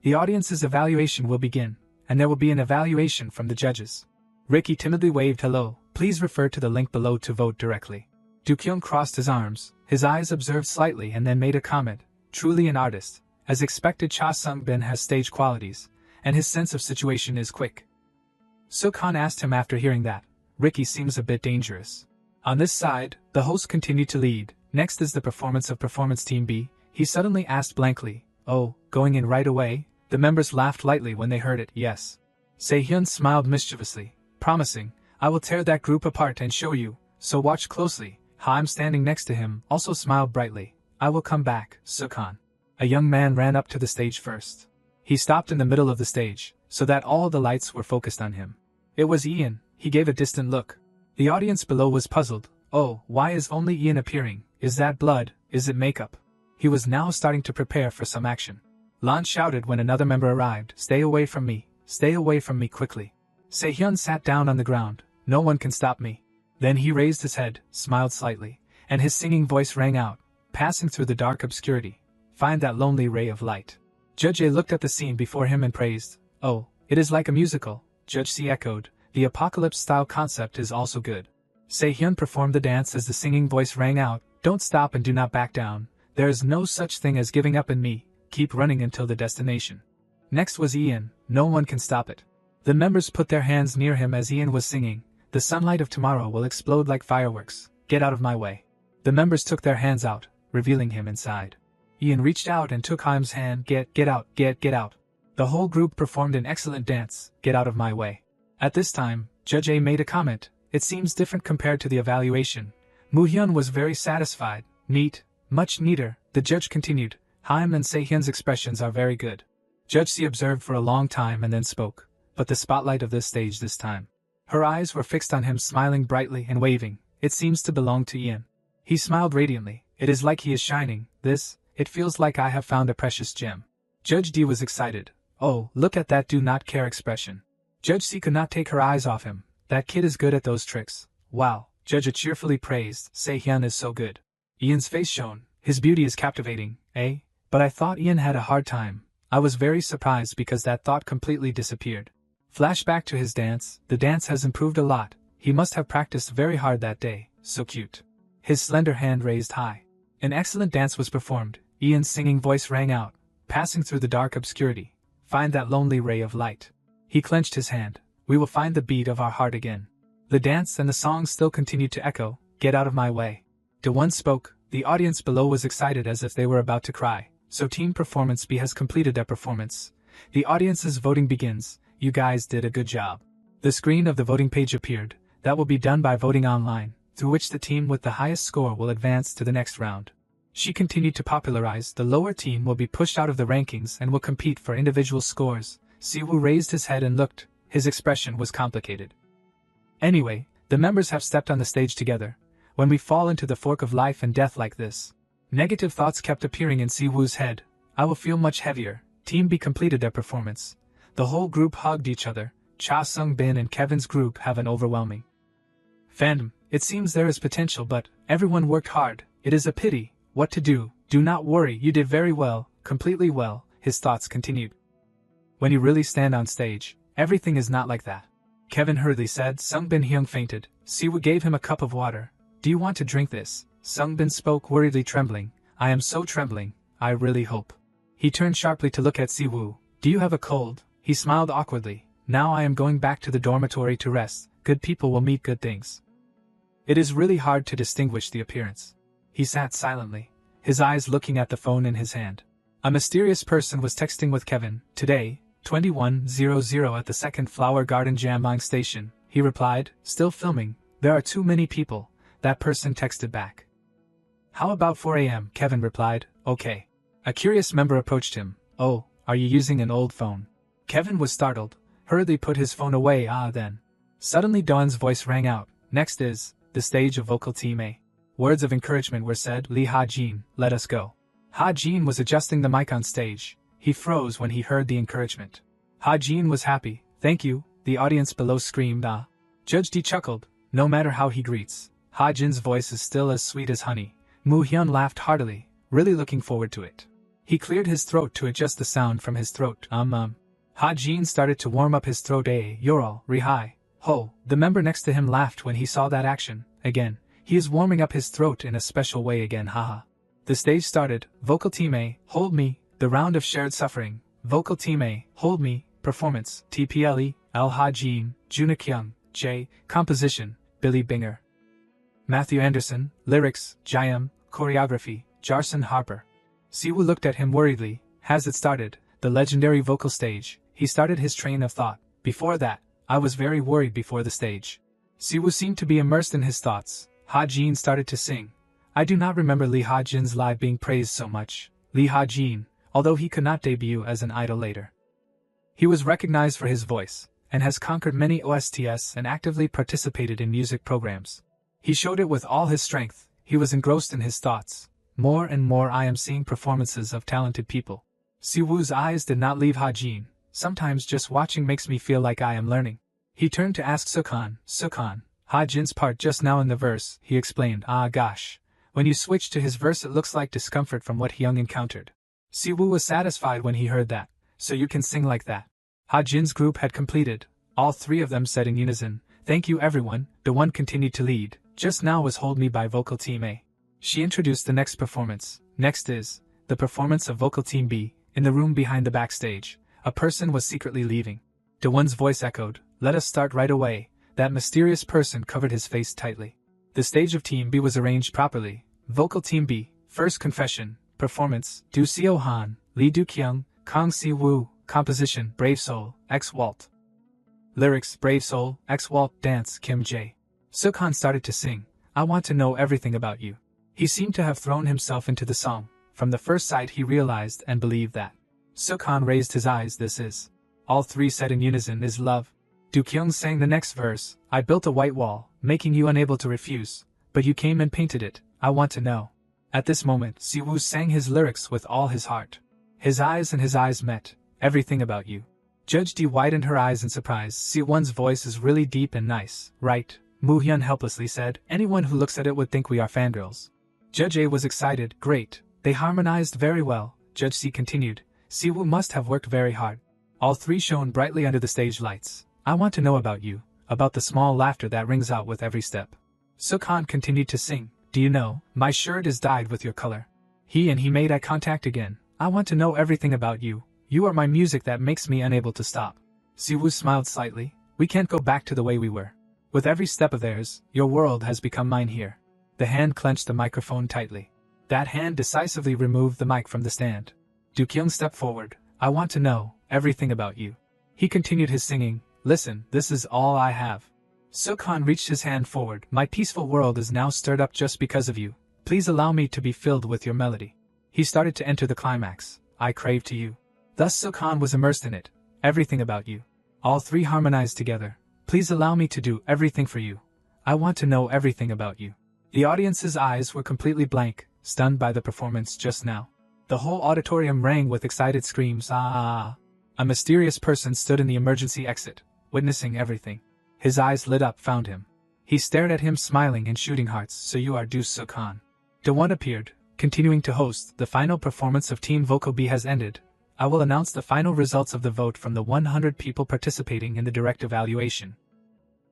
The audience's evaluation will begin, and there will be an evaluation from the judges. Ricky timidly waved hello. Please refer to the link below to vote directly. Dukyung crossed his arms. His eyes observed slightly and then made a comment. Truly an artist. As expected, Cha Sungbin has stage qualities, and his sense of situation is quick. Sukhan asked him after hearing that. Ricky seems a bit dangerous. On this side, the host continued to lead. Next is the performance of Performance Team B. He suddenly asked blankly, oh, going in right away? The members laughed lightly when they heard it. Yes. Sehyeon smiled mischievously, promising, I will tear that group apart and show you, so watch closely. Haim standing next to him also smiled brightly. I will come back, Sukhan. A young man ran up to the stage first. He stopped in the middle of the stage, so that all the lights were focused on him. It was Ian. He gave a distant look. The audience below was puzzled. Oh, why is only Ian appearing? Is that blood? Is it makeup? He was now starting to prepare for some action. Lan shouted when another member arrived. Stay away from me. Stay away from me quickly. Sehyeon sat down on the ground. No one can stop me. Then he raised his head, smiled slightly, and his singing voice rang out, passing through the dark obscurity. Find that lonely ray of light. Judge A looked at the scene before him and praised. Oh, it is like a musical. Judge C echoed. The apocalypse-style concept is also good. Sehyeon performed the dance as the singing voice rang out. Don't stop and do not back down. There is no such thing as giving up in me. Keep running until the destination. Next was Ian. No one can stop it. The members put their hands near him as Ian was singing. The sunlight of tomorrow will explode like fireworks. Get out of my way. The members took their hands out, revealing him inside. Ian reached out and took Haim's hand. Get out, get out. The whole group performed an excellent dance. Get out of my way. At this time, Judge A made a comment. It seems different compared to the evaluation. Moo-hyun was very satisfied. Neat. Much neater. The judge continued. Haim and Sehyeon's expressions are very good. Judge C observed for a long time and then spoke. But the spotlight of this stage this time. Her eyes were fixed on him, smiling brightly and waving. It seems to belong to Ian. He smiled radiantly. It is like he is shining. It feels like I have found a precious gem. Judge D was excited. Oh, look at that do not care expression. Judge C could not take her eyes off him. That kid is good at those tricks. Wow. Judge A cheerfully praised. Sehyeon is so good. Ian's face shone. His beauty is captivating, eh? But I thought Ian had a hard time. I was very surprised because that thought completely disappeared. Flashback to his dance. The dance has improved a lot. He must have practiced very hard that day. So cute. His slender hand raised high. An excellent dance was performed. Ian's singing voice rang out, passing through the dark obscurity. Find that lonely ray of light. He clenched his hand. We will find the beat of our heart again. The dance and the song still continued to echo. Get out of my way. Do-Won spoke. The audience below was excited as if they were about to cry. So Team Performance B has completed their performance. The audience's voting begins. You guys did a good job. The screen of the voting page appeared. That will be done by voting online, through which the team with the highest score will advance to the next round. She continued to popularize. The lower team will be pushed out of the rankings and will compete for individual scores. Siwoo raised his head and looked. His expression was complicated. Anyway, the members have stepped on the stage together. When we fall into the fork of life and death like this, negative thoughts kept appearing in Siwoo's head. I will feel much heavier. Team B completed their performance. The whole group hugged each other. Cha Sung-bin and Kevin's group have an overwhelming fandom. It seems there is potential, but everyone worked hard. It is a pity. What to do? Do not worry, you did very well, completely well, his thoughts continued. When you really stand on stage, everything is not like that. Kevin hurriedly said. Sung-bin Hyung fainted. Siwoo gave him a cup of water. Do you want to drink this? Sung-bin spoke worriedly, trembling. I am so trembling. I really hope. He turned sharply to look at Siwoo. Do you have a cold? He smiled awkwardly. Now I am going back to the dormitory to rest. Good people will meet good things. It is really hard to distinguish the appearance. He sat silently, his eyes looking at the phone in his hand. A mysterious person was texting with Kevin. Today, 21:00 at the second Flower Garden Jambang station, he replied, still filming. There are too many people. That person texted back. How about 4 a.m.? Kevin replied, okay. A curious member approached him. Oh, are you using an old phone? Kevin was startled, hurriedly put his phone away. Then. Suddenly Do-Won's voice rang out. Next is the stage of Vocal Team A. Words of encouragement were said. Lee Ha-jin, let us go. Ha-jin was adjusting the mic on stage. He froze when he heard the encouragement. Ha-jin was happy. Thank you, the audience below screamed. Ah. Judge D chuckled. No matter how he greets, Ha-jin's voice is still as sweet as honey. Moo-hyun laughed heartily, really looking forward to it. He cleared his throat to adjust the sound from his throat. Ha-jin started to warm up his throat. Yoral, Rihai. Ho, the member next to him laughed when he saw that action. Again, he is warming up his throat in a special way again. Haha. The stage started. Vocal Team A, Hold Me, the round of shared suffering. Vocal Team A, Hold Me, performance, TPLE, Al Ha-jin, Juna Kyung, J, composition, Billy Binger. Matthew Anderson, lyrics, Jayam, choreography, Jarson Harper. Siwoo looked at him worriedly. Has it started? The legendary vocal stage. He started his train of thought. Before that, I was very worried before the stage. Siwoo seemed to be immersed in his thoughts. Ha-jin started to sing. I do not remember Lee Ha-jin's live being praised so much. Lee Ha-jin, although he could not debut as an idol later. He was recognized for his voice, and has conquered many OSTs and actively participated in music programs. He showed it with all his strength. He was engrossed in his thoughts. More and more I am seeing performances of talented people. Siwoo's eyes did not leave Ha-jin. Sometimes just watching makes me feel like I am learning. He turned to ask Sukhan, Ha-jin's part just now in the verse, he explained. Ah gosh. When you switch to his verse it looks like discomfort from what Hyung encountered. Siwoo was satisfied when he heard that. So you can sing like that. Ha-jin's group had completed. All three of them said in unison, thank you everyone. Do-Won continued to lead. Just now was Hold Me by Vocal Team A. She introduced the next performance. Next is the performance of Vocal Team B. In the room behind the backstage, a person was secretly leaving. Do-Won's voice echoed, let us start right away. That mysterious person covered his face tightly. The stage of Team B was arranged properly. Vocal Team B, first confession, performance, Do Seo Han, Lee Do Kyung, Kang Si Woo, composition, Brave Soul, X Walt. Lyrics, Brave Soul, X Walt, dance, Kim Jae. Sukhan started to sing, I want to know everything about you. He seemed to have thrown himself into the song. From the first sight he realized and believed that. Sukhan raised his eyes. This is. All three said in unison, is love. Do Kyung sang the next verse. I built a white wall, making you unable to refuse. But you came and painted it. I want to know. At this moment, Siwoo sang his lyrics with all his heart. His eyes met. Everything about you. Judge D widened her eyes in surprise. Siwoo's voice is really deep and nice, right? Moo-hyun helplessly said. Anyone who looks at it would think we are fangirls. Judge A was excited. Great. They harmonized very well. Judge C continued. Siwoo must have worked very hard. All three shone brightly under the stage lights. I want to know about you, about the small laughter that rings out with every step. Sukhan continued to sing. Do you know, my shirt is dyed with your color. He made eye contact again. I want to know everything about you. You are my music that makes me unable to stop. Siwoo smiled slightly. We can't go back to the way we were. With every step of theirs, your world has become mine here. The hand clenched the microphone tightly. That hand decisively removed the mic from the stand. Do Kyung stepped forward. I want to know everything about you. He continued his singing. Listen, this is all I have. Sukhan reached his hand forward. My peaceful world is now stirred up just because of you. Please allow me to be filled with your melody. He started to enter the climax. I crave to you. Thus Sukhan was immersed in it. Everything about you. All three harmonized together. Please allow me to do everything for you. I want to know everything about you. The audience's eyes were completely blank, stunned by the performance just now. The whole auditorium rang with excited screams. Ah! A mysterious person stood in the emergency exit, witnessing everything. His eyes lit up, found him. He stared at him smiling and shooting hearts. So you are Deuce Sukhan. Dawon appeared, continuing to host. The final performance of Team Vocal B has ended. I will announce the final results of the vote from the 100 people participating in the direct evaluation.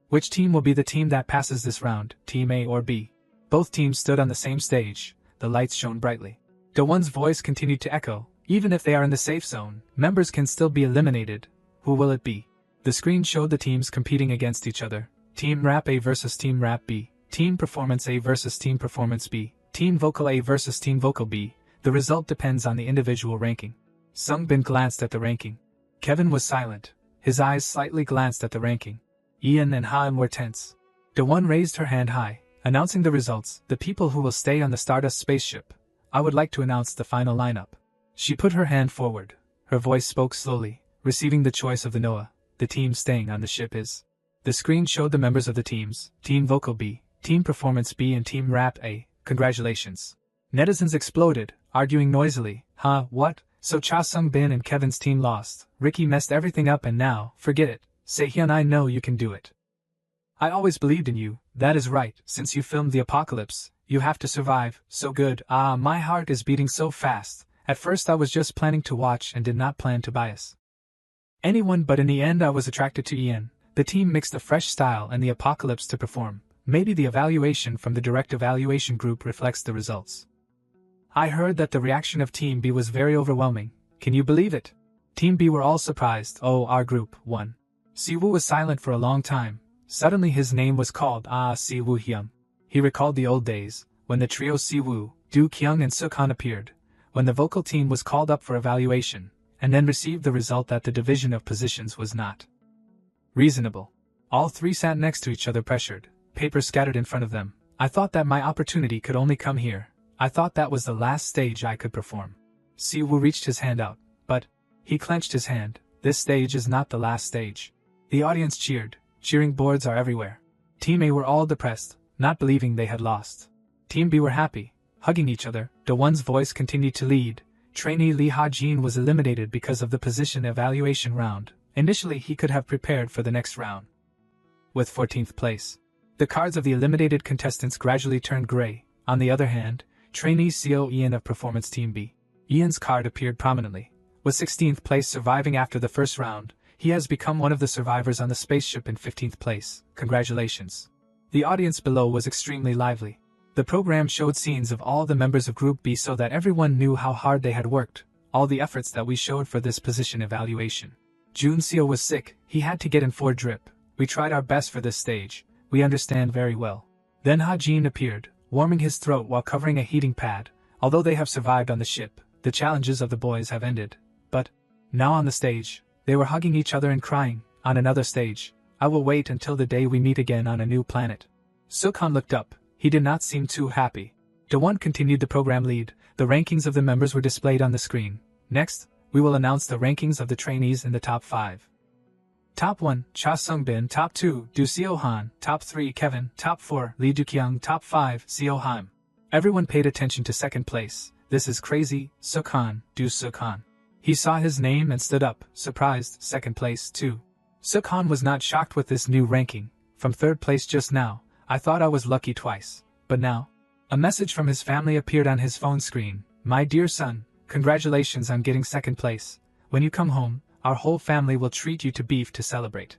Which team will be the team that passes this round, Team A or B? Both teams stood on the same stage. The lights shone brightly. Dawon's voice continued to echo. Even if they are in the safe zone, members can still be eliminated. Who will it be? The screen showed the teams competing against each other. Team Rap A versus Team Rap B. Team Performance A versus Team Performance B. Team Vocal A versus Team Vocal B. The result depends on the individual ranking. Sungbin glanced at the ranking. Kevin was silent. His eyes slightly glanced at the ranking. Ian and Haim were tense. Dawon raised her hand high, announcing the results. The people who will stay on the Stardust spaceship. I would like to announce the final lineup. She put her hand forward. Her voice spoke slowly, receiving the choice of the Noah. The team staying on the ship is. The screen showed the members of the teams, Team Vocal B, Team Performance B and Team Rap A. Congratulations. Netizens exploded, arguing noisily. Huh, what? So Cha Sung-bin and Kevin's team lost. Ricky messed everything up and now, forget it. Sehyun, I know you can do it. I always believed in you. That is right. Since you filmed the apocalypse, you have to survive. So good. Ah, my heart is beating so fast. At first I was just planning to watch and did not plan to bias anyone, but in the end I was attracted to Ian. The team mixed a fresh style and the apocalypse to perform. Maybe the evaluation from the direct evaluation group reflects the results. I heard that the reaction of Team B was very overwhelming. Can you believe it? Team B were all surprised. Oh, our group won. Siwoo was silent for a long time. Suddenly his name was called. Ah, Siwoo Hyun. He recalled the old days, when the trio Siwoo, Do Kyung and Sukhan appeared, when the vocal team was called up for evaluation, and then received the result that the division of positions was not reasonable. All three sat next to each other, pressured, paper scattered in front of them. I thought that my opportunity could only come here. I thought that was the last stage I could perform. Siwoo reached his hand out, but he clenched his hand. This stage is not the last stage. The audience cheered. Cheering boards are everywhere. Team A were all depressed, not believing they had lost. Team B were happy, hugging each other. Dawon's voice continued to lead. Trainee Lee Ha-jin was eliminated because of the position evaluation round. Initially he could have prepared for the next round with 14th place. The cards of the eliminated contestants gradually turned gray. On the other hand, trainee CO Ian of Performance Team B. Ian's card appeared prominently. With 16th place surviving after the first round, he has become one of the survivors on the spaceship in 15th place. Congratulations. The audience below was extremely lively. The program showed scenes of all the members of Group B so that everyone knew how hard they had worked, all the efforts that we showed for this position evaluation. Jun Seo was sick, he had to get in for drip. We tried our best for this stage, we understand very well. Then Ha-jin appeared, warming his throat while covering a heating pad. Although they have survived on the ship, the challenges of the boys have ended. But now on the stage, they were hugging each other and crying. On another stage, I will wait until the day we meet again on a new planet. Sukhan looked up. He did not seem too happy. Dawon continued the program lead. The rankings of the members were displayed on the screen. Next, we will announce the rankings of the trainees in the top 5. Top 1, Cha Sung-bin. Top 2, Do Seo-han. Top 3, Kevin. Top 4, Lee Do-kyung. Top 5, Seo-haim. Everyone paid attention to second place. This is crazy. Sukhan, Do Sukhan. He saw his name and stood up, surprised. Second place, too. Sukhan was not shocked with this new ranking. From third place just now, I thought I was lucky twice. But now, a message from his family appeared on his phone screen. My dear son, congratulations on getting second place. When you come home, our whole family will treat you to beef to celebrate.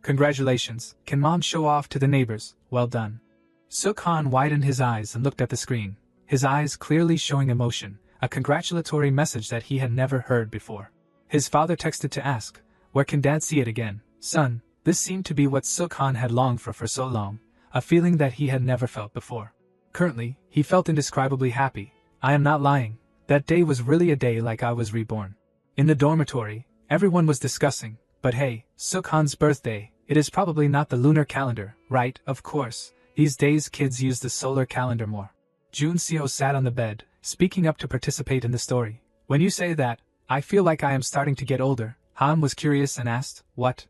Congratulations, can mom show off to the neighbors? Well done. Suk-han widened his eyes and looked at the screen, his eyes clearly showing emotion, a congratulatory message that he had never heard before. His father texted to ask, where can dad see it again? Son, this seemed to be what Suk-han had longed for so long, a feeling that he had never felt before. Currently, he felt indescribably happy. I am not lying, that day was really a day like I was reborn. In the dormitory, everyone was discussing, but hey, Suk-han's birthday, it is probably not the lunar calendar, right? Of course, these days kids use the solar calendar more. Jun-seo sat on the bed, speaking up to participate in the story. When you say that, I feel like I am starting to get older. Han was curious and asked, what?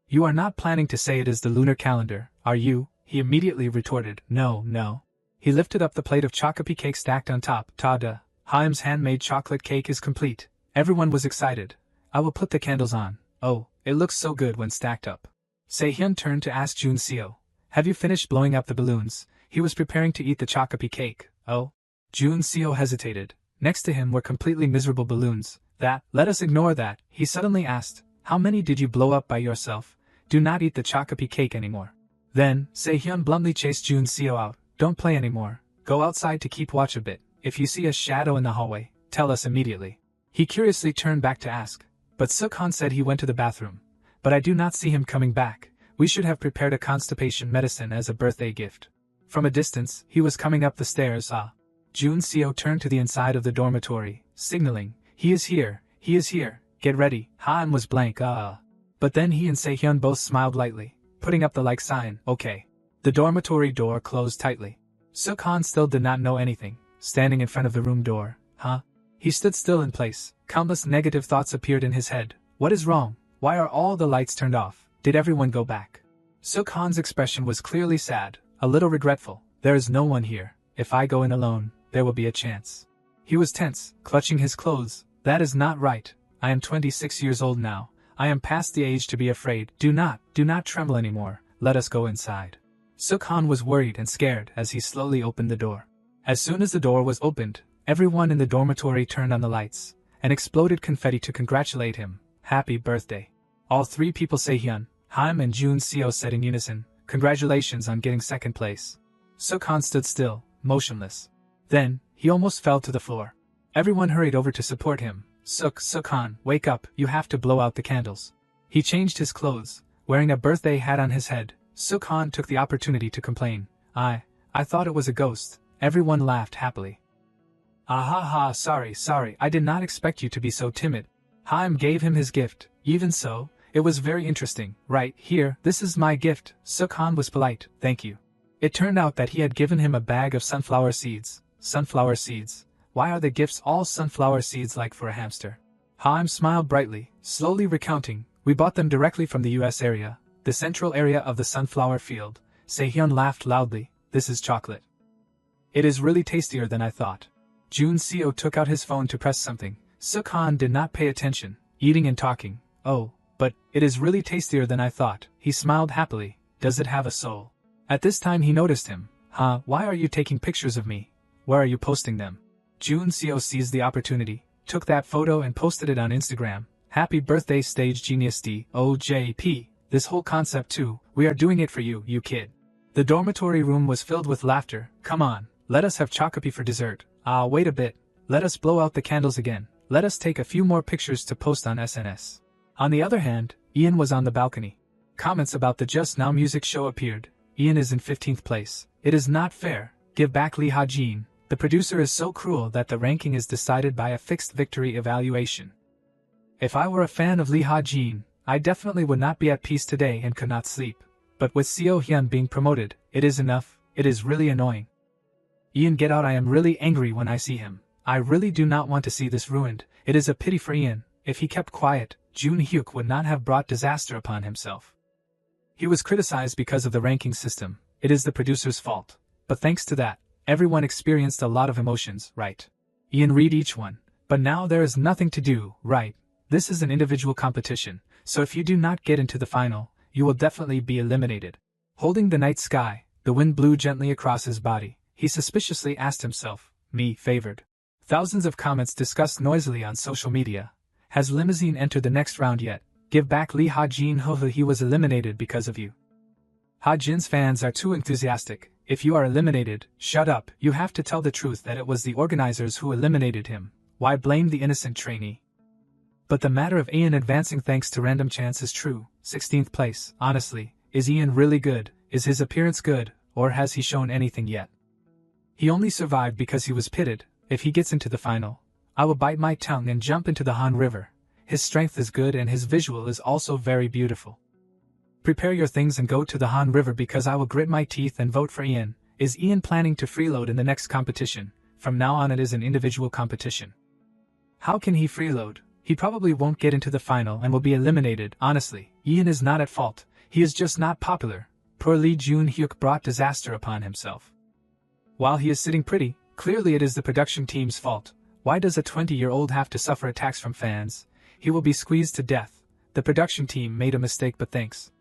You are not planning to say it is the lunar calendar, are you? He immediately retorted, no. He lifted up the plate of chocolate cake stacked on top. Ta-da! Haim's handmade chocolate cake is complete. Everyone was excited. I will put the candles on. Oh, it looks so good when stacked up. Sehyeon turned to ask Jun-seo, have you finished blowing up the balloons? He was preparing to eat the chocolate cake. Oh? Jun-seo hesitated. Next to him were completely miserable balloons. Let us ignore that. He suddenly asked, how many did you blow up by yourself? Do not eat the chocolate cake anymore. Then, Sehyeon bluntly chased Jun-seo out. Don't play anymore. Go outside to keep watch a bit. If you see a shadow in the hallway, tell us immediately. He curiously turned back to ask, but Suk-han said he went to the bathroom. But I do not see him coming back. We should have prepared a constipation medicine as a birthday gift. From a distance, he was coming up the stairs. Jun-seo turned to the inside of the dormitory, signaling, he is here, get ready. Han was blank, But then he and Sehyeon both smiled lightly, putting up the like sign, okay. The dormitory door closed tightly. Suk-han still did not know anything, standing in front of the room door. He stood still in place. Countless negative thoughts appeared in his head. What is wrong? Why are all the lights turned off? Did everyone go back? Suk-han's expression was clearly sad, a little regretful. There is no one here. If I go in alone, there will be a chance. He was tense, clutching his clothes. That is not right. I am 26 years old now. I am past the age to be afraid. Do not tremble anymore. Let us go inside. Suk-han was worried and scared as he slowly opened the door. As soon as the door was opened, everyone in the dormitory turned on the lights and exploded confetti to congratulate him. Happy birthday. All three people, Sehyeon, Haim and Jun-seo, said in unison, congratulations on getting second place. Suk-han stood still, motionless. Then, he almost fell to the floor. Everyone hurried over to support him. Suk-han, wake up, you have to blow out the candles. He changed his clothes, wearing a birthday hat on his head. Suk-han took the opportunity to complain. I thought it was a ghost. Everyone laughed happily. Sorry, I did not expect you to be so timid. Haim gave him his gift. Even so, it was very interesting. Right, here, this is my gift. Suk-han was polite, thank you. It turned out that he had given him a bag of sunflower seeds. Sunflower seeds? Why are the gifts all sunflower seeds like for a hamster? Haim smiled brightly, slowly recounting, we bought them directly from the US area, the central area of the sunflower field. Sehyeon laughed loudly, this is chocolate. It is really tastier than I thought. Jun-seo took out his phone to press something. Suk-han did not pay attention, eating and talking. Oh, but it is really tastier than I thought. He smiled happily. Does it have a soul? At this time he noticed him. Why are you taking pictures of me? Where are you posting them? Jun-seo seized the opportunity, took that photo and posted it on Instagram. Happy birthday stage genius DOJP. This whole concept too, we are doing it for you, you kid. The dormitory room was filled with laughter. Come on, let us have chocopi for dessert. Wait a bit. Let us blow out the candles again. Let us take a few more pictures to post on SNS. On the other hand, Ian was on the balcony. Comments about the Just Now music show appeared. Ian is in 15th place. It is not fair. Give back Lee Ha-jin. The producer is so cruel that the ranking is decided by a fixed victory evaluation. If I were a fan of Lee Ha-jin, I definitely would not be at peace today and could not sleep. But with Seo-hyun being promoted, it is enough. It is really annoying. Ian, get out. I am really angry when I see him. I really do not want to see this ruined. It is a pity for Ian. If he kept quiet, Jun-hyuk would not have brought disaster upon himself. He was criticized because of the ranking system. It is the producer's fault. But thanks to that, everyone experienced a lot of emotions, right? Ian, read each one. But now there is nothing to do, right? This is an individual competition, so if you do not get into the final, you will definitely be eliminated. Holding the night sky, the wind blew gently across his body. He suspiciously asked himself, me favored. Thousands of comments discussed noisily on social media. Has Limousine entered the next round yet? Give back Lee Ha-jin. He was eliminated because of you. Ha-jin's fans are too enthusiastic. If you are eliminated, shut up. You have to tell the truth that it was the organizers who eliminated him. Why blame the innocent trainee? But the matter of Ian advancing thanks to random chance is true. 16th place. Honestly, is Ian really good? Is his appearance good, or has he shown anything yet? He only survived because he was pitted. If he gets into the final, I will bite my tongue and jump into the Han River. His strength is good and his visual is also very beautiful. Prepare your things and go to the Han River because I will grit my teeth and vote for Ian. Is Ian planning to freeload in the next competition? From now on it is an individual competition. How can he freeload? He probably won't get into the final and will be eliminated. Honestly, Ian is not at fault. He is just not popular. Poor Lee Jun-hyuk brought disaster upon himself. While he is sitting pretty, clearly it is the production team's fault. Why does a 20-year-old have to suffer attacks from fans? He will be squeezed to death. The production team made a mistake, but thanks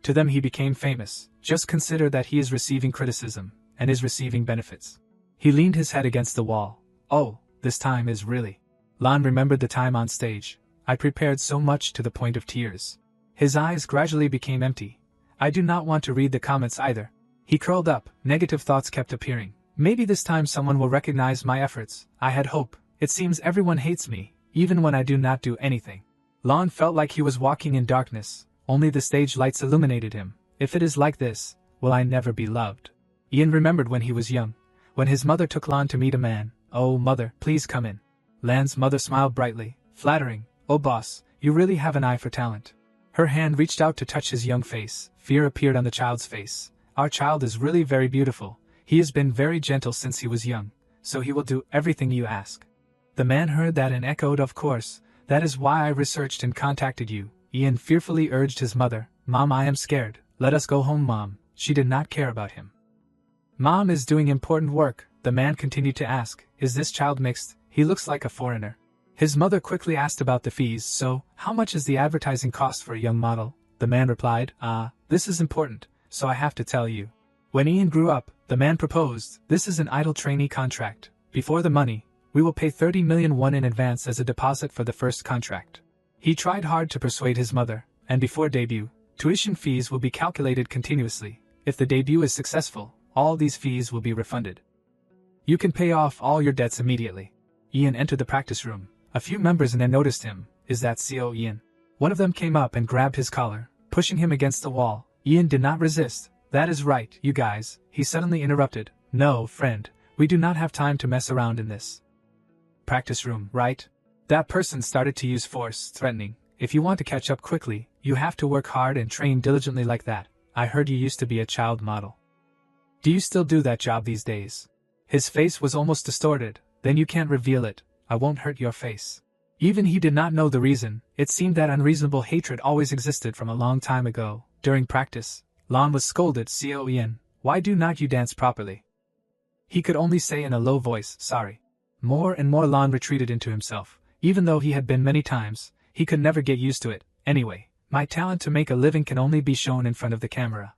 to them he became famous. Just consider that he is receiving criticism, and is receiving benefits. He leaned his head against the wall. Oh, this time is really... Lan remembered the time on stage. I prepared so much to the point of tears. His eyes gradually became empty. I do not want to read the comments either. He curled up. Negative thoughts kept appearing. Maybe this time someone will recognize my efforts. I had hope. It seems everyone hates me, even when I do not do anything. Lan felt like he was walking in darkness. Only the stage lights illuminated him. If it is like this, will I never be loved? Ian remembered when he was young, when his mother took Lan to meet a man. Oh, mother, please come in. Lan's mother smiled brightly, flattering. Oh boss, you really have an eye for talent. Her hand reached out to touch his young face. Fear appeared on the child's face. Our child is really very beautiful. He has been very gentle since he was young, so he will do everything you ask. The man heard that and echoed, of course. That is why I researched and contacted you. Ian fearfully urged his mother. Mom, I am scared. Let us go home, Mom. She did not care about him. Mom is doing important work. The man continued to ask, is this child mixed? He looks like a foreigner. His mother quickly asked about the fees. So, how much is the advertising cost for a young model? The man replied, this is important, so I have to tell you. When Ian grew up, the man proposed, this is an idol trainee contract. Before the money, we will pay 30 million won in advance as a deposit for the first contract. He tried hard to persuade his mother, and before debut, tuition fees will be calculated continuously. If the debut is successful, all these fees will be refunded. You can pay off all your debts immediately. Ian entered the practice room. A few members and then noticed him. Is that CO Ian? One of them came up and grabbed his collar, pushing him against the wall. Ian did not resist. That is right, you guys, he suddenly interrupted. No, friend, we do not have time to mess around in this practice room, right? That person started to use force, threatening. If you want to catch up quickly, you have to work hard and train diligently like that. I heard you used to be a child model. Do you still do that job these days? His face was almost distorted. Then you can't reveal it. I won't hurt your face. Even he did not know the reason. It seemed that unreasonable hatred always existed from a long time ago. During practice, Lan was scolded. Co Ian, why do not you dance properly? He could only say in a low voice, sorry. More and more Lan retreated into himself. Even though he had been many times, he could never get used to it. Anyway, my talent to make a living can only be shown in front of the camera.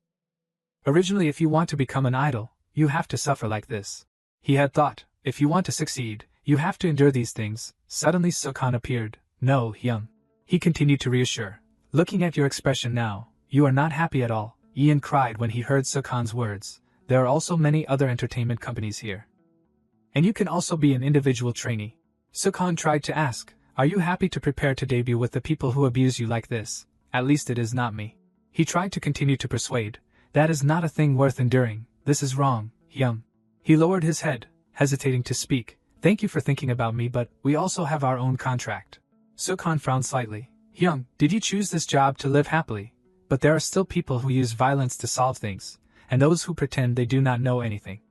Originally, if you want to become an idol, you have to suffer like this. He had thought, if you want to succeed, you have to endure these things. Suddenly Sukhan appeared. No, Hyung. He continued to reassure. Looking at your expression now, you are not happy at all. Ian cried when he heard Sukhan's words. There are also many other entertainment companies here. And you can also be an individual trainee. Sukhan tried to ask, are you happy to prepare to debut with the people who abuse you like this? At least it is not me. He tried to continue to persuade. That is not a thing worth enduring. This is wrong, Hyung. He lowered his head, hesitating to speak. Thank you for thinking about me, but we also have our own contract. Sukhan frowned slightly. Hyung, did you choose this job to live happily? But there are still people who use violence to solve things, and those who pretend they do not know anything.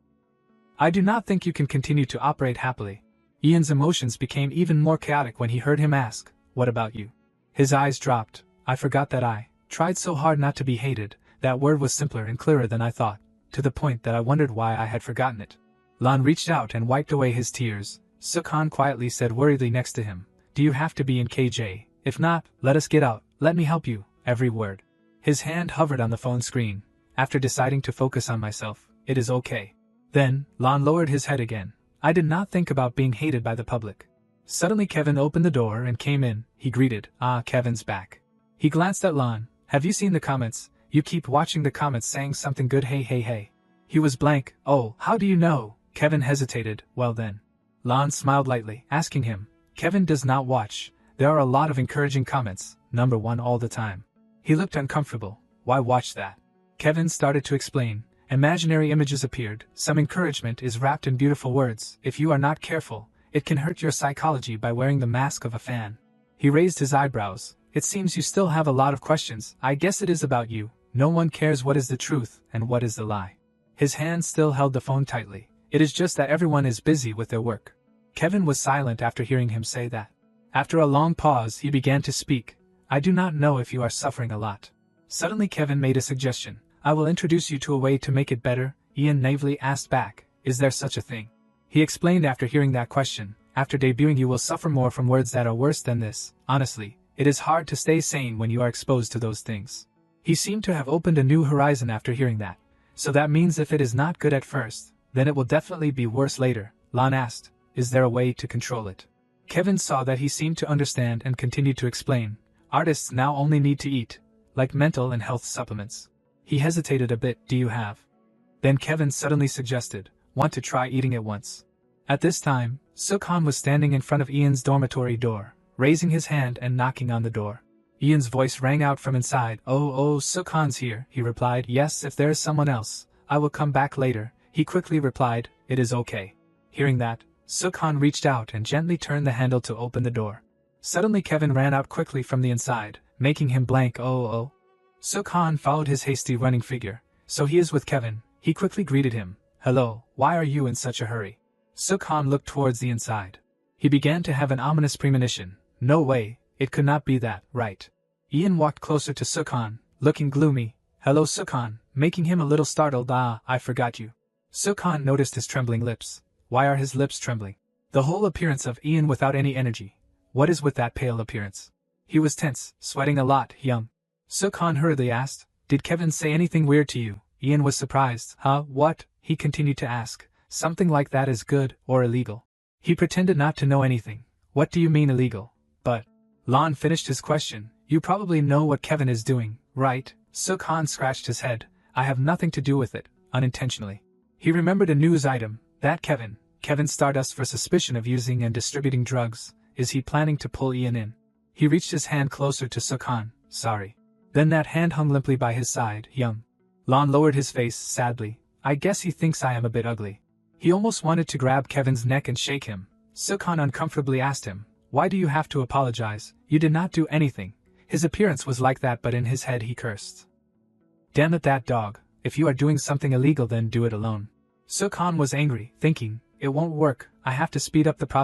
I do not think you can continue to operate happily. Ian's emotions became even more chaotic when he heard him ask, what about you? His eyes dropped. I forgot that I tried so hard not to be hated. That word was simpler and clearer than I thought, to the point that I wondered why I had forgotten it. Lan reached out and wiped away his tears. Sukhan quietly said worriedly next to him, do you have to be in KJ? If not, let us get out. Let me help you. Every word. His hand hovered on the phone screen. After deciding to focus on myself, it is okay. Then, Lan lowered his head again. I did not think about being hated by the public. Suddenly Kevin opened the door and came in. He greeted, "Ah, Kevin's back." He glanced at Lon. "Have you seen the comments? You keep watching the comments saying something good, hey hey hey." He was blank. "Oh, how do you know?" Kevin hesitated. "Well then." Lon smiled lightly, asking him, "Kevin does not watch. There are a lot of encouraging comments, number one all the time." He looked uncomfortable. "Why watch that?" Kevin started to explain. Imaginary images appeared. Some encouragement is wrapped in beautiful words. If you are not careful, it can hurt your psychology by wearing the mask of a fan. He raised his eyebrows. "It seems you still have a lot of questions. I guess it is about you. No one cares what is the truth and what is the lie." His hand still held the phone tightly. "It is just that everyone is busy with their work." Kevin was silent after hearing him say that. After a long pause, he began to speak. "I do not know if you are suffering a lot." Suddenly Kevin made a suggestion. "I will introduce you to a way to make it better." Ian naively asked back, "Is there such a thing?" He explained after hearing that question. "After debuting you will suffer more from words that are worse than this. Honestly, it is hard to stay sane when you are exposed to those things." He seemed to have opened a new horizon after hearing that. "So that means if it is not good at first, then it will definitely be worse later?" Lon asked. "Is there a way to control it?" Kevin saw that he seemed to understand and continued to explain. "Artists now only need to eat, like mental and health supplements." He hesitated a bit. "Do you have?" Then Kevin suddenly suggested, "Want to try eating it once?" At this time, Sukhan was standing in front of Ian's dormitory door, raising his hand and knocking on the door. Ian's voice rang out from inside. Oh, Sukhan's here," he replied. "Yes, if there is someone else, I will come back later." He quickly replied, "It is okay." Hearing that, Sukhan reached out and gently turned the handle to open the door. Suddenly Kevin ran out quickly from the inside, making him blank. Oh. Sukhan followed his hasty running figure. "So he is with Kevin." He quickly greeted him. "Hello, why are you in such a hurry?" Sukhan looked towards the inside. He began to have an ominous premonition. No way, it could not be that, right? Ian walked closer to Sukhan, looking gloomy. "Hello Sukhan," making him a little startled. "Ah, I forgot you." Sukhan noticed his trembling lips. Why are his lips trembling? The whole appearance of Ian without any energy. What is with that pale appearance? He was tense, sweating a lot. Young. Sukhan hurriedly asked, "Did Kevin say anything weird to you?" Ian was surprised. "Huh, what?" he continued to ask. "Something like that is good, or illegal." He pretended not to know anything. "What do you mean illegal?" "But..." Lon finished his question. "You probably know what Kevin is doing, right?" Sukhan scratched his head. "I have nothing to do with it," unintentionally. He remembered a news item, that Kevin Stardust for suspicion of using and distributing drugs. Is he planning to pull Ian in? He reached his hand closer to Sukhan. "Sorry." Then that hand hung limply by his side. "Yum." Lon lowered his face, sadly. "I guess he thinks I am a bit ugly." He almost wanted to grab Kevin's neck and shake him. Sukhan uncomfortably asked him, "Why do you have to apologize? You did not do anything." His appearance was like that, but in his head he cursed. "Damn it, that dog. If you are doing something illegal, then do it alone." Sukhan was angry, thinking, "It won't work. I have to speed up the process."